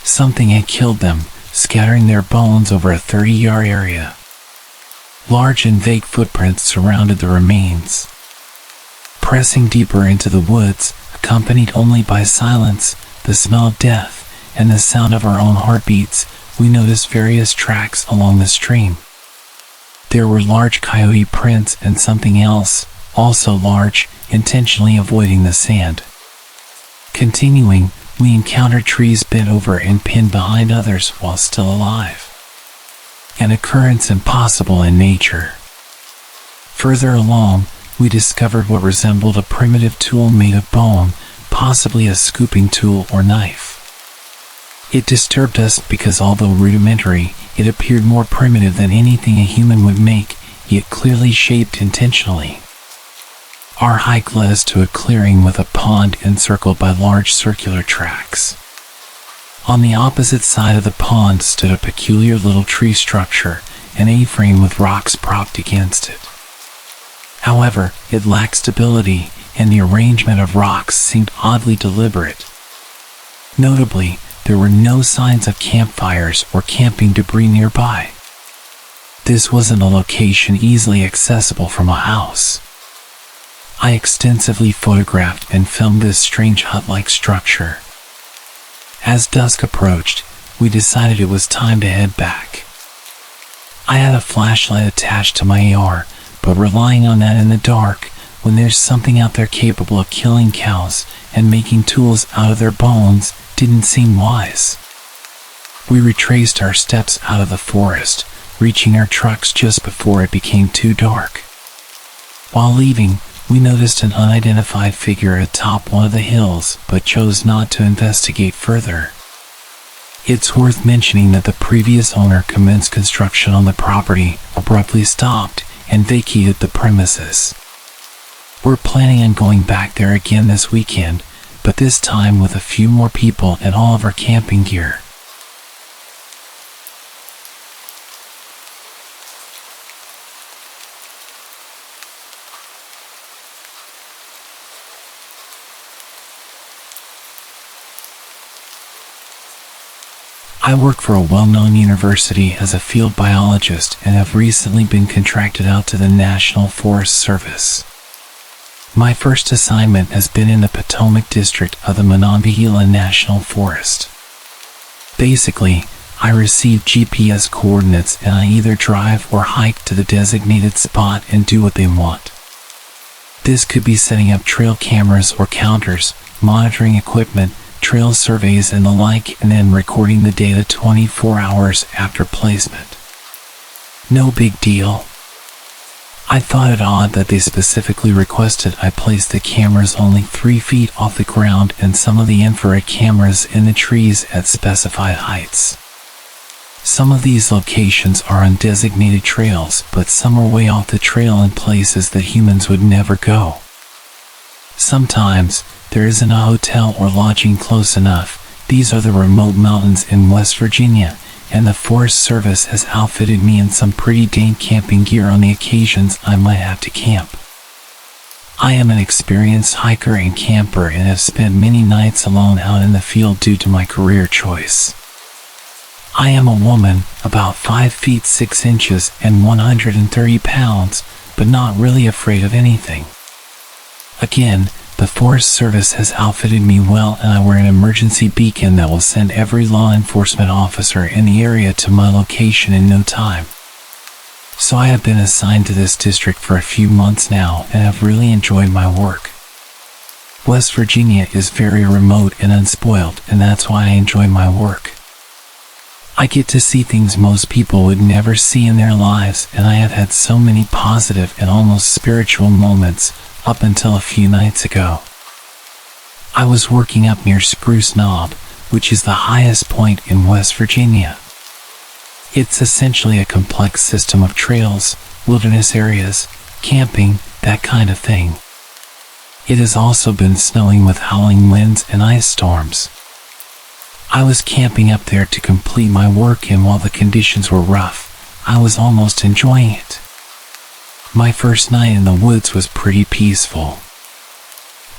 Something had killed them, scattering their bones over a 30-yard area. Large and vague footprints surrounded the remains. Pressing deeper into the woods, accompanied only by silence, the smell of death, and the sound of our own heartbeats, we noticed various tracks along the stream. There were large coyote prints and something else, also large, intentionally avoiding the sand. Continuing, we encountered trees bent over and pinned behind others while still alive. An occurrence impossible in nature. Further along, we discovered what resembled a primitive tool made of bone, possibly a scooping tool or knife. It disturbed us because although rudimentary, It appeared more primitive than anything a human would make, yet clearly shaped intentionally. Our hike led us to a clearing with a pond encircled by large circular tracks. On the opposite side of the pond stood a peculiar little tree structure, an A-frame with rocks propped against it. However, it lacked stability, and the arrangement of rocks seemed oddly deliberate. Notably, there were no signs of campfires or camping debris nearby. This wasn't a location easily accessible from a house. I extensively photographed and filmed this strange hut-like structure. As dusk approached, we decided it was time to head back. I had a flashlight attached to my AR, but relying on that in the dark, when there's something out there capable of killing cows and making tools out of their bones, didn't seem wise. We retraced our steps out of the forest, reaching our trucks just before it became too dark. While leaving, we noticed an unidentified figure atop one of the hills, but chose not to investigate further. It's worth mentioning that the previous owner commenced construction on the property, abruptly stopped, and vacated the premises. We're planning on going back there again this weekend, but this time with a few more people and all of our camping gear. I work for a well-known university as a field biologist and have recently been contracted out to the National Forest Service. My first assignment has been in the Potomac district of the Monongahela National Forest. Basically, I receive GPS coordinates and I either drive or hike to the designated spot and do what they want. This could be setting up trail cameras or counters, monitoring equipment, trail surveys and the like, and then recording the data 24 hours after placement. No big deal. I thought it odd that they specifically requested I place the cameras only 3 feet off the ground and some of the infrared cameras in the trees at specified heights. Some of these locations are on designated trails, but some are way off the trail in places that humans would never go. Sometimes, there isn't a hotel or lodging close enough. These are the remote mountains in West Virginia, and the Forest Service has outfitted me in some pretty dang camping gear on the occasions I might have to camp. I am an experienced hiker and camper and have spent many nights alone out in the field due to my career choice. I am a woman, about 5 feet 6 inches and 130 pounds, but not really afraid of anything. Again, the Forest Service has outfitted me well and I wear an emergency beacon that will send every law enforcement officer in the area to my location in no time. So I have been assigned to this district for a few months now and have really enjoyed my work. West Virginia is very remote and unspoiled, and that's why I enjoy my work. I get to see things most people would never see in their lives, and I have had so many positive and almost spiritual moments up until a few nights ago. I was working up near Spruce Knob, which is the highest point in West Virginia. It's essentially a complex system of trails, wilderness areas, camping, that kind of thing. It has also been snowing with howling winds and ice storms. I was camping up there to complete my work, and while the conditions were rough, I was almost enjoying it. My first night in the woods was pretty peaceful.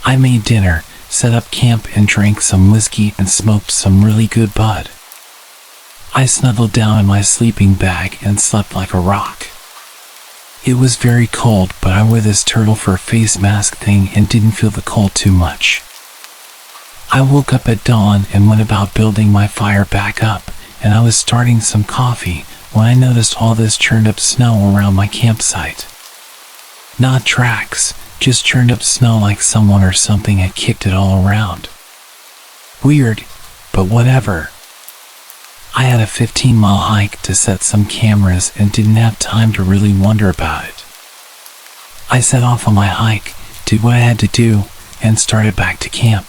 I made dinner, set up camp and drank some whiskey and smoked some really good bud. I snuggled down in my sleeping bag and slept like a rock. It was very cold, but I wore this turtle fur face mask thing and didn't feel the cold too much. I woke up at dawn and went about building my fire back up, and I was starting some coffee when I noticed all this churned up snow around my campsite. Not tracks, just churned up snow like someone or something had kicked it all around. Weird, but whatever. I had a 15-mile hike to set some cameras and didn't have time to really wonder about it. I set off on my hike, did what I had to do, and started back to camp.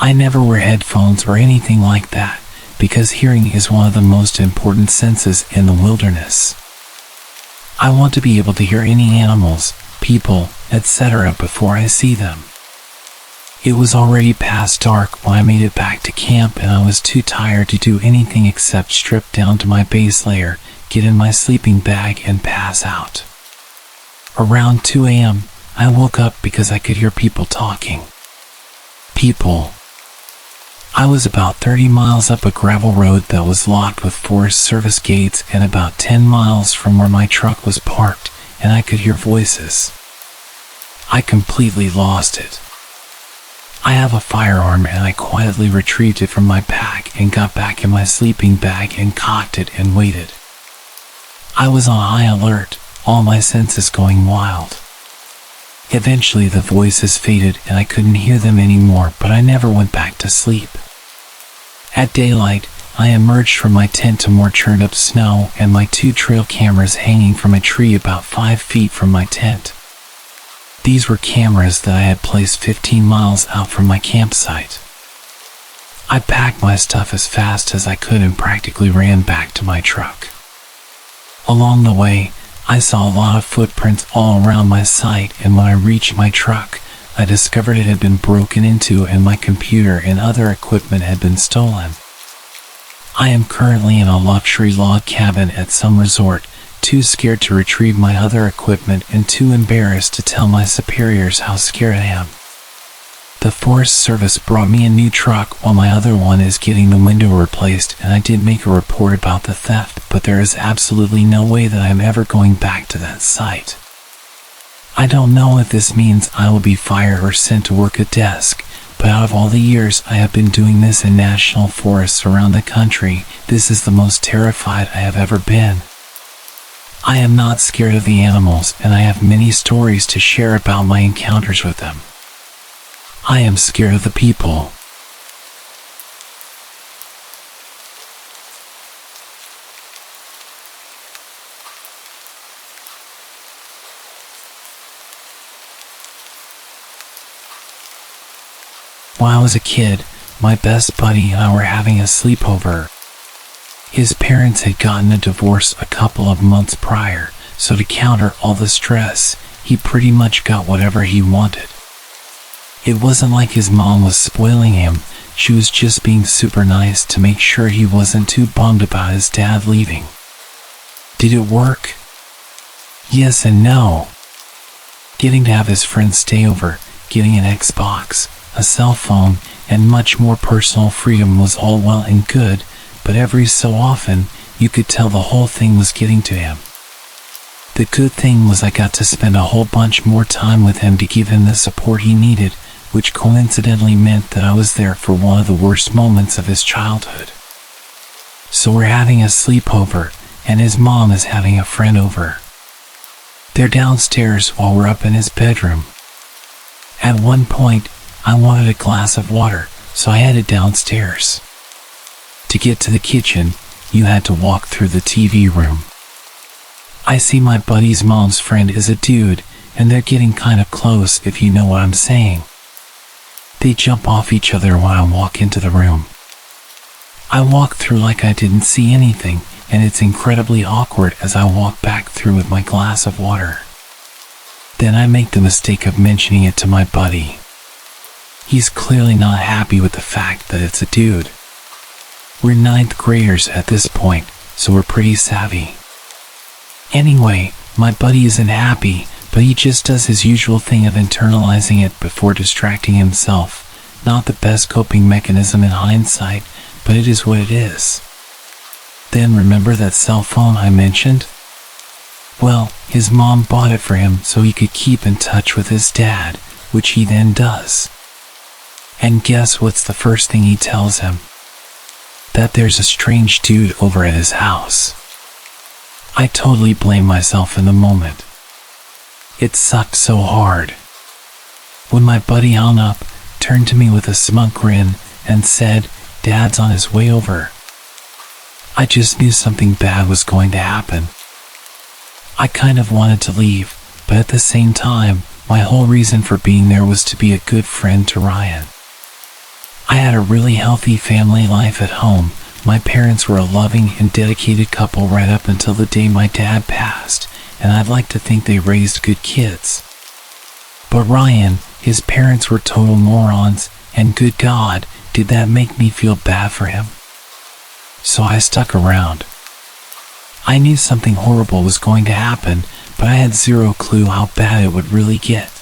I never wear headphones or anything like that, because hearing is one of the most important senses in the wilderness. I want to be able to hear any animals, people, etc. before I see them. It was already past dark when I made it back to camp, and I was too tired to do anything except strip down to my base layer, get in my sleeping bag, and pass out. Around 2 a.m., I woke up because I could hear people talking. People. I was about 30 miles up a gravel road that was locked with Forest Service gates and about 10 miles from where my truck was parked, and I could hear voices. I completely lost it. I have a firearm, and I quietly retrieved it from my pack and got back in my sleeping bag and cocked it and waited. I was on high alert, all my senses going wild. Eventually the voices faded and I couldn't hear them anymore, but I never went back to sleep. At daylight, I emerged from my tent to more churned up snow and my 2 trail cameras hanging from a tree about 5 feet from my tent. These were cameras that I had placed 15 miles out from my campsite. I packed my stuff as fast as I could and practically ran back to my truck. Along the way, I saw a lot of footprints all around my site, and when I reached my truck, I discovered it had been broken into and my computer and other equipment had been stolen. I am currently in a luxury log cabin at some resort, too scared to retrieve my other equipment and too embarrassed to tell my superiors how scared I am. The Forest Service brought me a new truck while my other one is getting the window replaced, and I did make a report about the theft, but there is absolutely no way that I am ever going back to that site. I don't know if this means I will be fired or sent to work a desk, but out of all the years I have been doing this in national forests around the country, this is the most terrified I have ever been. I am not scared of the animals, and I have many stories to share about my encounters with them. I am scared of the people. When I was a kid, my best buddy and I were having a sleepover. His parents had gotten a divorce a couple of months prior, so to counter all the stress, he pretty much got whatever he wanted. It wasn't like his mom was spoiling him, she was just being super nice to make sure he wasn't too bummed about his dad leaving. Did it work? Yes and no. Getting to have his friends stay over, getting an Xbox, a cell phone, and much more personal freedom was all well and good, but every so often, you could tell the whole thing was getting to him. The good thing was I got to spend a whole bunch more time with him to give him the support he needed, which coincidentally meant that I was there for one of the worst moments of his childhood. So we're having a sleepover, and his mom is having a friend over. They're downstairs while we're up in his bedroom. At one point, I wanted a glass of water, so I headed downstairs. To get to the kitchen, you had to walk through the TV room. I see my buddy's mom's friend is a dude, and they're getting kind of close, if you know what I'm saying. They jump off each other when I walk into the room. I walk through like I didn't see anything, and it's incredibly awkward as I walk back through with my glass of water. Then I make the mistake of mentioning it to my buddy. He's clearly not happy with the fact that it's a dude. We're 9th graders at this point, so we're pretty savvy. Anyway, my buddy isn't happy, but he just does his usual thing of internalizing it before distracting himself. Not the best coping mechanism in hindsight, but it is what it is. Then remember that cell phone I mentioned? Well, his mom bought it for him so he could keep in touch with his dad, which he then does. And guess what's the first thing he tells him? That there's a strange dude over at his house. I totally blame myself in the moment. It sucked so hard. When my buddy hung up, turned to me with a smug grin, and said, "Dad's on his way over." I just knew something bad was going to happen. I kind of wanted to leave, but at the same time, my whole reason for being there was to be a good friend to Ryan. I had a really healthy family life at home. My parents were a loving and dedicated couple right up until the day my dad passed, and I'd like to think they raised good kids. But Ryan, his parents were total morons, and good God, did that make me feel bad for him. So I stuck around. I knew something horrible was going to happen, but I had zero clue how bad it would really get.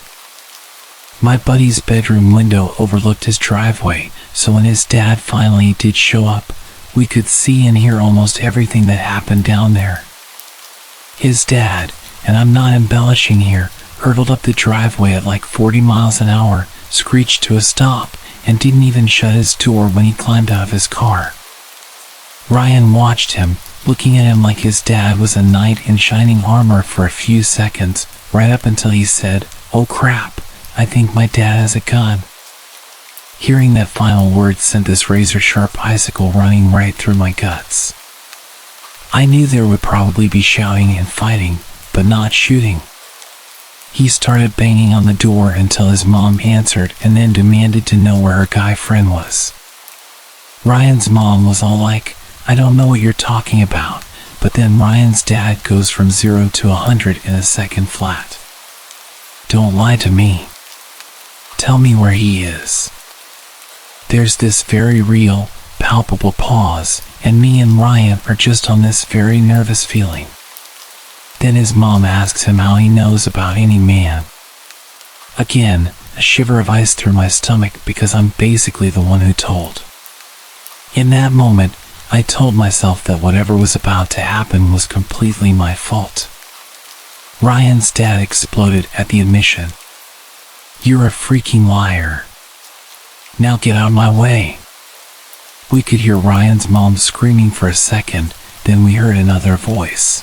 My buddy's bedroom window overlooked his driveway, so when his dad finally did show up, we could see and hear almost everything that happened down there. His dad, and I'm not embellishing here, hurtled up the driveway at like 40 miles an hour, screeched to a stop, and didn't even shut his door when he climbed out of his car. Ryan watched him, looking at him like his dad was a knight in shining armor for a few seconds, right up until he said, "Oh crap, I think my dad has a gun." Hearing that final word sent this razor-sharp icicle running right through my guts. I knew there would probably be shouting and fighting, but not shooting. He started banging on the door until his mom answered and then demanded to know where her guy friend was. Ryan's mom was all like, "I don't know what you're talking about," but then Ryan's dad goes from 0 to 100 in a second flat. "Don't lie to me. Tell me where he is." There's this very real, palpable pause, and me and Ryan are just on this very nervous feeling. Then his mom asks him how he knows about any man. Again, a shiver of ice through my stomach because I'm basically the one who told. In that moment, I told myself that whatever was about to happen was completely my fault. Ryan's dad exploded at the admission. "You're a freaking liar. Now get out of my way." We could hear Ryan's mom screaming for a second, then we heard another voice.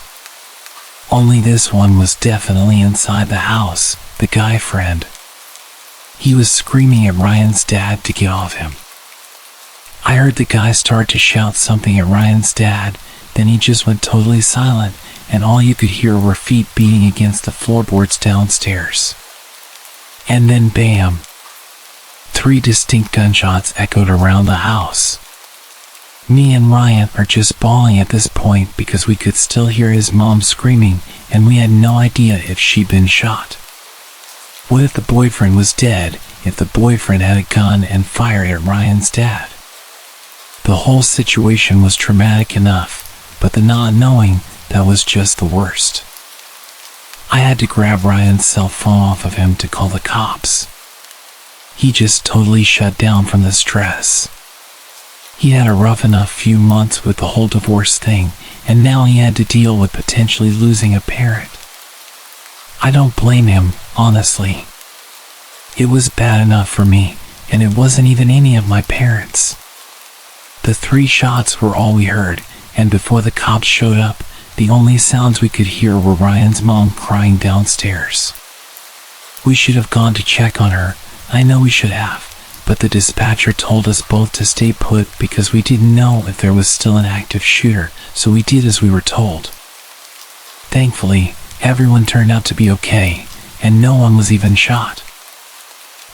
Only this one was definitely inside the house, the guy friend. He was screaming at Ryan's dad to get off him. I heard the guy start to shout something at Ryan's dad, then he just went totally silent, and all you could hear were feet beating against the floorboards downstairs. And then bam! 3 distinct gunshots echoed around the house. Me and Ryan are just bawling at this point because we could still hear his mom screaming, and we had no idea if she'd been shot. What if the boyfriend was dead, if the boyfriend had a gun and fired at Ryan's dad? The whole situation was traumatic enough, but the not knowing, that was just the worst. I had to grab Ryan's cell phone off of him to call the cops. He just totally shut down from the stress. He had a rough enough few months with the whole divorce thing, and now he had to deal with potentially losing a parent. I don't blame him, honestly. It was bad enough for me, and it wasn't even any of my parents. The 3 shots were all we heard, and before the cops showed up, the only sounds we could hear were Ryan's mom crying downstairs. We should have gone to check on her, I know we should have, but the dispatcher told us both to stay put because we didn't know if there was still an active shooter, so we did as we were told. Thankfully, everyone turned out to be okay, and no one was even shot.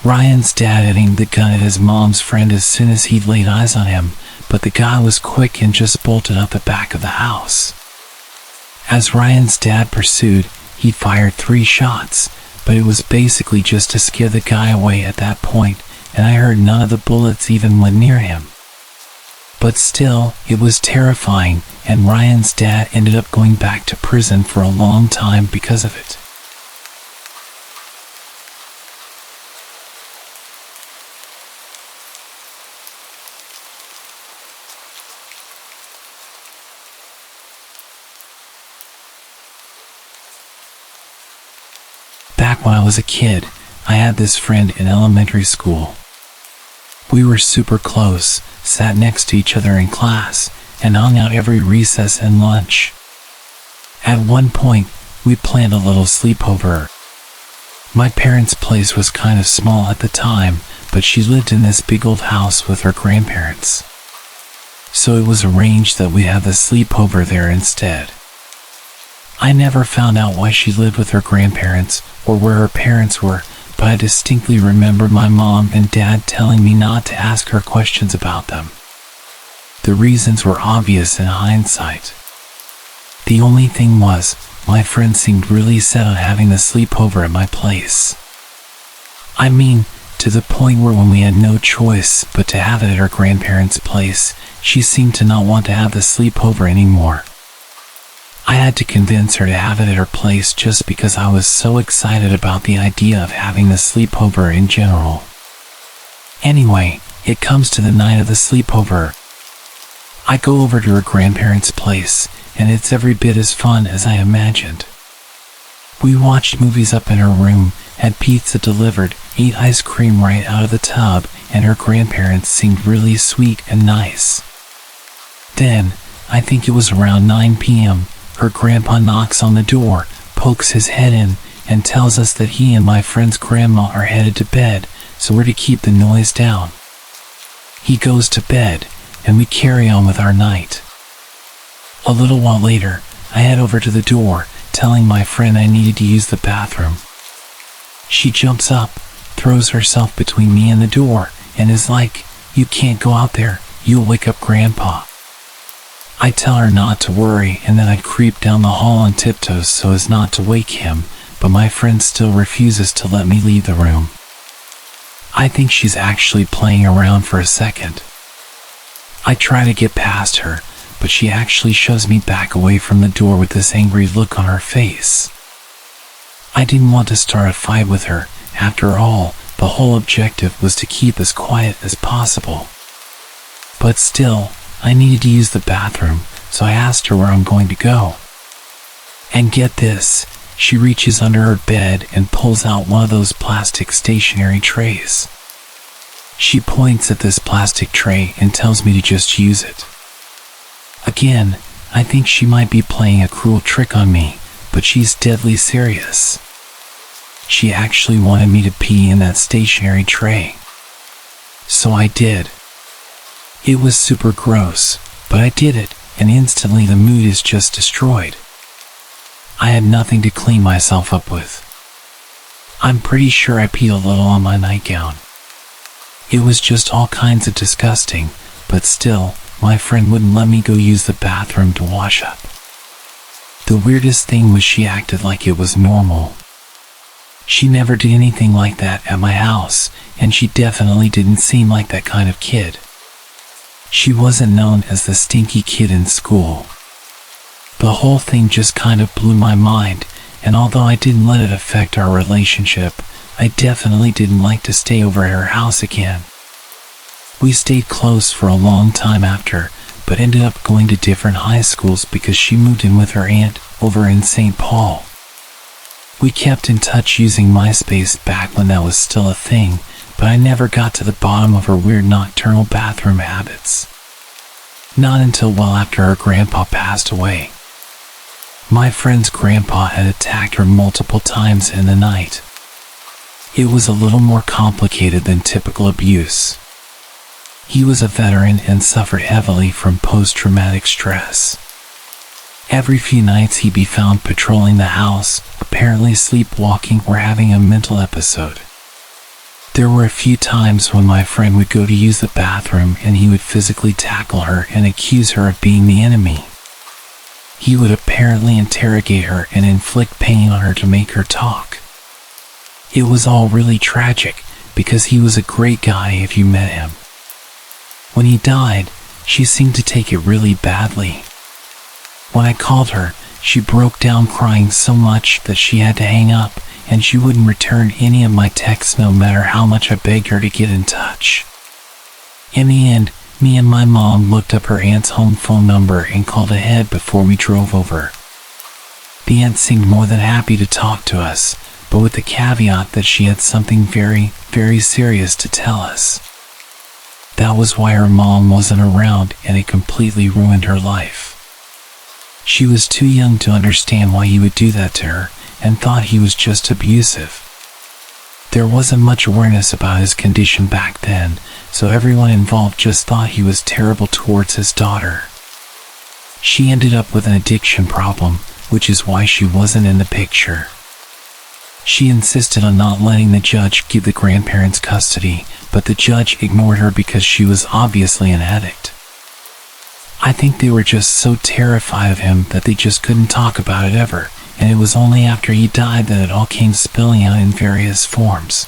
Ryan's dad had aimed the gun at his mom's friend as soon as he laid eyes on him, but the guy was quick and just bolted out the back of the house. As Ryan's dad pursued, he fired 3 shots, but it was basically just to scare the guy away at that point, and I heard none of the bullets even went near him. But still, it was terrifying, and Ryan's dad ended up going back to prison for a long time because of it. Back when I was a kid, I had this friend in elementary school. We were super close, sat next to each other in class, and hung out every recess and lunch. At one point, we planned a little sleepover. My parents' place was kind of small at the time, but she lived in this big old house with her grandparents. So it was arranged that we'd have the sleepover there instead. I never found out why she lived with her grandparents or where her parents were, but I distinctly remember my mom and dad telling me not to ask her questions about them. The reasons were obvious in hindsight. The only thing was, my friend seemed really set on having the sleepover at my place. I mean, to the point where when we had no choice but to have it at her grandparents' place, she seemed to not want to have the sleepover anymore. I had to convince her to have it at her place just because I was so excited about the idea of having the sleepover in general. Anyway, it comes to the night of the sleepover. I go over to her grandparents' place, and it's every bit as fun as I imagined. We watched movies up in her room, had pizza delivered, ate ice cream right out of the tub, and her grandparents seemed really sweet and nice. Then, I think it was around 9 p.m., her grandpa knocks on the door, pokes his head in, and tells us that he and my friend's grandma are headed to bed, so we're to keep the noise down. He goes to bed, and we carry on with our night. A little while later, I head over to the door, telling my friend I needed to use the bathroom. She jumps up, throws herself between me and the door, and is like, "You can't go out there, you'll wake up Grandpa." I tell her not to worry, and then I creep down the hall on tiptoes so as not to wake him, but my friend still refuses to let me leave the room. I think she's actually playing around for a second. I try to get past her, but she actually shoves me back away from the door with this angry look on her face. I didn't want to start a fight with her. After all, the whole objective was to keep as quiet as possible. But still, I needed to use the bathroom, so I asked her where I'm going to go. And get this, she reaches under her bed and pulls out one of those plastic stationery trays. She points at this plastic tray and tells me to just use it. Again, I think she might be playing a cruel trick on me, but she's deadly serious. She actually wanted me to pee in that stationery tray. So I did. It was super gross, but I did it, and instantly the mood is just destroyed. I had nothing to clean myself up with. I'm pretty sure I peed a little on my nightgown. It was just all kinds of disgusting, but still, my friend wouldn't let me go use the bathroom to wash up. The weirdest thing was she acted like it was normal. She never did anything like that at my house, and she definitely didn't seem like that kind of kid. She wasn't known as the stinky kid in school. The whole thing just kind of blew my mind, and although I didn't let it affect our relationship, I definitely didn't like to stay over at her house again. We stayed close for a long time after, but ended up going to different high schools because she moved in with her aunt over in St. Paul. We kept in touch using MySpace back when that was still a thing, but I never got to the bottom of her weird nocturnal bathroom habits. Not until well after her grandpa passed away. My friend's grandpa had attacked her multiple times in the night. It was a little more complicated than typical abuse. He was a veteran and suffered heavily from post-traumatic stress. Every few nights he'd be found patrolling the house, apparently sleepwalking or having a mental episode. There were a few times when my friend would go to use the bathroom and he would physically tackle her and accuse her of being the enemy. He would apparently interrogate her and inflict pain on her to make her talk. It was all really tragic because he was a great guy if you met him. When he died, she seemed to take it really badly. When I called her, she broke down crying so much that she had to hang up, and she wouldn't return any of my texts no matter how much I begged her to get in touch. In the end, me and my mom looked up her aunt's home phone number and called ahead before we drove over. The aunt seemed more than happy to talk to us, but with the caveat that she had something very, very serious to tell us. That was why her mom wasn't around, and it completely ruined her life. She was too young to understand why he would do that to her, and thought he was just abusive. There wasn't much awareness about his condition back then, so everyone involved just thought he was terrible towards his daughter. She ended up with an addiction problem, which is why she wasn't in the picture. She insisted on not letting the judge give the grandparents custody, but the judge ignored her because she was obviously an addict. I think they were just so terrified of him that they just couldn't talk about it ever, and it was only after he died that it all came spilling out in various forms.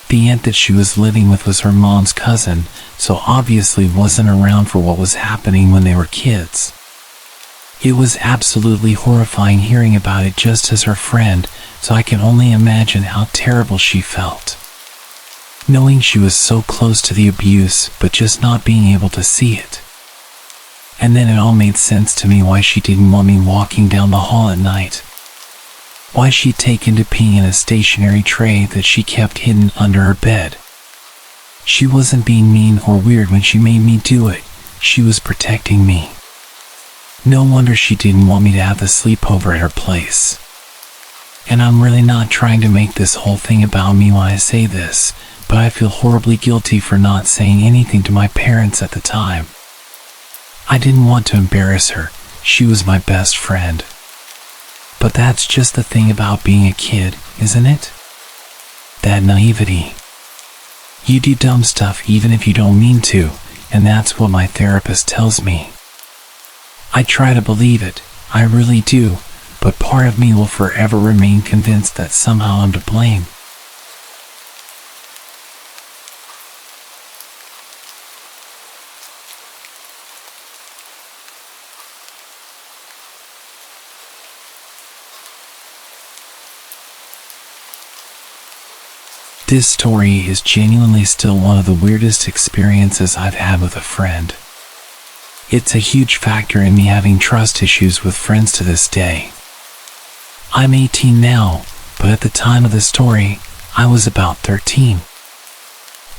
The aunt that she was living with was her mom's cousin, so obviously wasn't around for what was happening when they were kids. It was absolutely horrifying hearing about it just as her friend, so I can only imagine how terrible she felt. Knowing she was so close to the abuse, but just not being able to see it. And then it all made sense to me why she didn't want me walking down the hall at night. Why she'd taken to peeing in a stationary tray that she kept hidden under her bed. She wasn't being mean or weird when she made me do it, she was protecting me. No wonder she didn't want me to have the sleepover at her place. And I'm really not trying to make this whole thing about me when I say this, but I feel horribly guilty for not saying anything to my parents at the time. I didn't want to embarrass her, she was my best friend. But that's just the thing about being a kid, isn't it? That naivety. You do dumb stuff even if you don't mean to, and that's what my therapist tells me. I try to believe it, I really do, but part of me will forever remain convinced that somehow I'm to blame. This story is genuinely still one of the weirdest experiences I've had with a friend. It's a huge factor in me having trust issues with friends to this day. I'm 18 now, but at the time of the story, I was about 13.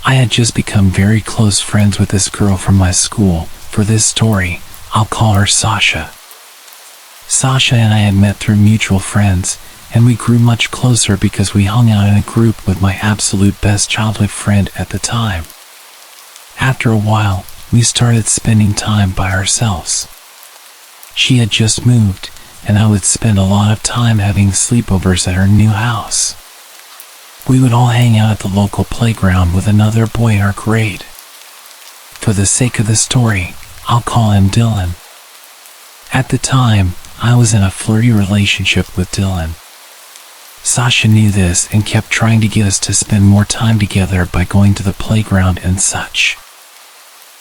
I had just become very close friends with this girl from my school. For this story, I'll call her Sasha. Sasha and I had met through mutual friends, and we grew much closer because we hung out in a group with my absolute best childhood friend at the time. After a while, we started spending time by ourselves. She had just moved, and I would spend a lot of time having sleepovers at her new house. We would all hang out at the local playground with another boy in our grade. For the sake of the story, I'll call him Dylan. At the time, I was in a flirty relationship with Dylan. Sasha knew this and kept trying to get us to spend more time together by going to the playground and such.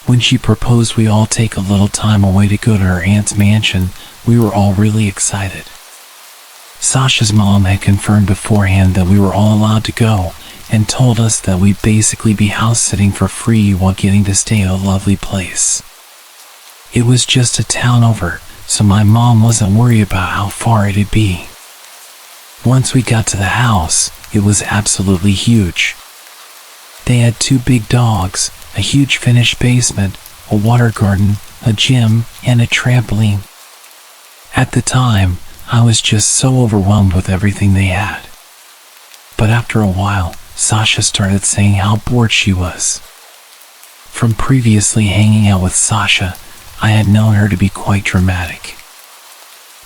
When she proposed we all take a little time away to go to her aunt's mansion, we were all really excited. Sasha's mom had confirmed beforehand that we were all allowed to go, and told us that we'd basically be house sitting for free while getting to stay at a lovely place. It was just a town over, so my mom wasn't worried about how far it'd be. Once we got to the house, it was absolutely huge. They had 2 big dogs, a huge finished basement, a water garden, a gym, and a trampoline. At the time, I was just so overwhelmed with everything they had. But after a while, Sasha started saying how bored she was. From previously hanging out with Sasha, I had known her to be quite dramatic.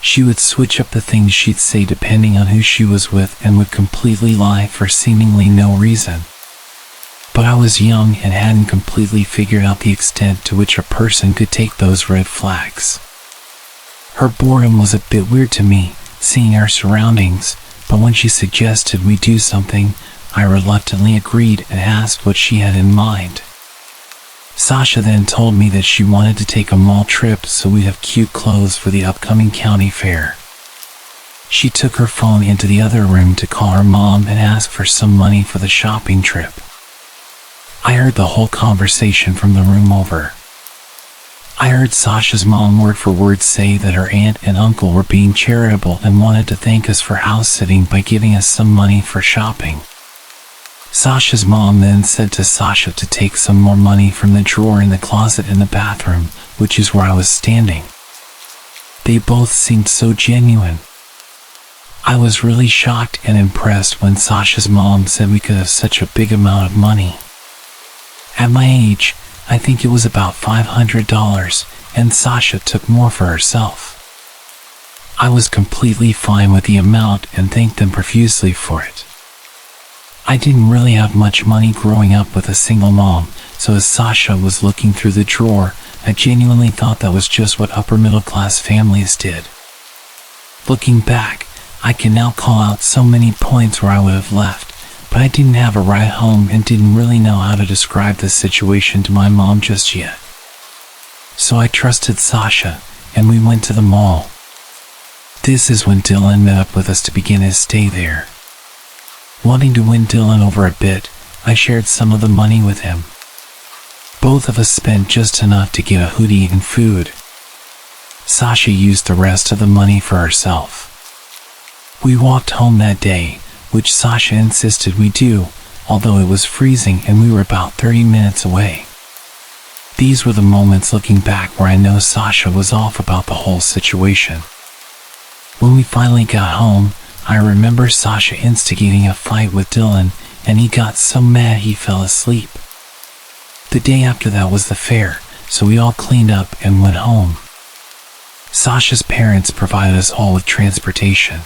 She would switch up the things she'd say depending on who she was with and would completely lie for seemingly no reason. But I was young and hadn't completely figured out the extent to which a person could take those red flags. Her boredom was a bit weird to me, seeing our surroundings, but when she suggested we do something, I reluctantly agreed and asked what she had in mind. Sasha then told me that she wanted to take a mall trip so we'd have cute clothes for the upcoming county fair. She took her phone into the other room to call her mom and ask for some money for the shopping trip. I heard the whole conversation from the room over. I heard Sasha's mom word for word say that her aunt and uncle were being charitable and wanted to thank us for house sitting by giving us some money for shopping. Sasha's mom then said to Sasha to take some more money from the drawer in the closet in the bathroom, which is where I was standing. They both seemed so genuine. I was really shocked and impressed when Sasha's mom said we could have such a big amount of money. At my age, I think it was about $500, and Sasha took more for herself. I was completely fine with the amount and thanked them profusely for it. I didn't really have much money growing up with a single mom, so as Sasha was looking through the drawer, I genuinely thought that was just what upper middle class families did. Looking back, I can now call out so many points where I would have left, but I didn't have a ride home and didn't really know how to describe the situation to my mom just yet. So I trusted Sasha, and we went to the mall. This is when Dylan met up with us to begin his stay there. Wanting to win Dylan over a bit, I shared some of the money with him. Both of us spent just enough to get a hoodie and food. Sasha used the rest of the money for herself. We walked home that day, which Sasha insisted we do, although it was freezing and we were about 30 minutes away. These were the moments looking back where I know Sasha was off about the whole situation. When we finally got home, I remember Sasha instigating a fight with Dylan, and he got so mad he fell asleep. The day after that was the fair, so we all cleaned up and went home. Sasha's parents provided us all with transportation.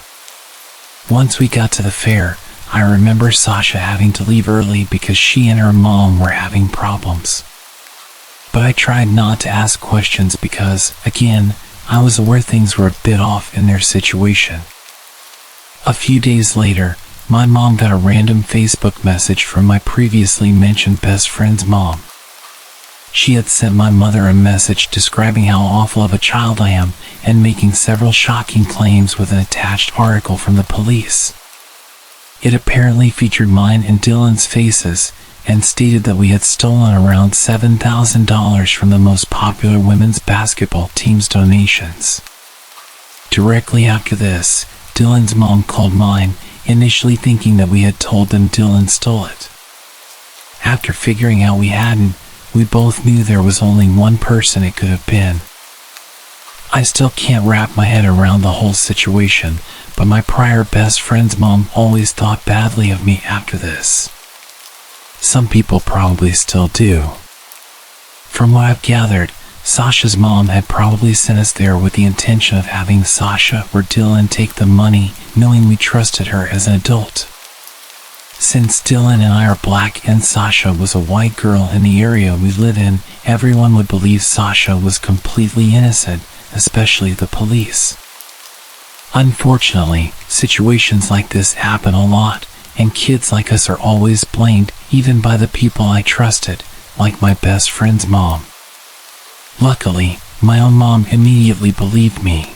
Once we got to the fair, I remember Sasha having to leave early because she and her mom were having problems. But I tried not to ask questions because, again, I was aware things were a bit off in their situation. A few days later, my mom got a random Facebook message from my previously mentioned best friend's mom. She had sent my mother a message describing how awful of a child I am and making several shocking claims with an attached article from the police. It apparently featured mine and Dylan's faces and stated that we had stolen around $7,000 from the most popular women's basketball team's donations. Directly after this, Dylan's mom called mine, initially thinking that we had told them Dylan stole it. After figuring out we hadn't, we both knew there was only one person it could have been. I still can't wrap my head around the whole situation, but my prior best friend's mom always thought badly of me after this. Some people probably still do. From what I've gathered, Sasha's mom had probably sent us there with the intention of having Sasha or Dylan take the money, knowing we trusted her as an adult. Since Dylan and I are black and Sasha was a white girl in the area we live in, everyone would believe Sasha was completely innocent, especially the police. Unfortunately, situations like this happen a lot, and kids like us are always blamed, even by the people I trusted, like my best friend's mom. Luckily, my own mom immediately believed me.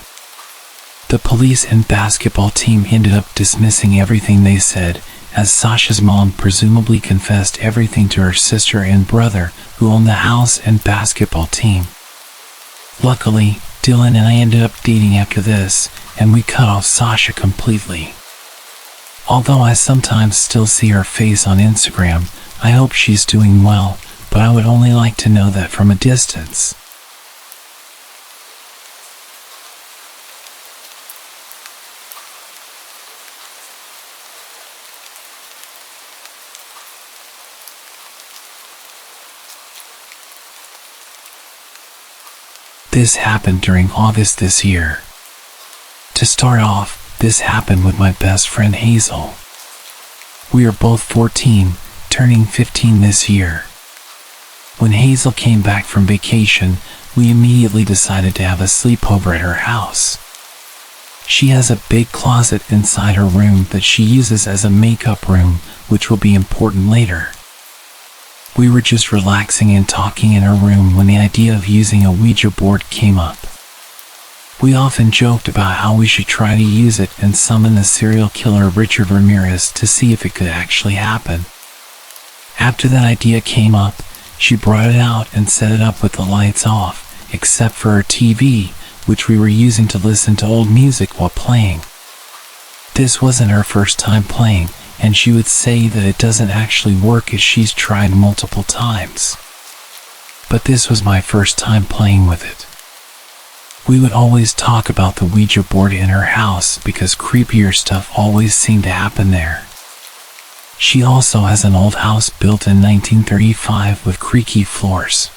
The police and basketball team ended up dismissing everything they said, as Sasha's mom presumably confessed everything to her sister and brother, who owned the house and basketball team. Luckily, Dylan and I ended up dating after this, and we cut off Sasha completely. Although I sometimes still see her face on Instagram, I hope she's doing well, but I would only like to know that from a distance. This happened during August this year. To start off, this happened with my best friend Hazel. We are both 14, turning 15 this year. When Hazel came back from vacation, we immediately decided to have a sleepover at her house. She has a big closet inside her room that she uses as a makeup room, which will be important later. We were just relaxing and talking in her room when the idea of using a Ouija board came up. We often joked about how we should try to use it and summon the serial killer Richard Ramirez to see if it could actually happen. After that idea came up, she brought it out and set it up with the lights off, except for her TV, which we were using to listen to old music while playing. This wasn't her first time playing, and she would say that it doesn't actually work as she's tried multiple times. But this was my first time playing with it. We would always talk about the Ouija board in her house because creepier stuff always seemed to happen there. She also has an old house built in 1935 with creaky floors.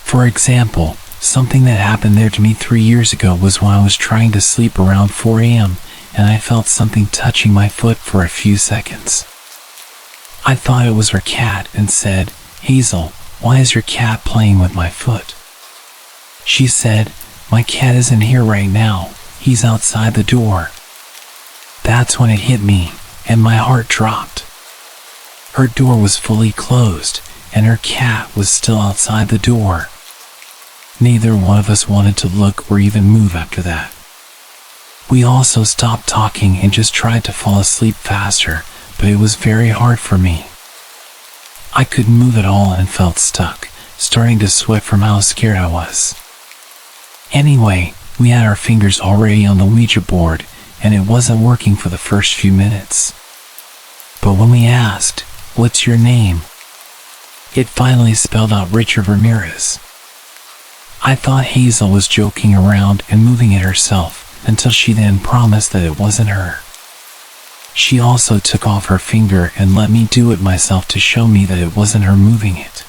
For example, something that happened there to me 3 years ago was when I was trying to sleep around 4 a.m. and I felt something touching my foot for a few seconds. I thought it was her cat and said, "Hazel, why is your cat playing with my foot?" She said, "My cat isn't here right now, he's outside the door." That's when it hit me, and my heart dropped. Her door was fully closed, and her cat was still outside the door. Neither one of us wanted to look or even move after that. We also stopped talking and just tried to fall asleep faster, but it was very hard for me. I couldn't move at all and felt stuck, starting to sweat from how scared I was. Anyway, we had our fingers already on the Ouija board, and it wasn't working for the first few minutes. But when we asked, "What's your name?" it finally spelled out Richard Ramirez. I thought Hazel was joking around and moving it herself, until she then promised that it wasn't her. She also took off her finger and let me do it myself to show me that it wasn't her moving it.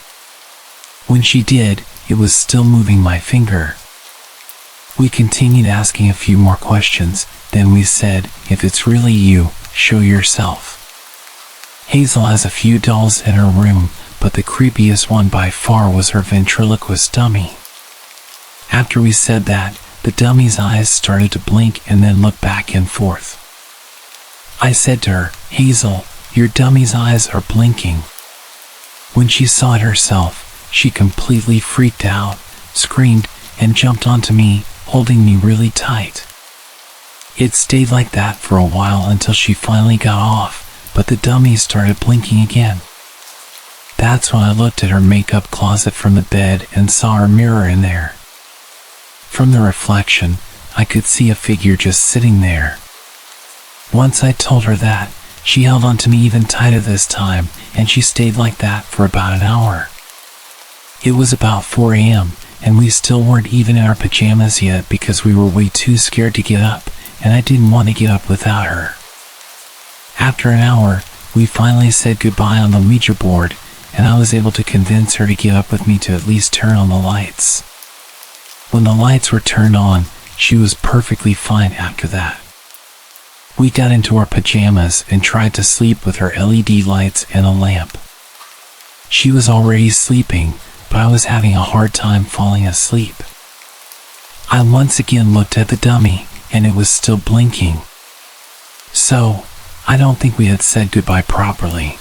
When she did, it was still moving my finger. We continued asking a few more questions, then we said, "If it's really you, show yourself." Hazel has a few dolls in her room, but the creepiest one by far was her ventriloquist dummy. After we said that, the dummy's eyes started to blink and then look back and forth. I said to her, "Hazel, your dummy's eyes are blinking." When she saw it herself, she completely freaked out, screamed, and jumped onto me, holding me really tight. It stayed like that for a while until she finally got off, but the dummy started blinking again. That's when I looked at her makeup closet from the bed and saw her mirror in there. From the reflection, I could see a figure just sitting there. Once I told her that, she held on to me even tighter this time, and she stayed like that for about an hour. It was about 4 a.m., and we still weren't even in our pajamas yet because we were way too scared to get up, and I didn't want to get up without her. After an hour, we finally said goodbye on the Ouija board, and I was able to convince her to get up with me to at least turn on the lights. When the lights were turned on, she was perfectly fine after that. We got into our pajamas and tried to sleep with her LED lights and a lamp. She was already sleeping, but I was having a hard time falling asleep. I once again looked at the dummy, and it was still blinking. So, I don't think we had said goodbye properly.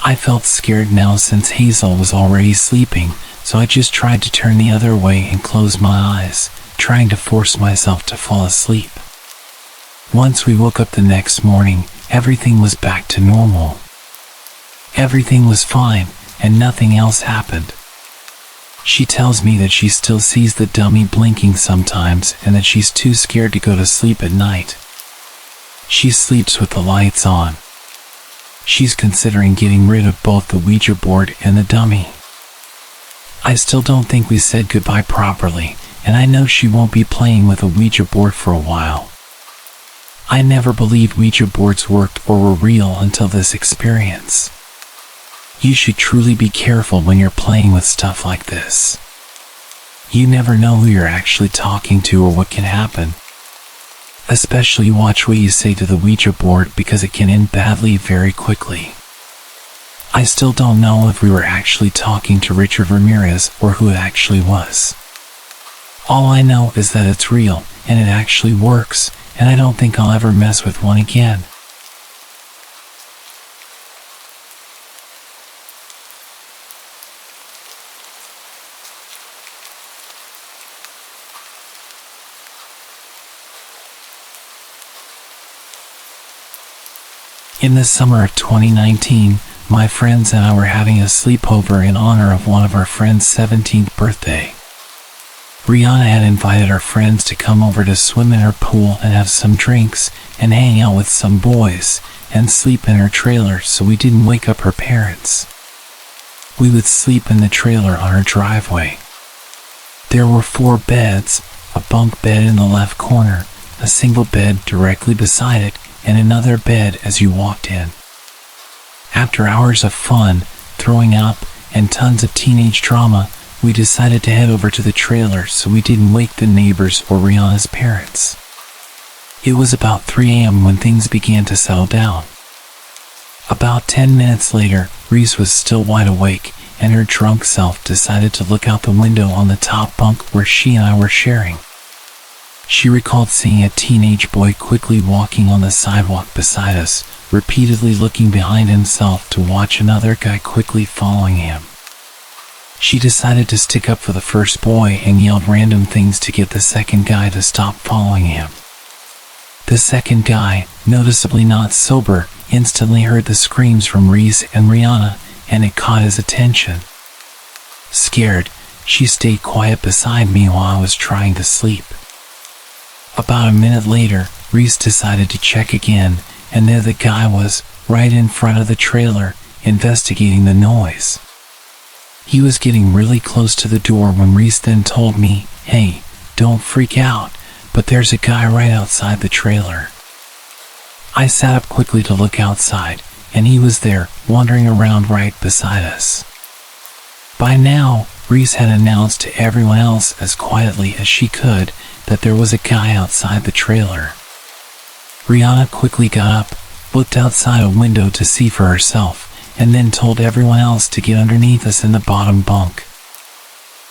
I felt scared now since Hazel was already sleeping, so I just tried to turn the other way and close my eyes, trying to force myself to fall asleep. Once we woke up the next morning, everything was back to normal. Everything was fine, and nothing else happened. She tells me that she still sees the dummy blinking sometimes and that she's too scared to go to sleep at night. She sleeps with the lights on. She's considering getting rid of both the Ouija board and the dummy. I still don't think we said goodbye properly, and I know she won't be playing with a Ouija board for a while. I never believed Ouija boards worked or were real until this experience. You should truly be careful when you're playing with stuff like this. You never know who you're actually talking to or what can happen. Especially watch what you say to the Ouija board because it can end badly very quickly. I still don't know if we were actually talking to Richard Ramirez or who it actually was. All I know is that it's real, and it actually works, and I don't think I'll ever mess with one again. In the summer of 2019, my friends and I were having a sleepover in honor of one of our friends' 17th birthday. Rihanna had invited our friends to come over to swim in her pool and have some drinks and hang out with some boys and sleep in her trailer so we didn't wake up her parents. We would sleep in the trailer on her driveway. There were 4 beds, a bunk bed in the left corner, a single bed directly beside it, and another bed as you walked in. After hours of fun, throwing up, and tons of teenage drama, we decided to head over to the trailer so we didn't wake the neighbors or Rihanna's parents. It was about 3 a.m. when things began to settle down. About 10 minutes later, Reese was still wide awake, and her drunk self decided to look out the window on the top bunk where she and I were sharing. She recalled seeing a teenage boy quickly walking on the sidewalk beside us, repeatedly looking behind himself to watch another guy quickly following him. She decided to stick up for the first boy and yelled random things to get the second guy to stop following him. The second guy, noticeably not sober, instantly heard the screams from Reese and Rihanna, and it caught his attention. Scared, she stayed quiet beside me while I was trying to sleep. About a minute later, Reese decided to check again, and there the guy was, right in front of the trailer, investigating the noise. He was getting really close to the door when Reese then told me, "Hey, don't freak out, but there's a guy right outside the trailer." I sat up quickly to look outside, and he was there, wandering around right beside us. By now, Reese had announced to everyone else as quietly as she could that there was a guy outside the trailer. Rihanna quickly got up, looked outside a window to see for herself, and then told everyone else to get underneath us in the bottom bunk.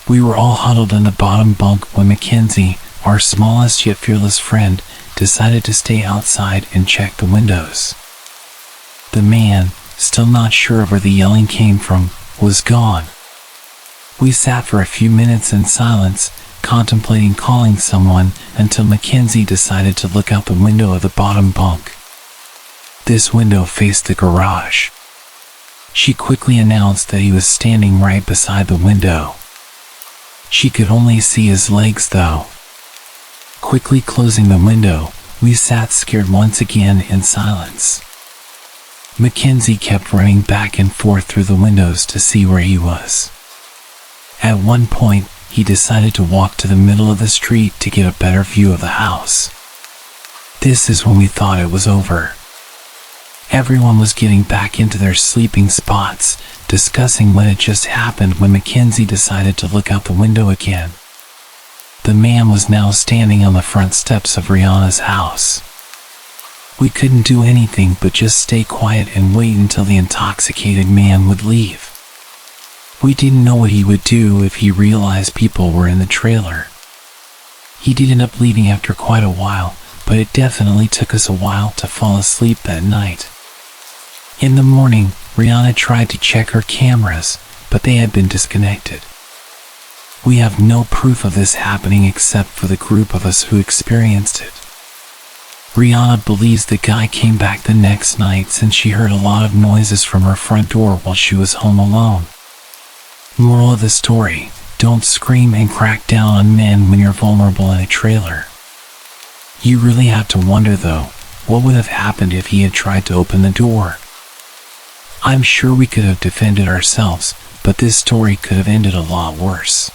We were all huddled in the bottom bunk when Mackenzie, our smallest yet fearless friend, decided to stay outside and check the windows. The man, still not sure of where the yelling came from, was gone. We sat for a few minutes in silence, contemplating calling someone until Mackenzie decided to look out the window of the bottom bunk. This window faced the garage. She quickly announced that he was standing right beside the window. She could only see his legs though. Quickly closing the window, we sat scared once again in silence. Mackenzie kept running back and forth through the windows to see where he was. At one point, he decided to walk to the middle of the street to get a better view of the house. This is when we thought it was over. Everyone was getting back into their sleeping spots, discussing what had just happened when Mackenzie decided to look out the window again. The man was now standing on the front steps of Rihanna's house. We couldn't do anything but just stay quiet and wait until the intoxicated man would leave. We didn't know what he would do if he realized people were in the trailer. He did end up leaving after quite a while, but it definitely took us a while to fall asleep that night. In the morning, Rihanna tried to check her cameras, but they had been disconnected. We have no proof of this happening except for the group of us who experienced it. Rihanna believes the guy came back the next night since she heard a lot of noises from her front door while she was home alone. Moral of the story: don't scream and crack down on men when you're vulnerable in a trailer. You really have to wonder though, what would have happened if he had tried to open the door? I'm sure we could have defended ourselves, but this story could have ended a lot worse.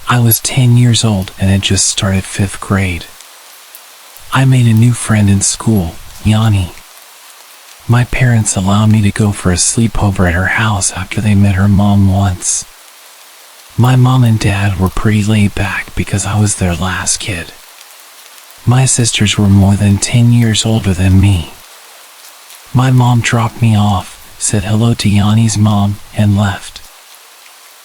I was 10 years old and had just started 5th grade. I made a new friend in school, Yanni. My parents allowed me to go for a sleepover at her house after they met her mom once. My mom and dad were pretty laid back because I was their last kid. My sisters were more than 10 years older than me. My mom dropped me off, said hello to Yanni's mom, and left.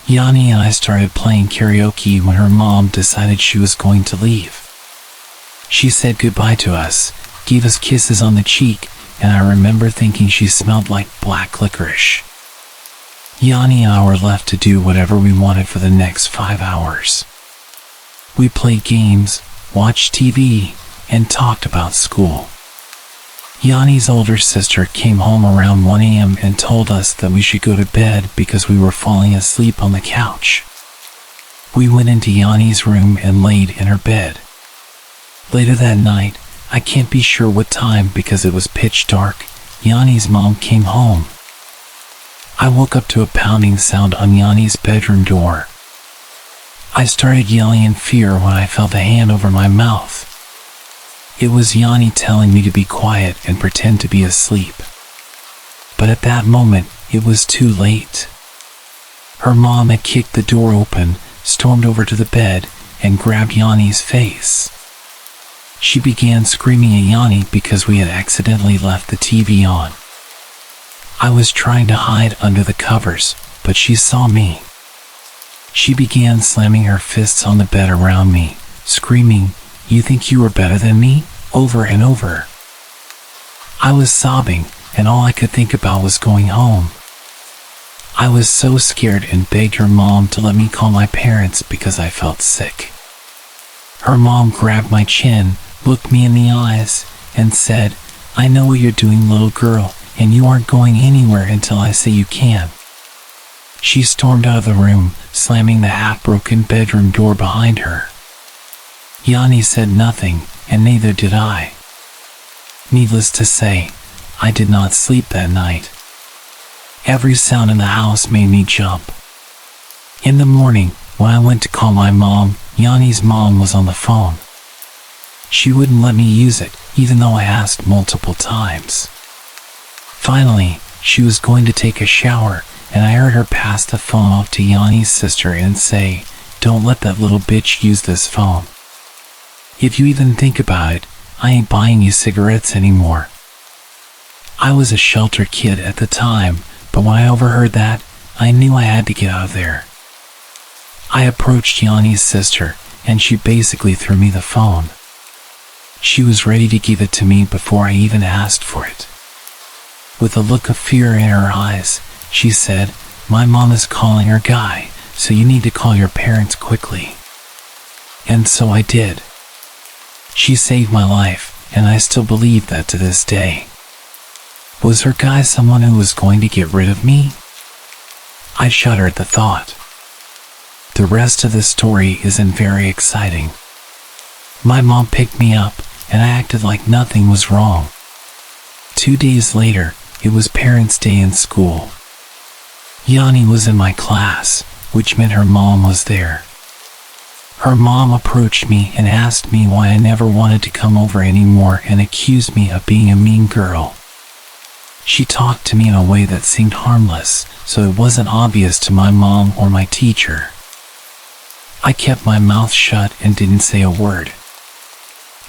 Yanni and I started playing karaoke when her mom decided she was going to leave. She said goodbye to us, gave us kisses on the cheek, and I remember thinking she smelled like black licorice. Yanni and I were left to do whatever we wanted for the next 5 hours. We played games, watched TV, and talked about school. Yanni's older sister came home around 1 a.m. and told us that we should go to bed because we were falling asleep on the couch. We went into Yanni's room and laid in her bed. Later that night, I can't be sure what time because it was pitch dark, Yanni's mom came home. I woke up to a pounding sound on Yanni's bedroom door. I started yelling in fear when I felt a hand over my mouth. It was Yanni telling me to be quiet and pretend to be asleep. But at that moment, it was too late. Her mom had kicked the door open, stormed over to the bed, and grabbed Yanni's face. She began screaming at Yanni because we had accidentally left the TV on. I was trying to hide under the covers, but she saw me. She began slamming her fists on the bed around me, screaming, "You think you were better than me?" over and over. I was sobbing, and all I could think about was going home. I was so scared and begged her mom to let me call my parents because I felt sick. Her mom grabbed my chin, looked me in the eyes, and said, "I know what you're doing, little girl, and you aren't going anywhere until I say you can." She stormed out of the room, slamming the half-broken bedroom door behind her. Yanni said nothing, and neither did I. Needless to say, I did not sleep that night. Every sound in the house made me jump. In the morning, when I went to call my mom, Yanni's mom was on the phone. She wouldn't let me use it, even though I asked multiple times. Finally, she was going to take a shower, and I heard her pass the phone off to Yanni's sister and say, "Don't let that little bitch use this phone. If you even think about it, I ain't buying you cigarettes anymore." I was a shelter kid at the time, but when I overheard that, I knew I had to get out of there. I approached Yanni's sister, and she basically threw me the phone. She was ready to give it to me before I even asked for it. With a look of fear in her eyes, she said, "My mom is calling her guy, so you need to call your parents quickly." And so I did. She saved my life, and I still believe that to this day. Was her guy someone who was going to get rid of me? I shudder at the thought. The rest of the story isn't very exciting. My mom picked me up, and I acted like nothing was wrong. 2 days later, it was Parents' Day in school. Yanni was in my class, which meant her mom was there. Her mom approached me and asked me why I never wanted to come over anymore and accused me of being a mean girl. She talked to me in a way that seemed harmless, so it wasn't obvious to my mom or my teacher. I kept my mouth shut and didn't say a word.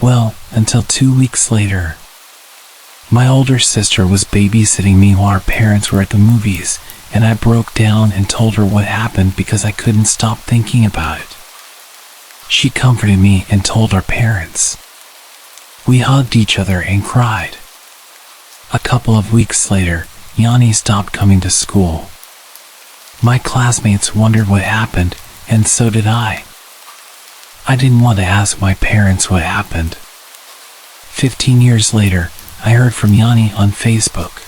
Well, until 2 weeks later. My older sister was babysitting me while our parents were at the movies, and I broke down and told her what happened because I couldn't stop thinking about it. She comforted me and told our parents. We hugged each other and cried. A couple of weeks later, Yanni stopped coming to school. My classmates wondered what happened, and so did I. I didn't want to ask my parents what happened. 15 years later, I heard from Yanni on Facebook.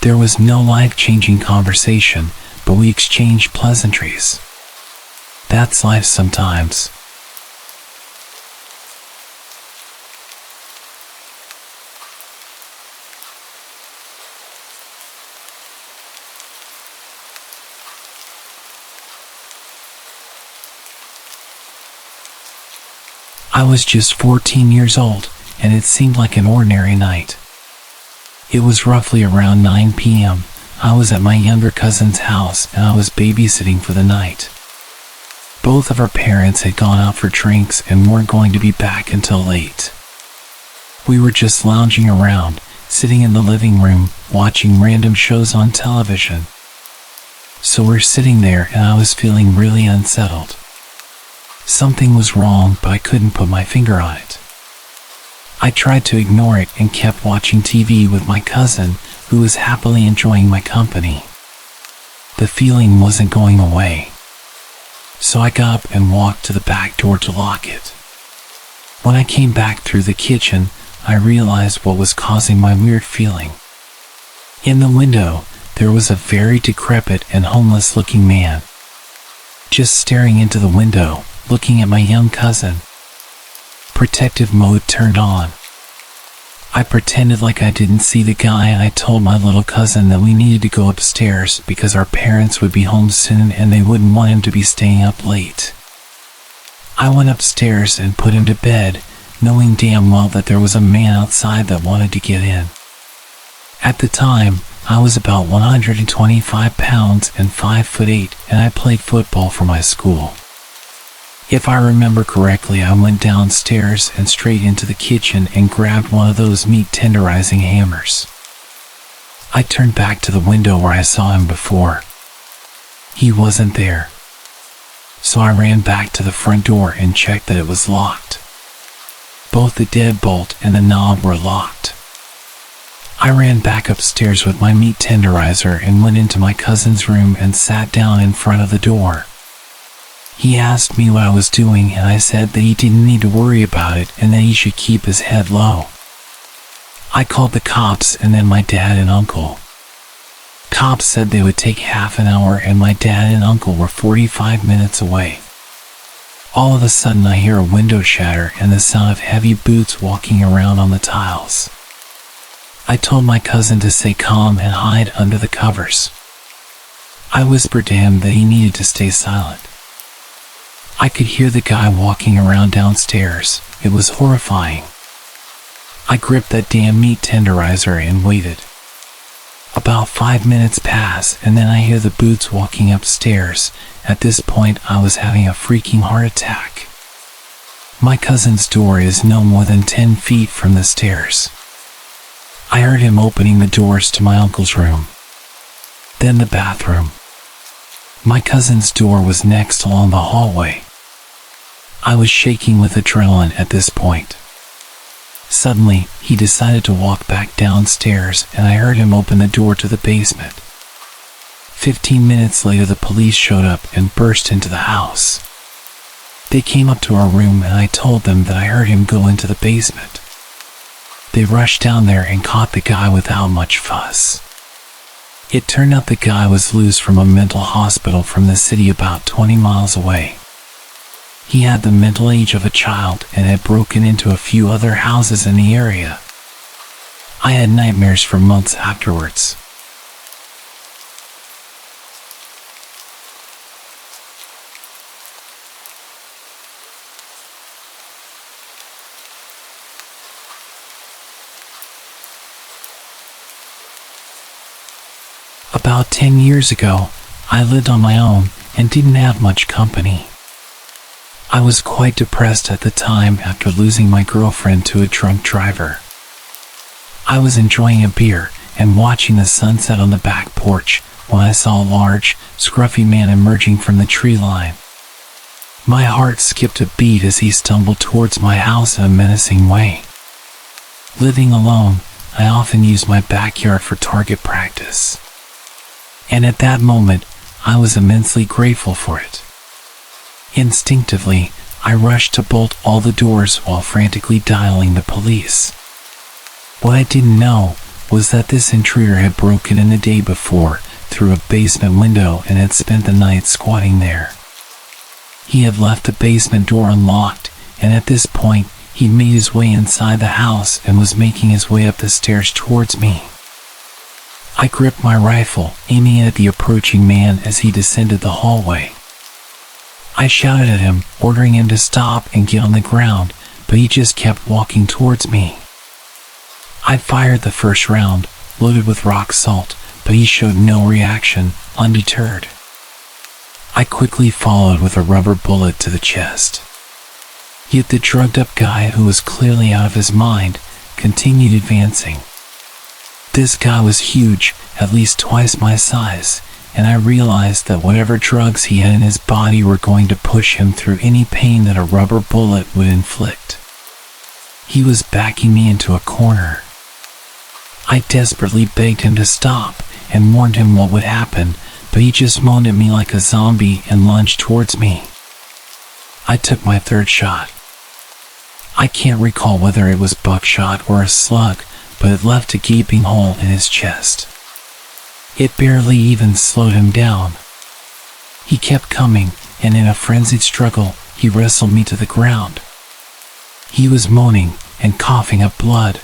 There was no life-changing conversation, but we exchanged pleasantries. That's life sometimes. I was just 14 years old, and it seemed like an ordinary night. It was roughly around 9 p.m. I was at my younger cousin's house, and I was babysitting for the night. Both of our parents had gone out for drinks and weren't going to be back until late. We were just lounging around, sitting in the living room, watching random shows on television. So we're sitting there, and I was feeling really unsettled. Something was wrong, but I couldn't put my finger on it. I tried to ignore it and kept watching TV with my cousin, who was happily enjoying my company. The feeling wasn't going away. So I got up and walked to the back door to lock it. When I came back through the kitchen, I realized what was causing my weird feeling. In the window, there was a very decrepit and homeless-looking man, just staring into the window, looking at my young cousin. Protective mode turned on. I pretended like I didn't see the guy, and I told my little cousin that we needed to go upstairs because our parents would be home soon and they wouldn't want him to be staying up late. I went upstairs and put him to bed, knowing damn well that there was a man outside that wanted to get in. At the time, I was about 125 pounds and 5'8", and I played football for my school. If I remember correctly, I went downstairs and straight into the kitchen and grabbed one of those meat tenderizing hammers. I turned back to the window where I saw him before. He wasn't there. So I ran back to the front door and checked that it was locked. Both the deadbolt and the knob were locked. I ran back upstairs with my meat tenderizer and went into my cousin's room and sat down in front of the door. He asked me what I was doing, and I said that he didn't need to worry about it and that he should keep his head low. I called the cops and then my dad and uncle. Cops said they would take half an hour and my dad and uncle were 45 minutes away. All of a sudden I hear a window shatter and the sound of heavy boots walking around on the tiles. I told my cousin to stay calm and hide under the covers. I whispered to him that he needed to stay silent. I could hear the guy walking around downstairs. It was horrifying. I gripped that damn meat tenderizer and waited. About 5 minutes pass and then I hear the boots walking upstairs. At this point I was having a freaking heart attack. My cousin's door is no more than 10 feet from the stairs. I heard him opening the doors to my uncle's room. Then the bathroom. My cousin's door was next along the hallway. I was shaking with adrenaline at this point. Suddenly, he decided to walk back downstairs and I heard him open the door to the basement. 15 minutes later, the police showed up and burst into the house. They came up to our room and I told them that I heard him go into the basement. They rushed down there and caught the guy without much fuss. It turned out the guy was loose from a mental hospital from the city about 20 miles away. He had the mental age of a child and had broken into a few other houses in the area. I had nightmares for months afterwards. About 10 years ago, I lived on my own and didn't have much company. I was quite depressed at the time after losing my girlfriend to a drunk driver. I was enjoying a beer and watching the sunset on the back porch when I saw a large, scruffy man emerging from the tree line. My heart skipped a beat as he stumbled towards my house in a menacing way. Living alone, I often used my backyard for target practice. And at that moment, I was immensely grateful for it. Instinctively, I rushed to bolt all the doors while frantically dialing the police. What I didn't know was that this intruder had broken in the day before through a basement window and had spent the night squatting there. He had left the basement door unlocked, and at this point, he'd made his way inside the house and was making his way up the stairs towards me. I gripped my rifle, aiming it at the approaching man as he descended the hallway. I shouted at him, ordering him to stop and get on the ground, but he just kept walking towards me. I fired the first round, loaded with rock salt, but he showed no reaction, undeterred. I quickly followed with a rubber bullet to the chest. Yet the drugged-up guy, who was clearly out of his mind, continued advancing. This guy was huge, at least twice my size, and I realized that whatever drugs he had in his body were going to push him through any pain that a rubber bullet would inflict. He was backing me into a corner. I desperately begged him to stop and warned him what would happen, but he just moaned at me like a zombie and lunged towards me. I took my third shot. I can't recall whether it was buckshot or a slug, but it left a gaping hole in his chest. It barely even slowed him down. He kept coming, and in a frenzied struggle, he wrestled me to the ground. He was moaning and coughing up blood.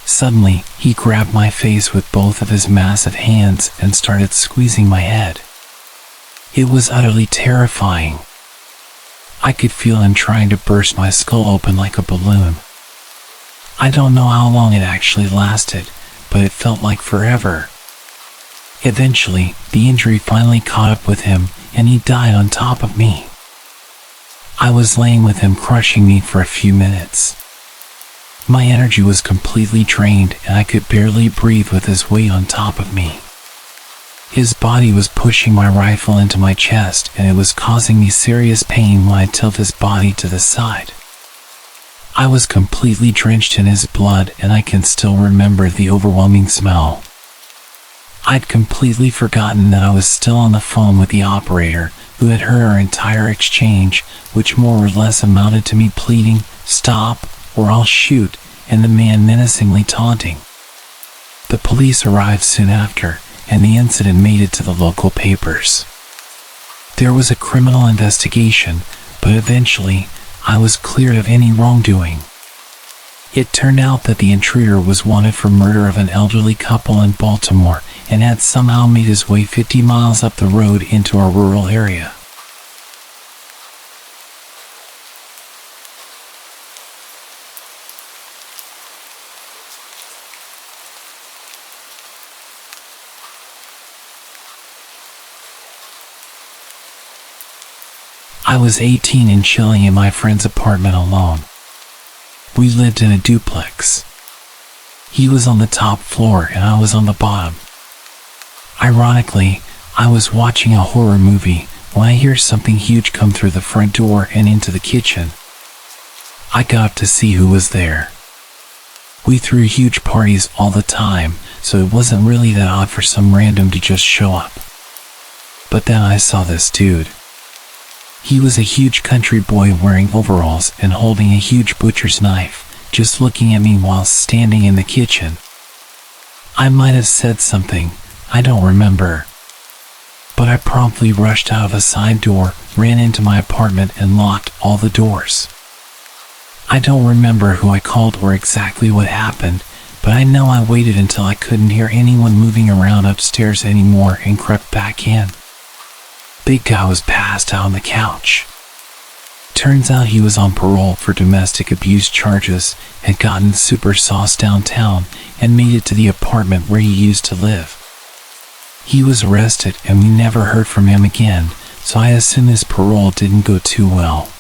Suddenly, he grabbed my face with both of his massive hands and started squeezing my head. It was utterly terrifying. I could feel him trying to burst my skull open like a balloon. I don't know how long it actually lasted, but it felt like forever. Eventually, the injury finally caught up with him, and he died on top of me. I was laying with him crushing me for a few minutes. My energy was completely drained, and I could barely breathe with his weight on top of me. His body was pushing my rifle into my chest, and it was causing me serious pain when I tilted his body to the side. I was completely drenched in his blood, and I can still remember the overwhelming smell. I'd completely forgotten that I was still on the phone with the operator, who had heard our entire exchange, which more or less amounted to me pleading, "Stop, or I'll shoot," and the man menacingly taunting. The police arrived soon after, and the incident made it to the local papers. There was a criminal investigation, but eventually, I was cleared of any wrongdoing. It turned out that the intruder was wanted for murder of an elderly couple in Baltimore and had somehow made his way 50 miles up the road into our rural area. I was 18 and chilling in my friend's apartment alone. We lived in a duplex. He was on the top floor and I was on the bottom. Ironically, I was watching a horror movie when I hear something huge come through the front door and into the kitchen. I got up to see who was there. We threw huge parties all the time, so it wasn't really that odd for some random to just show up. But then I saw this dude. He was a huge country boy wearing overalls and holding a huge butcher's knife, just looking at me while standing in the kitchen. I might have said something, I don't remember. But I promptly rushed out of a side door, ran into my apartment and locked all the doors. I don't remember who I called or exactly what happened, but I know I waited until I couldn't hear anyone moving around upstairs anymore and crept back in. Big guy was passed out on the couch. Turns out he was on parole for domestic abuse charges, had gotten super sauced downtown, and made it to the apartment where he used to live. He was arrested and we never heard from him again, so I assume his parole didn't go too well.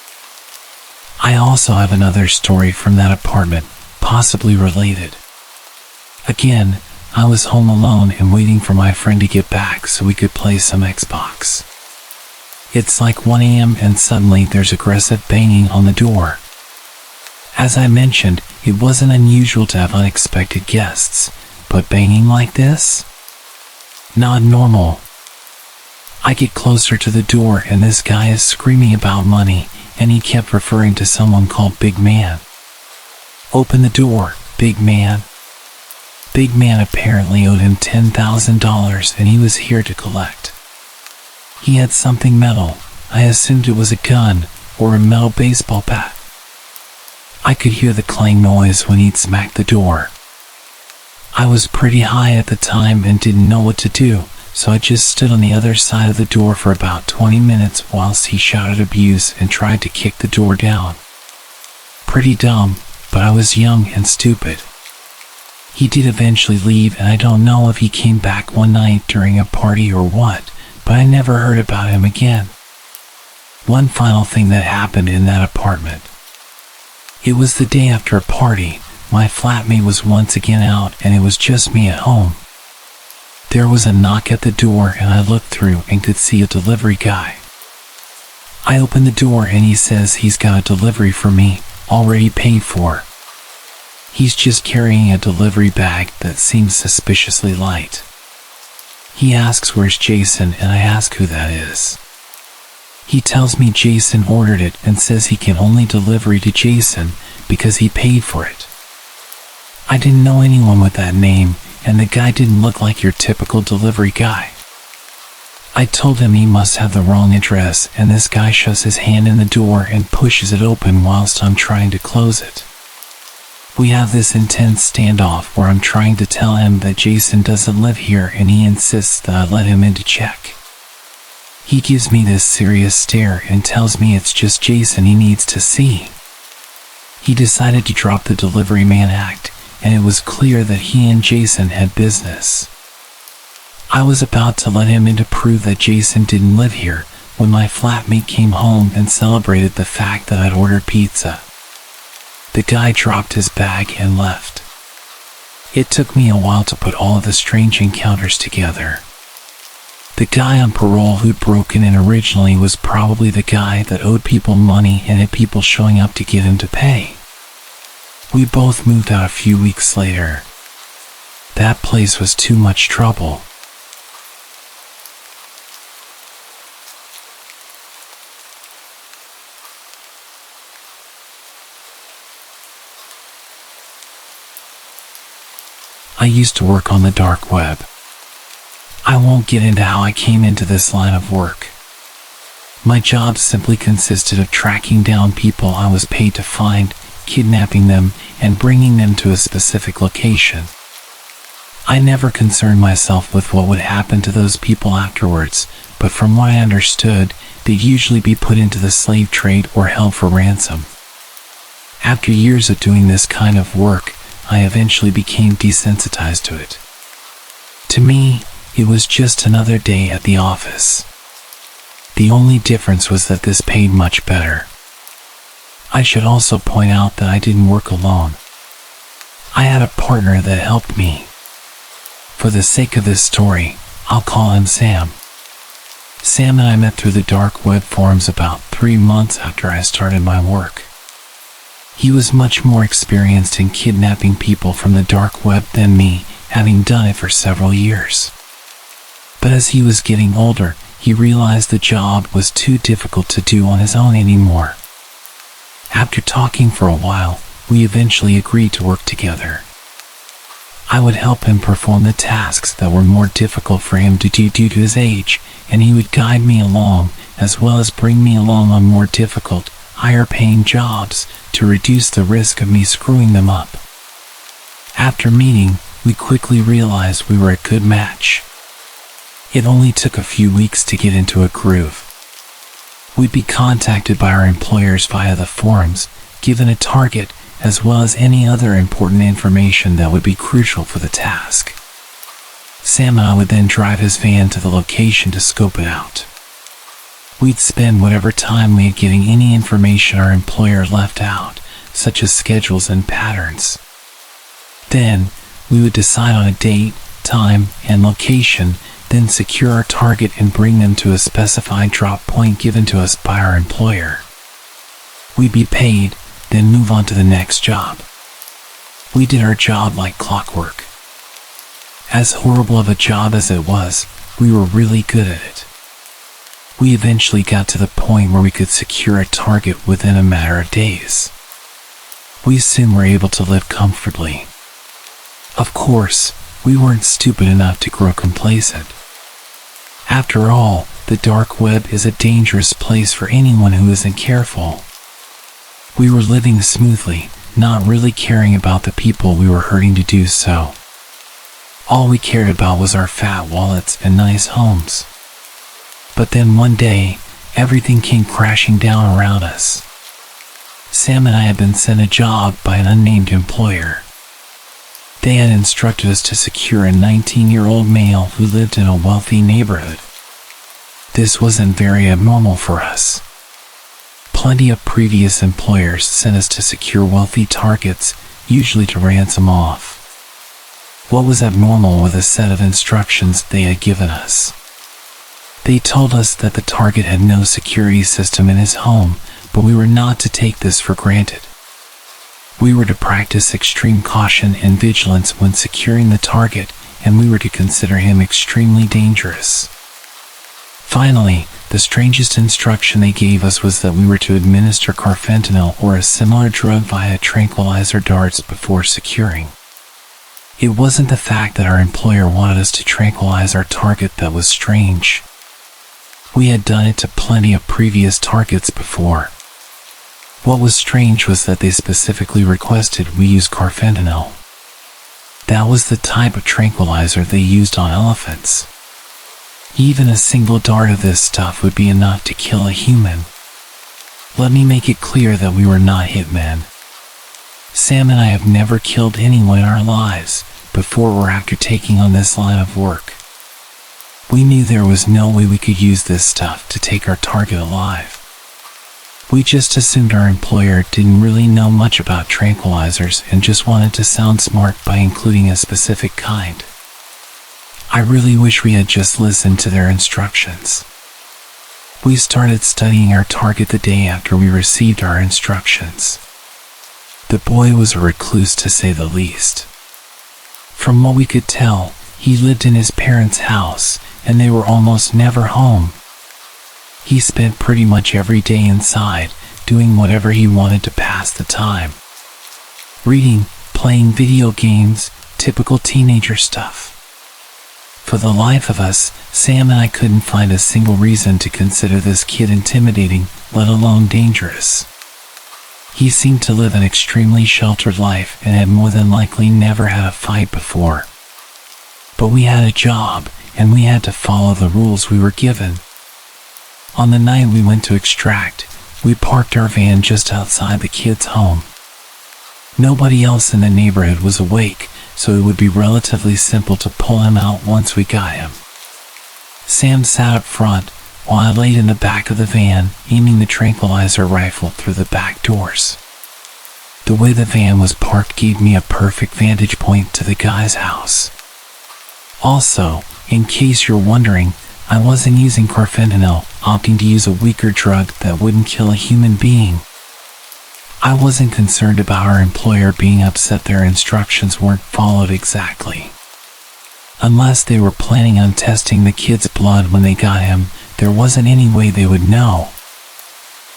I also have another story from that apartment, possibly related. Again, I was home alone and waiting for my friend to get back so we could play some Xbox. It's like 1 a.m. and suddenly there's aggressive banging on the door. As I mentioned, it wasn't unusual to have unexpected guests, but banging like this? Not normal. I get closer to the door and this guy is screaming about money, and he kept referring to someone called Big Man. Open the door, Big Man. Big Man apparently owed him $10,000 and he was here to collect. He had something metal. I assumed it was a gun or a metal baseball bat. I could hear the clang noise when he'd smack the door. I was pretty high at the time and didn't know what to do, so I just stood on the other side of the door for about 20 minutes whilst he shouted abuse and tried to kick the door down. Pretty dumb, but I was young and stupid. He did eventually leave and I don't know if he came back one night during a party or what, but I never heard about him again. One final thing that happened in that apartment. It was the day after a party. My flatmate was once again out and it was just me at home. There was a knock at the door and I looked through and could see a delivery guy. I opened the door and he says he's got a delivery for me, already paid for. He's just carrying a delivery bag that seems suspiciously light. He asks where's Jason and I ask who that is. He tells me Jason ordered it and says he can only deliver to Jason because he paid for it. I didn't know anyone with that name and the guy didn't look like your typical delivery guy. I told him he must have the wrong address and this guy shoves his hand in the door and pushes it open whilst I'm trying to close it. We have this intense standoff where I'm trying to tell him that Jason doesn't live here and he insists that I let him in to check. He gives me this serious stare and tells me it's just Jason he needs to see. He decided to drop the delivery man act, and it was clear that he and Jason had business. I was about to let him in to prove that Jason didn't live here when my flatmate came home and celebrated the fact that I'd ordered pizza. The guy dropped his bag and left. It took me a while to put all of the strange encounters together. The guy on parole who'd broken in originally was probably the guy that owed people money and had people showing up to get him to pay. We both moved out a few weeks later. That place was too much trouble. I used to work on the dark web. I won't get into how I came into this line of work. My job simply consisted of tracking down people I was paid to find, kidnapping them, and bringing them to a specific location. I never concerned myself with what would happen to those people afterwards, but from what I understood, they'd usually be put into the slave trade or held for ransom. After years of doing this kind of work, I eventually became desensitized to it. To me, it was just another day at the office. The only difference was that this paid much better. I should also point out that I didn't work alone. I had a partner that helped me. For the sake of this story, I'll call him Sam. Sam and I met through the dark web forums about 3 months after I started my work. He was much more experienced in kidnapping people from the dark web than me, having done it for several years. But as he was getting older, he realized the job was too difficult to do on his own anymore. After talking for a while, we eventually agreed to work together. I would help him perform the tasks that were more difficult for him to do due to his age, and he would guide me along, as well as bring me along on more difficult, higher-paying jobs to reduce the risk of me screwing them up. After meeting, we quickly realized we were a good match. It only took a few weeks to get into a groove. We'd be contacted by our employers via the forums, given a target, as well as any other important information that would be crucial for the task. Sam and I would then drive his van to the location to scope it out. We'd spend whatever time we had getting any information our employer left out, such as schedules and patterns. Then, we would decide on a date, time, and location, then secure our target and bring them to a specified drop point given to us by our employer. We'd be paid, then move on to the next job. We did our job like clockwork. As horrible of a job as it was, we were really good at it. We eventually got to the point where we could secure a target within a matter of days. We soon were able to live comfortably. Of course, we weren't stupid enough to grow complacent. After all, the dark web is a dangerous place for anyone who isn't careful. We were living smoothly, not really caring about the people we were hurting to do so. All we cared about was our fat wallets and nice homes. But then one day, everything came crashing down around us. Sam and I had been sent a job by an unnamed employer. They had instructed us to secure a 19-year-old male who lived in a wealthy neighborhood. This wasn't very abnormal for us. Plenty of previous employers sent us to secure wealthy targets, usually to ransom off. What was abnormal was a set of instructions they had given us. They told us that the target had no security system in his home, but we were not to take this for granted. We were to practice extreme caution and vigilance when securing the target, and we were to consider him extremely dangerous. Finally, the strangest instruction they gave us was that we were to administer carfentanil or a similar drug via tranquilizer darts before securing. It wasn't the fact that our employer wanted us to tranquilize our target that was strange. We had done it to plenty of previous targets before. What was strange was that they specifically requested we use carfentanil. That was the type of tranquilizer they used on elephants. Even a single dart of this stuff would be enough to kill a human. Let me make it clear that we were not hitmen. Sam and I have never killed anyone in our lives, before or after taking on this line of work. We knew there was no way we could use this stuff to take our target alive. We just assumed our employer didn't really know much about tranquilizers and just wanted to sound smart by including a specific kind. I really wish we had just listened to their instructions. We started studying our target the day after we received our instructions. The boy was a recluse to say the least. From what we could tell, he lived in his parents' house, and they were almost never home. He spent pretty much every day inside, doing whatever he wanted to pass the time. Reading, playing video games, typical teenager stuff. For the life of us, Sam and I couldn't find a single reason to consider this kid intimidating, let alone dangerous. He seemed to live an extremely sheltered life and had more than likely never had a fight before. But we had a job, and we had to follow the rules we were given. On the night we went to extract, we parked our van just outside the kid's home. Nobody else in the neighborhood was awake, so it would be relatively simple to pull him out once we got him. Sam sat up front, while I laid in the back of the van, aiming the tranquilizer rifle through the back doors. The way the van was parked gave me a perfect vantage point to the guy's house. Also, in case you're wondering, I wasn't using carfentanil, opting to use a weaker drug that wouldn't kill a human being. I wasn't concerned about our employer being upset their instructions weren't followed exactly. Unless they were planning on testing the kid's blood when they got him, there wasn't any way they would know.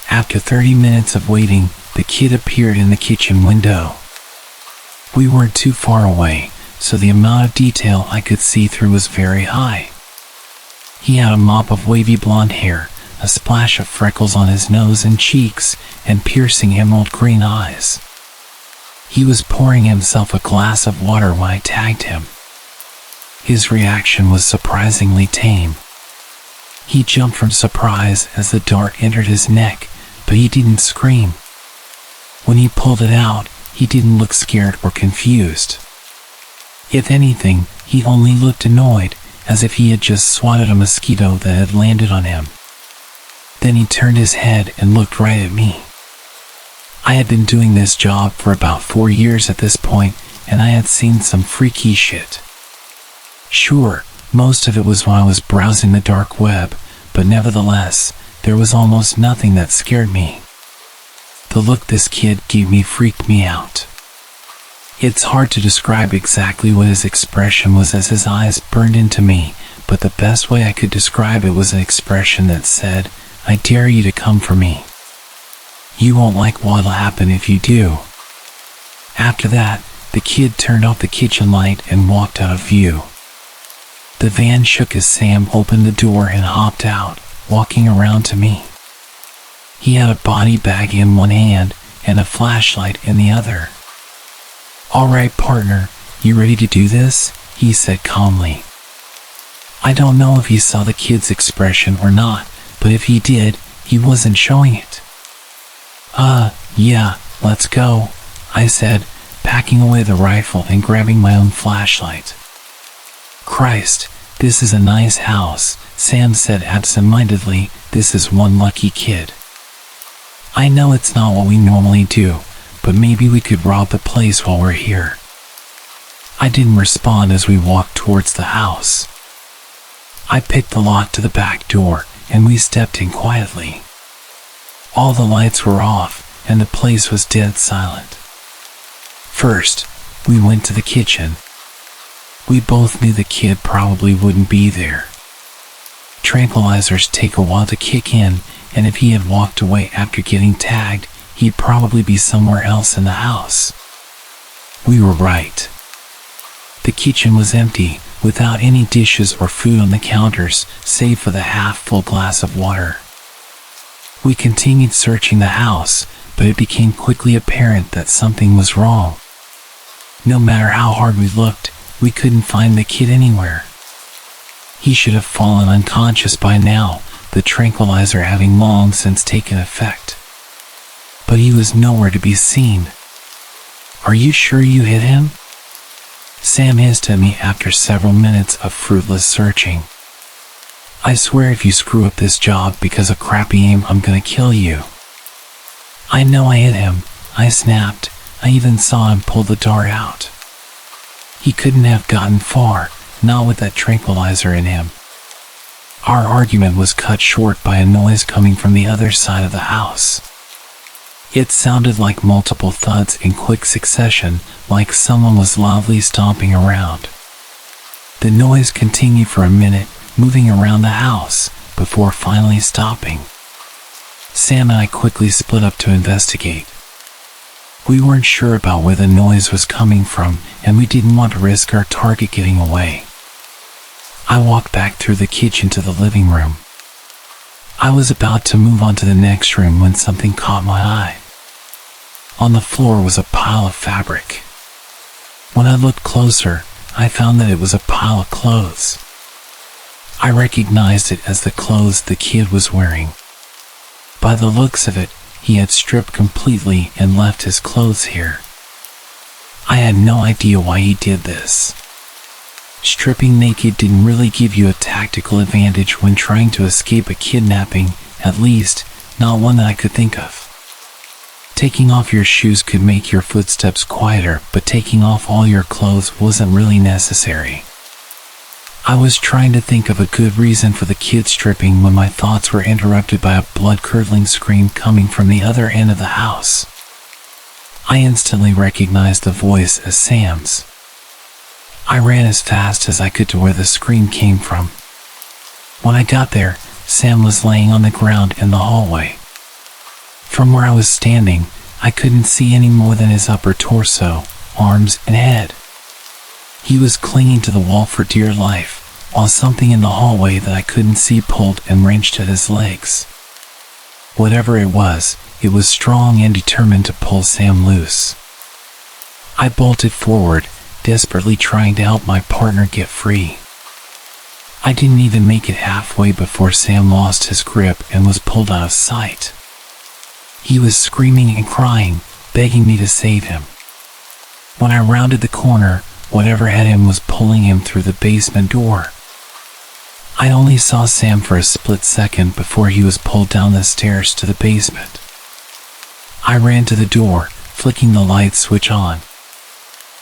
After 30 minutes of waiting, the kid appeared in the kitchen window. We weren't too far away, so the amount of detail I could see through was very high. He had a mop of wavy blonde hair, a splash of freckles on his nose and cheeks, and piercing emerald green eyes. He was pouring himself a glass of water when I tagged him. His reaction was surprisingly tame. He jumped from surprise as the dart entered his neck, but he didn't scream. When he pulled it out, he didn't look scared or confused. If anything, he only looked annoyed, as if he had just swatted a mosquito that had landed on him. Then he turned his head and looked right at me. I had been doing this job for about 4 years at this point, and I had seen some freaky shit. Sure, most of it was when I was browsing the dark web, but nevertheless, there was almost nothing that scared me. The look this kid gave me freaked me out. It's hard to describe exactly what his expression was as his eyes burned into me, but the best way I could describe it was an expression that said, "I dare you to come for me. You won't like what'll happen if you do." After that, the kid turned off the kitchen light and walked out of view. The van shook as Sam opened the door and hopped out, walking around to me. He had a body bag in one hand and a flashlight in the other. "All right, partner, you ready to do this?" he said calmly. I don't know if he saw the kid's expression or not, but if he did, he wasn't showing it. Yeah, let's go," I said, packing away the rifle and grabbing my own flashlight. "Christ, this is a nice house," Sam said absent-mindedly. "This is one lucky kid. I know it's not what we normally do, but maybe we could rob the place while we're here." I didn't respond as we walked towards the house. I picked the lock to the back door, and we stepped in quietly. All the lights were off, and the place was dead silent. First, we went to the kitchen. We both knew the kid probably wouldn't be there. Tranquilizers take a while to kick in, and if he had walked away after getting tagged, he'd probably be somewhere else in the house. We were right. The kitchen was empty, without any dishes or food on the counters, save for the half-full glass of water. We continued searching the house, but it became quickly apparent that something was wrong. No matter how hard we looked, we couldn't find the kid anywhere. He should have fallen unconscious by now, the tranquilizer having long since taken effect. But he was nowhere to be seen. "Are you sure you hit him?" Sam hissed at me after several minutes of fruitless searching. I swear if you screw up this job because of crappy aim, I'm gonna kill you. I know I hit him, I snapped. I even saw him pull the dart out. He couldn't have gotten far, not with that tranquilizer in him. Our argument was cut short by a noise coming from the other side of the house. It sounded like multiple thuds in quick succession, like someone was loudly stomping around. The noise continued for a minute, moving around the house, before finally stopping. Sam and I quickly split up to investigate. We weren't sure about where the noise was coming from, and we didn't want to risk our target getting away. I walked back through the kitchen to the living room. I was about to move on to the next room when something caught my eye. On the floor was a pile of fabric. When I looked closer, I found that it was a pile of clothes. I recognized it as the clothes the kid was wearing. By the looks of it, he had stripped completely and left his clothes here. I had no idea why he did this. Stripping naked didn't really give you a tactical advantage when trying to escape a kidnapping, at least, not one that I could think of. Taking off your shoes could make your footsteps quieter, but taking off all your clothes wasn't really necessary. I was trying to think of a good reason for the kid stripping when my thoughts were interrupted by a blood-curdling scream coming from the other end of the house. I instantly recognized the voice as Sam's. I ran as fast as I could to where the scream came from. When I got there, Sam was laying on the ground in the hallway. From where I was standing, I couldn't see any more than his upper torso, arms, and head. He was clinging to the wall for dear life, while something in the hallway that I couldn't see pulled and wrenched at his legs. Whatever it was strong and determined to pull Sam loose. I bolted forward, desperately trying to help my partner get free. I didn't even make it halfway before Sam lost his grip and was pulled out of sight. He was screaming and crying, begging me to save him. When I rounded the corner, whatever had him was pulling him through the basement door. I only saw Sam for a split second before he was pulled down the stairs to the basement. I ran to the door, flicking the light switch on.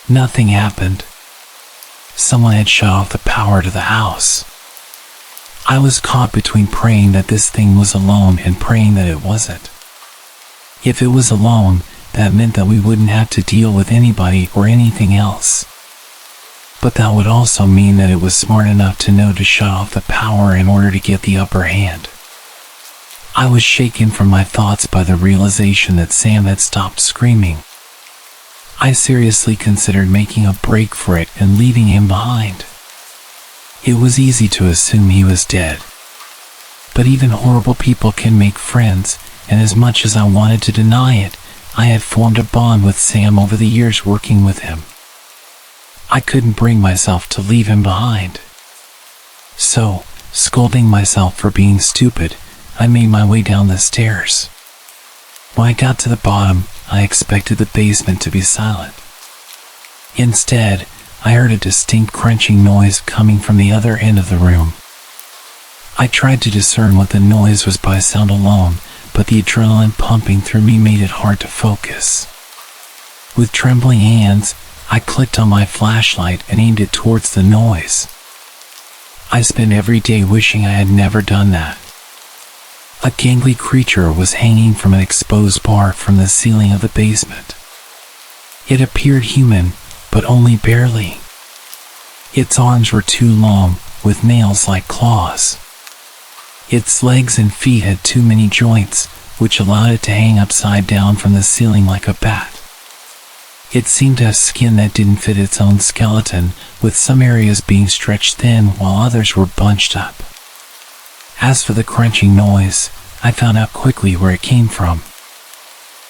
Nothing happened. Someone had shut off the power to the house. I was caught between praying that this thing was alone and praying that it wasn't. If it was alone, that meant that we wouldn't have to deal with anybody or anything else. But that would also mean that it was smart enough to know to shut off the power in order to get the upper hand. I was shaken from my thoughts by the realization that Sam had stopped screaming. I seriously considered making a break for it and leaving him behind. It was easy to assume he was dead. But even horrible people can make friends, and as much as I wanted to deny it, I had formed a bond with Sam over the years working with him. I couldn't bring myself to leave him behind. So, scolding myself for being stupid, I made my way down the stairs. When I got to the bottom, I expected the basement to be silent. Instead, I heard a distinct crunching noise coming from the other end of the room. I tried to discern what the noise was by sound alone, but the adrenaline pumping through me made it hard to focus. With trembling hands, I clicked on my flashlight and aimed it towards the noise. I spent every day wishing I had never done that. A gangly creature was hanging from an exposed bar from the ceiling of the basement. It appeared human, but only barely. Its arms were too long, with nails like claws. Its legs and feet had too many joints, which allowed it to hang upside down from the ceiling like a bat. It seemed to have skin that didn't fit its own skeleton, with some areas being stretched thin while others were bunched up. As for the crunching noise, I found out quickly where it came from.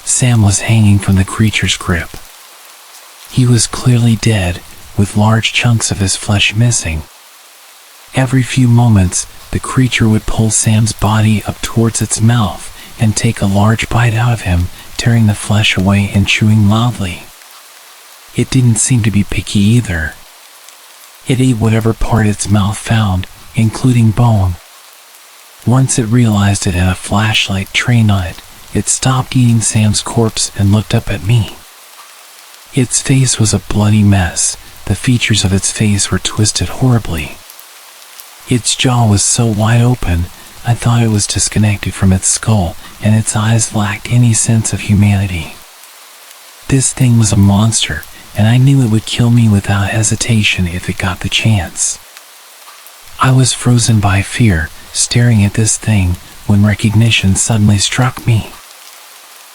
Sam was hanging from the creature's grip. He was clearly dead, with large chunks of his flesh missing. Every few moments, the creature would pull Sam's body up towards its mouth and take a large bite out of him, tearing the flesh away and chewing loudly. It didn't seem to be picky either. It ate whatever part its mouth found, including bone. Once it realized it had a flashlight trained on it, it stopped eating Sam's corpse and looked up at me. Its face was a bloody mess. The features of its face were twisted horribly. Its jaw was so wide open, I thought it was disconnected from its skull, and its eyes lacked any sense of humanity. This thing was a monster, and I knew it would kill me without hesitation if it got the chance. I was frozen by fear, staring at this thing, when recognition suddenly struck me.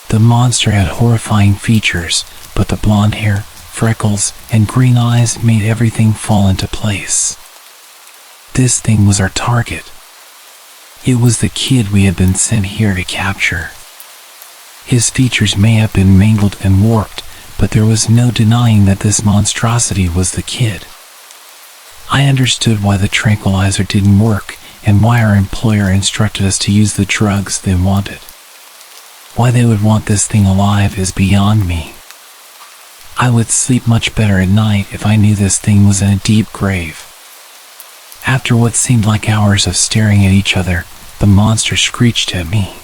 The monster had horrifying features, but the blonde hair, freckles, and green eyes made everything fall into place. This thing was our target. It was the kid we had been sent here to capture. His features may have been mangled and warped, but there was no denying that this monstrosity was the kid. I understood why the tranquilizer didn't work, and why our employer instructed us to use the drugs they wanted. Why they would want this thing alive is beyond me. I would sleep much better at night if I knew this thing was in a deep grave. After what seemed like hours of staring at each other, the monster screeched at me.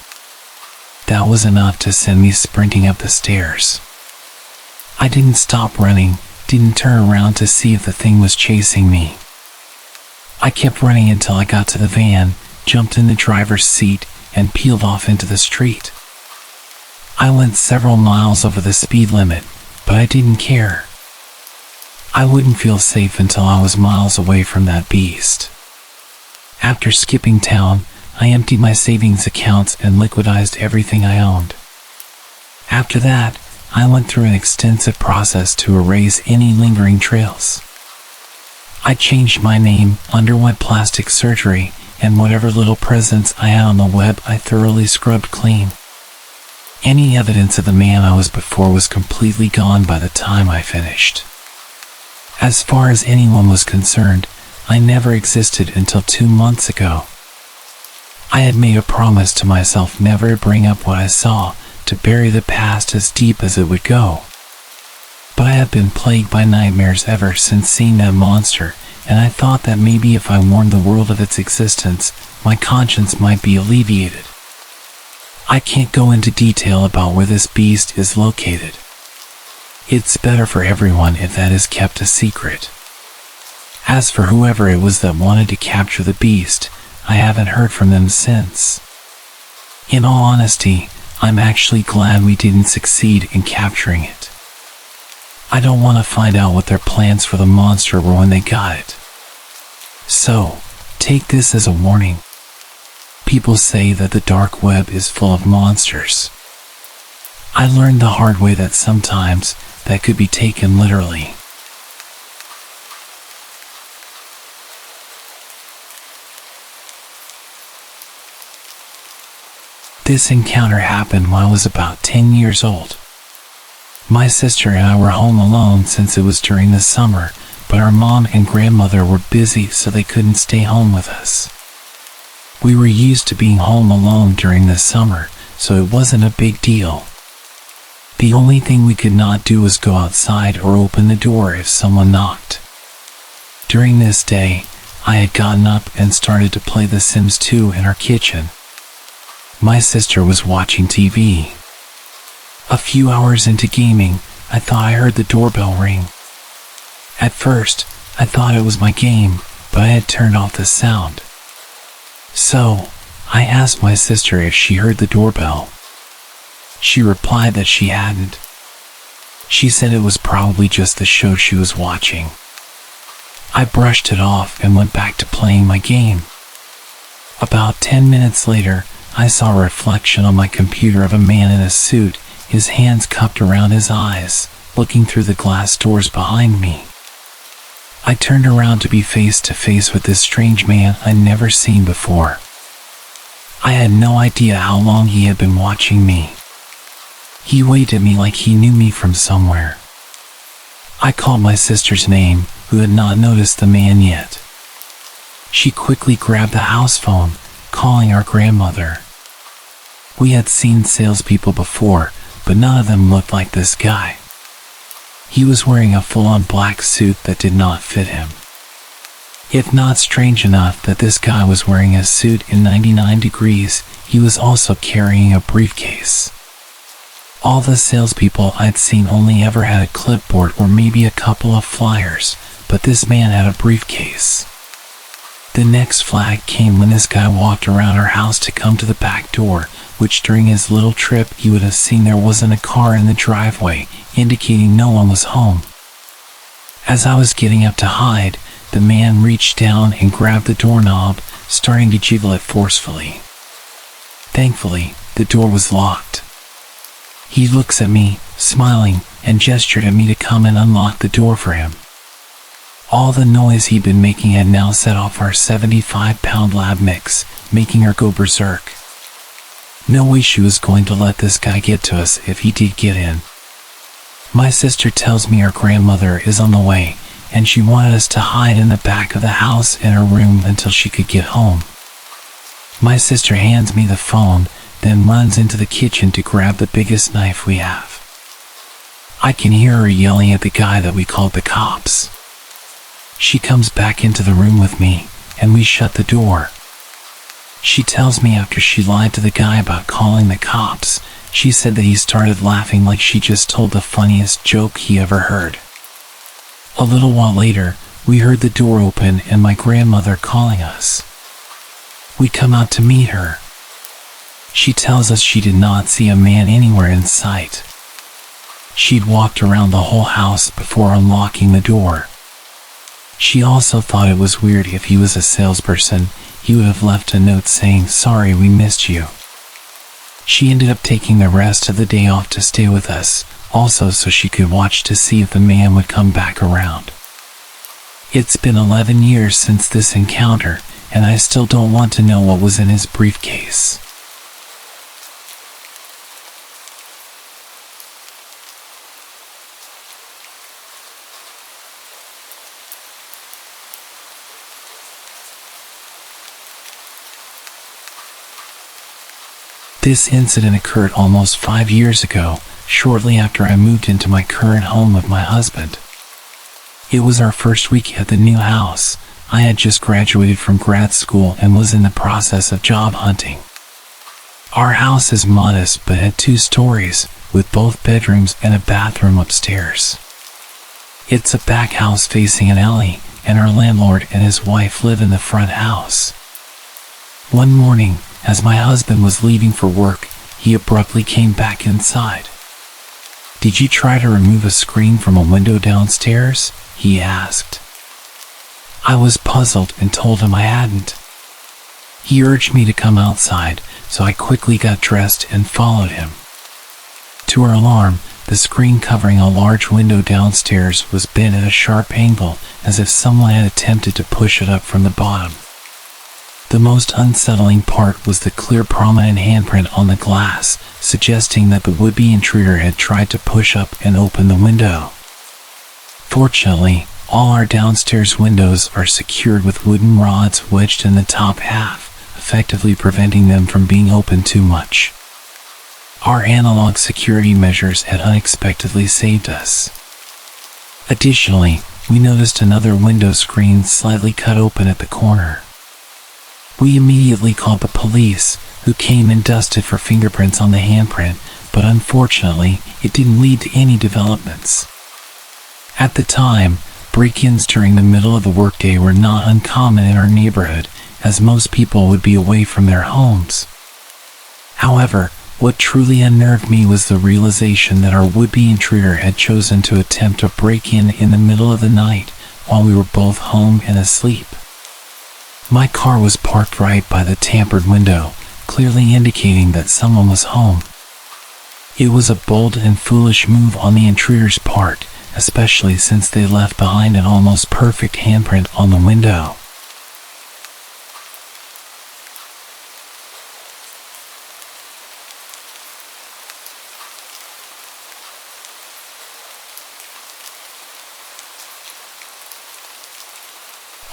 That was enough to send me sprinting up the stairs. I didn't stop running, didn't turn around to see if the thing was chasing me. I kept running until I got to the van, jumped in the driver's seat, and peeled off into the street. I went several miles over the speed limit, but I didn't care. I wouldn't feel safe until I was miles away from that beast. After skipping town, I emptied my savings accounts and liquidized everything I owned. After that, I went through an extensive process to erase any lingering trails. I changed my name, underwent plastic surgery, and whatever little presence I had on the web I thoroughly scrubbed clean. Any evidence of the man I was before was completely gone by the time I finished. As far as anyone was concerned, I never existed until 2 months ago. I had made a promise to myself never to bring up what I saw, to bury the past as deep as it would go. But I have been plagued by nightmares ever since seeing that monster, and I thought that maybe if I warned the world of its existence, my conscience might be alleviated. I can't go into detail about where this beast is located. It's better for everyone if that is kept a secret. As for whoever it was that wanted to capture the beast, I haven't heard from them since. In all honesty, I'm actually glad we didn't succeed in capturing it. I don't want to find out what their plans for the monster were when they got it. So, take this as a warning. People say that the dark web is full of monsters. I learned the hard way that sometimes that could be taken literally. This encounter happened when I was about 10 years old. My sister and I were home alone since it was during the summer, but our mom and grandmother were busy so they couldn't stay home with us. We were used to being home alone during the summer, so it wasn't a big deal. The only thing we could not do was go outside or open the door if someone knocked. During this day, I had gotten up and started to play The Sims 2 in our kitchen. My sister was watching TV. A few hours into gaming, I thought I heard the doorbell ring. At first, I thought it was my game, but I had turned off the sound. So, I asked my sister if she heard the doorbell. She replied that she hadn't. She said it was probably just the show she was watching. I brushed it off and went back to playing my game. About 10 minutes later, I saw a reflection on my computer of a man in a suit, his hands cupped around his eyes, looking through the glass doors behind me. I turned around to be face to face with this strange man I'd never seen before. I had no idea how long he had been watching me. He waved at me like he knew me from somewhere. I called my sister's name, who had not noticed the man yet. She quickly grabbed the house phone, calling our grandmother. We had seen salespeople before, but none of them looked like this guy. He was wearing a full-on black suit that did not fit him. If not strange enough that this guy was wearing a suit in 99 degrees, he was also carrying a briefcase. All the salespeople I'd seen only ever had a clipboard or maybe a couple of flyers, but this man had a briefcase. The next flag came when this guy walked around our house to come to the back door, which during his little trip he would have seen there wasn't a car in the driveway, indicating no one was home. As I was getting up to hide, the man reached down and grabbed the doorknob, starting to jiggle it forcefully. Thankfully, the door was locked. He looks at me, smiling, and gestured at me to come and unlock the door for him. All the noise he'd been making had now set off our 75-pound lab mix, making her go berserk. No way she was going to let this guy get to us if he did get in. My sister tells me our grandmother is on the way, and she wanted us to hide in the back of the house in her room until she could get home. My sister hands me the phone, then runs into the kitchen to grab the biggest knife we have. I can hear her yelling at the guy that we called the cops. She comes back into the room with me, and we shut the door. She tells me after she lied to the guy about calling the cops, she said that he started laughing like she just told the funniest joke he ever heard. A little while later, we heard the door open and my grandmother calling us. We come out to meet her. She tells us she did not see a man anywhere in sight. She'd walked around the whole house before unlocking the door. She also thought it was weird if he was a salesperson, he would have left a note saying, "Sorry we missed you." She ended up taking the rest of the day off to stay with us, also so she could watch to see if the man would come back around. It's been 11 years since this encounter, and I still don't want to know what was in his briefcase. This incident occurred almost 5 years ago, shortly after I moved into my current home with my husband. It was our first week at the new house. I had just graduated from grad school and was in the process of job hunting. Our house is modest but had 2 stories, with both bedrooms and a bathroom upstairs. It's a back house facing an alley, and our landlord and his wife live in the front house. One morning, as my husband was leaving for work, he abruptly came back inside. "Did you try to remove a screen from a window downstairs?" he asked. I was puzzled and told him I hadn't. He urged me to come outside, so I quickly got dressed and followed him. To our alarm, the screen covering a large window downstairs was bent at a sharp angle, as if someone had attempted to push it up from the bottom. The most unsettling part was the clear prominent handprint on the glass, suggesting that the would-be intruder had tried to push up and open the window. Fortunately, all our downstairs windows are secured with wooden rods wedged in the top half, effectively preventing them from being opened too much. Our analog security measures had unexpectedly saved us. Additionally, we noticed another window screen slightly cut open at the corner. We immediately called the police, who came and dusted for fingerprints on the handprint, but unfortunately, it didn't lead to any developments. At the time, break-ins during the middle of the workday were not uncommon in our neighborhood, as most people would be away from their homes. However, what truly unnerved me was the realization that our would-be intruder had chosen to attempt to break in the middle of the night, while we were both home and asleep. My car was parked right by the tampered window, clearly indicating that someone was home. It was a bold and foolish move on the intruder's part, especially since they left behind an almost perfect handprint on the window.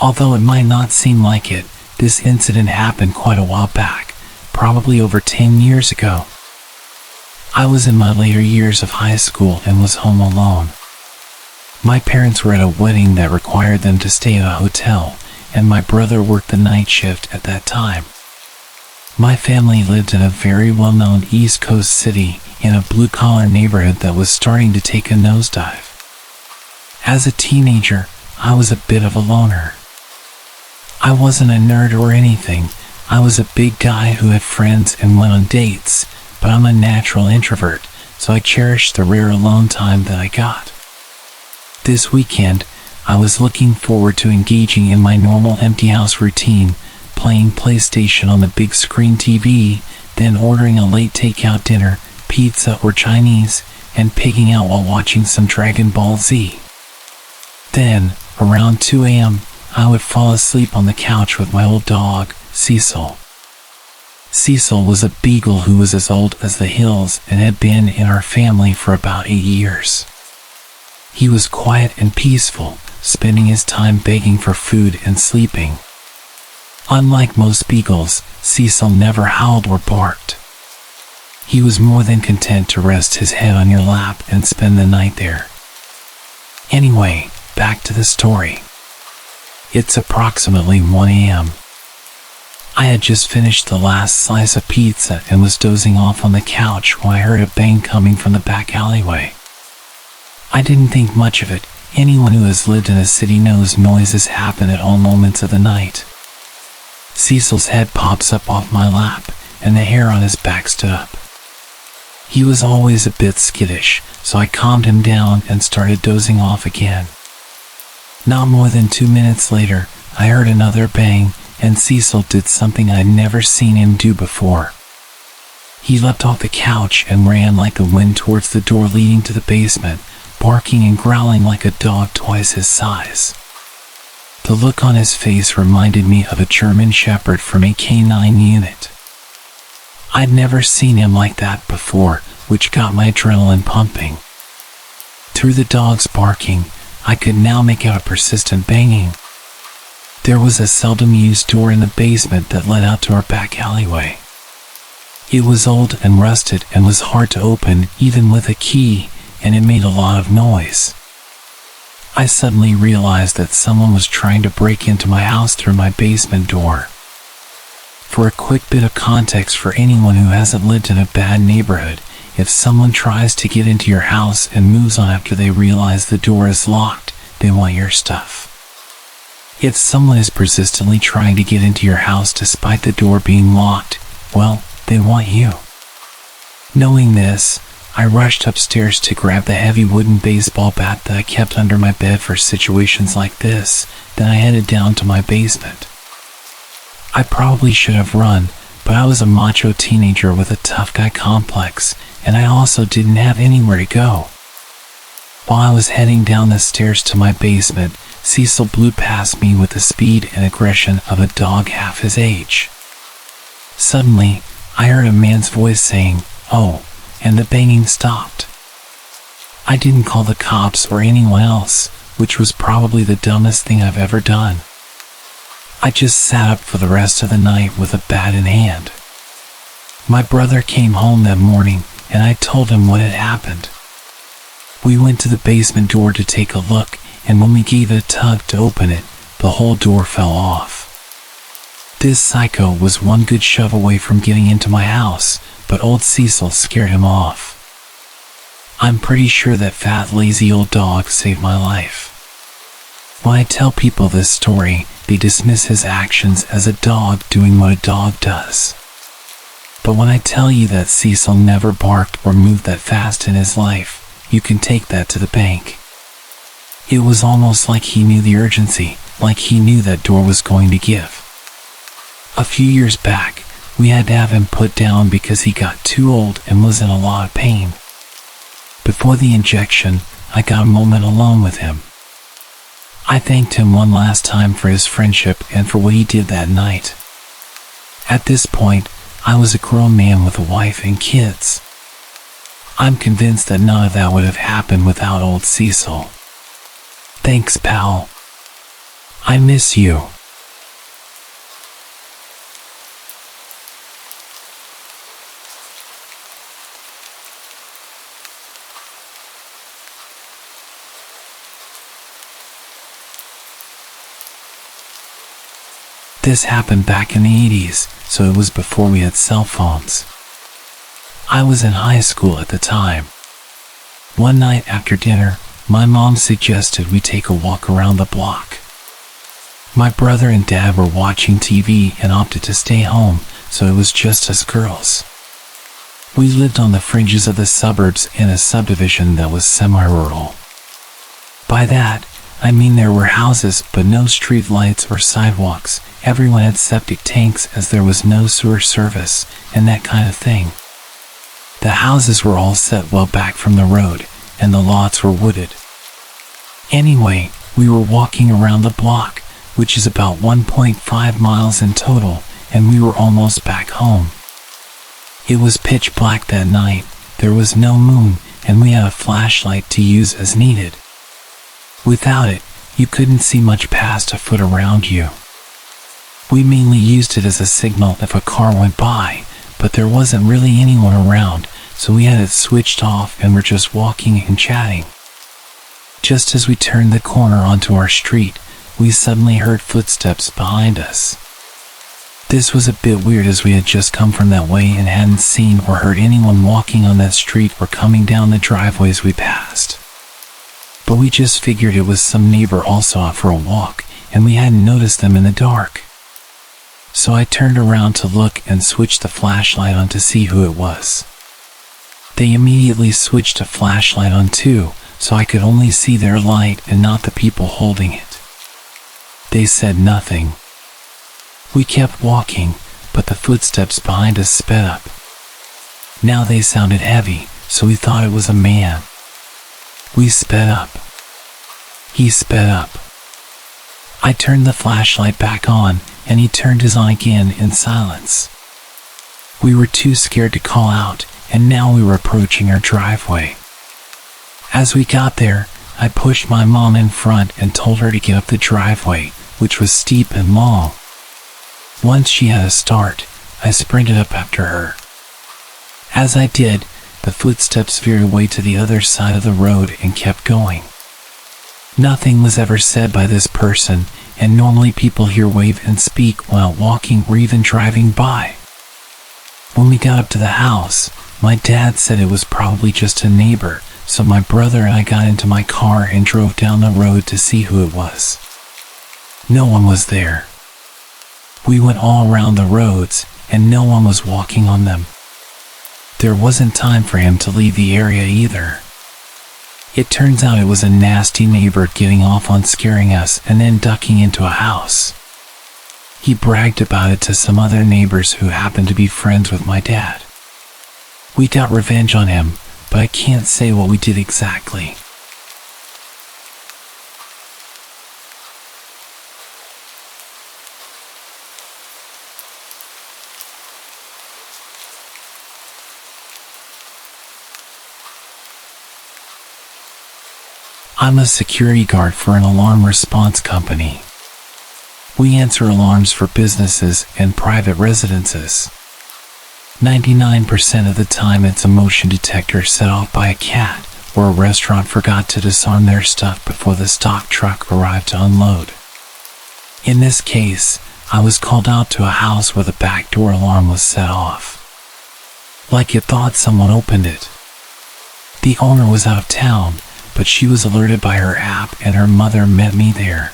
Although it might not seem like it, this incident happened quite a while back, probably over 10 years ago. I was in my later years of high school and was home alone. My parents were at a wedding that required them to stay at a hotel, and my brother worked the night shift at that time. My family lived in a very well-known East Coast city in a blue-collar neighborhood that was starting to take a nosedive. As a teenager, I was a bit of a loner. I wasn't a nerd or anything. I was a big guy who had friends and went on dates, but I'm a natural introvert, so I cherished the rare alone time that I got. This weekend, I was looking forward to engaging in my normal empty house routine, playing PlayStation on the big screen TV, then ordering a late takeout dinner, pizza or Chinese, and pigging out while watching some Dragon Ball Z. Then, around 2 a.m., I would fall asleep on the couch with my old dog, Cecil. Cecil was a beagle who was as old as the hills and had been in our family for about 8 years. He was quiet and peaceful, spending his time begging for food and sleeping. Unlike most beagles, Cecil never howled or barked. He was more than content to rest his head on your lap and spend the night there. Anyway, back to the story. It's approximately 1 a.m. I had just finished the last slice of pizza and was dozing off on the couch when I heard a bang coming from the back alleyway. I didn't think much of it. Anyone who has lived in a city knows noises happen at all moments of the night. Cecil's head pops up off my lap, and the hair on his back stood up. He was always a bit skittish, so I calmed him down and started dozing off again. Not more than 2 minutes later, I heard another bang, and Cecil did something I'd never seen him do before. He leapt off the couch and ran like the wind towards the door leading to the basement, barking and growling like a dog twice his size. The look on his face reminded me of a German Shepherd from a K9 unit. I'd never seen him like that before, which got my adrenaline pumping. Through the dog's barking, I could now make out a persistent banging. There was a seldom-used door in the basement that led out to our back alleyway. It was old and rusted and was hard to open even with a key, and it made a lot of noise. I suddenly realized that someone was trying to break into my house through my basement door. For a quick bit of context for anyone who hasn't lived in a bad neighborhood, if someone tries to get into your house and moves on after they realize the door is locked, they want your stuff. If someone is persistently trying to get into your house despite the door being locked, well, they want you. Knowing this, I rushed upstairs to grab the heavy wooden baseball bat that I kept under my bed for situations like this, then I headed down to my basement. I probably should have run, but I was a macho teenager with a tough guy complex, and I also didn't have anywhere to go. While I was heading down the stairs to my basement, Cecil blew past me with the speed and aggression of a dog half his age. Suddenly, I heard a man's voice saying, "Oh," and the banging stopped. I didn't call the cops or anyone else, which was probably the dumbest thing I've ever done. I just sat up for the rest of the night with a bat in hand. My brother came home that morning, and I told him what had happened. We went to the basement door to take a look, and when we gave it a tug to open it, the whole door fell off. This psycho was one good shove away from getting into my house, but old Cecil scared him off. I'm pretty sure that fat, lazy old dog saved my life. When I tell people this story, they dismiss his actions as a dog doing what a dog does. But when I tell you that Cecil never barked or moved that fast in his life, you can take that to the bank. It was almost like he knew the urgency, like he knew that door was going to give. A few years back, we had to have him put down because he got too old and was in a lot of pain. Before the injection, I got a moment alone with him. I thanked him one last time for his friendship and for what he did that night. At this point, I was a grown man with a wife and kids. I'm convinced that none of that would have happened without old Cecil. Thanks, pal. I miss you. This happened back in the 80s, so it was before we had cell phones. I was in high school at the time. One night after dinner, my mom suggested we take a walk around the block. My brother and dad were watching TV and opted to stay home, so it was just us girls. We lived on the fringes of the suburbs in a subdivision that was semi-rural. By that, I mean there were houses but no street lights or sidewalks. Everyone had septic tanks as there was no sewer service and that kind of thing. The houses were all set well back from the road, and the lots were wooded. Anyway, we were walking around the block, which is about 1.5 miles in total, and we were almost back home. It was pitch black that night, there was no moon, and we had a flashlight to use as needed. Without it, you couldn't see much past a foot around you. We mainly used it as a signal if a car went by, but there wasn't really anyone around, so we had it switched off and were just walking and chatting. Just as we turned the corner onto our street, we suddenly heard footsteps behind us. This was a bit weird as we had just come from that way and hadn't seen or heard anyone walking on that street or coming down the driveways we passed. But we just figured it was some neighbor also out for a walk, and we hadn't noticed them in the dark. So I turned around to look and switched the flashlight on to see who it was. They immediately switched a flashlight on too, so I could only see their light and not the people holding it. They said nothing. We kept walking, but the footsteps behind us sped up. Now they sounded heavy, so we thought it was a man. We sped up. He sped up. I turned the flashlight back on, and he turned his on again in silence. We were too scared to call out, and now we were approaching our driveway. As we got there, I pushed my mom in front and told her to get up the driveway, which was steep and long. Once she had a start, I sprinted up after her. As I did, the footsteps veered away to the other side of the road and kept going. Nothing was ever said by this person, and normally people here wave and speak while walking or even driving by. When we got up to the house, my dad said it was probably just a neighbor, so my brother and I got into my car and drove down the road to see who it was. No one was there. We went all around the roads, and no one was walking on them. There wasn't time for him to leave the area either. It turns out it was a nasty neighbor getting off on scaring us and then ducking into a house. He bragged about it to some other neighbors who happened to be friends with my dad. We got revenge on him, but I can't say what we did exactly. I'm a security guard for an alarm response company. We answer alarms for businesses and private residences. 99% of the time it's a motion detector set off by a cat, or a restaurant forgot to disarm their stuff before the stock truck arrived to unload. In this case, I was called out to a house where the back door alarm was set off. Like it thought someone opened it. The owner was out of town, but she was alerted by her app and her mother met me there.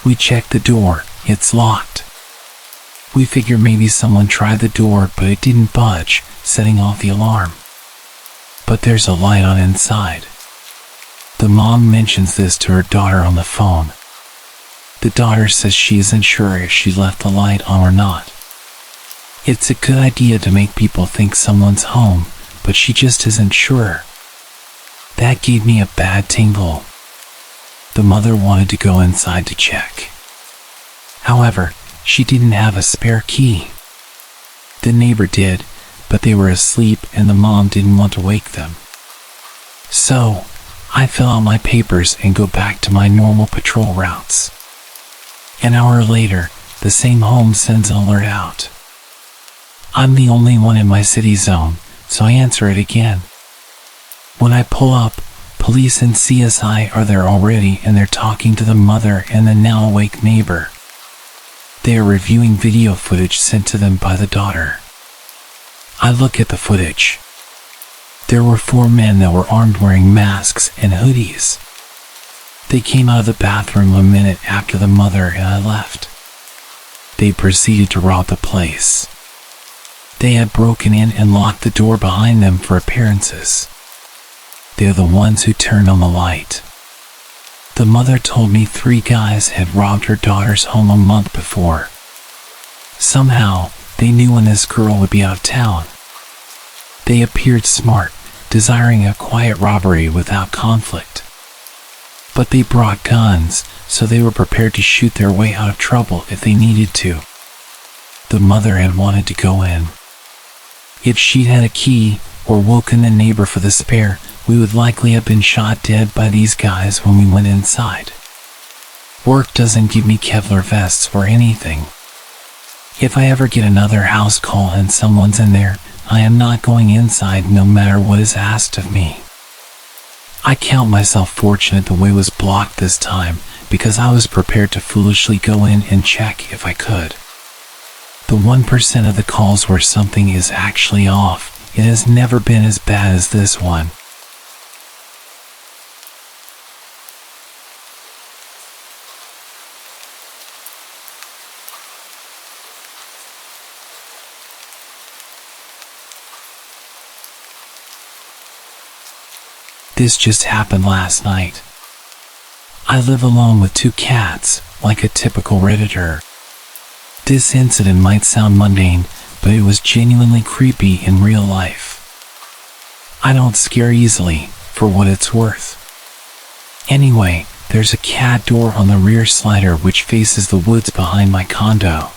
We checked the door, it's locked. We figured maybe someone tried the door but it didn't budge, setting off the alarm. But there's a light on inside. The mom mentions this to her daughter on the phone. The daughter says she isn't sure if she left the light on or not. It's a good idea to make people think someone's home, but she just isn't sure. That gave me a bad tingle. The mother wanted to go inside to check. However, she didn't have a spare key. The neighbor did, but they were asleep and the mom didn't want to wake them. So, I fill out my papers and go back to my normal patrol routes. An hour later, the same home sends an alert out. I'm the only one in my city zone, so I answer it again. When I pull up, police and CSI are there already and they're talking to the mother and the now awake neighbor. They are reviewing video footage sent to them by the daughter. I look at the footage. There were 4 men that were armed wearing masks and hoodies. They came out of the bathroom a minute after the mother and I left. They proceeded to rob the place. They had broken in and locked the door behind them for appearances. They're the ones who turned on the light. The mother told me 3 guys had robbed her daughter's home a month before. Somehow, they knew when this girl would be out of town. They appeared smart, desiring a quiet robbery without conflict. But they brought guns, so they were prepared to shoot their way out of trouble if they needed to. The mother had wanted to go in. If she'd had a key, or woken the neighbor for the spare, we would likely have been shot dead by these guys when we went inside. Work doesn't give me Kevlar vests or anything. If I ever get another house call and someone's in there, I am not going inside no matter what is asked of me. I count myself fortunate the way was blocked this time because I was prepared to foolishly go in and check if I could. The 1% of the calls where something is actually off, it has never been as bad as this one. This just happened last night. I live alone with 2 cats, like a typical Redditor. This incident might sound mundane, but it was genuinely creepy in real life. I don't scare easily, for what it's worth. Anyway, there's a cat door on the rear slider which faces the woods behind my condo.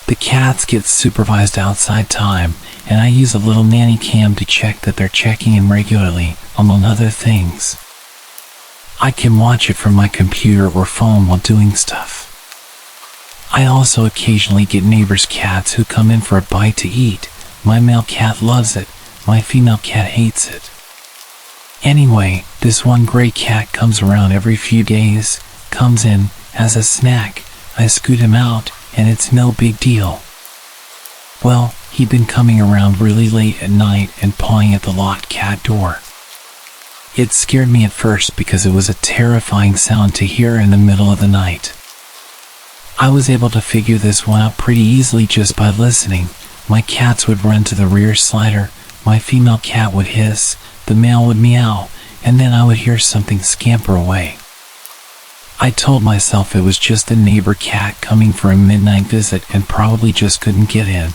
The cats get supervised outside time, and I use a little nanny cam to check that they're checking in regularly, among other things. I can watch it from my computer or phone while doing stuff. I also occasionally get neighbors' cats who come in for a bite to eat. My male cat loves it, my female cat hates it. Anyway, this one gray cat comes around every few days, comes in, has a snack, I scoot him out, and it's no big deal. Well, he'd been coming around really late at night and pawing at the locked cat door. It scared me at first because it was a terrifying sound to hear in the middle of the night. I was able to figure this one out pretty easily just by listening. My cats would run to the rear slider, my female cat would hiss, the male would meow, and then I would hear something scamper away. I told myself it was just the neighbor cat coming for a midnight visit and probably just couldn't get in.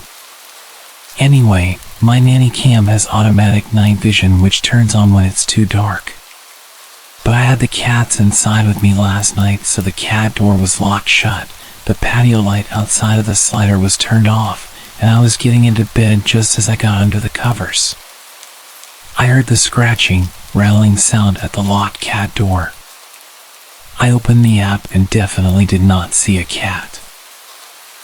Anyway, my nanny cam has automatic night vision which turns on when it's too dark. But I had the cats inside with me last night, so the cat door was locked shut, the patio light outside of the slider was turned off, and I was getting into bed just as I got under the covers. I heard the scratching, rattling sound at the locked cat door. I opened the app and definitely did not see a cat.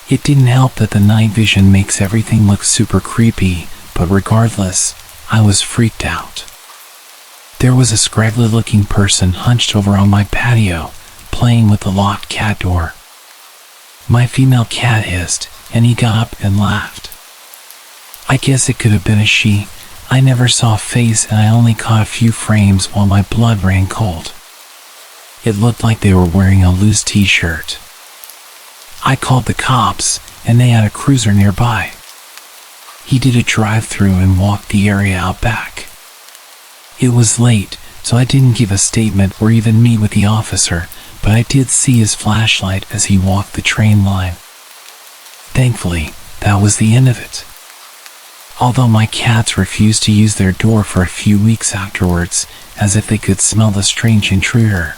It didn't help that the night vision makes everything look super creepy, but regardless, I was freaked out. There was a scraggly looking person hunched over on my patio, playing with the locked cat door. My female cat hissed, and he got up and laughed. I guess it could have been a she. I never saw a face and I only caught a few frames while my blood ran cold. It looked like they were wearing a loose t-shirt. I called the cops, and they had a cruiser nearby. He did a drive-through and walked the area out back. It was late, so I didn't give a statement or even meet with the officer, but I did see his flashlight as he walked the train line. Thankfully, that was the end of it. Although my cats refused to use their door for a few weeks afterwards, as if they could smell the strange intruder.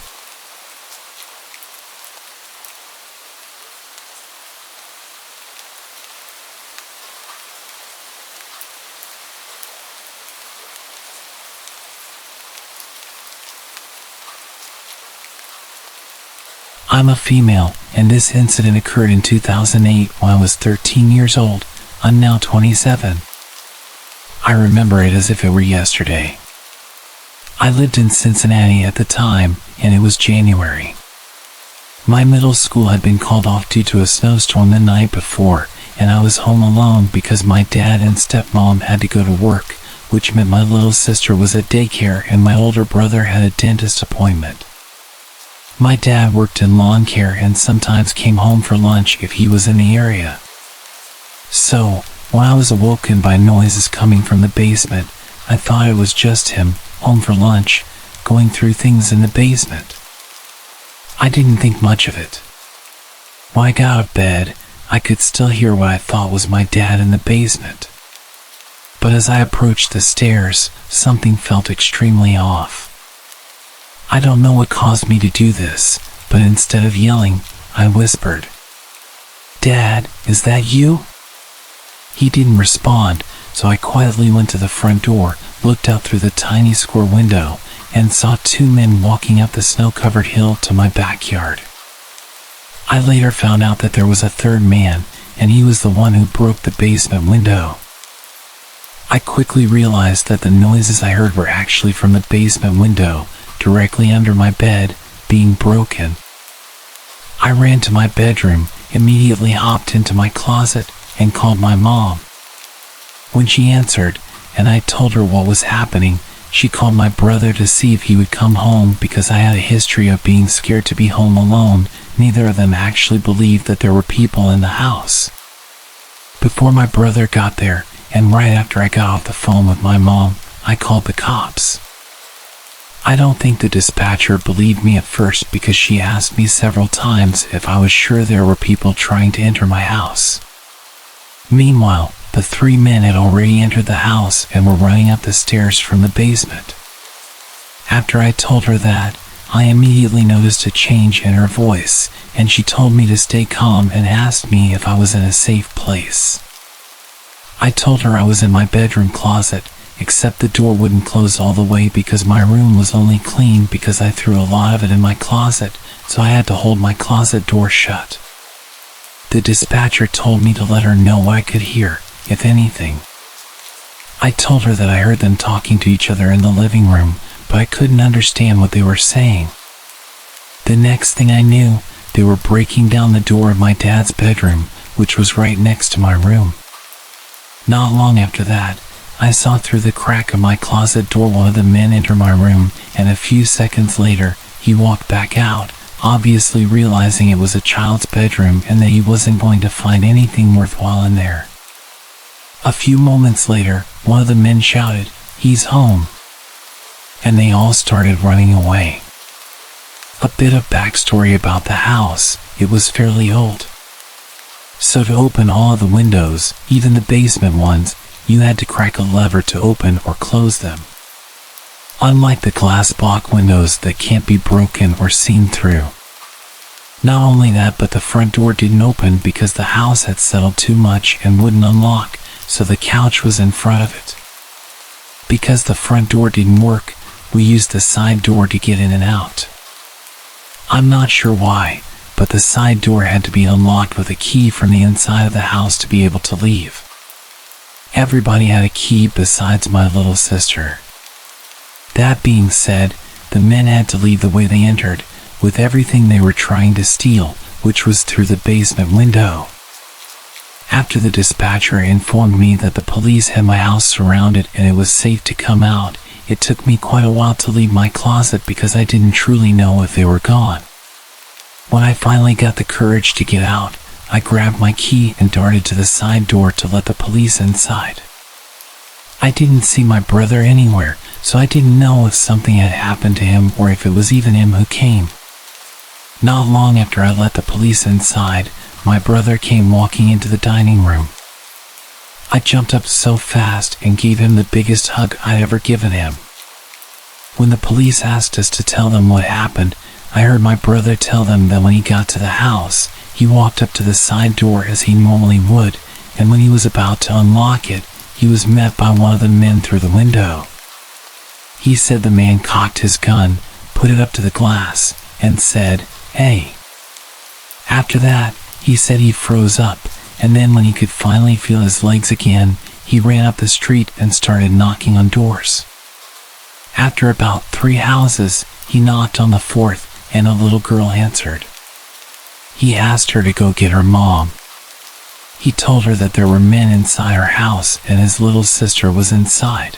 I'm a female, and this incident occurred in 2008 when I was 13 years old. I'm now 27. I remember it as if it were yesterday. I lived in Cincinnati at the time, and it was January. My middle school had been called off due to a snowstorm the night before, and I was home alone because my dad and stepmom had to go to work, which meant my little sister was at daycare and my older brother had a dentist appointment. My dad worked in lawn care and sometimes came home for lunch if he was in the area. So, when I was awoken by noises coming from the basement, I thought it was just him, home for lunch, going through things in the basement. I didn't think much of it. When I got out of bed, I could still hear what I thought was my dad in the basement. But as I approached the stairs, something felt extremely off. I don't know what caused me to do this, but instead of yelling, I whispered, "Dad, is that you?" He didn't respond, so I quietly went to the front door, looked out through the tiny square window, and saw two men walking up the snow-covered hill to my backyard. I later found out that there was a third man, and he was the one who broke the basement window. I quickly realized that the noises I heard were actually from the basement window, directly under my bed, being broken. I ran to my bedroom, immediately hopped into my closet, and called my mom. When she answered, and I told her what was happening, she called my brother to see if he would come home because I had a history of being scared to be home alone. Neither of them actually believed that there were people in the house. Before my brother got there, and right after I got off the phone with my mom, I called the cops. I don't think the dispatcher believed me at first because she asked me several times if I was sure there were people trying to enter my house. Meanwhile, the three men had already entered the house and were running up the stairs from the basement. After I told her that, I immediately noticed a change in her voice, and she told me to stay calm and asked me if I was in a safe place. I told her I was in my bedroom closet, except the door wouldn't close all the way because my room was only clean because I threw a lot of it in my closet, so I had to hold my closet door shut. The dispatcher told me to let her know what I could hear, if anything. I told her that I heard them talking to each other in the living room, but I couldn't understand what they were saying. The next thing I knew, they were breaking down the door of my dad's bedroom, which was right next to my room. Not long after that, I saw through the crack of my closet door one of the men enter my room, and a few seconds later, he walked back out, obviously realizing it was a child's bedroom and that he wasn't going to find anything worthwhile in there. A few moments later, one of the men shouted, "He's home!" And they all started running away. A bit of backstory about the house: it was fairly old. So to open all of the windows, even the basement ones, you had to crack a lever to open or close them. Unlike the glass block windows that can't be broken or seen through. Not only that, but the front door didn't open because the house had settled too much and wouldn't unlock, so the couch was in front of it. Because the front door didn't work, we used the side door to get in and out. I'm not sure why, but the side door had to be unlocked with a key from the inside of the house to be able to leave. Everybody had a key besides my little sister. That being said, the men had to leave the way they entered, with everything they were trying to steal, which was through the basement window. After the dispatcher informed me that the police had my house surrounded and it was safe to come out, it took me quite a while to leave my closet because I didn't truly know if they were gone. When I finally got the courage to get out, I grabbed my key and darted to the side door to let the police inside. I didn't see my brother anywhere, so I didn't know if something had happened to him or if it was even him who came. Not long after I let the police inside, my brother came walking into the dining room. I jumped up so fast and gave him the biggest hug I'd ever given him. When the police asked us to tell them what happened, I heard my brother tell them that when he got to the house, he walked up to the side door as he normally would, and when he was about to unlock it, he was met by one of the men through the window. He said the man cocked his gun, put it up to the glass, and said, "Hey." After that, he said he froze up, and then when he could finally feel his legs again, he ran up the street and started knocking on doors. After about 3 houses, he knocked on the 4th, and a little girl answered. He asked her to go get her mom. He told her that there were men inside her house and his little sister was inside.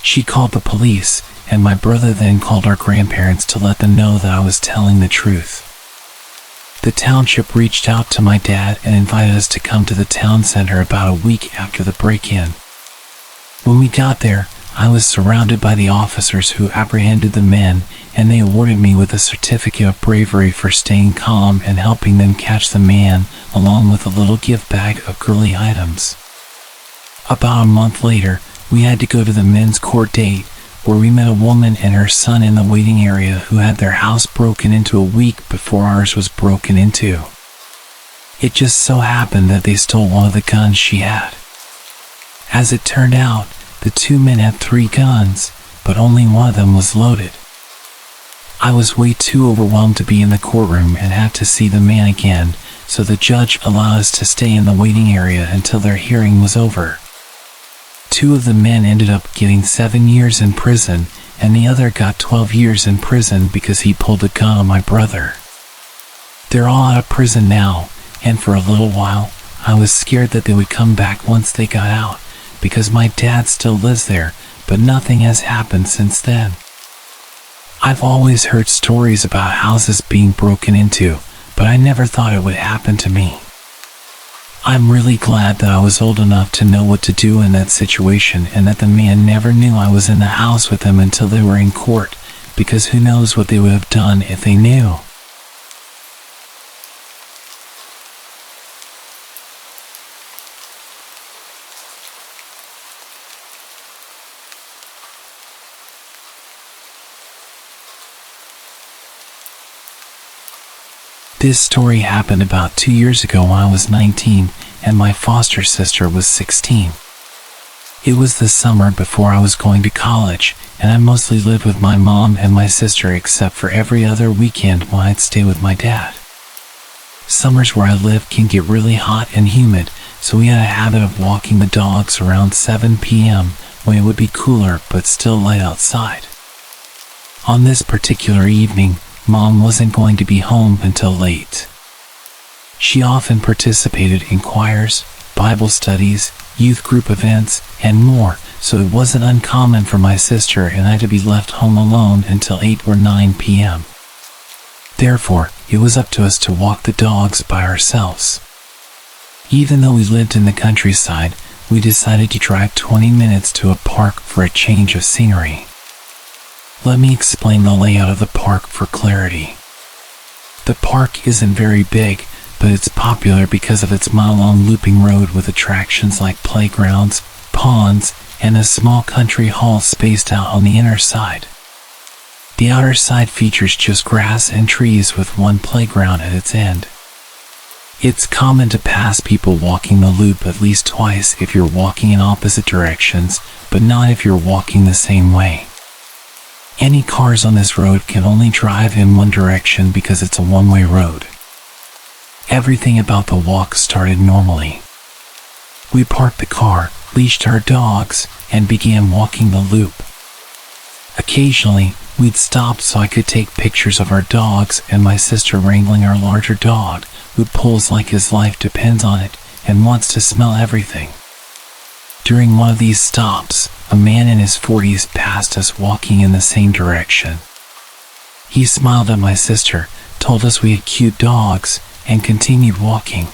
She called the police, and my brother then called our grandparents to let them know that I was telling the truth. The township reached out to my dad and invited us to come to the town center about a week after the break-in. When we got there, I was surrounded by the officers who apprehended the men, and they awarded me with a certificate of bravery for staying calm and helping them catch the man, along with a little gift bag of girly items. About a month later, we had to go to the men's court date, where we met a woman and her son in the waiting area who had their house broken into a week before ours was broken into. It just so happened that they stole one of the guns she had. As it turned out, the two men had 3 guns, but only one of them was loaded. I was way too overwhelmed to be in the courtroom and had to see the man again, so the judge allowed us to stay in the waiting area until their hearing was over. 2 of the men ended up getting 7 years in prison, and the other got 12 years in prison because he pulled a gun on my brother. They're all out of prison now, and for a little while, I was scared that they would come back once they got out, because my dad still lives there, but nothing has happened since then. I've always heard stories about houses being broken into, but I never thought it would happen to me. I'm really glad that I was old enough to know what to do in that situation and that the man never knew I was in the house with them until they were in court, because who knows what they would have done if they knew. This story happened about 2 years ago when I was 19 and my foster sister was 16. It was the summer before I was going to college, and I mostly lived with my mom and my sister except for every other weekend when I'd stay with my dad. Summers where I live can get really hot and humid, so we had a habit of walking the dogs around 7 p.m. when it would be cooler but still light outside. On this particular evening, Mom wasn't going to be home until late. She often participated in choirs, Bible studies, youth group events, and more, so it wasn't uncommon for my sister and I to be left home alone until 8 or 9 p.m. Therefore, it was up to us to walk the dogs by ourselves. Even though we lived in the countryside, we decided to drive 20 minutes to a park for a change of scenery. Let me explain the layout of the park for clarity. The park isn't very big, but it's popular because of its mile-long looping road with attractions like playgrounds, ponds, and a small country hall spaced out on the inner side. The outer side features just grass and trees with one playground at its end. It's common to pass people walking the loop at least twice if you're walking in opposite directions, but not if you're walking the same way. Any cars on this road can only drive in one direction because it's a one-way road. Everything about the walk started normally. We parked the car, leashed our dogs, and began walking the loop. Occasionally, we'd stop so I could take pictures of our dogs and my sister wrangling our larger dog, who pulls like his life depends on it and wants to smell everything. During one of these stops, a man in his 40s passed us walking in the same direction. He smiled at my sister, told us we had cute dogs, and continued walking.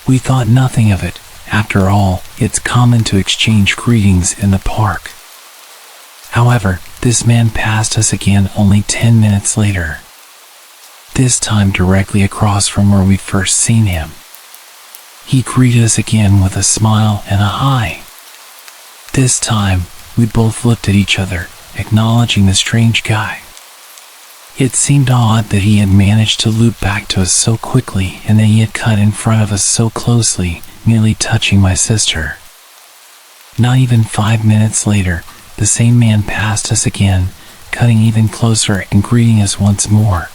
We thought nothing of it. After all, it's common to exchange greetings in the park. However, this man passed us again only 10 minutes later. This time directly across from where we'd first seen him. He greeted us again with a smile and a hi. This time, we both looked at each other, acknowledging the strange guy. It seemed odd that he had managed to loop back to us so quickly and that he had cut in front of us so closely, nearly touching my sister. Not even 5 minutes later, the same man passed us again, cutting even closer and greeting us once more.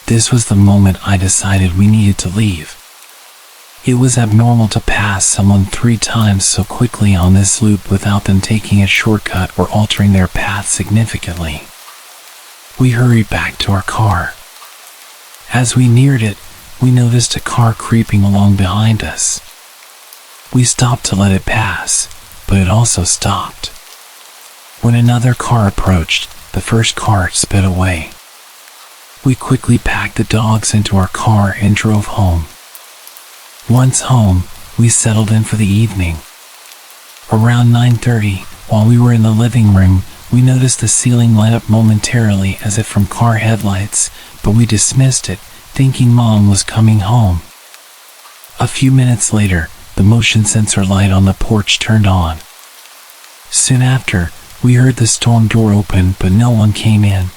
This was the moment I decided we needed to leave. It was abnormal to pass someone 3 times so quickly on this loop without them taking a shortcut or altering their path significantly. We hurried back to our car. As we neared it, we noticed a car creeping along behind us. We stopped to let it pass, but it also stopped. When another car approached, the first car sped away. We quickly packed the dogs into our car and drove home. Once home, we settled in for the evening. Around 9:30, while we were in the living room, we noticed the ceiling light up momentarily as if from car headlights, but we dismissed it, thinking Mom was coming home. A few minutes later, the motion sensor light on the porch turned on. Soon after, we heard the storm door open, but no one came in.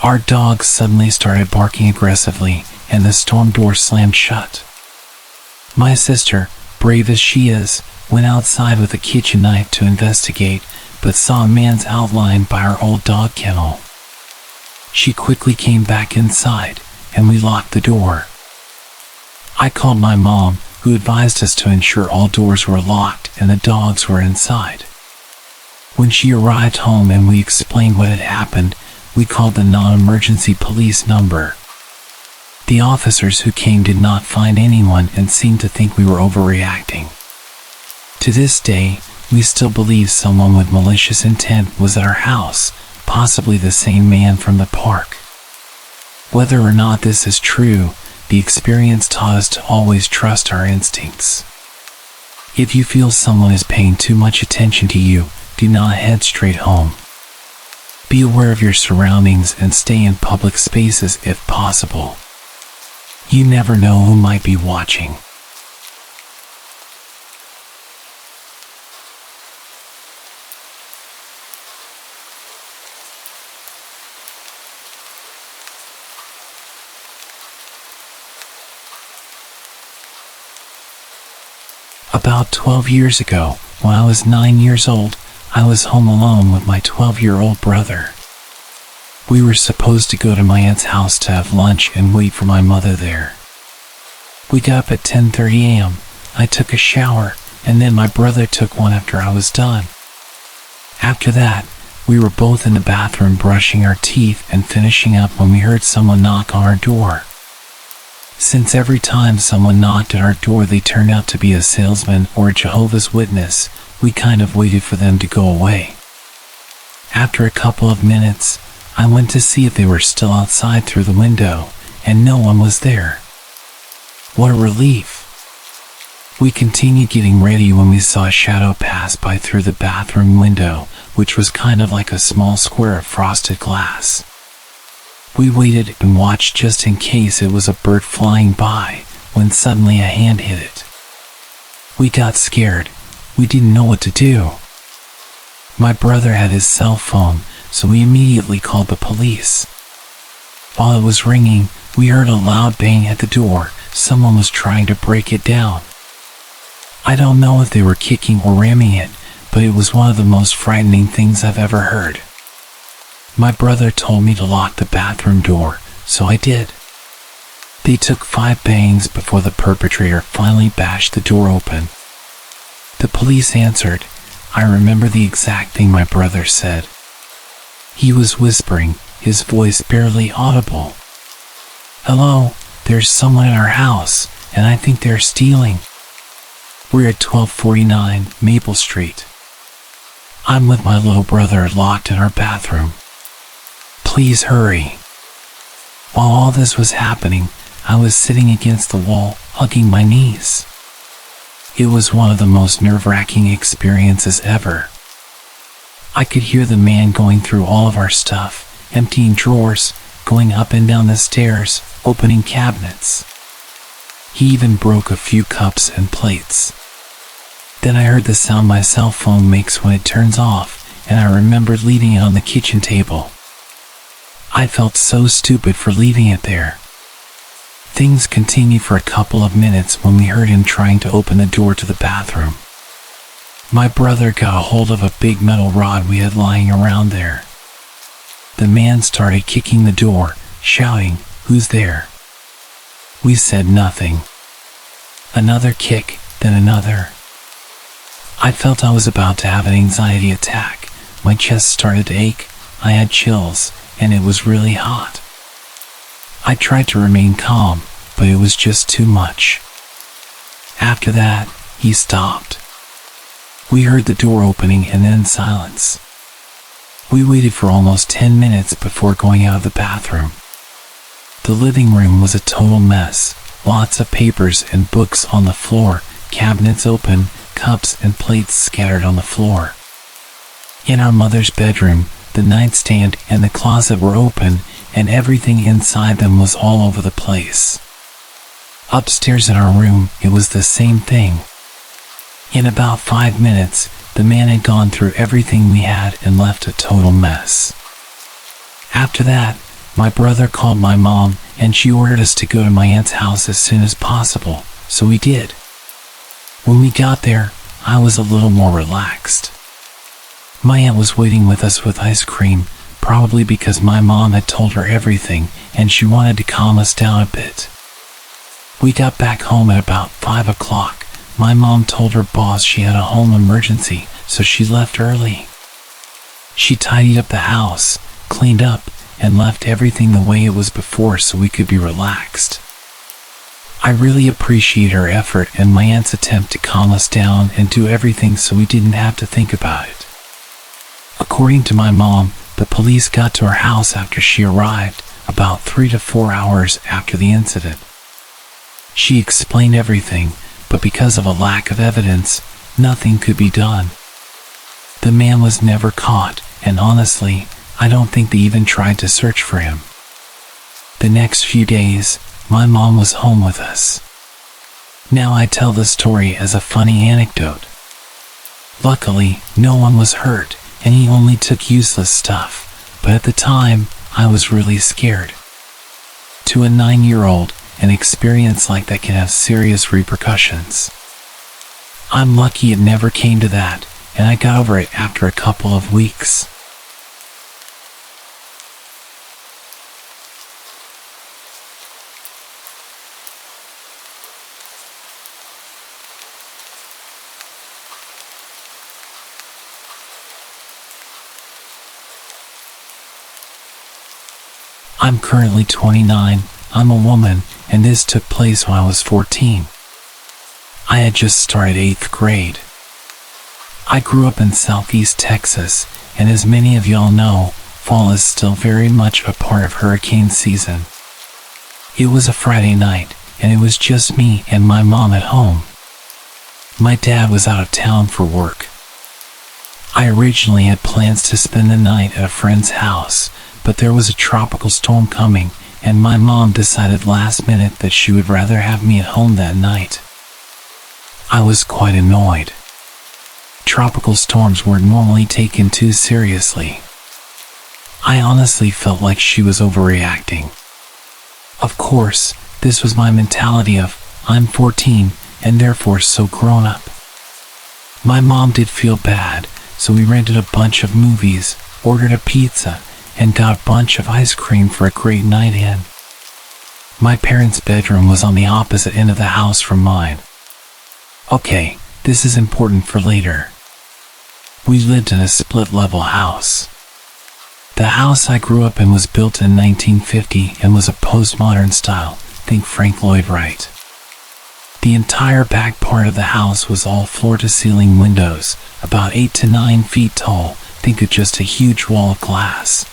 Our dogs suddenly started barking aggressively, and the storm door slammed shut. My sister, brave as she is, went outside with a kitchen knife to investigate, but saw a man's outline by our old dog kennel. She quickly came back inside, and we locked the door. I called my mom, who advised us to ensure all doors were locked and the dogs were inside. When she arrived home and we explained what had happened, we called the non-emergency police number. The officers who came did not find anyone and seemed to think we were overreacting. To this day, we still believe someone with malicious intent was at our house, possibly the same man from the park. Whether or not this is true, the experience taught us to always trust our instincts. If you feel someone is paying too much attention to you, do not head straight home. Be aware of your surroundings and stay in public spaces if possible. You never know who might be watching. About 12 years ago, when I was 9 years old, I was home alone with my 12-year-old brother. We were supposed to go to my aunt's house to have lunch and wait for my mother there. We got up at 10:30 a.m. I took a shower, and then my brother took one after I was done. After that, we were both in the bathroom brushing our teeth and finishing up when we heard someone knock on our door. Since every time someone knocked at our door they turned out to be a salesman or a Jehovah's Witness, we kind of waited for them to go away. After a couple of minutes, I went to see if they were still outside through the window, and no one was there. What a relief. We continued getting ready when we saw a shadow pass by through the bathroom window, which was kind of like a small square of frosted glass. We waited and watched just in case it was a bird flying by, when suddenly a hand hit it. We got scared. We didn't know what to do. My brother had his cell phone, so we immediately called the police. While it was ringing, we heard a loud bang at the door. Someone was trying to break it down. I don't know if they were kicking or ramming it, but it was one of the most frightening things I've ever heard. My brother told me to lock the bathroom door, so I did. They took 5 bangs before the perpetrator finally bashed the door open. The police answered. I remember the exact thing my brother said. He was whispering, his voice barely audible. "Hello, there's someone in our house, and I think they're stealing. We're at 1249 Maple Street. I'm with my little brother locked in our bathroom. Please hurry." While all this was happening, I was sitting against the wall, hugging my knees. It was one of the most nerve-wracking experiences ever. I could hear the man going through all of our stuff, emptying drawers, going up and down the stairs, opening cabinets. He even broke a few cups and plates. Then I heard the sound my cell phone makes when it turns off, and I remembered leaving it on the kitchen table. I felt so stupid for leaving it there. Things continued for a couple of minutes when we heard him trying to open the door to the bathroom. My brother got a hold of a big metal rod we had lying around there. The man started kicking the door, shouting, "Who's there?" We said nothing. Another kick, then another. I felt I was about to have an anxiety attack. My chest started to ache, I had chills, and it was really hot. I tried to remain calm, but it was just too much. After that, he stopped. We heard the door opening and then silence. We waited for almost 10 minutes before going out of the bathroom. The living room was a total mess, lots of papers and books on the floor, cabinets open, cups and plates scattered on the floor. In our mother's bedroom, the nightstand and the closet were open, and everything inside them was all over the place. Upstairs in our room, it was the same thing. In about 5 minutes, the man had gone through everything we had and left a total mess. After that, my brother called my mom and she ordered us to go to my aunt's house as soon as possible, so we did. When we got there, I was a little more relaxed. My aunt was waiting with us with ice cream, probably because my mom had told her everything and she wanted to calm us down a bit. We got back home at about 5 o'clock. My mom told her boss she had a home emergency, so she left early. She tidied up the house, cleaned up, and left everything the way it was before so we could be relaxed. I really appreciate her effort and my aunt's attempt to calm us down and do everything so we didn't have to think about it. According to my mom, the police got to our house after she arrived, about 3 to 4 hours after the incident. She explained everything, but because of a lack of evidence, nothing could be done. The man was never caught, and honestly, I don't think they even tried to search for him. The next few days, my mom was home with us. Now I tell the story as a funny anecdote. Luckily, no one was hurt, and he only took useless stuff, but at the time, I was really scared. To a 9-year-old, an experience like that can have serious repercussions. I'm lucky it never came to that, and I got over it after a couple of weeks. I'm currently 29, I'm a woman, and this took place when I was 14. I had just started 8th grade. I grew up in Southeast Texas, and as many of y'all know, fall is still very much a part of hurricane season. It was a Friday night, and it was just me and my mom at home. My dad was out of town for work. I originally had plans to spend the night at a friend's house, but there was a tropical storm coming, and my mom decided last minute that she would rather have me at home that night. I was quite annoyed. Tropical storms weren't normally taken too seriously. I honestly felt like she was overreacting. Of course, this was my mentality of, I'm 14, and therefore so grown up. My mom did feel bad, so we rented a bunch of movies, ordered a pizza, and got a bunch of ice cream for a great night in. My parents' bedroom was on the opposite end of the house from mine. Okay, this is important for later. We lived in a split-level house. The house I grew up in was built in 1950 and was a postmodern style, think Frank Lloyd Wright. The entire back part of the house was all floor-to-ceiling windows, about 8 to 9 feet tall, think of just a huge wall of glass.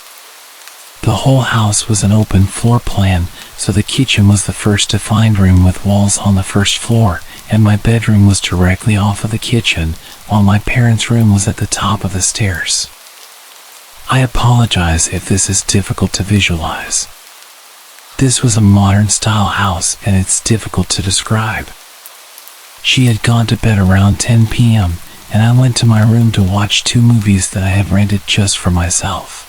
The whole house was an open floor plan, so the kitchen was the first defined room with walls on the first floor, and my bedroom was directly off of the kitchen, while my parents' room was at the top of the stairs. I apologize if this is difficult to visualize. This was a modern-style house, and it's difficult to describe. She had gone to bed around 10 p.m., and I went to my room to watch 2 movies that I had rented just for myself.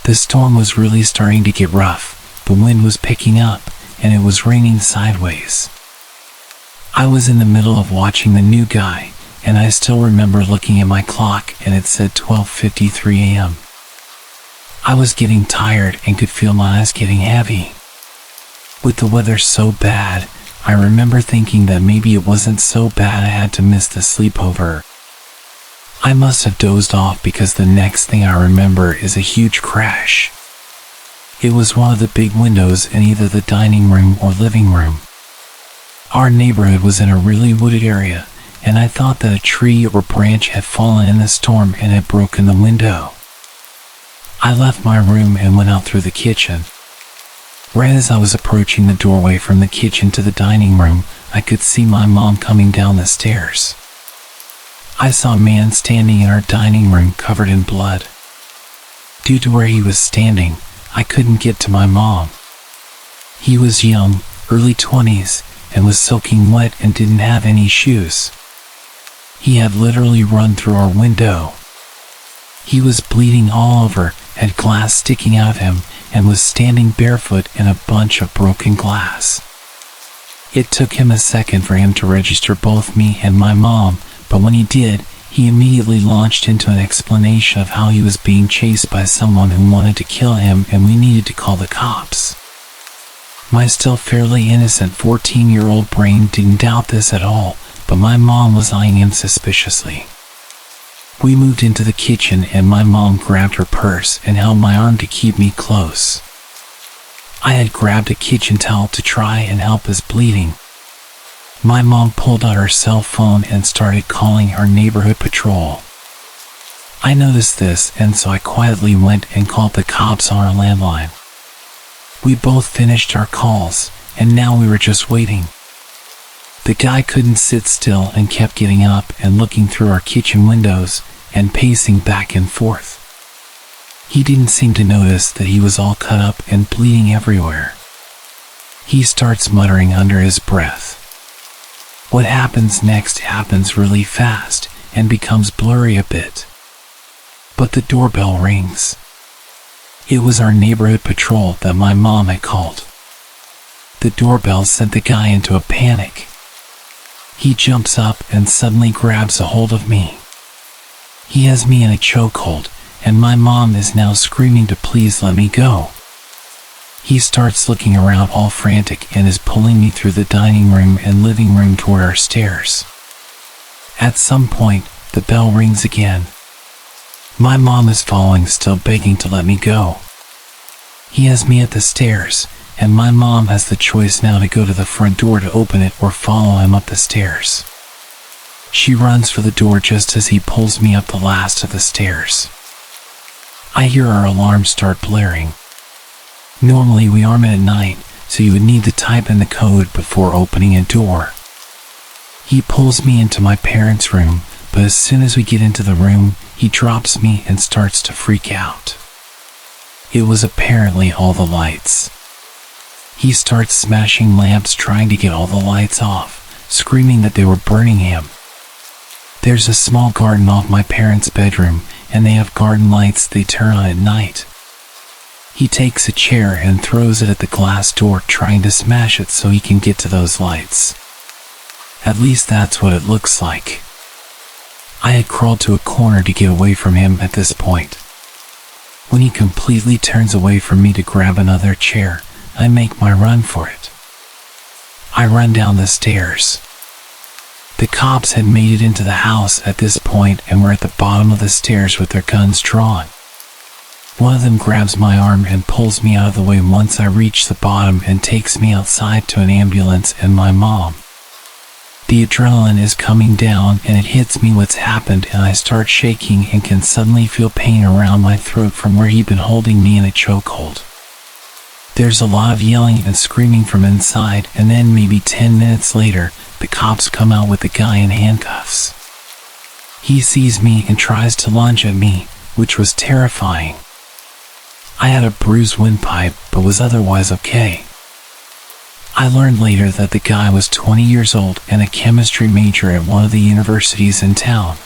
The storm was really starting to get rough, the wind was picking up, and it was raining sideways. I was in the middle of watching The New Guy, and I still remember looking at my clock and it said 12:53 a.m. I was getting tired and could feel my eyes getting heavy. With the weather so bad, I remember thinking that maybe it wasn't so bad I had to miss the sleepover. I must have dozed off because the next thing I remember is a huge crash. It was one of the big windows in either the dining room or living room. Our neighborhood was in a really wooded area, and I thought that a tree or branch had fallen in the storm and had broken the window. I left my room and went out through the kitchen. Right as I was approaching the doorway from the kitchen to the dining room, I could see my mom coming down the stairs. I saw a man standing in our dining room covered in blood. Due to where he was standing, I couldn't get to my mom. He was young, early 20s, and was soaking wet and didn't have any shoes. He had literally run through our window. He was bleeding all over, had glass sticking out of him, and was standing barefoot in a bunch of broken glass. It took him a second for him to register both me and my mom, but when he did, he immediately launched into an explanation of how he was being chased by someone who wanted to kill him and we needed to call the cops. My still fairly innocent 14-year-old brain didn't doubt this at all, but my mom was eyeing him suspiciously. We moved into the kitchen and my mom grabbed her purse and held my arm to keep me close. I had grabbed a kitchen towel to try and help his bleeding. My mom pulled out her cell phone and started calling our neighborhood patrol. I noticed this, and so I quietly went and called the cops on our landline. We both finished our calls, and now we were just waiting. The guy couldn't sit still and kept getting up and looking through our kitchen windows and pacing back and forth. He didn't seem to notice that he was all cut up and bleeding everywhere. He starts muttering under his breath. What happens next happens really fast and becomes blurry a bit. But the doorbell rings. It was our neighborhood patrol that my mom had called. The doorbell sent the guy into a panic. He jumps up and suddenly grabs a hold of me. He has me in a chokehold, and my mom is now screaming to please let me go. He starts looking around all frantic and is pulling me through the dining room and living room toward our stairs. At some point, the bell rings again. My mom is following, still begging to let me go. He has me at the stairs, and my mom has the choice now to go to the front door to open it or follow him up the stairs. She runs for the door just as he pulls me up the last of the stairs. I hear our alarm start blaring. Normally we arm it at night, so you would need to type in the code before opening a door. He pulls me into my parents' room, but as soon as we get into the room, he drops me and starts to freak out. It was apparently all the lights. He starts smashing lamps trying to get all the lights off, screaming that they were burning him. There's a small garden off my parents' bedroom, and they have garden lights they turn on at night. He takes a chair and throws it at the glass door, trying to smash it so he can get to those lights. At least that's what it looks like. I had crawled to a corner to get away from him at this point. When he completely turns away from me to grab another chair, I make my run for it. I run down the stairs. The cops had made it into the house at this point and were at the bottom of the stairs with their guns drawn. One of them grabs my arm and pulls me out of the way once I reach the bottom and takes me outside to an ambulance and my mom. The adrenaline is coming down and it hits me what's happened, and I start shaking and can suddenly feel pain around my throat from where he'd been holding me in a chokehold. There's a lot of yelling and screaming from inside, and then maybe 10 minutes later, the cops come out with the guy in handcuffs. He sees me and tries to lunge at me, which was terrifying. I had a bruised windpipe, but was otherwise okay. I learned later that the guy was 20 years old and a chemistry major at one of the universities in town.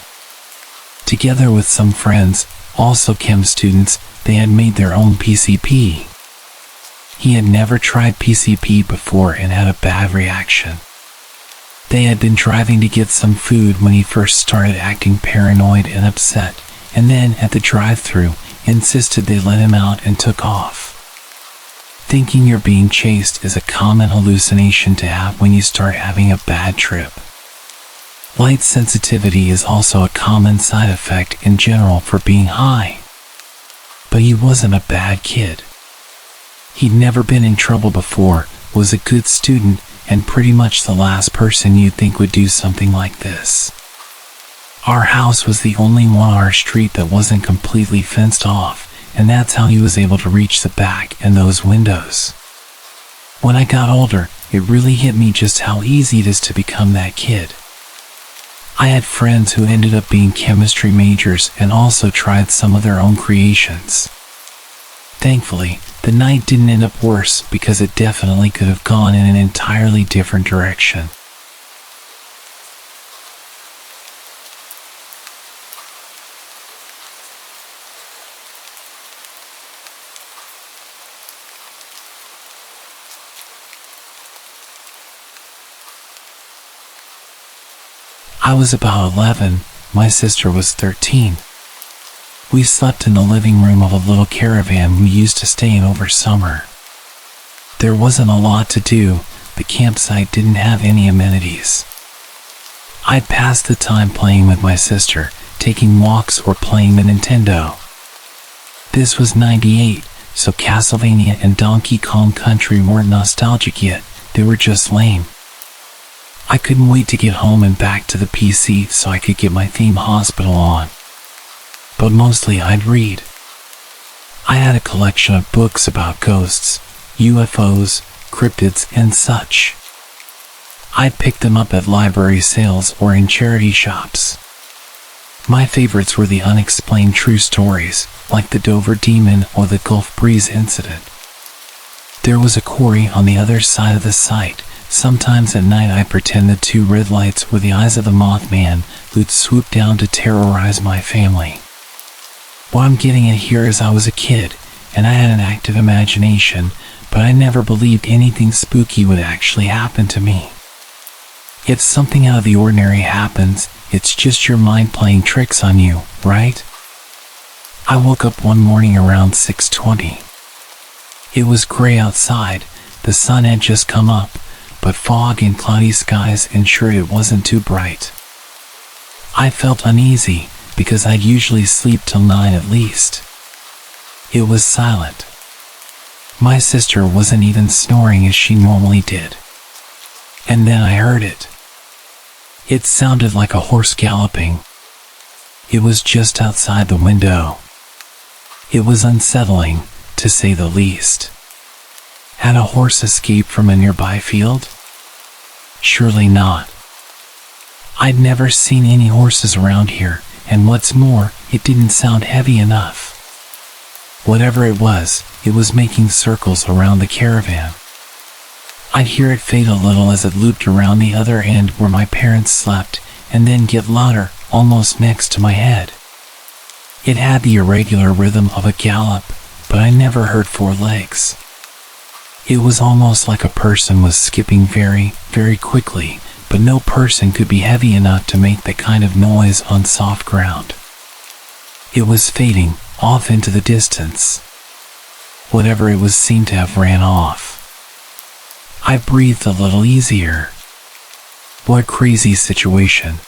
Together with some friends, also chem students, they had made their own PCP. He had never tried PCP before and had a bad reaction. They had been driving to get some food when he first started acting paranoid and upset, and then at the drive-thru, insisted they let him out and took off. Thinking you're being chased is a common hallucination to have when you start having a bad trip. Light sensitivity is also a common side effect in general for being high. But he wasn't a bad kid. He'd never been in trouble before, was a good student, and pretty much the last person you'd think would do something like this. Our house was the only one on our street that wasn't completely fenced off, and that's how he was able to reach the back and those windows. When I got older, it really hit me just how easy it is to become that kid. I had friends who ended up being chemistry majors and also tried some of their own creations. Thankfully, the night didn't end up worse because it definitely could have gone in an entirely different direction. I was about 11, my sister was 13. We slept in the living room of a little caravan we used to stay in over summer. There wasn't a lot to do, the campsite didn't have any amenities. I'd pass the time playing with my sister, taking walks or playing the Nintendo. This was '98, so Castlevania and Donkey Kong Country weren't nostalgic yet, they were just lame. I couldn't wait to get home and back to the PC so I could get my theme Hospital on. But mostly I'd read. I had a collection of books about ghosts, UFOs, cryptids, and such. I'd pick them up at library sales or in charity shops. My favorites were the unexplained true stories, like the Dover Demon or the Gulf Breeze Incident. There was a quarry on the other side of the site. Sometimes at night I'd pretend the two red lights were the eyes of the Mothman who'd swoop down to terrorize my family. What I'm getting at here is I was a kid, and I had an active imagination, but I never believed anything spooky would actually happen to me. If something out of the ordinary happens, it's just your mind playing tricks on you, right? I woke up one morning around 6:20. It was gray outside, the sun had just come up, but fog and cloudy skies ensured it wasn't too bright. I felt uneasy, because I'd usually sleep till 9 at least. It was silent. My sister wasn't even snoring as she normally did. And then I heard it. It sounded like a horse galloping. It was just outside the window. It was unsettling, to say the least. Had a horse escaped from a nearby field? Surely not. I'd never seen any horses around here, and what's more, it didn't sound heavy enough. Whatever it was making circles around the caravan. I'd hear it fade a little as it looped around the other end where my parents slept, and then get louder, almost next to my head. It had the irregular rhythm of a gallop, but I never heard 4 legs. It was almost like a person was skipping very, very quickly, but no person could be heavy enough to make that kind of noise on soft ground. It was fading off into the distance. Whatever it was seemed to have ran off. I breathed a little easier. What a crazy situation.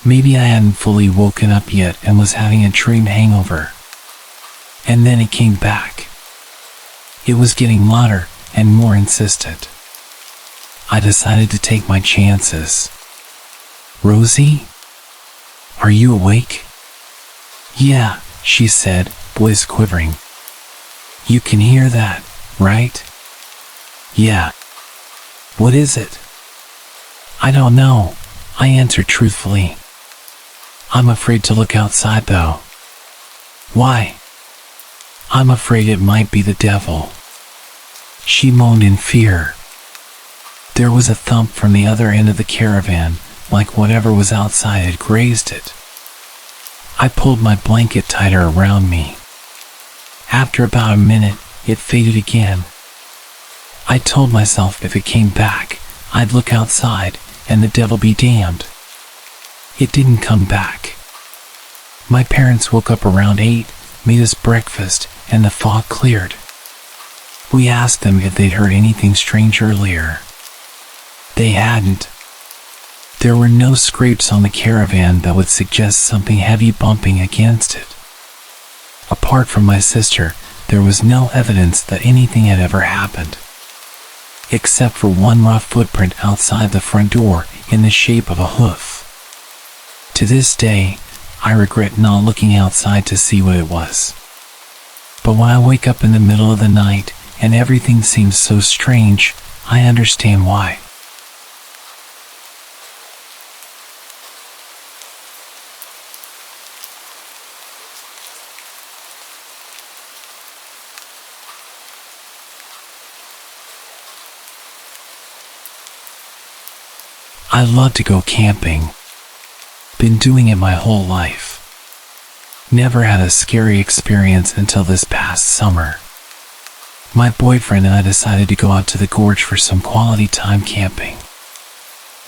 Maybe I hadn't fully woken up yet and was having a dream hangover. And then it came back. It was getting louder and more insistent. I decided to take my chances. "Rosie? Are you awake?" "Yeah," she said, voice quivering. "You can hear that, right?" "Yeah." "What is it?" "I don't know," I answered truthfully. "I'm afraid to look outside though." "Why?" "I'm afraid it might be the devil." She moaned in fear. There was a thump from the other end of the caravan, like whatever was outside had grazed it. I pulled my blanket tighter around me. After about a minute, it faded again. I told myself if it came back, I'd look outside, and the devil be damned. It didn't come back. My parents woke up around 8, made us breakfast, and the fog cleared. We asked them if they'd heard anything strange earlier. They hadn't. There were no scrapes on the caravan that would suggest something heavy bumping against it. Apart from my sister, there was no evidence that anything had ever happened, except for one rough footprint outside the front door in the shape of a hoof. To this day, I regret not looking outside to see what it was. But when I wake up in the middle of the night and everything seems so strange, I understand why. I love to go camping. Been doing it my whole life. Never had a scary experience until this past summer. My boyfriend and I decided to go out to the gorge for some quality time camping.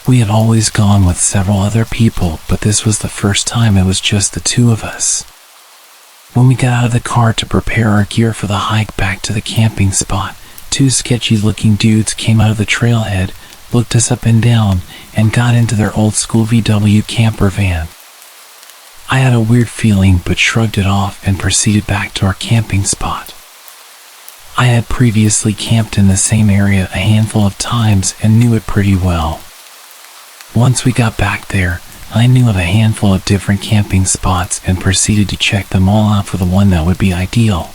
We had always gone with several other people, but this was the first time it was just the two of us. When we got out of the car to prepare our gear for the hike back to the camping spot, two sketchy-looking dudes came out of the trailhead, looked us up and down, and got into their old-school VW camper van. I had a weird feeling but shrugged it off and proceeded back to our camping spot. I had previously camped in the same area a handful of times and knew it pretty well. Once we got back there, I knew of a handful of different camping spots and proceeded to check them all out for the one that would be ideal.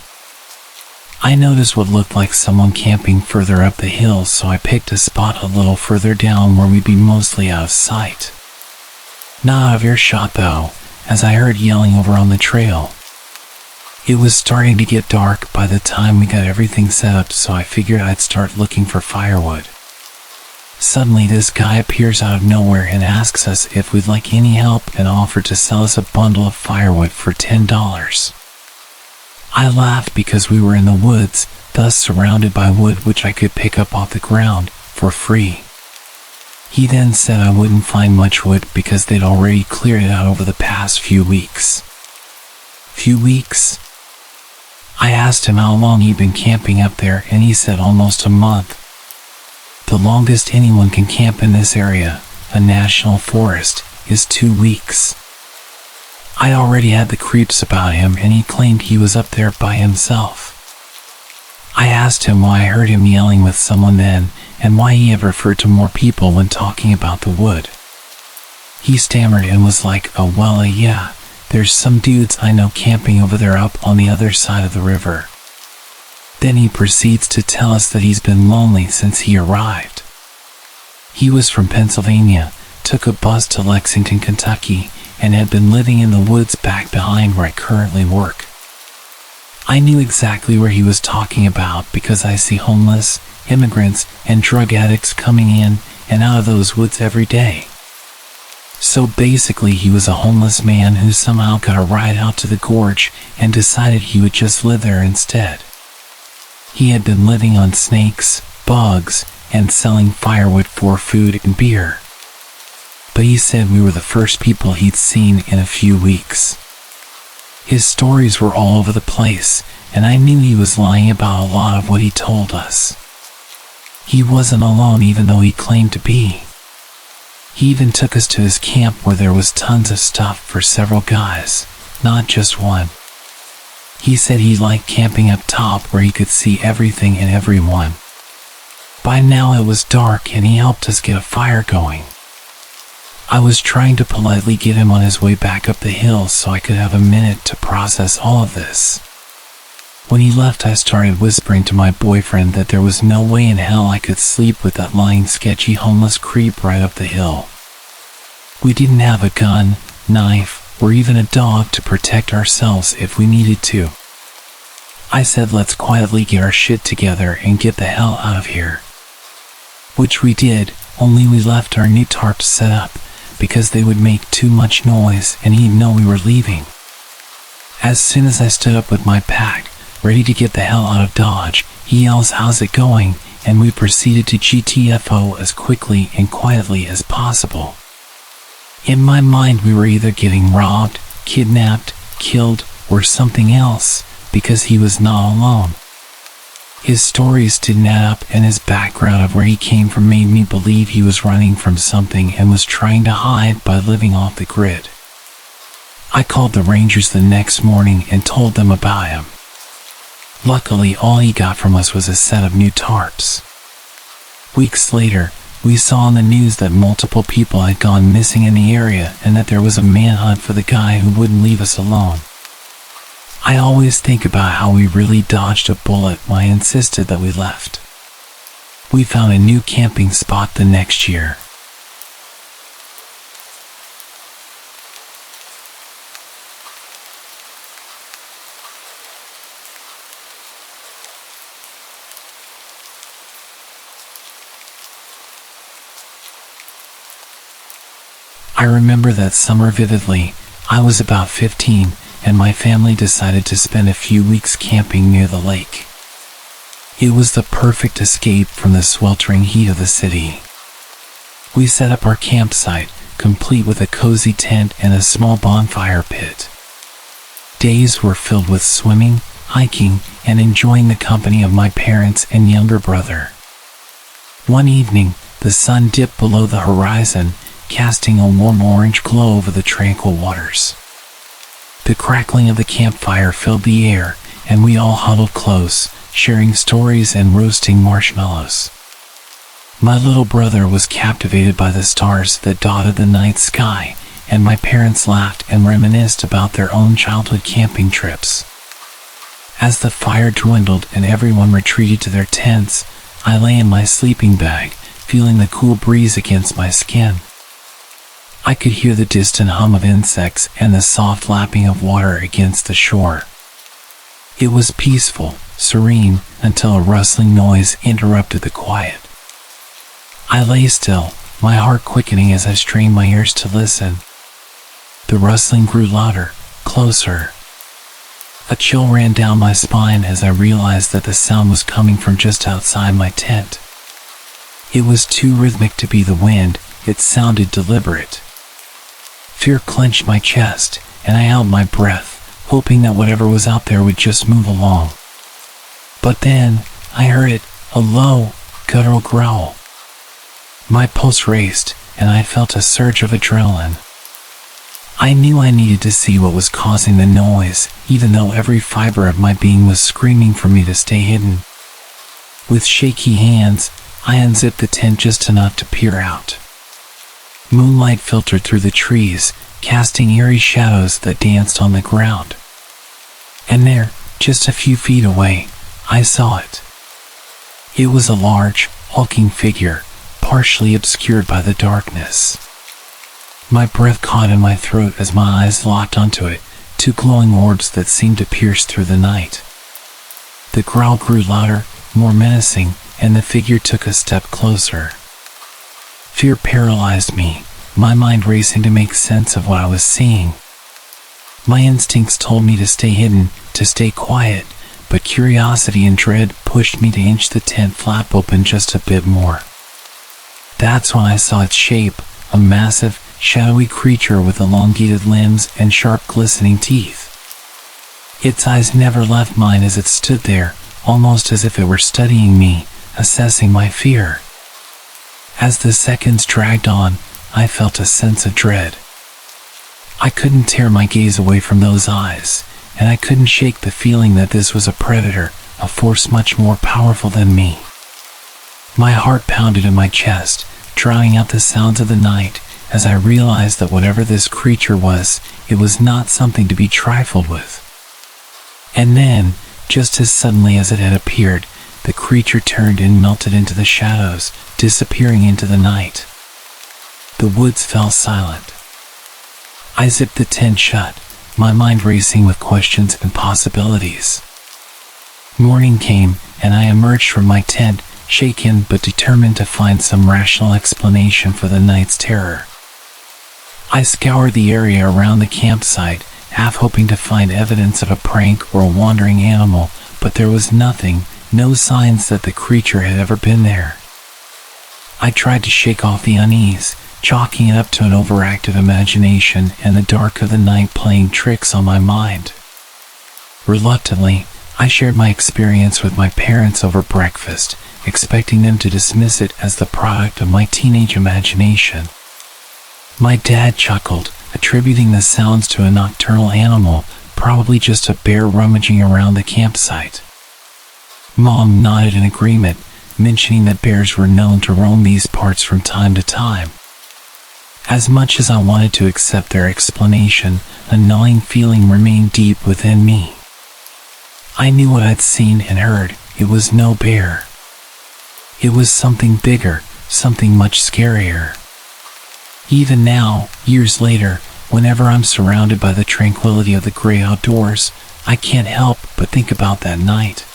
I noticed what looked like someone camping further up the hill, so I picked a spot a little further down where we'd be mostly out of sight. Not out of earshot though, as I heard yelling over on the trail. It was starting to get dark by the time we got everything set up, so I figured I'd start looking for firewood. Suddenly this guy appears out of nowhere and asks us if we'd like any help and offered to sell us a bundle of firewood for $10. I laughed because we were in the woods, thus surrounded by wood which I could pick up off the ground for free. He then said I wouldn't find much wood because they'd already cleared it out over the past few weeks. Few weeks? I asked him how long he'd been camping up there, and he said almost a month. The longest anyone can camp in this area, a national forest, is 2 weeks. I already had the creeps about him, and he claimed he was up there by himself. I asked him why I heard him yelling with someone then, and why he had referred to more people when talking about the wood. He stammered and was like, yeah, there's some dudes I know camping over there up on the other side of the river. Then he proceeds to tell us that he's been lonely since he arrived. He was from Pennsylvania, took a bus to Lexington, Kentucky, and had been living in the woods back behind where I currently work. I knew exactly where he was talking about because I see homeless, immigrants, and drug addicts coming in and out of those woods every day. So basically he was a homeless man who somehow got a ride out to the gorge and decided he would just live there instead. He had been living on snakes, bugs, and selling firewood for food and beer. But he said we were the first people he'd seen in a few weeks. His stories were all over the place, and I knew he was lying about a lot of what he told us. He wasn't alone even though he claimed to be. He even took us to his camp where there was tons of stuff for several guys, not just one. He said he liked camping up top where he could see everything and everyone. By now it was dark and he helped us get a fire going. I was trying to politely get him on his way back up the hill so I could have a minute to process all of this. When he left, I started whispering to my boyfriend that there was no way in hell I could sleep with that lying sketchy homeless creep right up the hill. We didn't have a gun, knife, or even a dog to protect ourselves if we needed to. I said let's quietly get our shit together and get the hell out of here. Which we did, only we left our new tarps set up because they would make too much noise and he'd know we were leaving. As soon as I stood up with my pack, ready to get the hell out of Dodge, he yells, "How's it going?" and we proceeded to GTFO as quickly and quietly as possible. In my mind, we were either getting robbed, kidnapped, killed, or something else, because he was not alone. His stories didn't add up, and his background of where he came from made me believe he was running from something and was trying to hide by living off the grid. I called the Rangers the next morning and told them about him. Luckily, all he got from us was a set of new tarps. Weeks later, we saw on the news that multiple people had gone missing in the area and that there was a manhunt for the guy who wouldn't leave us alone. I always think about how we really dodged a bullet when I insisted that we left. We found a new camping spot the next year. I remember that summer vividly. I was about 15, and my family decided to spend a few weeks camping near the lake. It was the perfect escape from the sweltering heat of the city. We set up our campsite, complete with a cozy tent and a small bonfire pit. Days were filled with swimming, hiking, and enjoying the company of my parents and younger brother. One evening, the sun dipped below the horizon, casting a warm orange glow over the tranquil waters. The crackling of the campfire filled the air, and we all huddled close, sharing stories and roasting marshmallows. My little brother was captivated by the stars that dotted the night sky, and my parents laughed and reminisced about their own childhood camping trips. As the fire dwindled and everyone retreated to their tents, I lay in my sleeping bag, feeling the cool breeze against my skin. I could hear the distant hum of insects and the soft lapping of water against the shore. It was peaceful, serene, until a rustling noise interrupted the quiet. I lay still, my heart quickening as I strained my ears to listen. The rustling grew louder, closer. A chill ran down my spine as I realized that the sound was coming from just outside my tent. It was too rhythmic to be the wind, it sounded deliberate. Fear clenched my chest, and I held my breath, hoping that whatever was out there would just move along. But then, I heard it, a low, guttural growl. My pulse raced, and I felt a surge of adrenaline. I knew I needed to see what was causing the noise, even though every fiber of my being was screaming for me to stay hidden. With shaky hands, I unzipped the tent just enough to peer out. Moonlight filtered through the trees, casting eerie shadows that danced on the ground. And there, just a few feet away, I saw it. It was a large, hulking figure, partially obscured by the darkness. My breath caught in my throat as my eyes locked onto it, two glowing orbs that seemed to pierce through the night. The growl grew louder, more menacing, and the figure took a step closer. Fear paralyzed me, my mind racing to make sense of what I was seeing. My instincts told me to stay hidden, to stay quiet, but curiosity and dread pushed me to inch the tent flap open just a bit more. That's when I saw its shape, a massive, shadowy creature with elongated limbs and sharp glistening teeth. Its eyes never left mine as it stood there, almost as if it were studying me, assessing my fear. As the seconds dragged on, I felt a sense of dread. I couldn't tear my gaze away from those eyes, and I couldn't shake the feeling that this was a predator, a force much more powerful than me. My heart pounded in my chest, drowning out the sounds of the night, as I realized that whatever this creature was, it was not something to be trifled with. And then, just as suddenly as it had appeared, the creature turned and melted into the shadows, disappearing into the night. The woods fell silent. I zipped the tent shut, my mind racing with questions and possibilities. Morning came, and I emerged from my tent, shaken but determined to find some rational explanation for the night's terror. I scoured the area around the campsite, half hoping to find evidence of a prank or a wandering animal, but there was nothing, no signs that the creature had ever been there. I tried to shake off the unease, chalking it up to an overactive imagination and the dark of the night playing tricks on my mind. Reluctantly, I shared my experience with my parents over breakfast, expecting them to dismiss it as the product of my teenage imagination. My dad chuckled, attributing the sounds to a nocturnal animal, probably just a bear rummaging around the campsite. Mom nodded in agreement, mentioning that bears were known to roam these parts from time to time. As much as I wanted to accept their explanation, a gnawing feeling remained deep within me. I knew what I'd seen and heard. It was no bear. It was something bigger, something much scarier. Even now, years later, whenever I'm surrounded by the tranquility of the gray outdoors, I can't help but think about that night.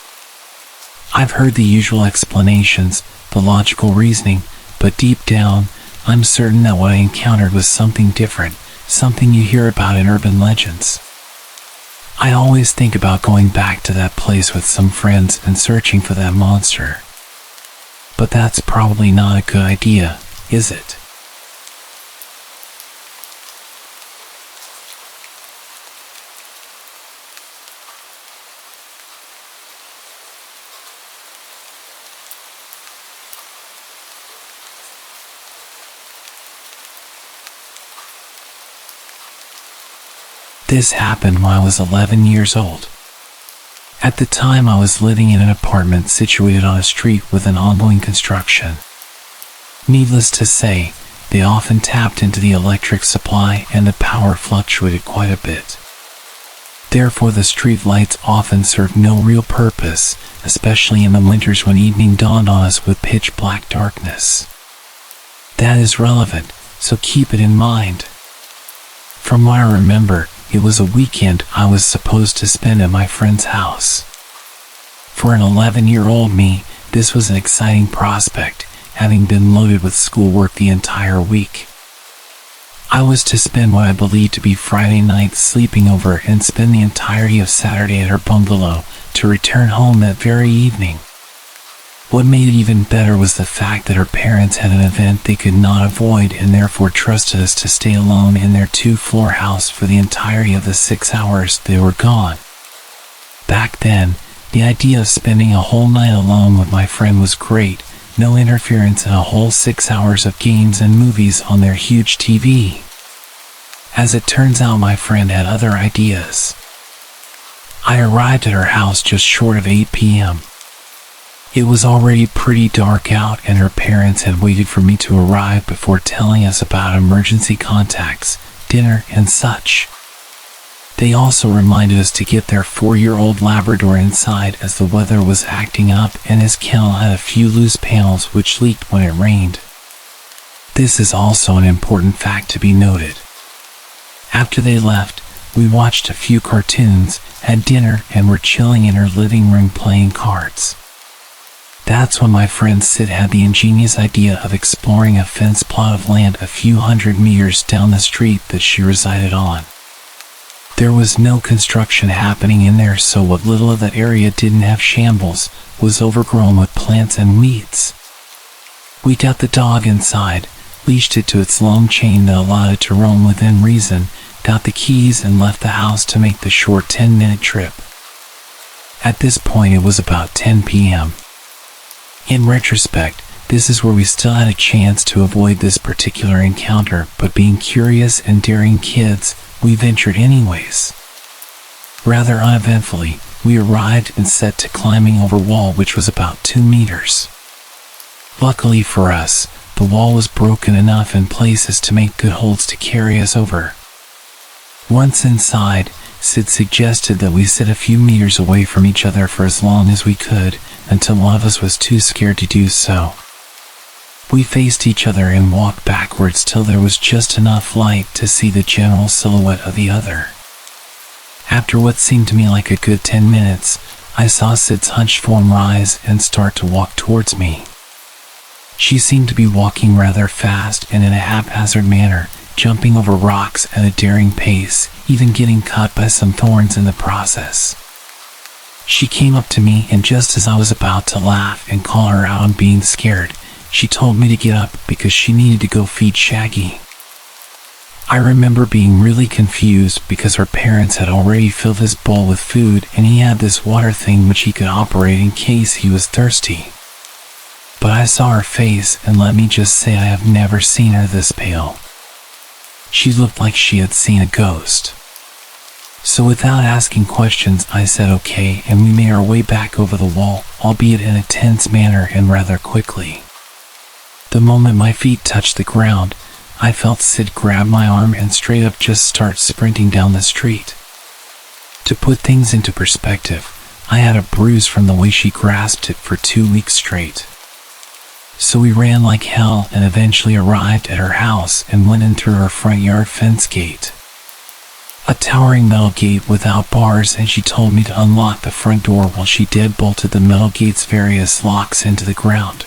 I've heard the usual explanations, the logical reasoning, but deep down, I'm certain that what I encountered was something different, something you hear about in urban legends. I always think about going back to that place with some friends and searching for that monster. But that's probably not a good idea, is it? This happened when I was 11 years old. At the time, I was living in an apartment situated on a street with an ongoing construction. Needless to say, they often tapped into the electric supply and the power fluctuated quite a bit. Therefore, the street lights often served no real purpose, especially in the winters when evening dawned on us with pitch black darkness. That is relevant, so keep it in mind. From what I remember, it was a weekend I was supposed to spend at my friend's house. For an 11-year-old me, this was an exciting prospect, having been loaded with schoolwork the entire week. I was to spend what I believed to be Friday night sleeping over and spend the entirety of Saturday at her bungalow, to return home that very evening. What made it even better was the fact that her parents had an event they could not avoid and therefore trusted us to stay alone in their 2-floor house for the entirety of the 6 hours they were gone. Back then, the idea of spending a whole night alone with my friend was great, no interference and a whole 6 hours of games and movies on their huge TV. As it turns out, my friend had other ideas. I arrived at her house just short of 8 p.m. It was already pretty dark out and her parents had waited for me to arrive before telling us about emergency contacts, dinner, and such. They also reminded us to get their 4-year-old Labrador inside as the weather was acting up and his kennel had a few loose panels which leaked when it rained. This is also an important fact to be noted. After they left, we watched a few cartoons, had dinner, and were chilling in her living room playing cards. That's when my friend Sid had the ingenious idea of exploring a fenced plot of land a few hundred meters down the street that she resided on. There was no construction happening in there, so what little of that area didn't have shambles was overgrown with plants and weeds. We got the dog inside, leashed it to its long chain that allowed it to roam within reason, got the keys and left the house to make the short 10-minute trip. At this point it was about 10 p.m. In retrospect, this is where we still had a chance to avoid this particular encounter, but being curious and daring kids, we ventured anyways. Rather uneventfully, we arrived and set to climbing over wall which was about 2 meters. Luckily for us, the wall was broken enough in places to make good holds to carry us over. Once inside, Sid suggested that we sit a few meters away from each other for as long as we could, until one of us was too scared to do so. We faced each other and walked backwards till there was just enough light to see the general silhouette of the other. After what seemed to me like a good 10 minutes, I saw Sid's hunched form rise and start to walk towards me. She seemed to be walking rather fast and in a haphazard manner, jumping over rocks at a daring pace, even getting caught by some thorns in the process. She came up to me, and just as I was about to laugh and call her out on being scared, she told me to get up because she needed to go feed Shaggy. I remember being really confused because her parents had already filled his bowl with food and he had this water thing which he could operate in case he was thirsty. But I saw her face, and let me just say I have never seen her this pale. She looked like she had seen a ghost. So without asking questions, I said okay, and we made our way back over the wall, albeit in a tense manner and rather quickly. The moment my feet touched the ground, I felt Sid grab my arm and straight up just start sprinting down the street. To put things into perspective, I had a bruise from the way she grasped it for 2 weeks straight. So we ran like hell and eventually arrived at her house and went in through her front yard fence gate. A towering metal gate without bars, and she told me to unlock the front door while she deadbolted the metal gate's various locks into the ground.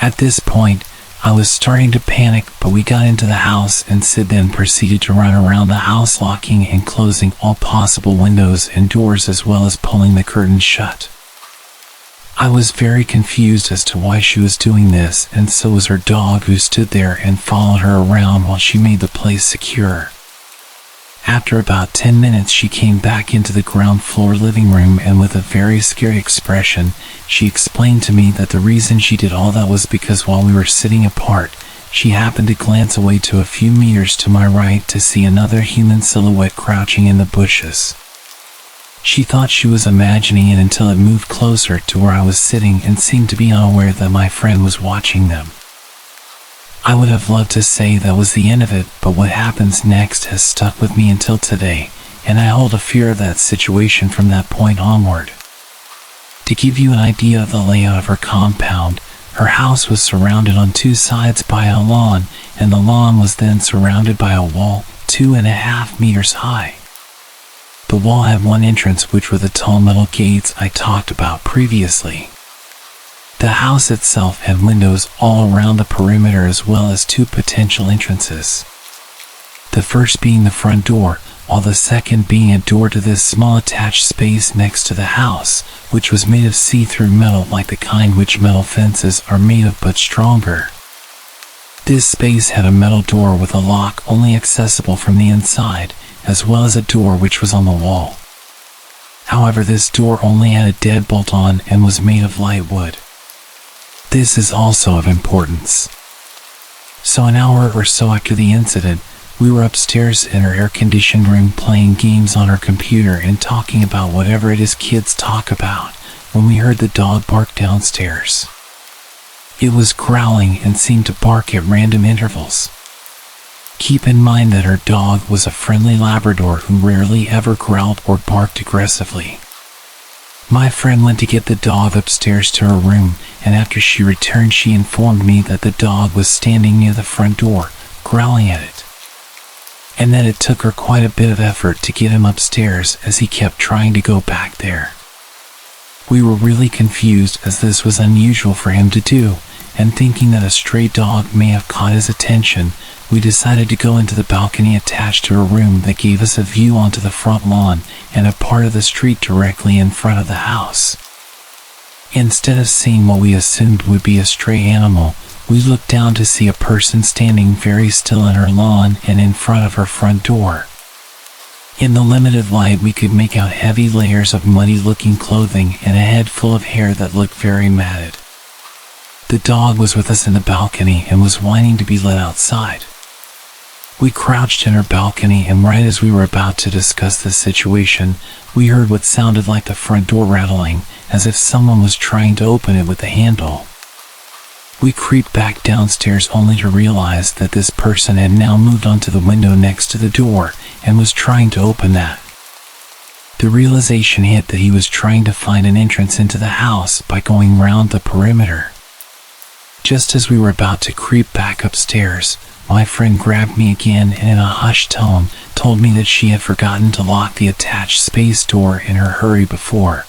At this point, I was starting to panic, but we got into the house and Sid then proceeded to run around the house locking and closing all possible windows and doors as well as pulling the curtains shut. I was very confused as to why she was doing this, and so was her dog, who stood there and followed her around while she made the place secure. After about 10 minutes, she came back into the ground floor living room and with a very scary expression, she explained to me that the reason she did all that was because while we were sitting apart, she happened to glance away to a few meters to my right to see another human silhouette crouching in the bushes. She thought she was imagining it until it moved closer to where I was sitting and seemed to be unaware that my friend was watching them. I would have loved to say that was the end of it, but what happens next has stuck with me until today, and I hold a fear of that situation from that point onward. To give you an idea of the layout of her compound, her house was surrounded on 2 sides by a lawn, and the lawn was then surrounded by a wall 2.5 meters high. The wall had one entrance, which were the tall metal gates I talked about previously. The house itself had windows all around the perimeter as well as 2 potential entrances. The first being the front door, while the second being a door to this small attached space next to the house, which was made of see-through metal like the kind which metal fences are made of but stronger. This space had a metal door with a lock only accessible from the inside, as well as a door which was on the wall. However, this door only had a deadbolt on and was made of light wood. This is also of importance. So an hour or so after the incident, we were upstairs in her air-conditioned room playing games on her computer and talking about whatever it is kids talk about when we heard the dog bark downstairs. It was growling and seemed to bark at random intervals. Keep in mind that her dog was a friendly Labrador who rarely ever growled or barked aggressively. My friend went to get the dog upstairs to her room, and after she returned she informed me that the dog was standing near the front door, growling at it. And that it took her quite a bit of effort to get him upstairs as he kept trying to go back there. We were really confused as this was unusual for him to do, and thinking that a stray dog may have caught his attention, we decided to go into the balcony attached to her room that gave us a view onto the front lawn and a part of the street directly in front of the house. Instead of seeing what we assumed would be a stray animal, we looked down to see a person standing very still in her lawn and in front of her front door. In the limited light, we could make out heavy layers of muddy-looking clothing and a head full of hair that looked very matted. The dog was with us in the balcony and was whining to be let outside. We crouched in her balcony, and right as we were about to discuss the situation, we heard what sounded like the front door rattling, as if someone was trying to open it with the handle. We creeped back downstairs only to realize that this person had now moved onto the window next to the door and was trying to open that. The realization hit that he was trying to find an entrance into the house by going round the perimeter. Just as we were about to creep back upstairs, my friend grabbed me again and in a hushed tone told me that she had forgotten to lock the attached space door in her hurry before.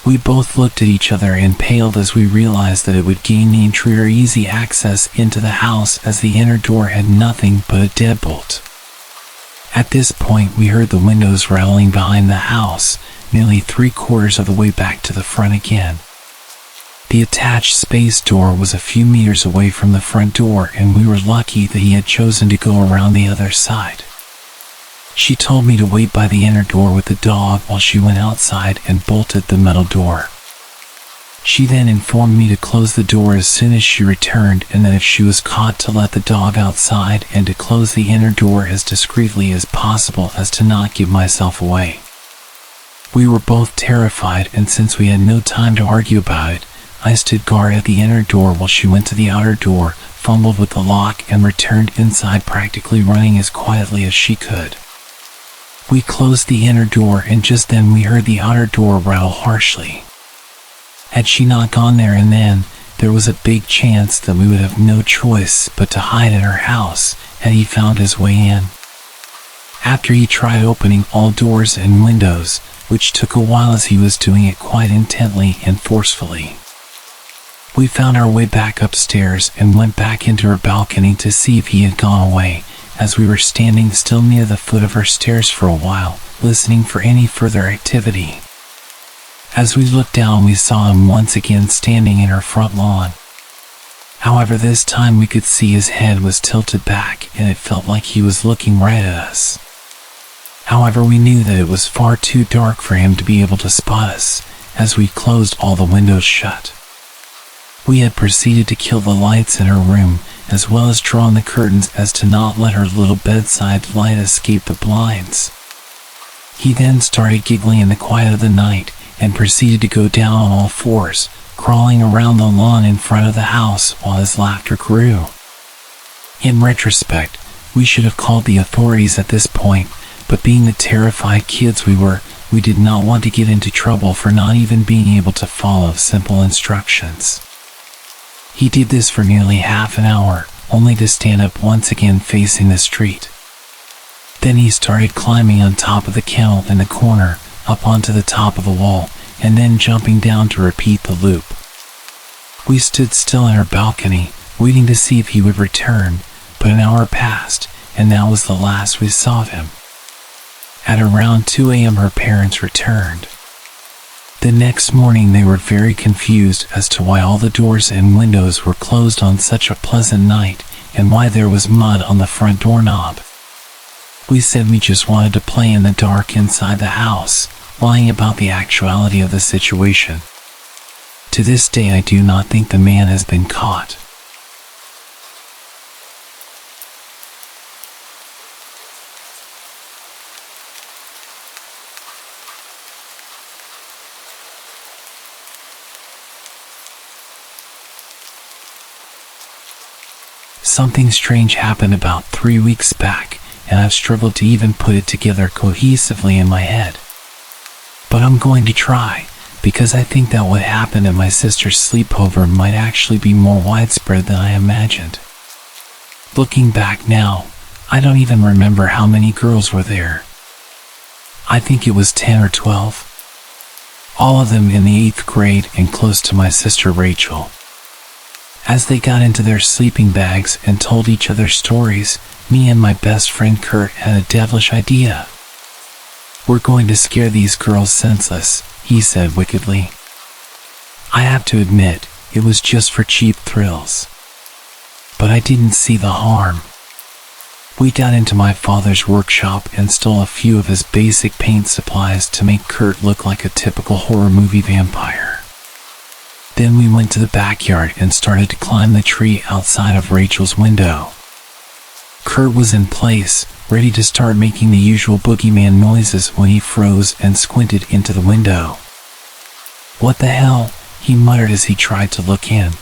We both looked at each other and paled as we realized that it would gain the intruder easy access into the house as the inner door had nothing but a deadbolt. At this point, we heard the windows rattling behind the house, nearly 3/4 of the way back to the front again. The attached space door was a few meters away from the front door, and we were lucky that he had chosen to go around the other side. She told me to wait by the inner door with the dog while she went outside and bolted the metal door. She then informed me to close the door as soon as she returned, and that if she was caught to let the dog outside and to close the inner door as discreetly as possible as to not give myself away. We were both terrified, and since we had no time to argue about it, I stood guard at the inner door while she went to the outer door, fumbled with the lock, and returned inside, practically running as quietly as she could. We closed the inner door, and just then we heard the outer door rattle harshly. Had she not gone there and then, there was a big chance that we would have no choice but to hide in her house had he found his way in. After he tried opening all doors and windows, which took a while as he was doing it quite intently and forcefully, we found our way back upstairs and went back into her balcony to see if he had gone away, as we were standing still near the foot of her stairs for a while, listening for any further activity. As we looked down, we saw him once again standing in her front lawn. However, this time we could see his head was tilted back, and it felt like he was looking right at us. However, we knew that it was far too dark for him to be able to spot us, as we closed all the windows shut. We had proceeded to kill the lights in her room, as well as drawn the curtains as to not let her little bedside light escape the blinds. He then started giggling in the quiet of the night, and proceeded to go down on all fours, crawling around the lawn in front of the house while his laughter grew. In retrospect, we should have called the authorities at this point, but being the terrified kids we were, we did not want to get into trouble for not even being able to follow simple instructions. He did this for nearly half an hour, only to stand up once again facing the street. Then he started climbing on top of the kennel in the corner, up onto the top of the wall, and then jumping down to repeat the loop. We stood still in our balcony, waiting to see if he would return, but an hour passed, and that was the last we saw of him. At around 2 a.m. her parents returned. The next morning they were very confused as to why all the doors and windows were closed on such a pleasant night, and why there was mud on the front doorknob. We said we just wanted to play in the dark inside the house, lying about the actuality of the situation. To this day I do not think the man has been caught. Something strange happened about 3 weeks back, and I've struggled to even put it together cohesively in my head. But I'm going to try, because I think that what happened at my sister's sleepover might actually be more widespread than I imagined. Looking back now, I don't even remember how many girls were there. I think it was 10 or 12. All of them in the 8th grade and close to my sister Rachel. As they got into their sleeping bags and told each other stories, me and my best friend Kurt had a devilish idea. "We're going to scare these girls senseless," he said wickedly. I have to admit, it was just for cheap thrills. But I didn't see the harm. We got into my father's workshop and stole a few of his basic paint supplies to make Kurt look like a typical horror movie vampire. Then we went to the backyard and started to climb the tree outside of Rachel's window. Kurt was in place, ready to start making the usual boogeyman noises when he froze and squinted into the window. "What the hell?" he muttered as he tried to look in.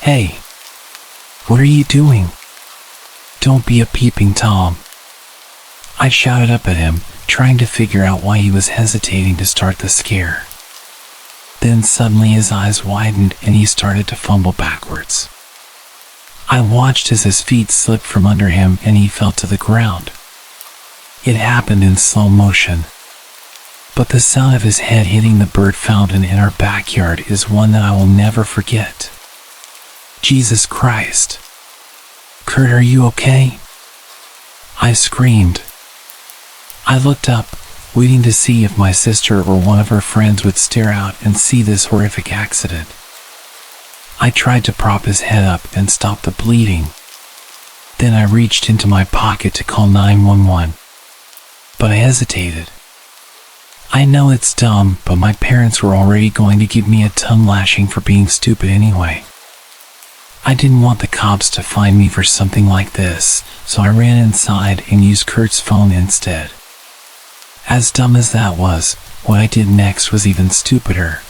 "Hey! What are you doing? Don't be a peeping Tom." I shouted up at him, trying to figure out why he was hesitating to start the scare. Then suddenly his eyes widened and he started to fumble backwards. I watched as his feet slipped from under him and he fell to the ground. It happened in slow motion. But the sound of his head hitting the bird fountain in our backyard is one that I will never forget. Jesus Christ! "Kurt, are you okay?" I screamed. I looked up, waiting to see if my sister or one of her friends would stare out and see this horrific accident. I tried to prop his head up and stop the bleeding. Then I reached into my pocket to call 911. But I hesitated. I know it's dumb, but my parents were already going to give me a tongue lashing for being stupid anyway. I didn't want the cops to find me for something like this, so I ran inside and used Kurt's phone instead. As dumb as that was, what I did next was even stupider.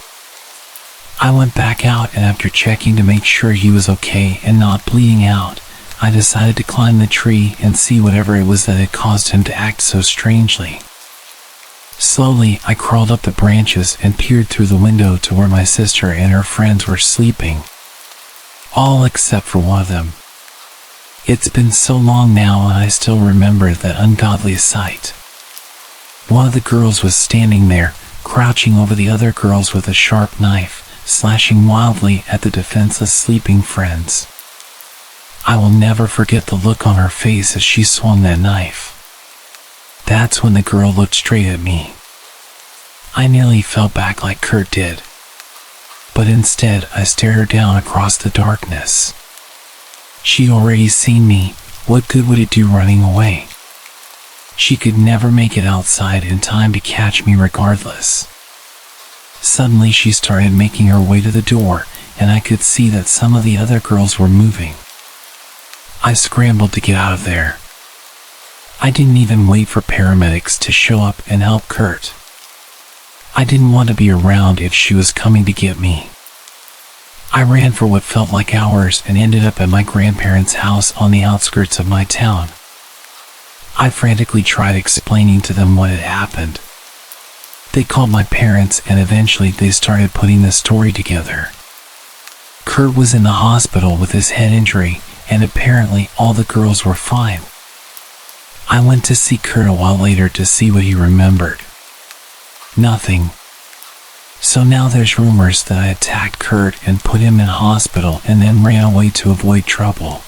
I went back out, and after checking to make sure he was okay and not bleeding out, I decided to climb the tree and see whatever it was that had caused him to act so strangely. Slowly, I crawled up the branches and peered through the window to where my sister and her friends were sleeping. All except for one of them. It's been so long now, and I still remember that ungodly sight. One of the girls was standing there, crouching over the other girls with a sharp knife, slashing wildly at the defenseless sleeping friends. I will never forget the look on her face as she swung that knife. That's when the girl looked straight at me. I nearly fell back like Kurt did. But instead, I stared her down across the darkness. She'd already seen me. What good would it do running away? She could never make it outside in time to catch me regardless. Suddenly, she started making her way to the door, and I could see that some of the other girls were moving. I scrambled to get out of there. I didn't even wait for paramedics to show up and help Kurt. I didn't want to be around if she was coming to get me. I ran for what felt like hours and ended up at my grandparents' house on the outskirts of my town. I frantically tried explaining to them what had happened. They called my parents, and eventually they started putting the story together. Kurt was in the hospital with his head injury, and apparently all the girls were fine. I went to see Kurt a while later to see what he remembered. Nothing. So now there's rumors that I attacked Kurt and put him in hospital and then ran away to avoid trouble.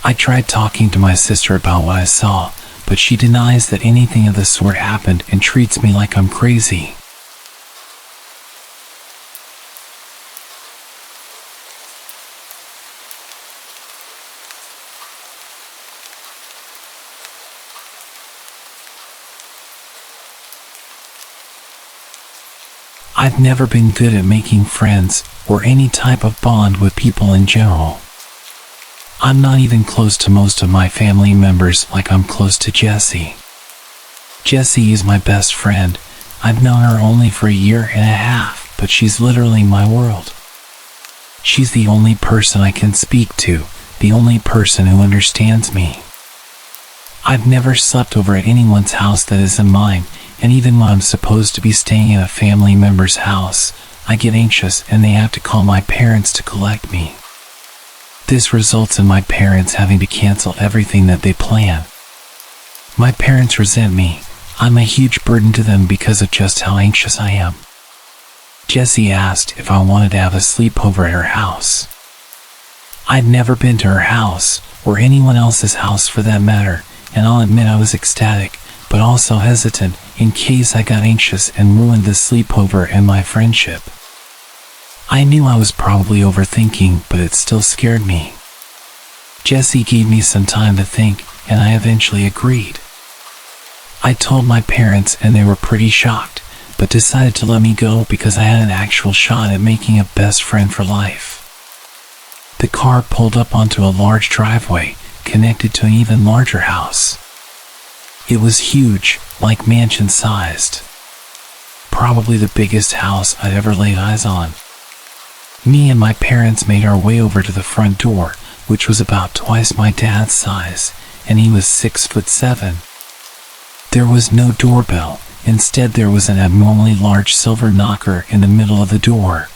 I tried talking to my sister about what I saw, but she denies that anything of the sort happened and treats me like I'm crazy. I've never been good at making friends or any type of bond with people in general. I'm not even close to most of my family members like I'm close to Jessie. Jessie is my best friend. I've known her only for a year and a half, but she's literally my world. She's the only person I can speak to, the only person who understands me. I've never slept over at anyone's house that isn't mine, and even when I'm supposed to be staying at a family member's house, I get anxious and they have to call my parents to collect me. This results in my parents having to cancel everything that they plan. My parents resent me. I'm a huge burden to them because of just how anxious I am. Jessie asked if I wanted to have a sleepover at her house. I'd never been to her house, or anyone else's house for that matter, and I'll admit I was ecstatic, but also hesitant in case I got anxious and ruined the sleepover and my friendship. I knew I was probably overthinking, but it still scared me. Jessie gave me some time to think, and I eventually agreed. I told my parents and they were pretty shocked, but decided to let me go because I had an actual shot at making a best friend for life. The car pulled up onto a large driveway, connected to an even larger house. It was huge, like mansion-sized. Probably the biggest house I'd ever laid eyes on. Me and my parents made our way over to the front door, which was about twice my dad's size, and he was 6'7". There was no doorbell. Instead, there was an abnormally large silver knocker in the middle of the door.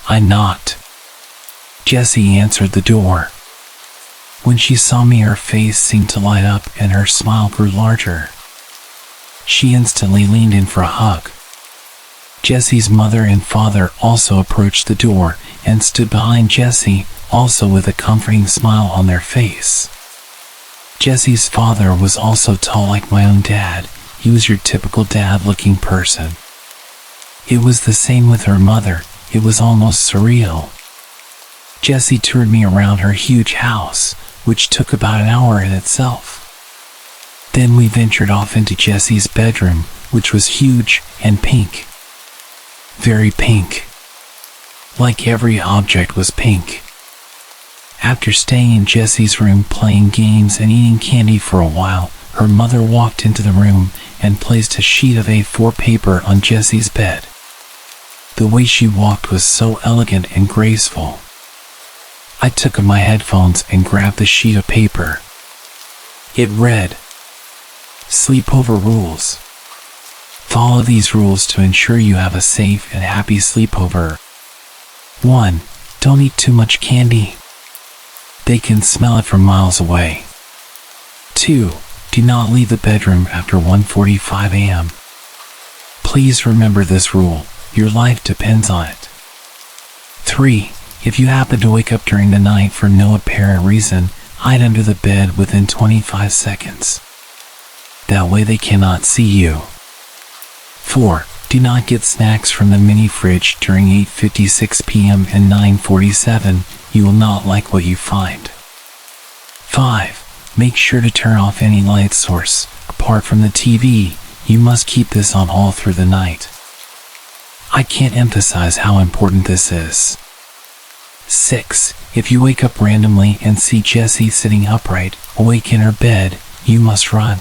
I knocked. Jessie answered the door. When she saw me, her face seemed to light up and her smile grew larger. She instantly leaned in for a hug. Jessie's mother and father also approached the door and stood behind Jessie, also with a comforting smile on their face. Jessie's father was also tall like my own dad. He was your typical dad-looking person. It was the same with her mother. It was almost surreal. Jessie toured me around her huge house, which took about an hour in itself. Then we ventured off into Jessie's bedroom, which was huge and pink. Very pink. Like every object was pink. After staying in Jessie's room playing games and eating candy for a while, her mother walked into the room and placed a sheet of A4 paper on Jessie's bed. The way she walked was so elegant and graceful. I took my headphones and grabbed the sheet of paper. It read, "Sleepover rules. Follow these rules to ensure you have a safe and happy sleepover. 1. Don't eat too much candy. They can smell it from miles away. 2. Do not leave the bedroom after 1:45 a.m. Please remember this rule. Your life depends on it. 3. If you happen to wake up during the night for no apparent reason, hide under the bed within 25 seconds. That way they cannot see you. 4. Do not get snacks from the mini fridge during 8:56 p.m. and 9:47. You will not like what you find. 5. Make sure to turn off any light source. Apart from the TV, you must keep this on all through the night. I can't emphasize how important this is. 6. If you wake up randomly and see Jessie sitting upright, awake in her bed, you must run.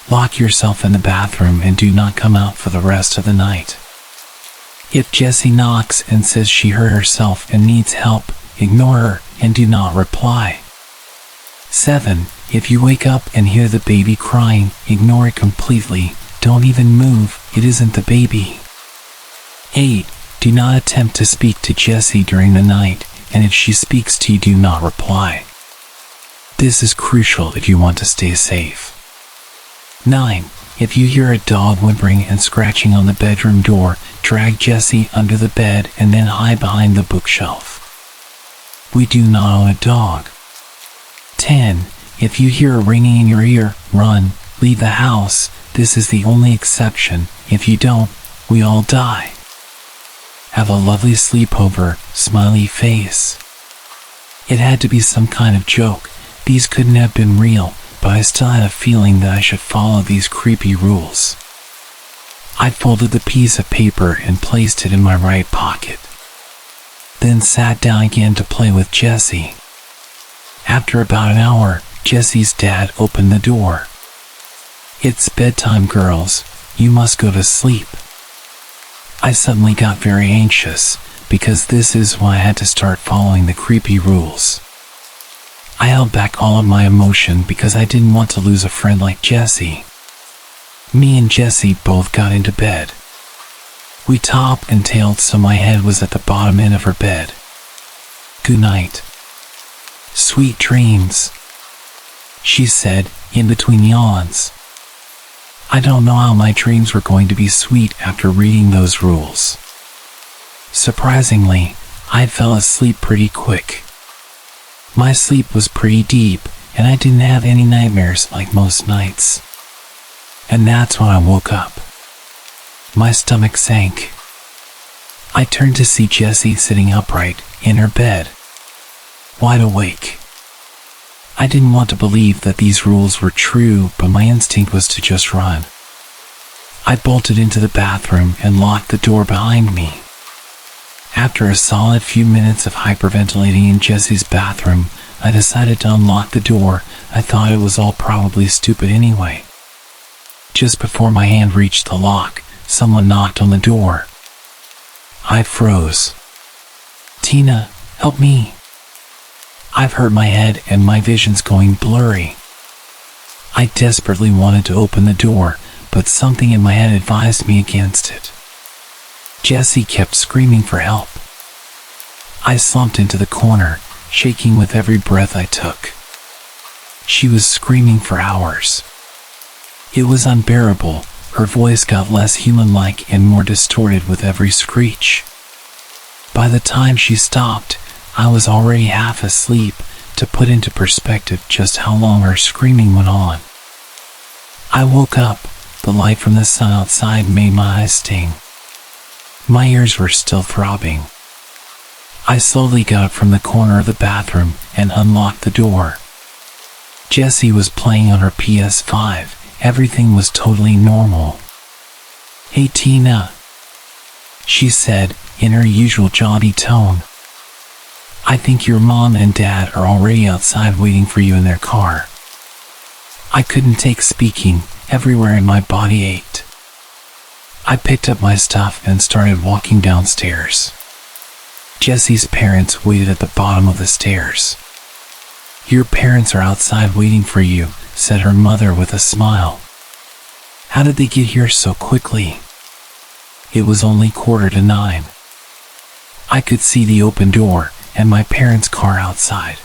Lock yourself in the bathroom and do not come out for the rest of the night. If Jessie knocks and says she hurt herself and needs help, ignore her and do not reply. 7. If you wake up and hear the baby crying, ignore it completely. Don't even move, it isn't the baby. 8. Do not attempt to speak to Jessie during the night, and if she speaks to you, do not reply. This is crucial if you want to stay safe. 9. If you hear a dog whimpering and scratching on the bedroom door, drag Jessie under the bed and then hide behind the bookshelf. We do not own a dog. 10. If you hear a ringing in your ear, run, leave the house. This is the only exception. If you don't, we all die. Have a lovely sleepover, smiley face. It had to be some kind of joke. These couldn't have been real, but I still had a feeling that I should follow these creepy rules. I folded the piece of paper and placed it in my right pocket. Then sat down again to play with Jessie. After about an hour, Jessie's dad opened the door. "It's bedtime, girls. You must go to sleep." I suddenly got very anxious, because this is when I had to start following the creepy rules. I held back all of my emotion because I didn't want to lose a friend like Jessie. Me and Jessie both got into bed. We topped and tailed so my head was at the bottom end of her bed. "Good night. Sweet dreams," she said, in between yawns. I don't know how my dreams were going to be sweet after reading those rules. Surprisingly, I fell asleep pretty quick. My sleep was pretty deep, and I didn't have any nightmares like most nights. And that's when I woke up. My stomach sank. I turned to see Jessie sitting upright in her bed, wide awake. I didn't want to believe that these rules were true, but my instinct was to just run. I bolted into the bathroom and locked the door behind me. After a solid few minutes of hyperventilating in Jessie's bathroom, I decided to unlock the door. I thought it was all probably stupid anyway. Just before my hand reached the lock, someone knocked on the door. I froze. "Tina, help me. I've hurt my head and my vision's going blurry." I desperately wanted to open the door, but something in my head advised me against it. Jessie kept screaming for help. I slumped into the corner, shaking with every breath I took. She was screaming for hours. It was unbearable. Her voice got less human-like and more distorted with every screech. By the time she stopped, I was already half asleep, to put into perspective just how long her screaming went on. I woke up. The light from the sun outside made my eyes sting. My ears were still throbbing. I slowly got up from the corner of the bathroom and unlocked the door. Jessie was playing on her PS5. Everything was totally normal. "Hey Tina," she said in her usual jaunty tone. "I think your mom and dad are already outside waiting for you in their car." I couldn't take speaking. Everywhere in my body ached. I picked up my stuff and started walking downstairs. Jesse's parents waited at the bottom of the stairs. "Your parents are outside waiting for you," said her mother with a smile. "How did they get here so quickly?" It was only 8:45. I could see the open door and my parents' car outside.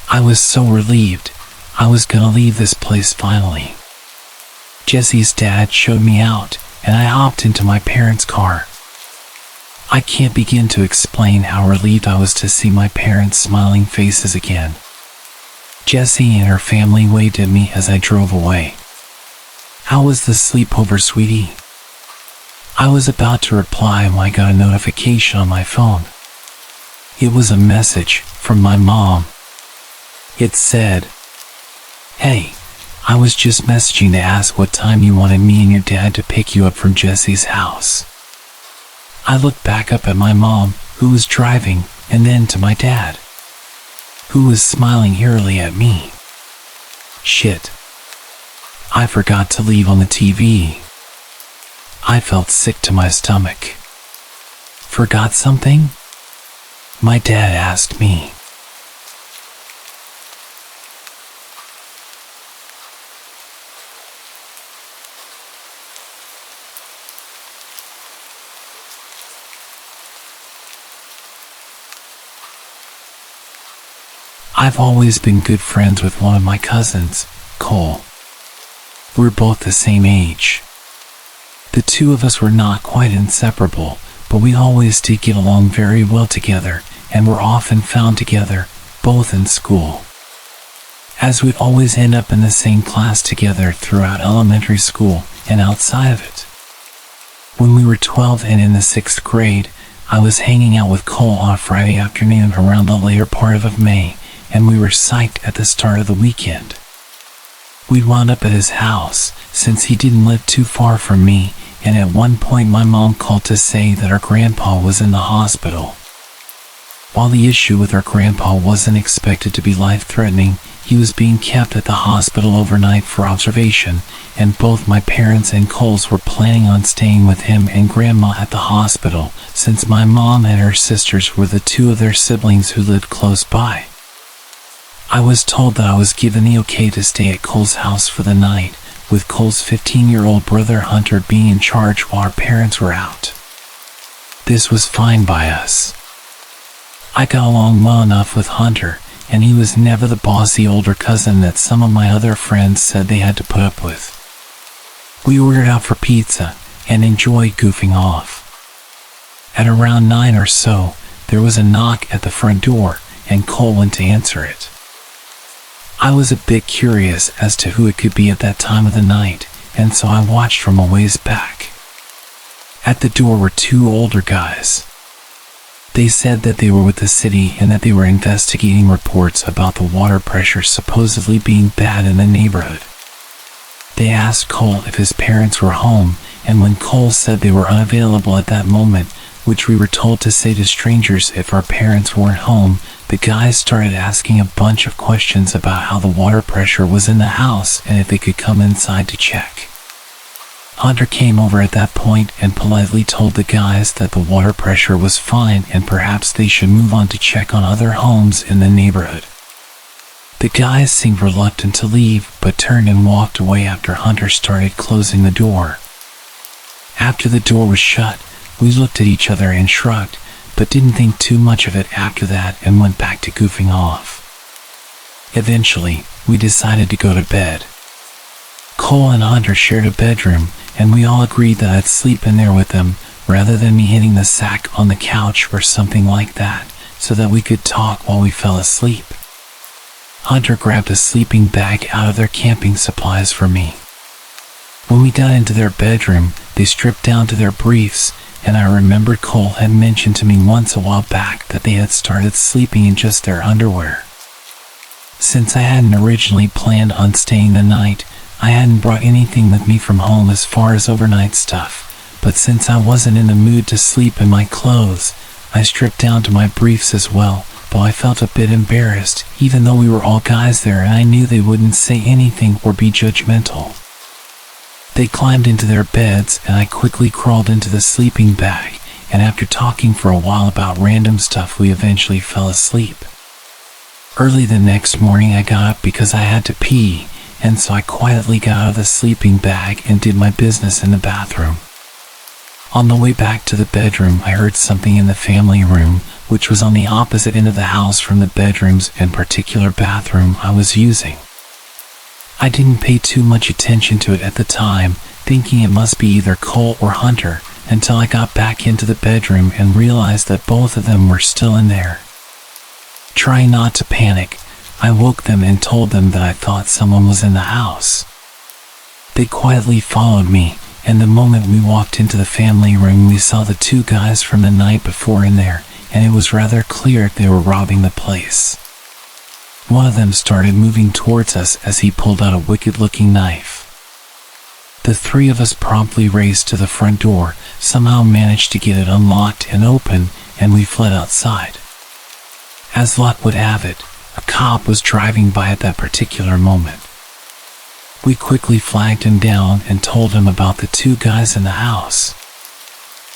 I was so relieved. I was gonna leave this place finally. Jesse's dad showed me out, and I hopped into my parents' car. I can't begin to explain how relieved I was to see my parents' smiling faces again. Jessie and her family waved at me as I drove away. "How was the sleepover, sweetie?" I was about to reply when I got a notification on my phone. It was a message from my mom. It said, "Hey, I was just messaging to ask what time you wanted me and your dad to pick you up from Jesse's house." I looked back up at my mom, who was driving, and then to my dad, who was smiling eerily at me. Shit. I forgot to leave on the TV. I felt sick to my stomach. "Forgot something?" my dad asked me. I've always been good friends with one of my cousins, Cole. We're both the same age. The two of us were not quite inseparable, but we always did get along very well together and were often found together, both in school. As we'd always end up in the same class together throughout elementary school and outside of it. When we were 12 and in the 6th grade, I was hanging out with Cole on a Friday afternoon around the later part of May, and we were psyched at the start of the weekend. We'd wound up at his house, since he didn't live too far from me, and at one point my mom called to say that our grandpa was in the hospital. While the issue with our grandpa wasn't expected to be life-threatening, he was being kept at the hospital overnight for observation, and both my parents and Cole's were planning on staying with him and Grandma at the hospital, since my mom and her sisters were the two of their siblings who lived close by. I was told that I was given the okay to stay at Cole's house for the night, with Cole's 15-year-old brother Hunter being in charge while our parents were out. This was fine by us. I got along well enough with Hunter, and he was never the bossy older cousin that some of my other friends said they had to put up with. We ordered out for pizza and enjoyed goofing off. At around 9 or so, there was a knock at the front door, and Cole went to answer it. I was a bit curious as to who it could be at that time of the night, and so I watched from a ways back. At the door were two older guys. They said that they were with the city and that they were investigating reports about the water pressure supposedly being bad in the neighborhood. They asked Cole if his parents were home, and when Cole said they were unavailable at that moment, which we were told to say to strangers if our parents weren't home, the guys started asking a bunch of questions about how the water pressure was in the house and if they could come inside to check. Hunter came over at that point and politely told the guys that the water pressure was fine and perhaps they should move on to check on other homes in the neighborhood. The guys seemed reluctant to leave, but turned and walked away after Hunter started closing the door. After the door was shut, we looked at each other and shrugged, but didn't think too much of it after that and went back to goofing off. Eventually, we decided to go to bed. Cole and Hunter shared a bedroom, and we all agreed that I'd sleep in there with them, rather than me hitting the sack on the couch or something like that, so that we could talk while we fell asleep. Hunter grabbed a sleeping bag out of their camping supplies for me. When we got into their bedroom, they stripped down to their briefs, and I remembered Cole had mentioned to me once a while back that they had started sleeping in just their underwear. Since I hadn't originally planned on staying the night, I hadn't brought anything with me from home as far as overnight stuff, but since I wasn't in the mood to sleep in my clothes, I stripped down to my briefs as well, though I felt a bit embarrassed, even though we were all guys there and I knew they wouldn't say anything or be judgmental. They climbed into their beds and I quickly crawled into the sleeping bag, and after talking for a while about random stuff, we eventually fell asleep. Early the next morning I got up because I had to pee, and so I quietly got out of the sleeping bag and did my business in the bathroom. On the way back to the bedroom, I heard something in the family room, which was on the opposite end of the house from the bedrooms and particular bathroom I was using. I didn't pay too much attention to it at the time, thinking it must be either Cole or Hunter, until I got back into the bedroom and realized that both of them were still in there. Trying not to panic, I woke them and told them that I thought someone was in the house. They quietly followed me, and the moment we walked into the family room, we saw the two guys from the night before in there, and it was rather clear they were robbing the place. One of them started moving towards us as he pulled out a wicked-looking knife. The three of us promptly raced to the front door, somehow managed to get it unlocked and open, and we fled outside. As luck would have it, a cop was driving by at that particular moment. We quickly flagged him down and told him about the two guys in the house.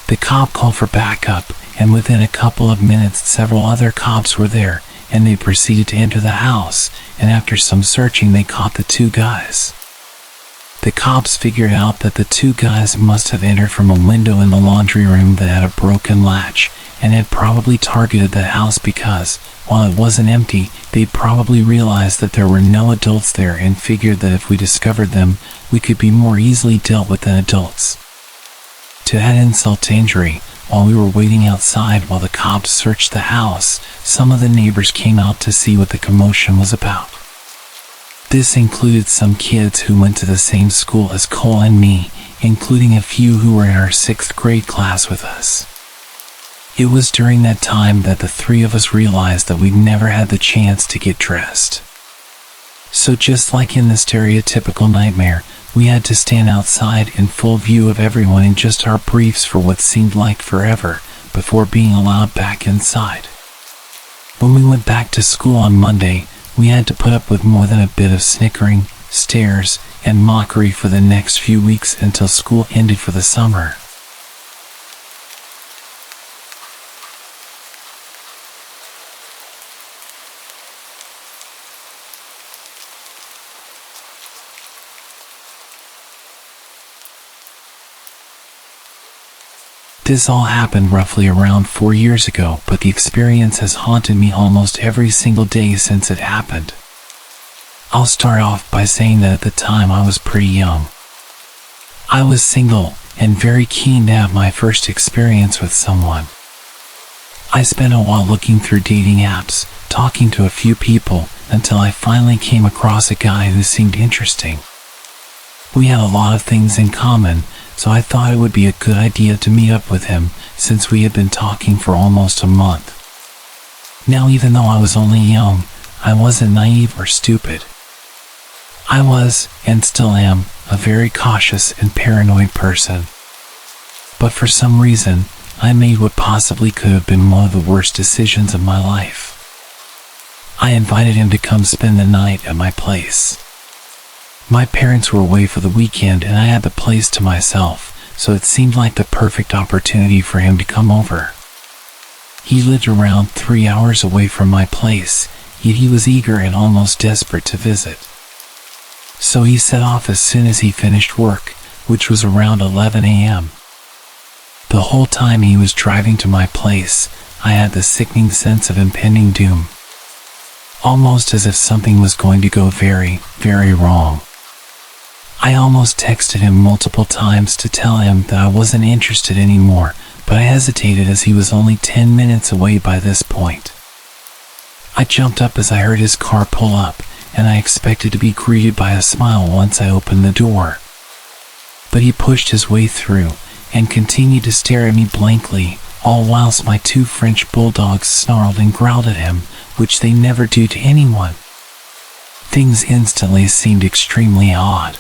The cop called for backup, and within a couple of minutes several other cops were there, and they proceeded to enter the house, and after some searching they caught the two guys. The cops figured out that the two guys must have entered from a window in the laundry room that had a broken latch, and had probably targeted the house because, while it wasn't empty, they'd probably realized that there were no adults there and figured that if we discovered them, we could be more easily dealt with than adults. To add insult to injury, while we were waiting outside while the cops searched the house, some of the neighbors came out to see what the commotion was about. This included some kids who went to the same school as Cole and me, including a few who were in our 6th grade class with us. It was during that time that the three of us realized that we'd never had the chance to get dressed. So just like in the stereotypical nightmare, we had to stand outside in full view of everyone in just our briefs for what seemed like forever, before being allowed back inside. When we went back to school on Monday, we had to put up with more than a bit of snickering, stares, and mockery for the next few weeks until school ended for the summer. This all happened roughly around 4 years ago, but the experience has haunted me almost every single day since it happened. I'll start off by saying that at the time I was pretty young. I was single and very keen to have my first experience with someone. I spent a while looking through dating apps, talking to a few people, until I finally came across a guy who seemed interesting. We had a lot of things in common, so I thought it would be a good idea to meet up with him, since we had been talking for almost a month. Now, even though I was only young, I wasn't naive or stupid. I was, and still am, a very cautious and paranoid person. But for some reason, I made what possibly could have been one of the worst decisions of my life. I invited him to come spend the night at my place. My parents were away for the weekend and I had the place to myself, so it seemed like the perfect opportunity for him to come over. He lived around 3 hours away from my place, yet he was eager and almost desperate to visit. So he set off as soon as he finished work, which was around 11 a.m. The whole time he was driving to my place, I had the sickening sense of impending doom. Almost as if something was going to go very, very wrong. I almost texted him multiple times to tell him that I wasn't interested anymore, but I hesitated as he was only 10 minutes away by this point. I jumped up as I heard his car pull up, and I expected to be greeted by a smile once I opened the door. But he pushed his way through, and continued to stare at me blankly, all whilst my 2 French bulldogs snarled and growled at him, which they never do to anyone. Things instantly seemed extremely odd.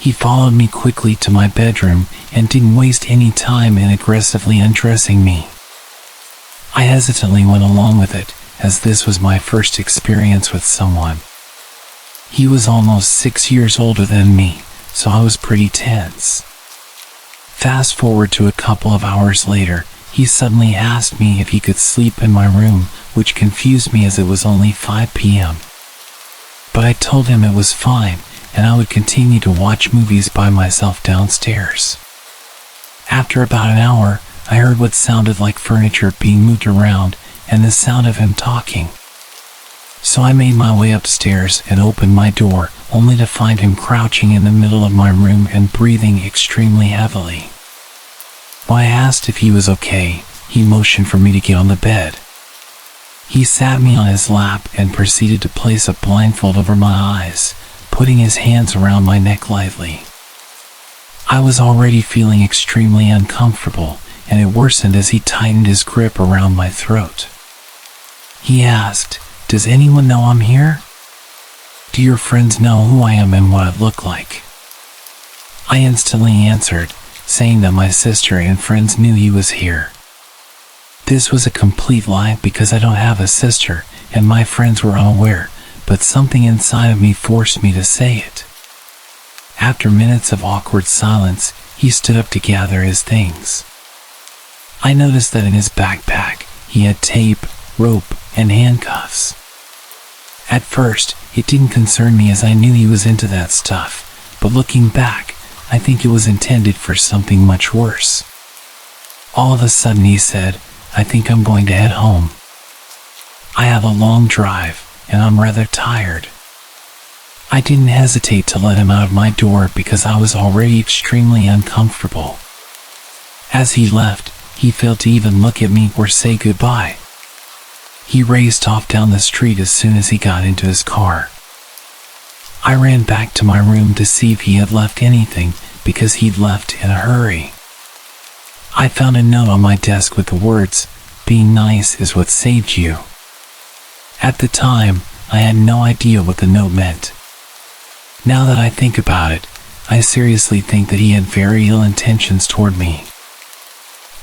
He followed me quickly to my bedroom and didn't waste any time in aggressively undressing me. I hesitantly went along with it, as this was my first experience with someone. He was almost 6 years older than me, so I was pretty tense. Fast forward to a couple of hours later, he suddenly asked me if he could sleep in my room, which confused me as it was only 5 p.m. But I told him it was fine, and I would continue to watch movies by myself downstairs. After about an hour, I heard what sounded like furniture being moved around and the sound of him talking. So I made my way upstairs and opened my door, only to find him crouching in the middle of my room and breathing extremely heavily. When I asked if he was okay, he motioned for me to get on the bed. He sat me on his lap and proceeded to place a blindfold over my eyes, putting his hands around my neck lightly. I was already feeling extremely uncomfortable, and it worsened as he tightened his grip around my throat. He asked, "Does anyone know I'm here? Do your friends know who I am and what I look like?" I instantly answered, saying that my sister and friends knew he was here. This was a complete lie because I don't have a sister, and my friends were unaware, but something inside of me forced me to say it. After minutes of awkward silence, he stood up to gather his things. I noticed that in his backpack, he had tape, rope, and handcuffs. At first, it didn't concern me as I knew he was into that stuff, but looking back, I think it was intended for something much worse. All of a sudden he said, "I think I'm going to head home. I have a long drive, and I'm rather tired." I didn't hesitate to let him out of my door because I was already extremely uncomfortable. As he left, he failed to even look at me or say goodbye. He raced off down the street as soon as he got into his car. I ran back to my room to see if he had left anything, because he'd left in a hurry. I found a note on my desk with the words, "Being nice is what saved you." At the time, I had no idea what the note meant. Now that I think about it, I seriously think that he had very ill intentions toward me.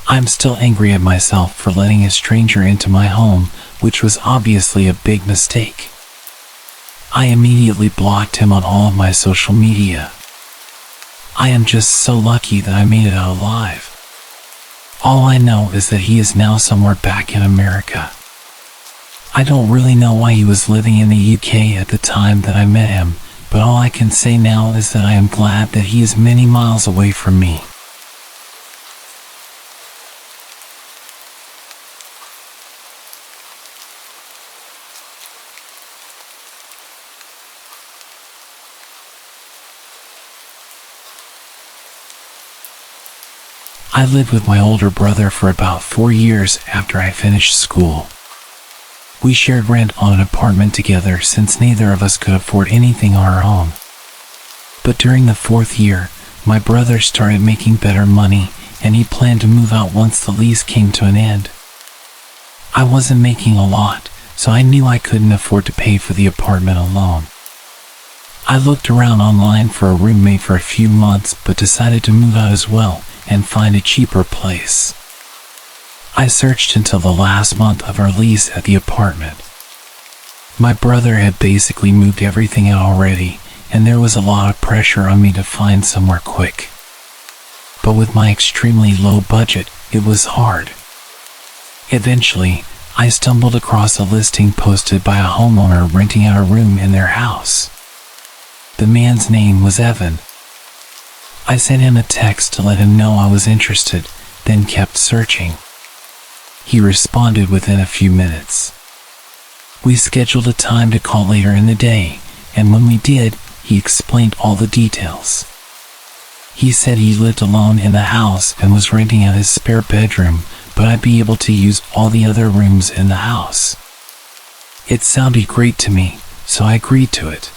I'm still angry at myself for letting a stranger into my home, which was obviously a big mistake. I immediately blocked him on all of my social media. I am just so lucky that I made it out alive. All I know is that he is now somewhere back in America. I don't really know why he was living in the UK at the time that I met him, but all I can say now is that I am glad that he is many miles away from me. I lived with my older brother for about 4 years after I finished school. We shared rent on an apartment together since neither of us could afford anything on our own. But during the 4th year, my brother started making better money, and he planned to move out once the lease came to an end. I wasn't making a lot, so I knew I couldn't afford to pay for the apartment alone. I looked around online for a roommate for a few months, but decided to move out as well and find a cheaper place. I searched until the last month of our lease at the apartment. My brother had basically moved everything out already, and there was a lot of pressure on me to find somewhere quick. But with my extremely low budget, it was hard. Eventually, I stumbled across a listing posted by a homeowner renting out a room in their house. The man's name was Evan. I sent him a text to let him know I was interested, then kept searching. He responded within a few minutes. We scheduled a time to call later in the day, and when we did, he explained all the details. He said he lived alone in the house and was renting out his spare bedroom, but I'd be able to use all the other rooms in the house. It sounded great to me, so I agreed to it.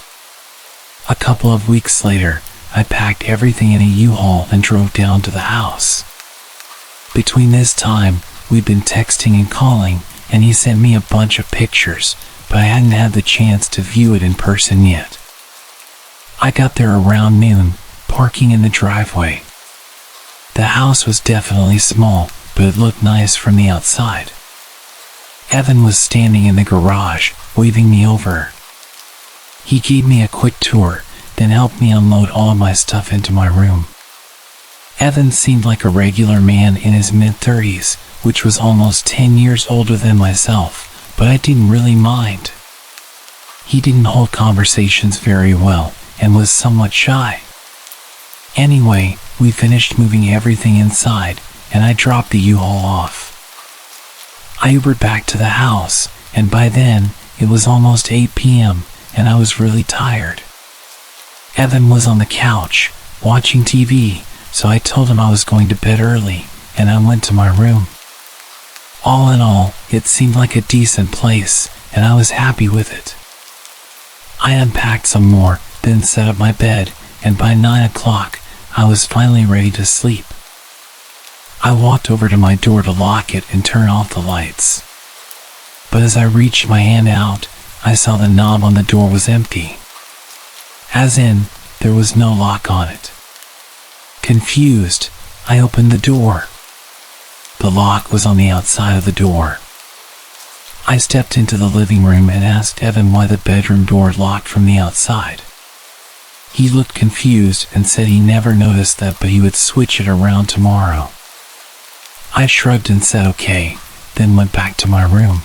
A couple of weeks later, I packed everything in a U-Haul and drove down to the house. Between this time, we'd been texting and calling, and he sent me a bunch of pictures, but I hadn't had the chance to view it in person yet. I got there around noon, parking in the driveway. The house was definitely small, but it looked nice from the outside. Evan was standing in the garage, waving me over. He gave me a quick tour, then helped me unload all of my stuff into my room. Evan seemed like a regular man in his mid-30s, which was almost 10 years older than myself, but I didn't really mind. He didn't hold conversations very well, and was somewhat shy. Anyway, we finished moving everything inside, and I dropped the U-Haul off. I Ubered back to the house, and by then, it was almost 8 p.m., and I was really tired. Evan was on the couch, watching TV, so I told him I was going to bed early, and I went to my room. All in all, it seemed like a decent place, and I was happy with it. I unpacked some more, then set up my bed, and by 9 o'clock, I was finally ready to sleep. I walked over to my door to lock it and turn off the lights. But as I reached my hand out, I saw the knob on the door was empty. As in, there was no lock on it. Confused, I opened the door. The lock was on the outside of the door. I stepped into the living room and asked Evan why the bedroom door locked from the outside. He looked confused and said he never noticed that, but he would switch it around tomorrow. I shrugged and said okay, then went back to my room.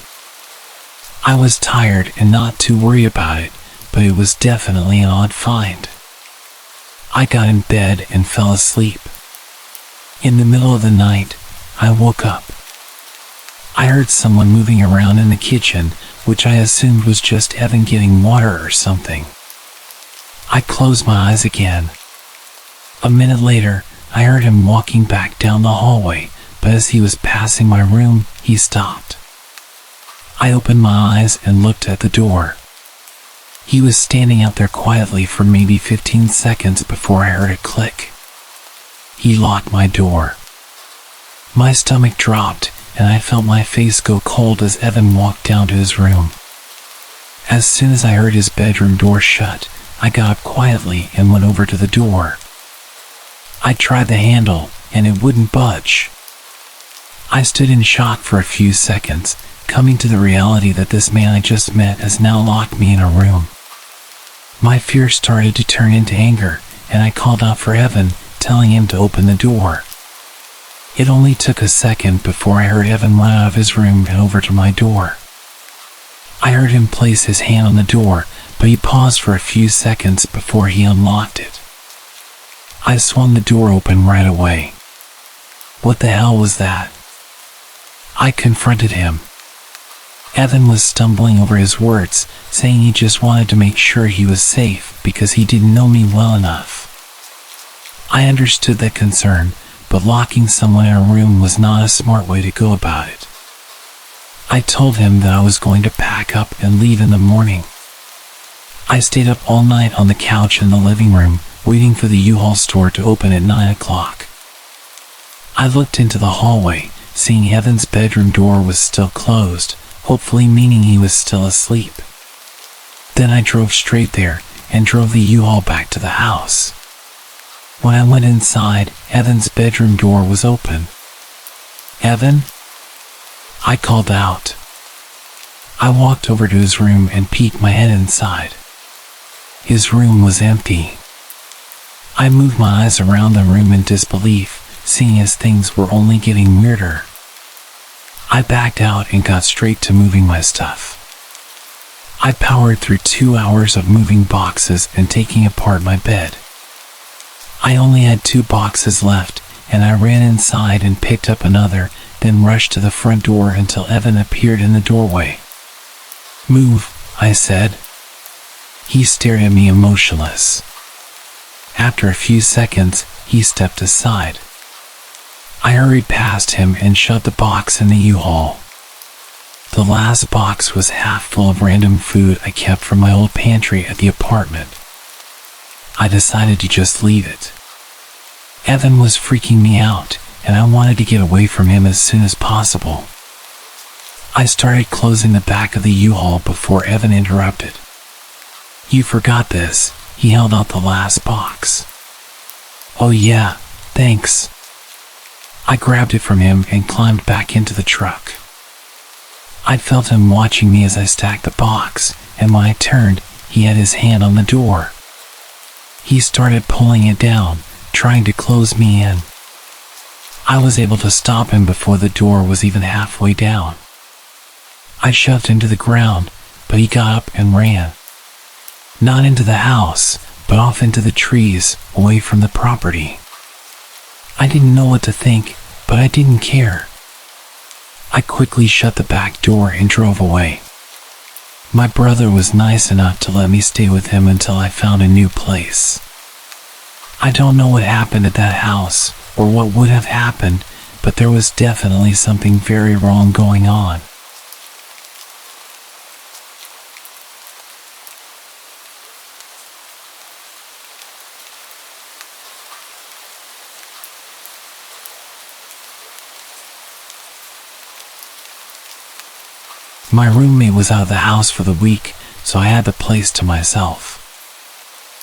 I was tired and not too worried about it, but it was definitely an odd find. I got in bed and fell asleep. In the middle of the night, I woke up. I heard someone moving around in the kitchen, which I assumed was just Evan getting water or something. I closed my eyes again. A minute later, I heard him walking back down the hallway, but as he was passing my room, he stopped. I opened my eyes and looked at the door. He was standing out there quietly for maybe 15 seconds before I heard a click. He locked my door. My stomach dropped, and I felt my face go cold as Evan walked down to his room. As soon as I heard his bedroom door shut, I got up quietly and went over to the door. I tried the handle, and it wouldn't budge. I stood in shock for a few seconds, coming to the reality that this man I just met has now locked me in a room. My fear started to turn into anger, and I called out for Evan, telling him to open the door. It only took a second before I heard Evan run out of his room and over to my door. I heard him place his hand on the door, but he paused for a few seconds before he unlocked it. I swung the door open right away. What the hell was that? I confronted him. Evan was stumbling over his words, saying he just wanted to make sure he was safe because he didn't know me well enough. I understood that concern, but locking someone in a room was not a smart way to go about it. I told him that I was going to pack up and leave in the morning. I stayed up all night on the couch in the living room, waiting for the U-Haul store to open at 9 o'clock. I looked into the hallway, seeing Evan's bedroom door was still closed, hopefully meaning he was still asleep. Then I drove straight there and drove the U-Haul back to the house. When I went inside, Evan's bedroom door was open. Evan? I called out. I walked over to his room and peeked my head inside. His room was empty. I moved my eyes around the room in disbelief, seeing as things were only getting weirder. I backed out and got straight to moving my stuff. I powered through 2 hours of moving boxes and taking apart my bed. I only had 2 boxes left, and I ran inside and picked up another, then rushed to the front door until Evan appeared in the doorway. "Move," I said. He stared at me emotionless. After a few seconds, he stepped aside. I hurried past him and shoved the box in the U-Haul. The last box was half full of random food I kept from my old pantry at the apartment. I decided to just leave it. Evan was freaking me out, and I wanted to get away from him as soon as possible. I started closing the back of the U-Haul before Evan interrupted. "You forgot this." He held out the last box. "Oh yeah, thanks." I grabbed it from him and climbed back into the truck. I felt him watching me as I stacked the box, and when I turned, he had his hand on the door. He started pulling it down, trying to close me in. I was able to stop him before the door was even halfway down. I shoved him to the ground, but he got up and ran. Not into the house, but off into the trees, away from the property. I didn't know what to think, but I didn't care. I quickly shut the back door and drove away. My brother was nice enough to let me stay with him until I found a new place. I don't know what happened at that house, or what would have happened, but there was definitely something very wrong going on. My roommate was out of the house for the week, so I had the place to myself.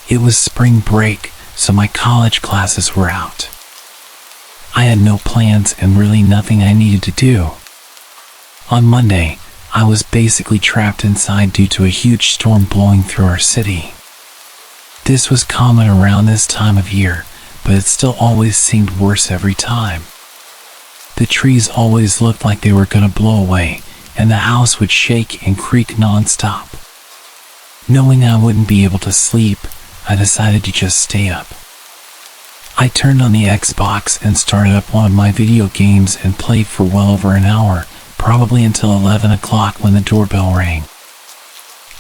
It was spring break, so my college classes were out. I had no plans and really nothing I needed to do. On Monday, I was basically trapped inside due to a huge storm blowing through our city. This was common around this time of year, but it still always seemed worse every time. The trees always looked like they were gonna blow away, and the house would shake and creak non-stop. Knowing I wouldn't be able to sleep, I decided to just stay up. I turned on the Xbox and started up one of my video games and played for well over an hour, probably until 11 o'clock when the doorbell rang.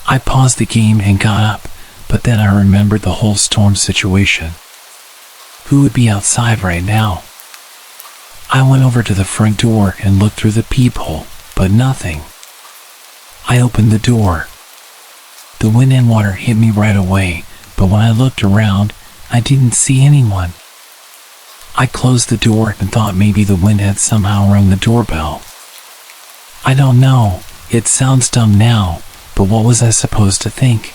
I paused the game and got up, but then I remembered the whole storm situation. Who would be outside right now? I went over to the front door and looked through the peephole, but nothing. I opened the door. The wind and water hit me right away, but when I looked around, I didn't see anyone. I closed the door and thought maybe the wind had somehow rung the doorbell. I don't know, it sounds dumb now, but what was I supposed to think?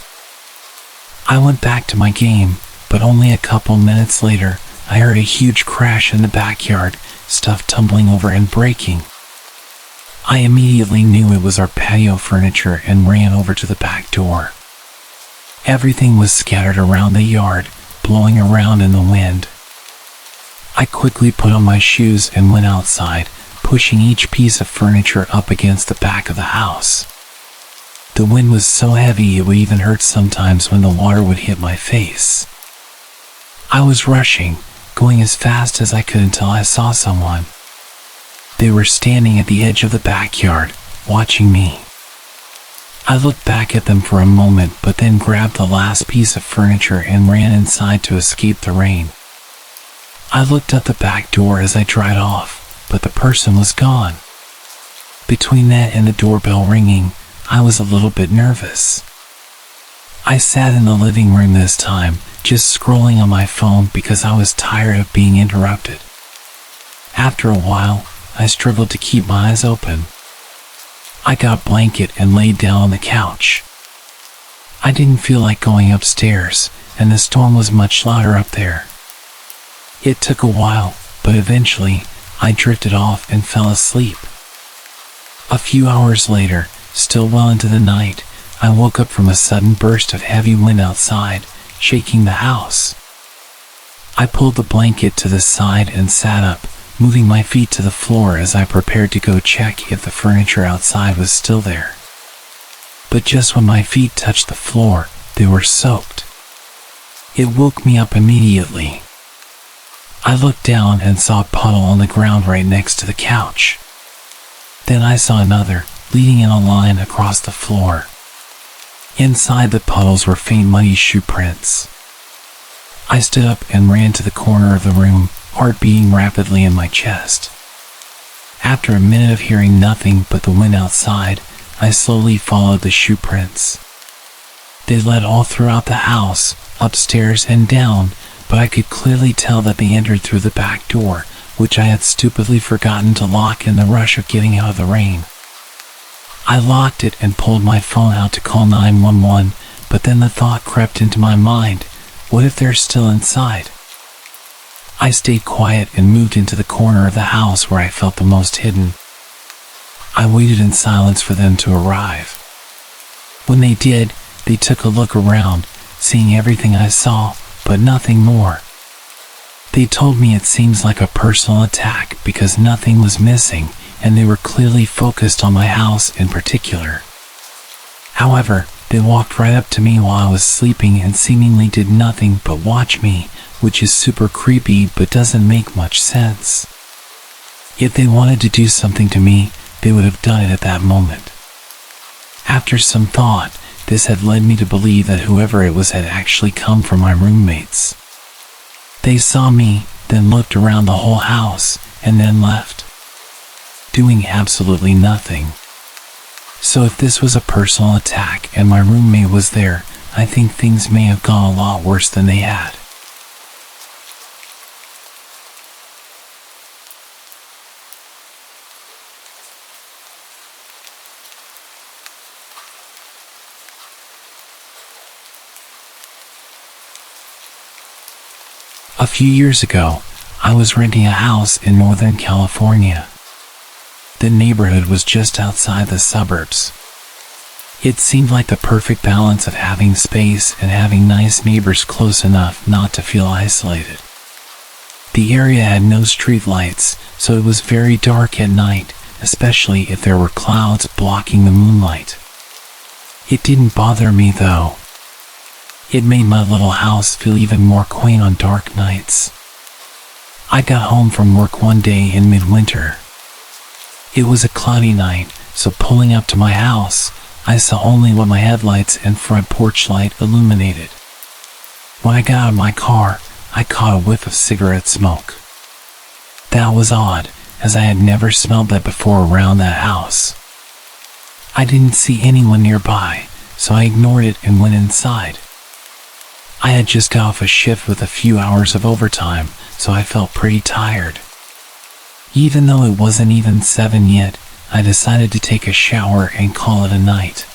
I went back to my game, but only a couple minutes later, I heard a huge crash in the backyard, stuff tumbling over and breaking. I immediately knew it was our patio furniture and ran over to the back door. Everything was scattered around the yard, blowing around in the wind. I quickly put on my shoes and went outside, pushing each piece of furniture up against the back of the house. The wind was so heavy it would even hurt sometimes when the water would hit my face. I was rushing, going as fast as I could until I saw someone. They were standing at the edge of the backyard, watching me. I looked back at them for a moment, but then grabbed the last piece of furniture and ran inside to escape the rain. I looked at the back door as I dried off, but the person was gone. Between that and the doorbell ringing, I was a little bit nervous. I sat in the living room this time, just scrolling on my phone because I was tired of being interrupted. After a while, I struggled to keep my eyes open. I got a blanket and laid down on the couch. I didn't feel like going upstairs, and the storm was much louder up there. It took a while, but eventually, I drifted off and fell asleep. A few hours later, still well into the night, I woke up from a sudden burst of heavy wind outside, shaking the house. I pulled the blanket to the side and sat up, moving my feet to the floor as I prepared to go check if the furniture outside was still there. But just when my feet touched the floor, they were soaked. It woke me up immediately. I looked down and saw a puddle on the ground right next to the couch. Then I saw another, leading in a line across the floor. Inside the puddles were faint muddy shoe prints. I stood up and ran to the corner of the room, heart beating rapidly in my chest. After a minute of hearing nothing but the wind outside, I slowly followed the shoe prints. They led all throughout the house, upstairs and down, but I could clearly tell that they entered through the back door, which I had stupidly forgotten to lock in the rush of getting out of the rain. I locked it and pulled my phone out to call 911, but then the thought crept into my mind, what if they're still inside? I stayed quiet and moved into the corner of the house where I felt the most hidden. I waited in silence for them to arrive. When they did, they took a look around, seeing everything I saw, but nothing more. They told me it seems like a personal attack because nothing was missing, and they were clearly focused on my house in particular. However, they walked right up to me while I was sleeping and seemingly did nothing but watch me, which is super creepy but doesn't make much sense. If they wanted to do something to me, they would have done it at that moment. After some thought, this had led me to believe that whoever it was had actually come from my roommates. They saw me, then looked around the whole house, and then left, doing absolutely nothing. So if this was a personal attack and my roommate was there, I think things may have gone a lot worse than they had. A few years ago, I was renting a house in Northern California. The neighborhood was just outside the suburbs. It seemed like the perfect balance of having space and having nice neighbors close enough not to feel isolated. The area had no street lights, so it was very dark at night, especially if there were clouds blocking the moonlight. It didn't bother me though. It made my little house feel even more quaint on dark nights. I got home from work one day in midwinter. It was a cloudy night, so pulling up to my house, I saw only what my headlights and front porch light illuminated. When I got out of my car, I caught a whiff of cigarette smoke. That was odd, as I had never smelled that before around that house. I didn't see anyone nearby, so I ignored it and went inside. I had just got off a shift with a few hours of overtime, so I felt pretty tired. Even though it wasn't even 7 yet, I decided to take a shower and call it a night.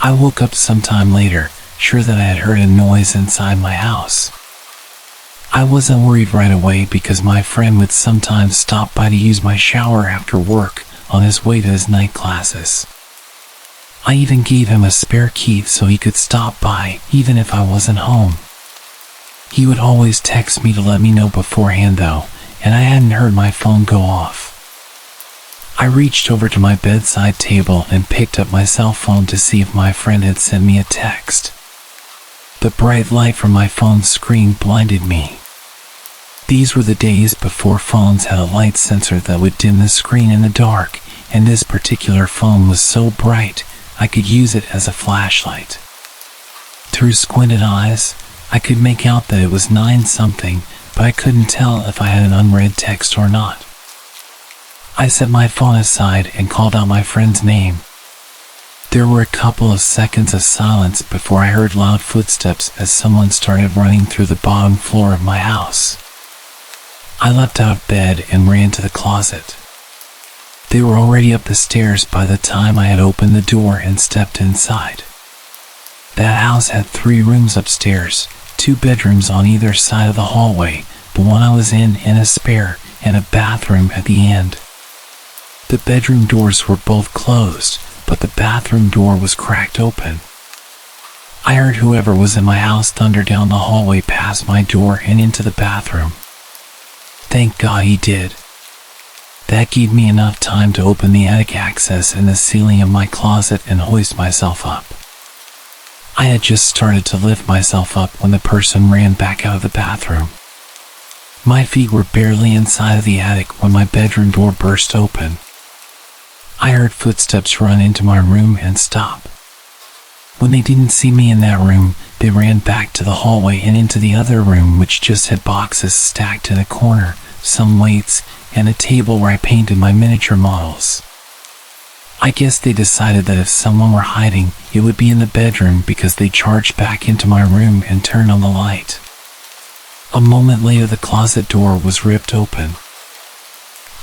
I woke up sometime later, sure that I had heard a noise inside my house. I wasn't worried right away because my friend would sometimes stop by to use my shower after work on his way to his night classes. I even gave him a spare key so he could stop by even if I wasn't home. He would always text me to let me know beforehand though, and I hadn't heard my phone go off. I reached over to my bedside table and picked up my cell phone to see if my friend had sent me a text. The bright light from my phone's screen blinded me. These were the days before phones had a light sensor that would dim the screen in the dark, and this particular phone was so bright, I could use it as a flashlight. Through squinted eyes, I could make out that it was 9-something, but I couldn't tell if I had an unread text or not. I set my phone aside and called out my friend's name. There were a couple of seconds of silence before I heard loud footsteps as someone started running through the bottom floor of my house. I leapt out of bed and ran to the closet. They were already up the stairs by the time I had opened the door and stepped inside. That house had 3 rooms upstairs, 2 bedrooms on either side of the hallway, the one I was in and a spare, and a bathroom at the end. The bedroom doors were both closed, but the bathroom door was cracked open. I heard whoever was in my house thunder down the hallway past my door and into the bathroom. Thank God he did. That gave me enough time to open the attic access in the ceiling of my closet and hoist myself up. I had just started to lift myself up when the person ran back out of the bathroom. My feet were barely inside of the attic when my bedroom door burst open. I heard footsteps run into my room and stop. When they didn't see me in that room, they ran back to the hallway and into the other room, which just had boxes stacked in a corner, some weights, and a table where I painted my miniature models. I guess they decided that if someone were hiding, it would be in the bedroom because they charged back into my room and turned on the light. A moment later, the closet door was ripped open.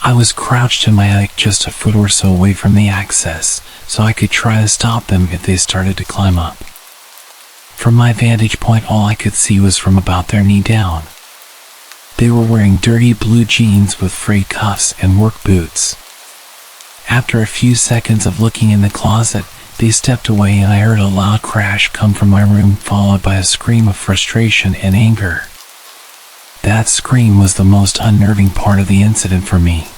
I was crouched in my attic just a foot or so away from the access, so I could try to stop them if they started to climb up. From my vantage point, all I could see was from about their knee down. They were wearing dirty blue jeans with frayed cuffs and work boots. After a few seconds of looking in the closet, they stepped away and I heard a loud crash come from my room, followed by a scream of frustration and anger. That scream was the most unnerving part of the incident for me.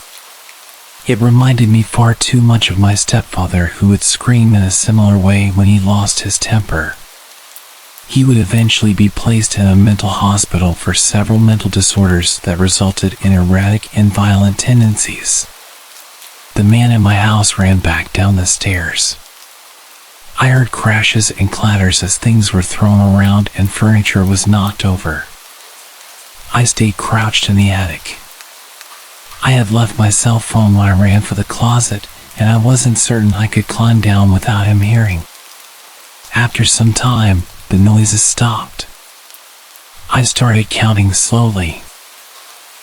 It reminded me far too much of my stepfather, who would scream in a similar way when he lost his temper. He would eventually be placed in a mental hospital for several mental disorders that resulted in erratic and violent tendencies. The man in my house ran back down the stairs. I heard crashes and clatters as things were thrown around and furniture was knocked over. I stayed crouched in the attic. I had left my cell phone when I ran for the closet, and I wasn't certain I could climb down without him hearing. After some time, the noises stopped. I started counting slowly.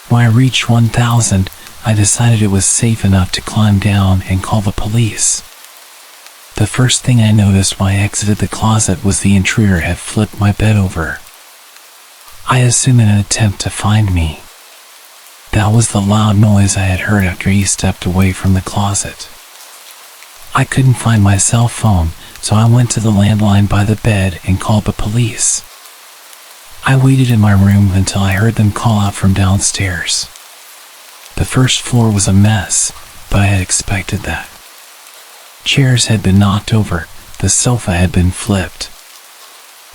When I reached 1,000, I decided it was safe enough to climb down and call the police. The first thing I noticed when I exited the closet was the intruder had flipped my bed over. I assumed in an attempt to find me. That was the loud noise I had heard after he stepped away from the closet. I couldn't find my cell phone, so I went to the landline by the bed and called the police. I waited in my room until I heard them call out from downstairs. The first floor was a mess, but I had expected that. Chairs had been knocked over, the sofa had been flipped.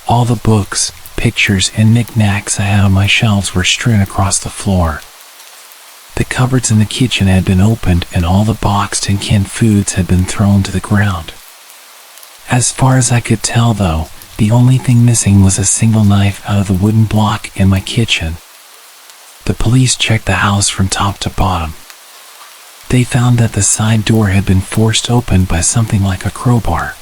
All the books, pictures, and knickknacks I had on my shelves were strewn across the floor. The cupboards in the kitchen had been opened and all the boxed and canned foods had been thrown to the ground. As far as I could tell though, the only thing missing was a single knife out of the wooden block in my kitchen. The police checked the house from top to bottom. They found that the side door had been forced open by something like a crowbar.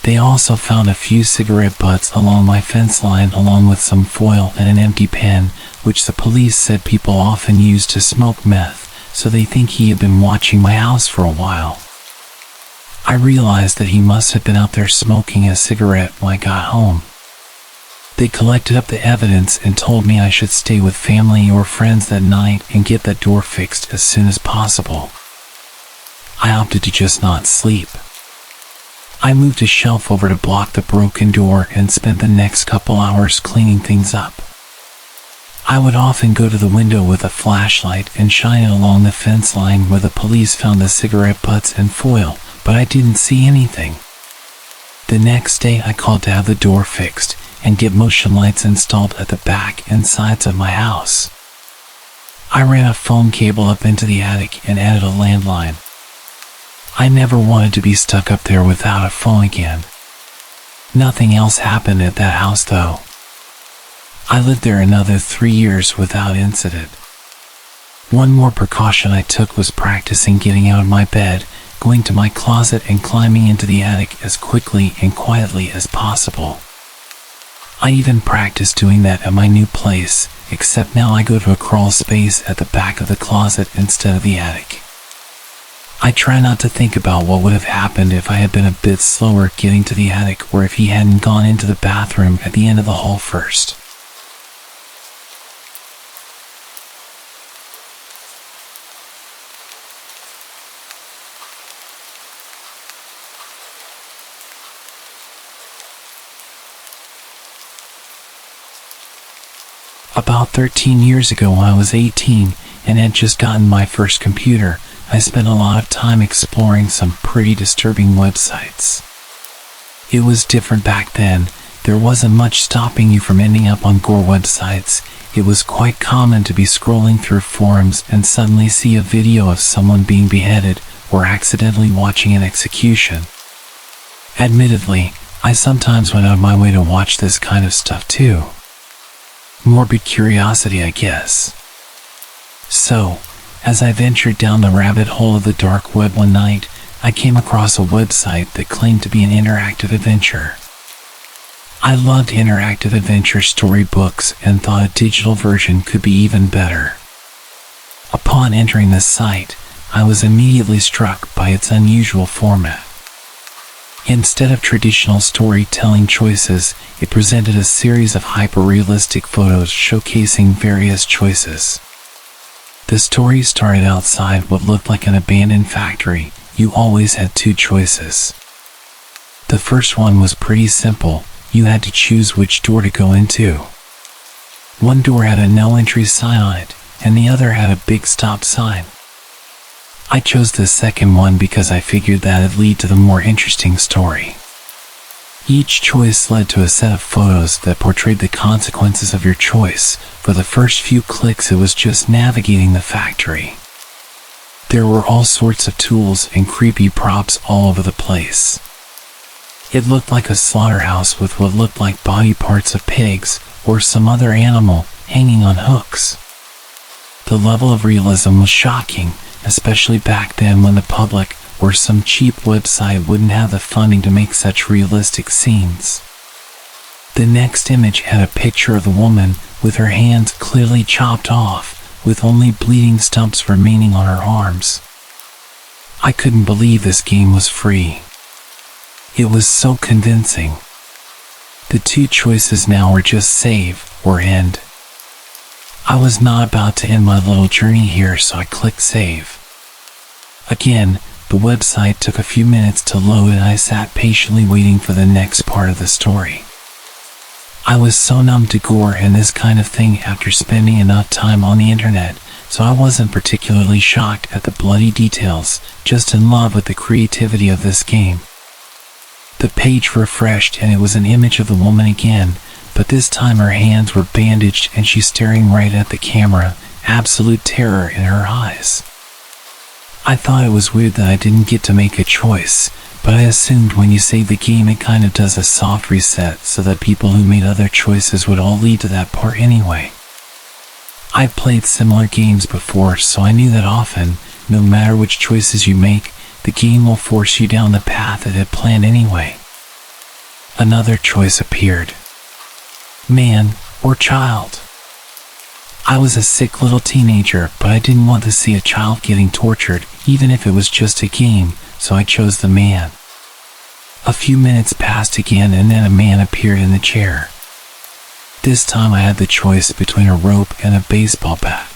They also found a few cigarette butts along my fence line, along with some foil and an empty pen, which the police said people often use to smoke meth, so they think he had been watching my house for a while. I realized that he must have been out there smoking a cigarette when I got home. They collected up the evidence and told me I should stay with family or friends that night and get that door fixed as soon as possible. I opted to just not sleep. I moved a shelf over to block the broken door and spent the next couple hours cleaning things up. I would often go to the window with a flashlight and shine it along the fence line where the police found the cigarette butts and foil, but I didn't see anything. The next day I called to have the door fixed and get motion lights installed at the back and sides of my house. I ran a phone cable up into the attic and added a landline. I never wanted to be stuck up there without a phone again. Nothing else happened at that house though. I lived there another 3 years without incident. One more precaution I took was practicing getting out of my bed, going to my closet and climbing into the attic as quickly and quietly as possible. I even practiced doing that at my new place, except now I go to a crawl space at the back of the closet instead of the attic. I try not to think about what would have happened if I had been a bit slower getting to the attic, or if he hadn't gone into the bathroom at the end of the hall first. About 13 years ago, when I was 18 and had just gotten my first computer, I spent a lot of time exploring some pretty disturbing websites. It was different back then. There wasn't much stopping you from ending up on Gore websites. It was quite common to be scrolling through forums and suddenly see a video of someone being beheaded or accidentally watching an execution. Admittedly, I sometimes went out of my way to watch this kind of stuff too. Morbid curiosity, I guess. So, as I ventured down the rabbit hole of the dark web one night, I came across a website that claimed to be an interactive adventure. I loved interactive adventure storybooks and thought a digital version could be even better. Upon entering the site, I was immediately struck by its unusual format. Instead of traditional storytelling choices, it presented a series of hyper-realistic photos showcasing various choices. The story started outside what looked like an abandoned factory. You always had two choices. The first one was pretty simple. You had to choose which door to go into. One door had a no entry sign on it, and the other had a big stop sign. I chose the second one because I figured that'd lead to the more interesting story. Each choice led to a set of photos that portrayed the consequences of your choice. For the first few clicks, it was just navigating the factory. There were all sorts of tools and creepy props all over the place. It looked like a slaughterhouse with what looked like body parts of pigs or some other animal hanging on hooks. The level of realism was shocking, especially back then when the public or some cheap website wouldn't have the funding to make such realistic scenes. The next image had a picture of the woman with her hands clearly chopped off, with only bleeding stumps remaining on her arms. I couldn't believe this game was free. It was so convincing. The two choices now were just save or end. I was not about to end my little journey here, so I clicked save. Again, the website took a few minutes to load and I sat patiently waiting for the next part of the story. I was so numb to gore and this kind of thing after spending enough time on the internet, so I wasn't particularly shocked at the bloody details, just in love with the creativity of this game. The page refreshed and it was an image of the woman again, but this time her hands were bandaged and she's staring right at the camera, absolute terror in her eyes. I thought it was weird that I didn't get to make a choice, but I assumed when you save the game it kind of does a soft reset so that people who made other choices would all lead to that part anyway. I've played similar games before, so I knew that often, no matter which choices you make, the game will force you down the path it had planned anyway. Another choice appeared. Man or child. I was a sick little teenager, but I didn't want to see a child getting tortured, even if it was just a game, so I chose the man. A few minutes passed again and then a man appeared in the chair. This time I had the choice between a rope and a baseball bat.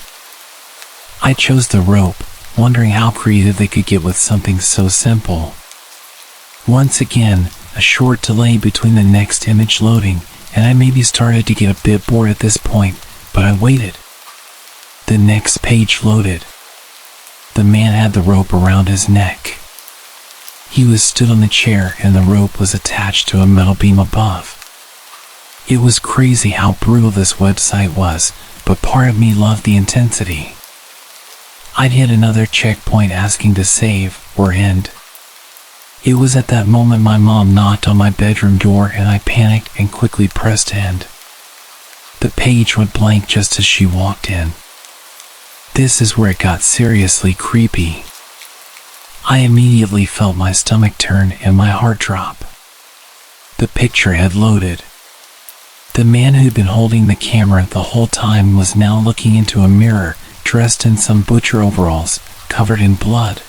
I chose the rope, wondering how creative they could get with something so simple. Once again, a short delay between the next image loading, and I maybe started to get a bit bored at this point, but I waited. The next page loaded. The man had the rope around his neck. He was stood on the chair and the rope was attached to a metal beam above. It was crazy how brutal this website was, but part of me loved the intensity. I'd hit another checkpoint asking to save or end. It was at that moment my mom knocked on my bedroom door and I panicked and quickly pressed end. The page went blank just as she walked in. This is where it got seriously creepy. I immediately felt my stomach turn and my heart drop. The picture had loaded. The man who'd been holding the camera the whole time was now looking into a mirror, dressed in some butcher overalls, covered in blood.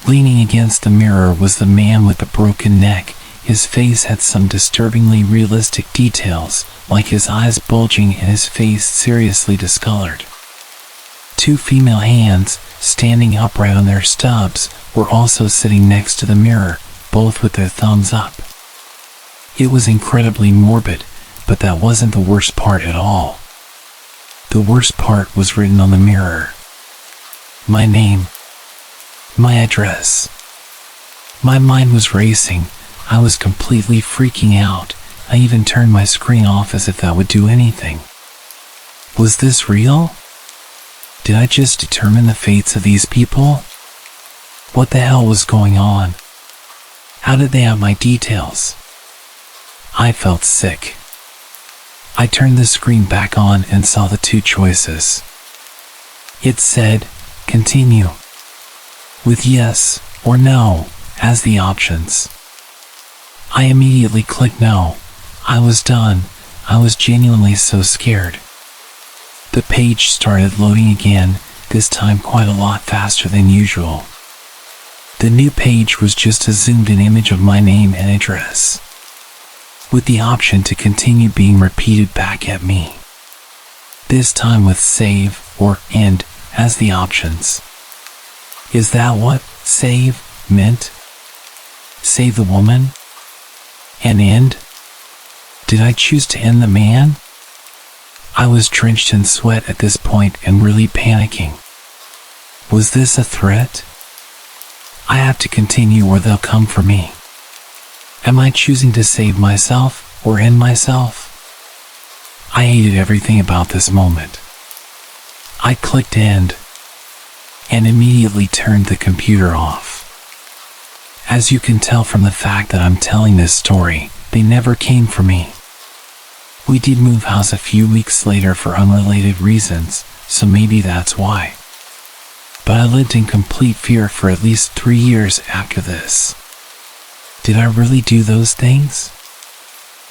Leaning against the mirror was the man with the broken neck. His face had some disturbingly realistic details, like his eyes bulging and his face seriously discolored. Two female hands, standing upright on their stubs, were also sitting next to the mirror, both with their thumbs up. It was incredibly morbid, but that wasn't the worst part at all. The worst part was written on the mirror. My name. My address. My mind was racing. I was completely freaking out. I even turned my screen off as if that would do anything. Was this real? Did I just determine the fates of these people? What the hell was going on? How did they have my details? I felt sick. I turned the screen back on and saw the two choices. It said, continue, with yes or no as the options. I immediately clicked no. I was done. I was genuinely so scared. The page started loading again, this time quite a lot faster than usual. The new page was just a zoomed in image of my name and address. with the option to continue being repeated back at me. This time with save or end as the options. Is that what save meant? Save the woman? And end? Did I choose to end the man? I was drenched in sweat at this point and really panicking. Was this a threat? I have to continue or they'll come for me. Am I choosing to save myself or end myself? I hated everything about this moment. I clicked end and immediately turned the computer off. As you can tell from the fact that I'm telling this story, they never came for me. We did move house a few weeks later for unrelated reasons, so maybe that's why. But I lived in complete fear for at least 3 years after this. Did I really do those things?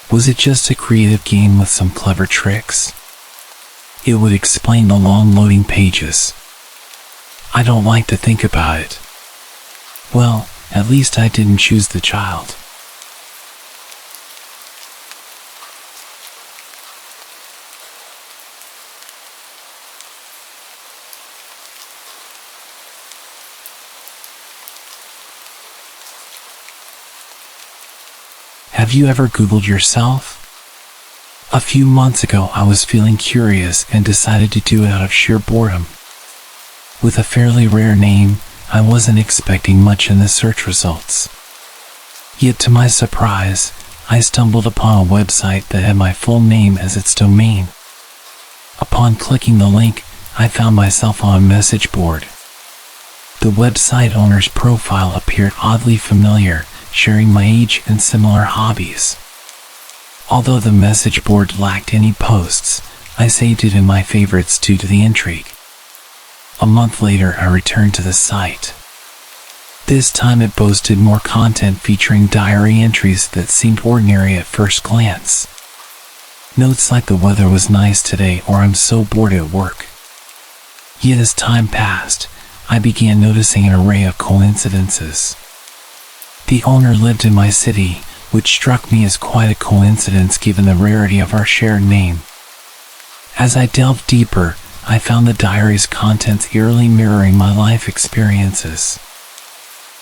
Was it just a creative game with some clever tricks? It would explain the long loading pages. I don't like to think about it. Well, at least I didn't choose the child. Have you ever Googled yourself? A few months ago, I was feeling curious and decided to do it out of sheer boredom. With a fairly rare name, I wasn't expecting much in the search results. Yet to my surprise, I stumbled upon a website that had my full name as its domain. Upon clicking the link, I found myself on a message board. The website owner's profile appeared oddly familiar, sharing my age and similar hobbies. Although the message board lacked any posts, I saved it in my favorites due to the intrigue. A month later, I returned to the site. This time it boasted more content featuring diary entries that seemed ordinary at first glance. Notes like the weather was nice today or I'm so bored at work. Yet as time passed, I began noticing an array of coincidences. The owner lived in my city, which struck me as quite a coincidence given the rarity of our shared name. As I delved deeper, I found the diary's contents eerily mirroring my life experiences.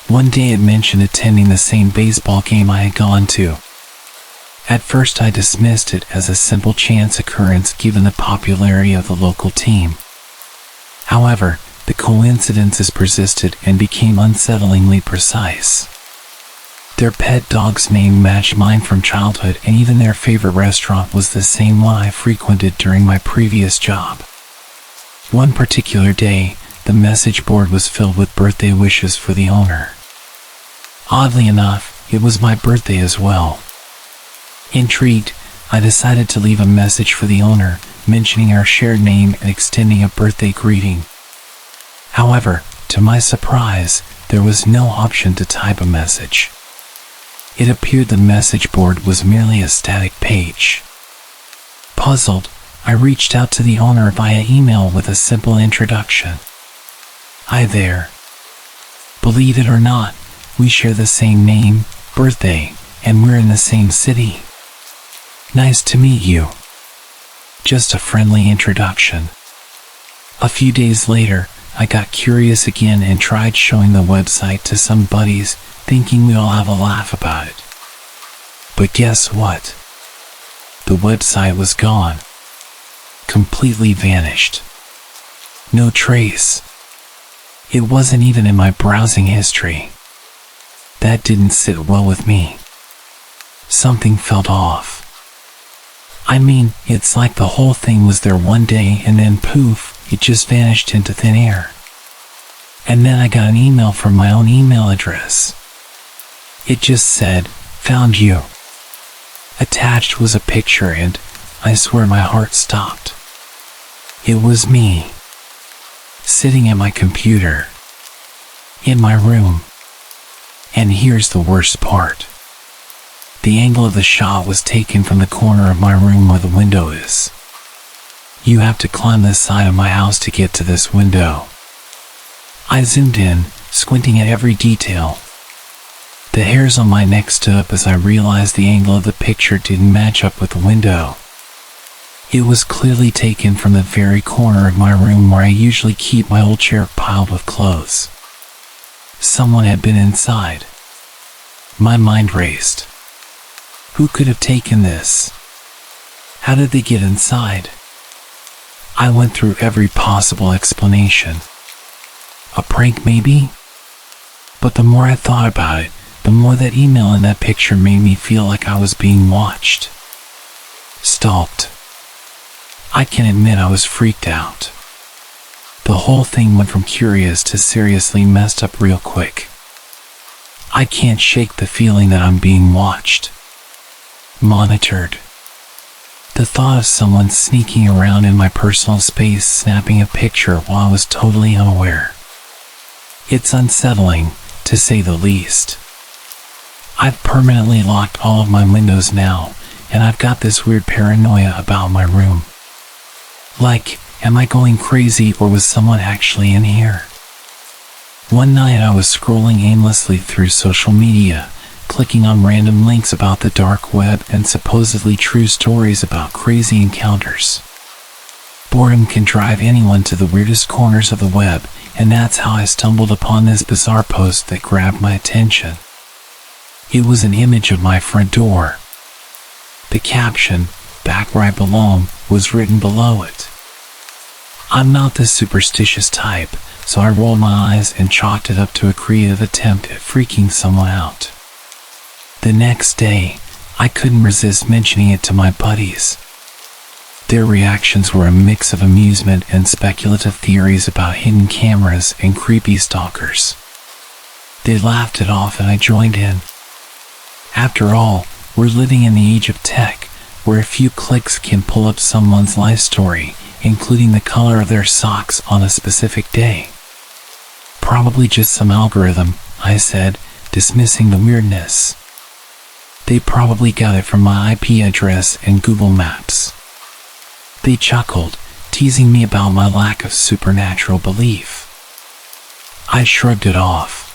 One day it mentioned attending the same baseball game I had gone to. At first I dismissed it as a simple chance occurrence given the popularity of the local team. However, the coincidences persisted and became unsettlingly precise. Their pet dog's name matched mine from childhood, and even their favorite restaurant was the same one I frequented during my previous job. One particular day, the message board was filled with birthday wishes for the owner. Oddly enough, it was my birthday as well. Intrigued, I decided to leave a message for the owner, mentioning our shared name and extending a birthday greeting. However, to my surprise, there was no option to type a message. It appeared the message board was merely a static page. Puzzled, I reached out to the owner via email with a simple introduction. Hi there. Believe it or not, we share the same name, birthday, and we're in the same city. Nice to meet you. Just a friendly introduction. A few days later, I got curious again and tried showing the website to some buddies, thinking we'd all have a laugh about it. But guess what? The website was gone. Completely vanished. No trace. It wasn't even in my browsing history. That didn't sit well with me. Something felt off. I mean, it's like the whole thing was there one day and then poof, it just vanished into thin air. And then I got an email from my own email address. It just said, "Found you." Attached was a picture and, I swear my heart stopped. It was me. Sitting at my computer. In my room. And here's the worst part. The angle of the shot was taken from the corner of my room where the window is. You have to climb the side of my house to get to this window. I zoomed in, squinting at every detail. The hairs on my neck stood up as I realized the angle of the picture didn't match up with the window. It was clearly taken from the very corner of my room where I usually keep my old chair piled with clothes. Someone had been inside. My mind raced. Who could have taken this? How did they get inside? I went through every possible explanation. A prank, maybe? But the more I thought about it, the more that email and that picture made me feel like I was being watched. Stalked. I can admit I was freaked out. The whole thing went from curious to seriously messed up real quick. I can't shake the feeling that I'm being watched. Monitored. The thought of someone sneaking around in my personal space snapping a picture while I was totally unaware. It's unsettling, to say the least. I've permanently locked all of my windows now, and I've got this weird paranoia about my room. Like, am I going crazy or was someone actually in here? One night I was scrolling aimlessly through social media, clicking on random links about the dark web and supposedly true stories about crazy encounters. Boredom can drive anyone to the weirdest corners of the web, and that's how I stumbled upon this bizarre post that grabbed my attention. It was an image of my front door. The caption, "Back where I belong," was written below it. I'm not the superstitious type, so I rolled my eyes and chalked it up to a creative attempt at freaking someone out. The next day, I couldn't resist mentioning it to my buddies. Their reactions were a mix of amusement and speculative theories about hidden cameras and creepy stalkers. They laughed it off and I joined in. After all, we're living in the age of tech, where a few clicks can pull up someone's life story, including the color of their socks on a specific day. Probably just some algorithm, I said, dismissing the weirdness. They probably got it from my IP address and Google Maps. They chuckled, teasing me about my lack of supernatural belief. I shrugged it off.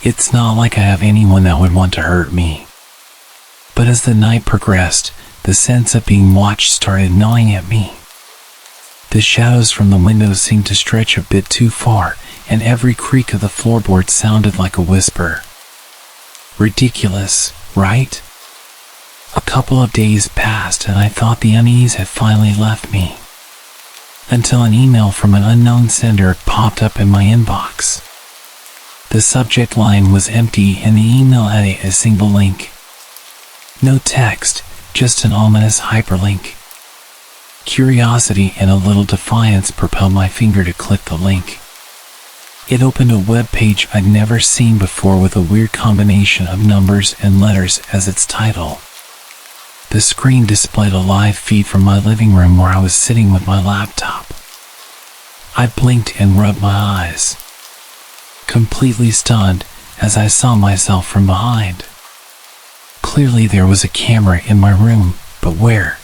It's not like I have anyone that would want to hurt me. But as the night progressed, the sense of being watched started gnawing at me. The shadows from the windows seemed to stretch a bit too far, and every creak of the floorboard sounded like a whisper. Ridiculous, right? A couple of days passed and I thought the unease had finally left me. Until an email from an unknown sender popped up in my inbox. The subject line was empty and the email had a single link. No text, just an ominous hyperlink. Curiosity and a little defiance propelled my finger to click the link. It opened a web page I'd never seen before with a weird combination of numbers and letters as its title. The screen displayed a live feed from my living room where I was sitting with my laptop. I blinked and rubbed my eyes, completely stunned as I saw myself from behind. Clearly there was a camera in my room, but where?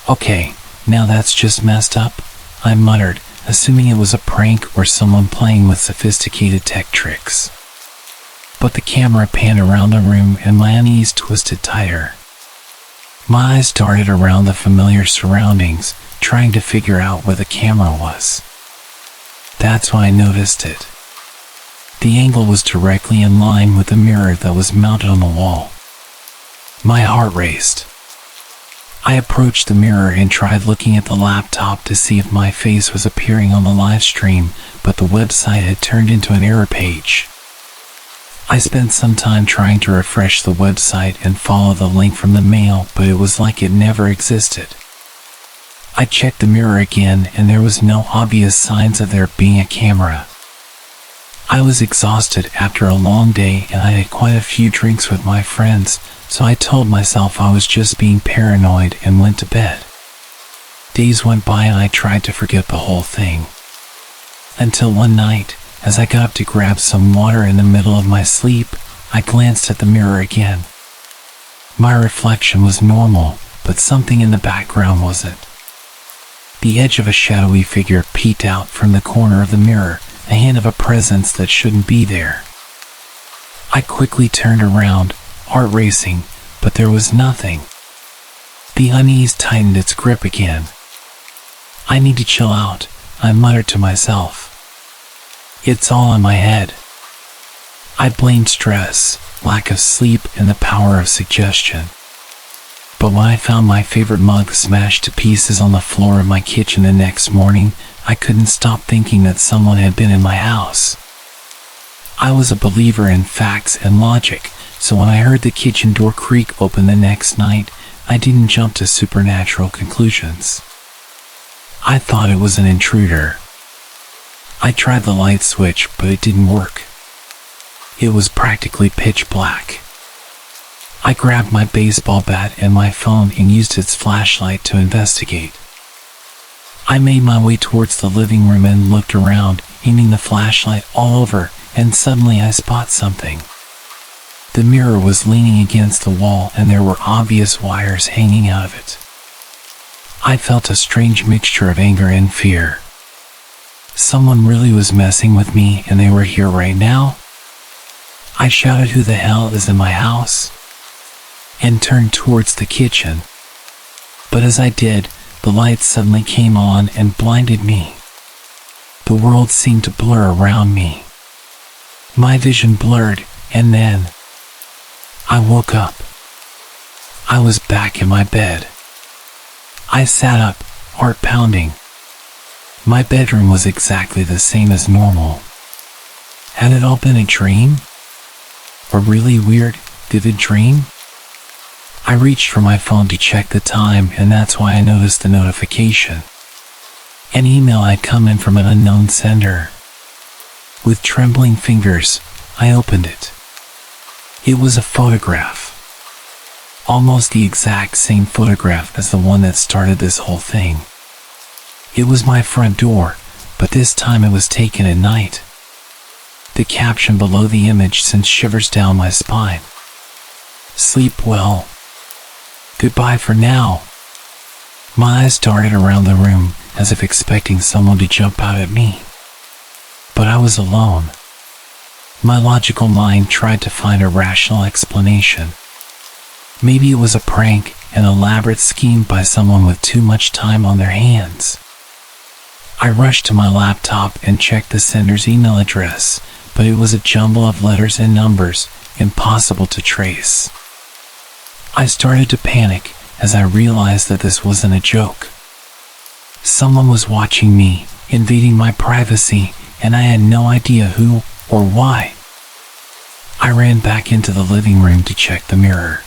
Okay, now that's just messed up, I muttered, assuming it was a prank or someone playing with sophisticated tech tricks. But the camera panned around the room and my unease twisted tighter. My eyes darted around the familiar surroundings, trying to figure out where the camera was. That's when I noticed it. The angle was directly in line with the mirror that was mounted on the wall. My heart raced. I approached the mirror and tried looking at the laptop to see if my face was appearing on the live stream, but the website had turned into an error page. I spent some time trying to refresh the website and follow the link from the mail, but it was like it never existed. I checked the mirror again and there was no obvious signs of there being a camera. I was exhausted after a long day and I had quite a few drinks with my friends, so I told myself I was just being paranoid and went to bed. Days went by and I tried to forget the whole thing. Until one night, as I got up to grab some water in the middle of my sleep, I glanced at the mirror again. My reflection was normal, but something in the background wasn't. The edge of a shadowy figure peeked out from the corner of the mirror, a hint of a presence that shouldn't be there. I quickly turned around, heart racing, but there was nothing. The unease tightened its grip again. I need to chill out, I muttered to myself. It's all in my head. I blamed stress, lack of sleep, and the power of suggestion. But when I found my favorite mug smashed to pieces on the floor of my kitchen the next morning, I couldn't stop thinking that someone had been in my house. I was a believer in facts and logic, so when I heard the kitchen door creak open the next night, I didn't jump to supernatural conclusions. I thought it was an intruder. I tried the light switch, but it didn't work. It was practically pitch black. I grabbed my baseball bat and my phone and used its flashlight to investigate. I made my way towards the living room and looked around, aiming the flashlight all over, and suddenly I spot something. The mirror was leaning against the wall and there were obvious wires hanging out of it. I felt a strange mixture of anger and fear. Someone really was messing with me and they were here right now? I shouted, "Who the hell is in my house?" and turned towards the kitchen. But as I did, the lights suddenly came on and blinded me. The world seemed to blur around me. My vision blurred, and then I woke up. I was back in my bed. I sat up, heart pounding. My bedroom was exactly the same as normal. Had it all been a dream? A really weird, vivid dream? I reached for my phone to check the time, and that's why I noticed the notification. An email had come in from an unknown sender. With trembling fingers, I opened it. It was a photograph. Almost the exact same photograph as the one that started this whole thing. It was my front door, but this time it was taken at night. The caption below the image sent shivers down my spine. "Sleep well. Goodbye for now." My eyes darted around the room, as if expecting someone to jump out at me. But I was alone. My logical mind tried to find a rational explanation. Maybe it was a prank, an elaborate scheme by someone with too much time on their hands. I rushed to my laptop and checked the sender's email address, but it was a jumble of letters and numbers, impossible to trace. I started to panic as I realized that this wasn't a joke. Someone was watching me, invading my privacy, and I had no idea who or why. I ran back into the living room to check the mirror.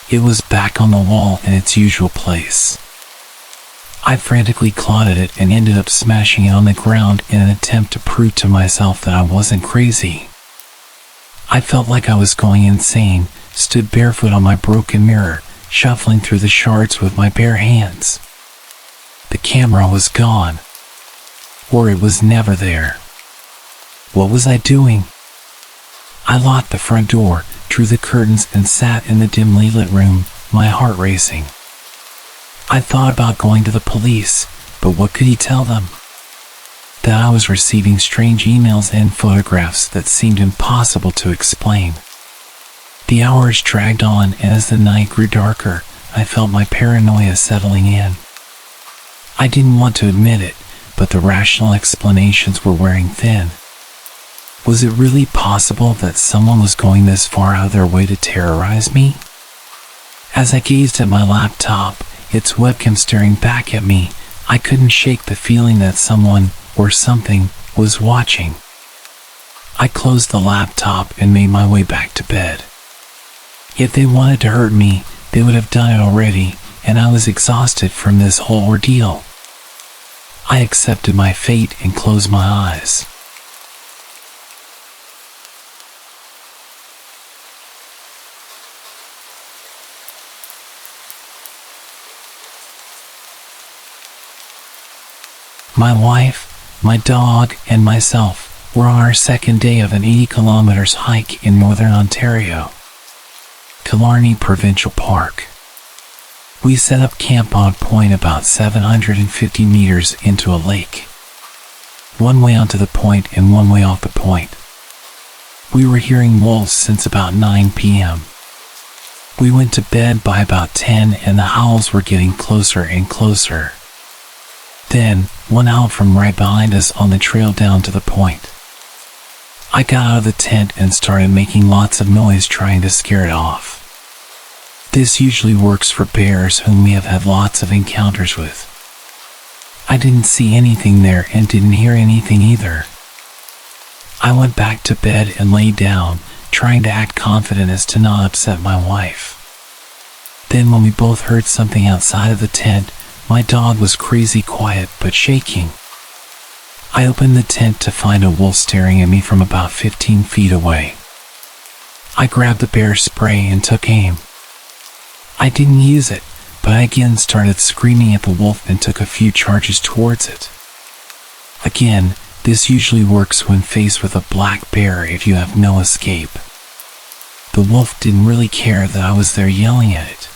It was back on the wall in its usual place. I frantically clawed at it and ended up smashing it on the ground in an attempt to prove to myself that I wasn't crazy. I felt like I was going insane, stood barefoot on my broken mirror, shuffling through the shards with my bare hands. The camera was gone. Or it was never there. What was I doing? I locked the front door, drew the curtains, and sat in the dimly lit room, my heart racing. I thought about going to the police, but what could he tell them? That I was receiving strange emails and photographs that seemed impossible to explain. The hours dragged on, and as the night grew darker, I felt my paranoia settling in. I didn't want to admit it, but the rational explanations were wearing thin. Was it really possible that someone was going this far out of their way to terrorize me? As I gazed at my laptop, its webcam staring back at me, I couldn't shake the feeling that someone, or something, was watching. I closed the laptop and made my way back to bed. If they wanted to hurt me, they would have done it already, and I was exhausted from this whole ordeal. I accepted my fate and closed my eyes. My wife, my dog, and myself were on our second day of an 80 kilometers hike in northern Ontario, Killarney Provincial Park. We set up camp on a point about 750 meters into a lake. One way onto the point and one way off the point. We were hearing wolves since about 9 p.m. We went to bed by about 10 and the howls were getting closer and closer. Then, one owl from right behind us on the trail down to the point. I got out of the tent and started making lots of noise trying to scare it off. This usually works for bears whom we have had lots of encounters with. I didn't see anything there and didn't hear anything either. I went back to bed and lay down, trying to act confident as to not upset my wife. Then when we both heard something outside of the tent, my dog was crazy quiet but shaking. I opened the tent to find a wolf staring at me from about 15 feet away. I grabbed the bear spray and took aim. I didn't use it, but I again started screaming at the wolf and took a few charges towards it. Again, this usually works when faced with a black bear if you have no escape. The wolf didn't really care that I was there yelling at it.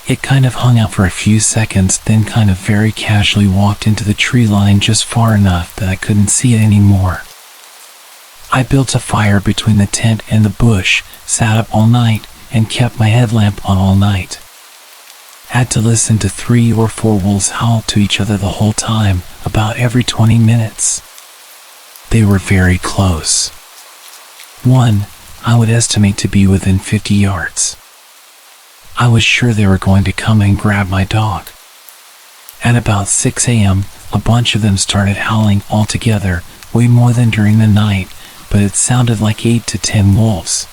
It kind of hung out for a few seconds, then kind of very casually walked into the tree line just far enough that I couldn't see it anymore. I built a fire between the tent and the bush, sat up all night, and kept my headlamp on all night. Had to listen to 3 or 4 wolves howl to each other the whole time, about every 20 minutes. They were very close. One, I would estimate to be within 50 yards. I was sure they were going to come and grab my dog. At about 6 a.m., a bunch of them started howling all together, way more than during the night, but it sounded like 8 to 10 wolves.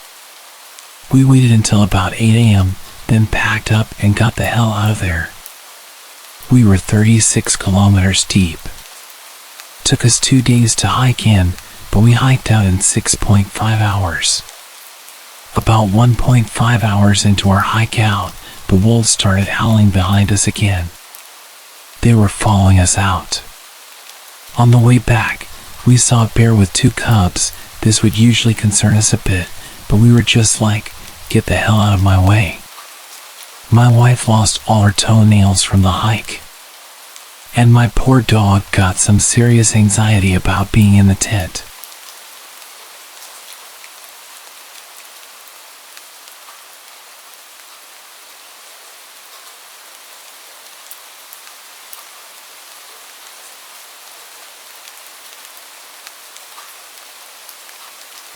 We waited until about 8 a.m., then packed up and got the hell out of there. We were 36 kilometers deep. Took us 2 days to hike in, but we hiked out in 6.5 hours. About 1.5 hours into our hike out, the wolves started howling behind us again. They were following us out. On the way back, we saw a bear with 2 cubs. This would usually concern us a bit, but we were just like, get the hell out of my way. My wife lost all her toenails from the hike. And my poor dog got some serious anxiety about being in the tent.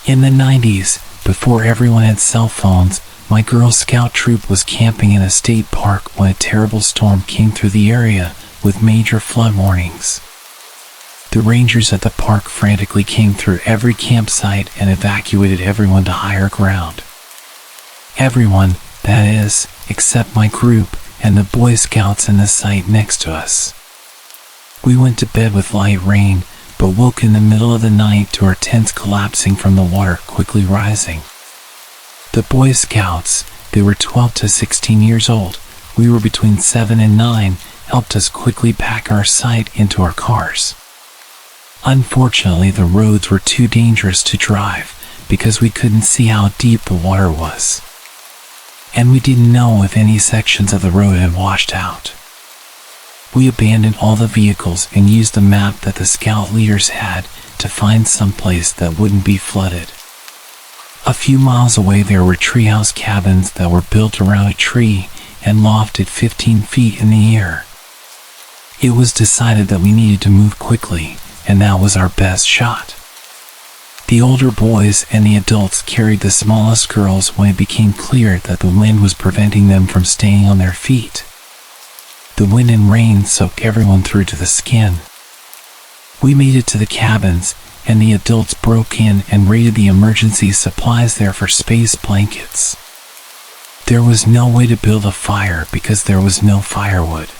In the 90s, before everyone had cell phones, my Girl Scout troop was camping in a state park when a terrible storm came through the area with major flood warnings. The rangers at the park frantically came through every campsite and evacuated everyone to higher ground. Everyone, that is, except my group and the Boy Scouts in the site next to us. We went to bed with light rain, but woke in the middle of the night to our tents collapsing from the water quickly rising. The Boy Scouts, they were 12 to 16 years old, we were between 7 and 9, helped us quickly pack our site into our cars. Unfortunately, the roads were too dangerous to drive because we couldn't see how deep the water was. And we didn't know if any sections of the road had washed out. We abandoned all the vehicles and used the map that the scout leaders had to find some place that wouldn't be flooded. A few miles away there were treehouse cabins that were built around a tree and lofted 15 feet in the air. It was decided that we needed to move quickly, and that was our best shot. The older boys and the adults carried the smallest girls when it became clear that the wind was preventing them from staying on their feet. The wind and rain soaked everyone through to the skin. We made it to the cabins, and the adults broke in and raided the emergency supplies there for space blankets. There was no way to build a fire because there was no firewood.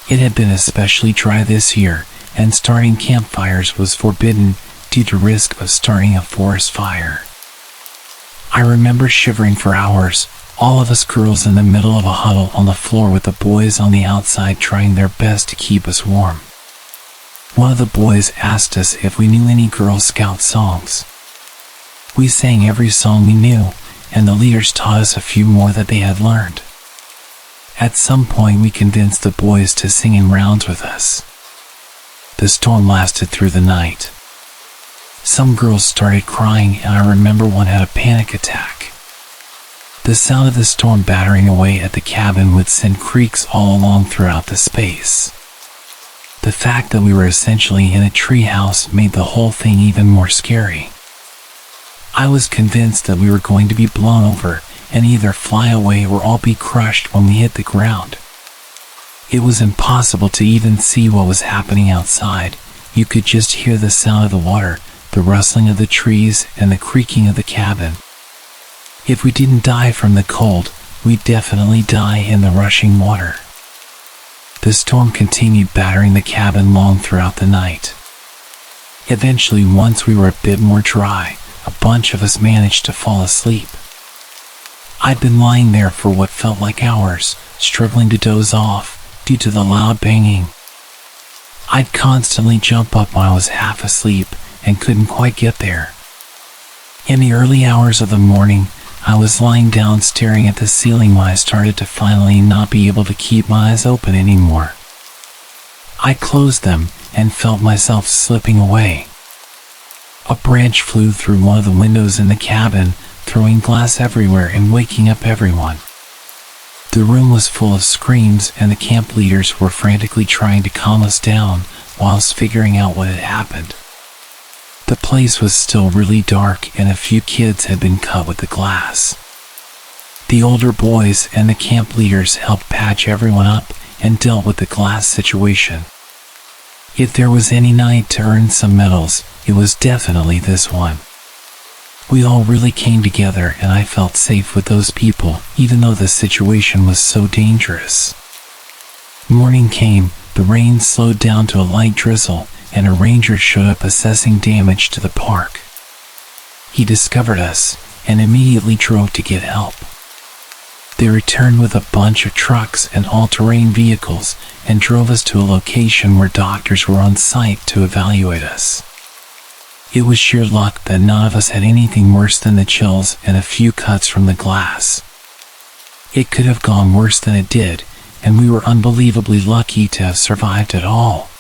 It had been especially dry this year, and starting campfires was forbidden due to risk of starting a forest fire. I remember shivering for hours, all of us girls in the middle of a huddle on the floor with the boys on the outside trying their best to keep us warm. One of the boys asked us if we knew any Girl Scout songs. We sang every song we knew, and the leaders taught us a few more that they had learned. At some point we convinced the boys to sing in rounds with us. The storm lasted through the night. Some girls started crying, and I remember one had a panic attack. The sound of the storm battering away at the cabin would send creaks all along throughout the space. The fact that we were essentially in a treehouse made the whole thing even more scary. I was convinced that we were going to be blown over and either fly away or all be crushed when we hit the ground. It was impossible to even see what was happening outside. You could just hear the sound of the water, the rustling of the trees, and the creaking of the cabin. If we didn't die from the cold, we'd definitely die in the rushing water. The storm continued battering the cabin long throughout the night. Eventually, once we were a bit more dry, a bunch of us managed to fall asleep. I'd been lying there for what felt like hours, struggling to doze off due to the loud banging. I'd constantly jump up when I was half asleep and couldn't quite get there. In the early hours of the morning, I was lying down staring at the ceiling when I started to finally not be able to keep my eyes open anymore. I closed them and felt myself slipping away. A branch flew through one of the windows in the cabin, throwing glass everywhere and waking up everyone. The room was full of screams, and the camp leaders were frantically trying to calm us down whilst figuring out what had happened. The place was still really dark, and a few kids had been cut with the glass. The older boys and the camp leaders helped patch everyone up and dealt with the glass situation. If there was any night to earn some medals, it was definitely this one. We all really came together, and I felt safe with those people, even though the situation was so dangerous. Morning came, the rain slowed down to a light drizzle, and a ranger showed up assessing damage to the park. He discovered us and immediately drove to get help. They returned with a bunch of trucks and all-terrain vehicles and drove us to a location where doctors were on site to evaluate us. It was sheer luck that none of us had anything worse than the chills and a few cuts from the glass. It could have gone worse than it did, and we were unbelievably lucky to have survived at all.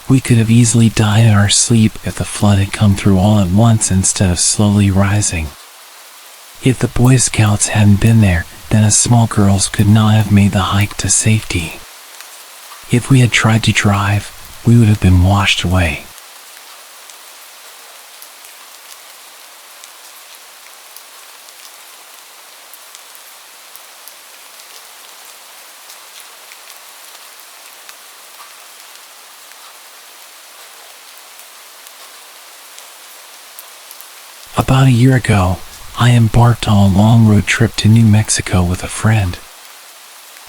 We could have easily died in our sleep if the flood had come through all at once instead of slowly rising. If the Boy Scouts hadn't been there, then us small girls could not have made the hike to safety. If we had tried to drive, we would have been washed away. About a year ago, I embarked on a long road trip to New Mexico with a friend.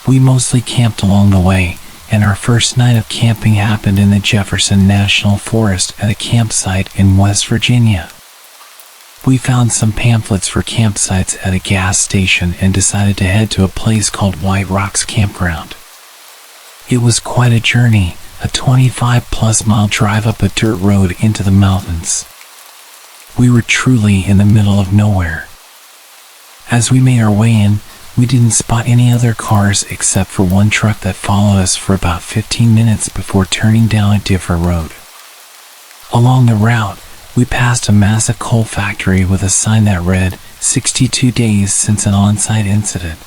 We mostly camped along the way, and our first night of camping happened in the Jefferson National Forest at a campsite in West Virginia. We found some pamphlets for campsites at a gas station and decided to head to a place called White Rocks Campground. It was quite a journey, a 25-plus mile drive up a dirt road into the mountains. We were truly in the middle of nowhere. As we made our way in, we didn't spot any other cars except for one truck that followed us for about 15 minutes before turning down a different road. Along the route, we passed a massive coal factory with a sign that read, 62 days since an on-site incident.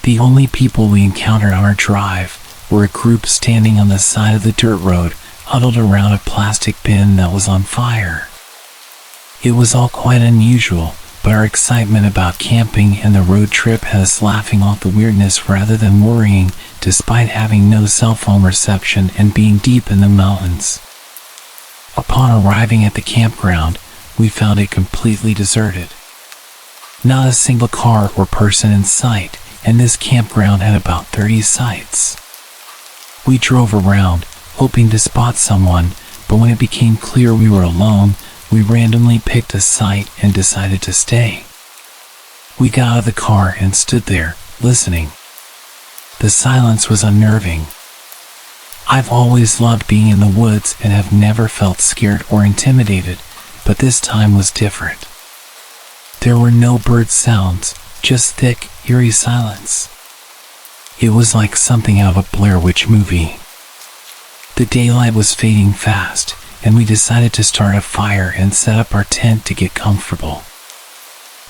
The only people we encountered on our drive were a group standing on the side of the dirt road, huddled around a plastic bin that was on fire. It was all quite unusual, but our excitement about camping and the road trip had us laughing off the weirdness rather than worrying, despite having no cell phone reception and being deep in the mountains. Upon arriving at the campground, we found it completely deserted. Not a single car or person in sight, and this campground had about 30 sites. We drove around, hoping to spot someone, but when it became clear we were alone, we randomly picked a site and decided to stay. We got out of the car and stood there, listening. The silence was unnerving. I've always loved being in the woods and have never felt scared or intimidated, but this time was different. There were no bird sounds, just thick, eerie silence. It was like something out of a Blair Witch movie. The daylight was fading fast, and we decided to start a fire and set up our tent to get comfortable.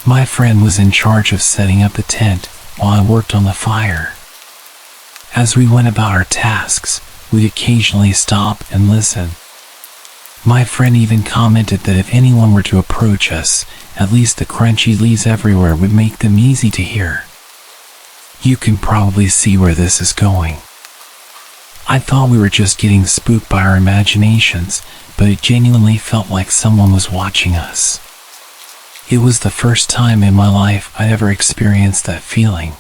My friend was in charge of setting up the tent while I worked on the fire. As we went about our tasks, we'd occasionally stop and listen. My friend even commented that if anyone were to approach us, at least the crunchy leaves everywhere would make them easy to hear. You can probably see where this is going. I thought we were just getting spooked by our imaginations, but it genuinely felt like someone was watching us. It was the first time in my life I'd ever experienced that feeling.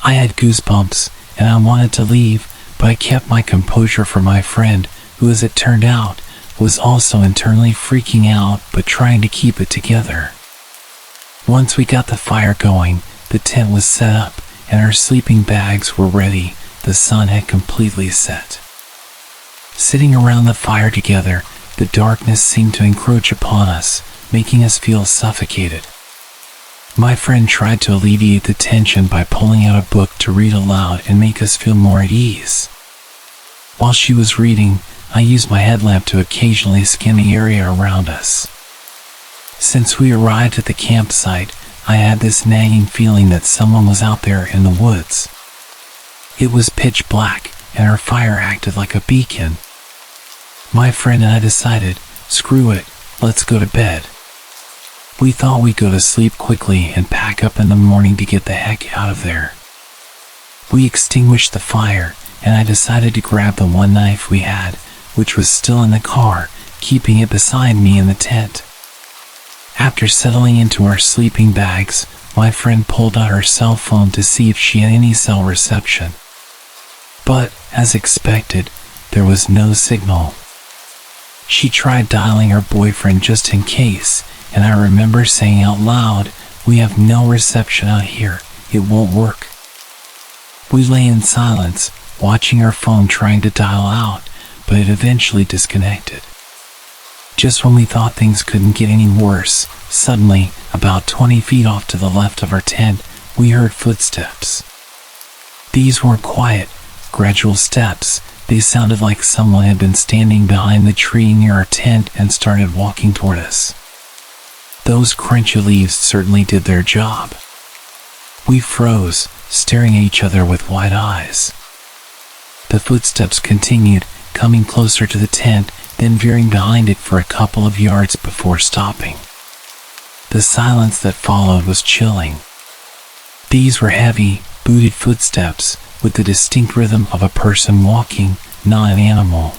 I had goosebumps, and I wanted to leave, but I kept my composure for my friend, who, as it turned out, was also internally freaking out but trying to keep it together. Once we got the fire going, the tent was set up, and our sleeping bags were ready. The sun had completely set. Sitting around the fire together, the darkness seemed to encroach upon us, making us feel suffocated. My friend tried to alleviate the tension by pulling out a book to read aloud and make us feel more at ease. While she was reading, I used my headlamp to occasionally scan the area around us. Since we arrived at the campsite, I had this nagging feeling that someone was out there in the woods. It was pitch black, and our fire acted like a beacon. My friend and I decided, screw it, let's go to bed. We thought we'd go to sleep quickly and pack up in the morning to get the heck out of there. We extinguished the fire, and I decided to grab the one knife we had, which was still in the car, keeping it beside me in the tent. After settling into our sleeping bags, my friend pulled out her cell phone to see if she had any cell reception. But, as expected, there was no signal. She tried dialing her boyfriend just in case, and I remember saying out loud, "We have no reception out here, it won't work." We lay in silence, watching our phone trying to dial out, but it eventually disconnected. Just when we thought things couldn't get any worse, suddenly, about 20 feet off to the left of our tent, we heard footsteps. These weren't quiet, gradual steps. They sounded like someone had been standing behind the tree near our tent and started walking toward us. Those crunchy leaves certainly did their job. We froze, staring at each other with wide eyes. The footsteps continued, coming closer to the tent, then veering behind it for a couple of yards before stopping. The silence that followed was chilling. These were heavy, booted footsteps, with the distinct rhythm of a person walking, not an animal.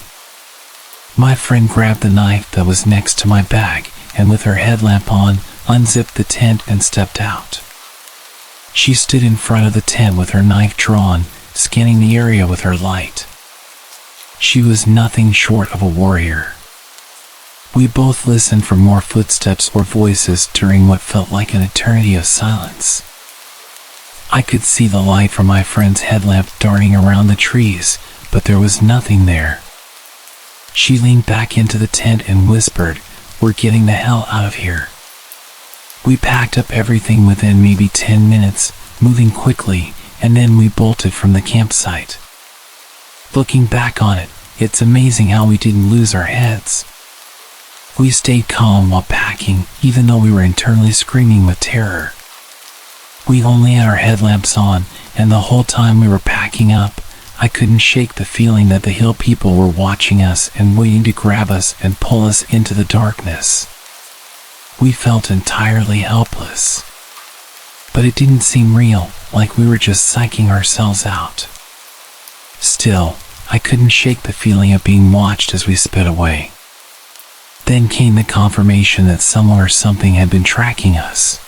My friend grabbed the knife that was next to my bag, and with her headlamp on, unzipped the tent and stepped out. She stood in front of the tent with her knife drawn, scanning the area with her light. She was nothing short of a warrior. We both listened for more footsteps or voices during what felt like an eternity of silence. I could see the light from my friend's headlamp darting around the trees, but there was nothing there. She leaned back into the tent and whispered, "We're getting the hell out of here." We packed up everything within maybe 10 minutes, moving quickly, and then we bolted from the campsite. Looking back on it, it's amazing how we didn't lose our heads. We stayed calm while packing, even though we were internally screaming with terror. We only had our headlamps on, and the whole time we were packing up, I couldn't shake the feeling that the hill people were watching us and waiting to grab us and pull us into the darkness. We felt entirely helpless. But it didn't seem real, like we were just psyching ourselves out. Still, I couldn't shake the feeling of being watched as we sped away. Then came the confirmation that someone or something had been tracking us.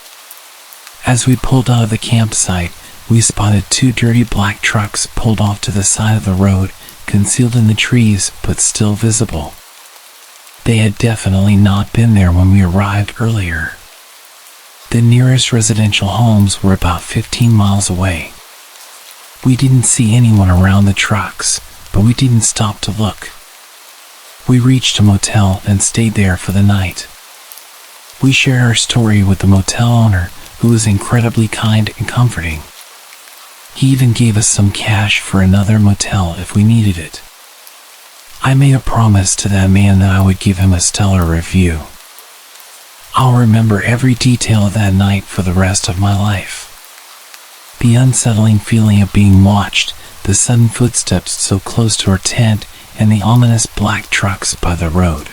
As we pulled out of the campsite, we spotted two dirty black trucks pulled off to the side of the road, concealed in the trees but still visible. They had definitely not been there when we arrived earlier. The nearest residential homes were about 15 miles away. We didn't see anyone around the trucks, but we didn't stop to look. We reached a motel and stayed there for the night. We shared our story with the motel owner, who was incredibly kind and comforting. He even gave us some cash for another motel if we needed it. I made a promise to that man that I would give him a stellar review. I'll remember every detail of that night for the rest of my life. The unsettling feeling of being watched, the sudden footsteps so close to our tent, and the ominous black trucks by the road.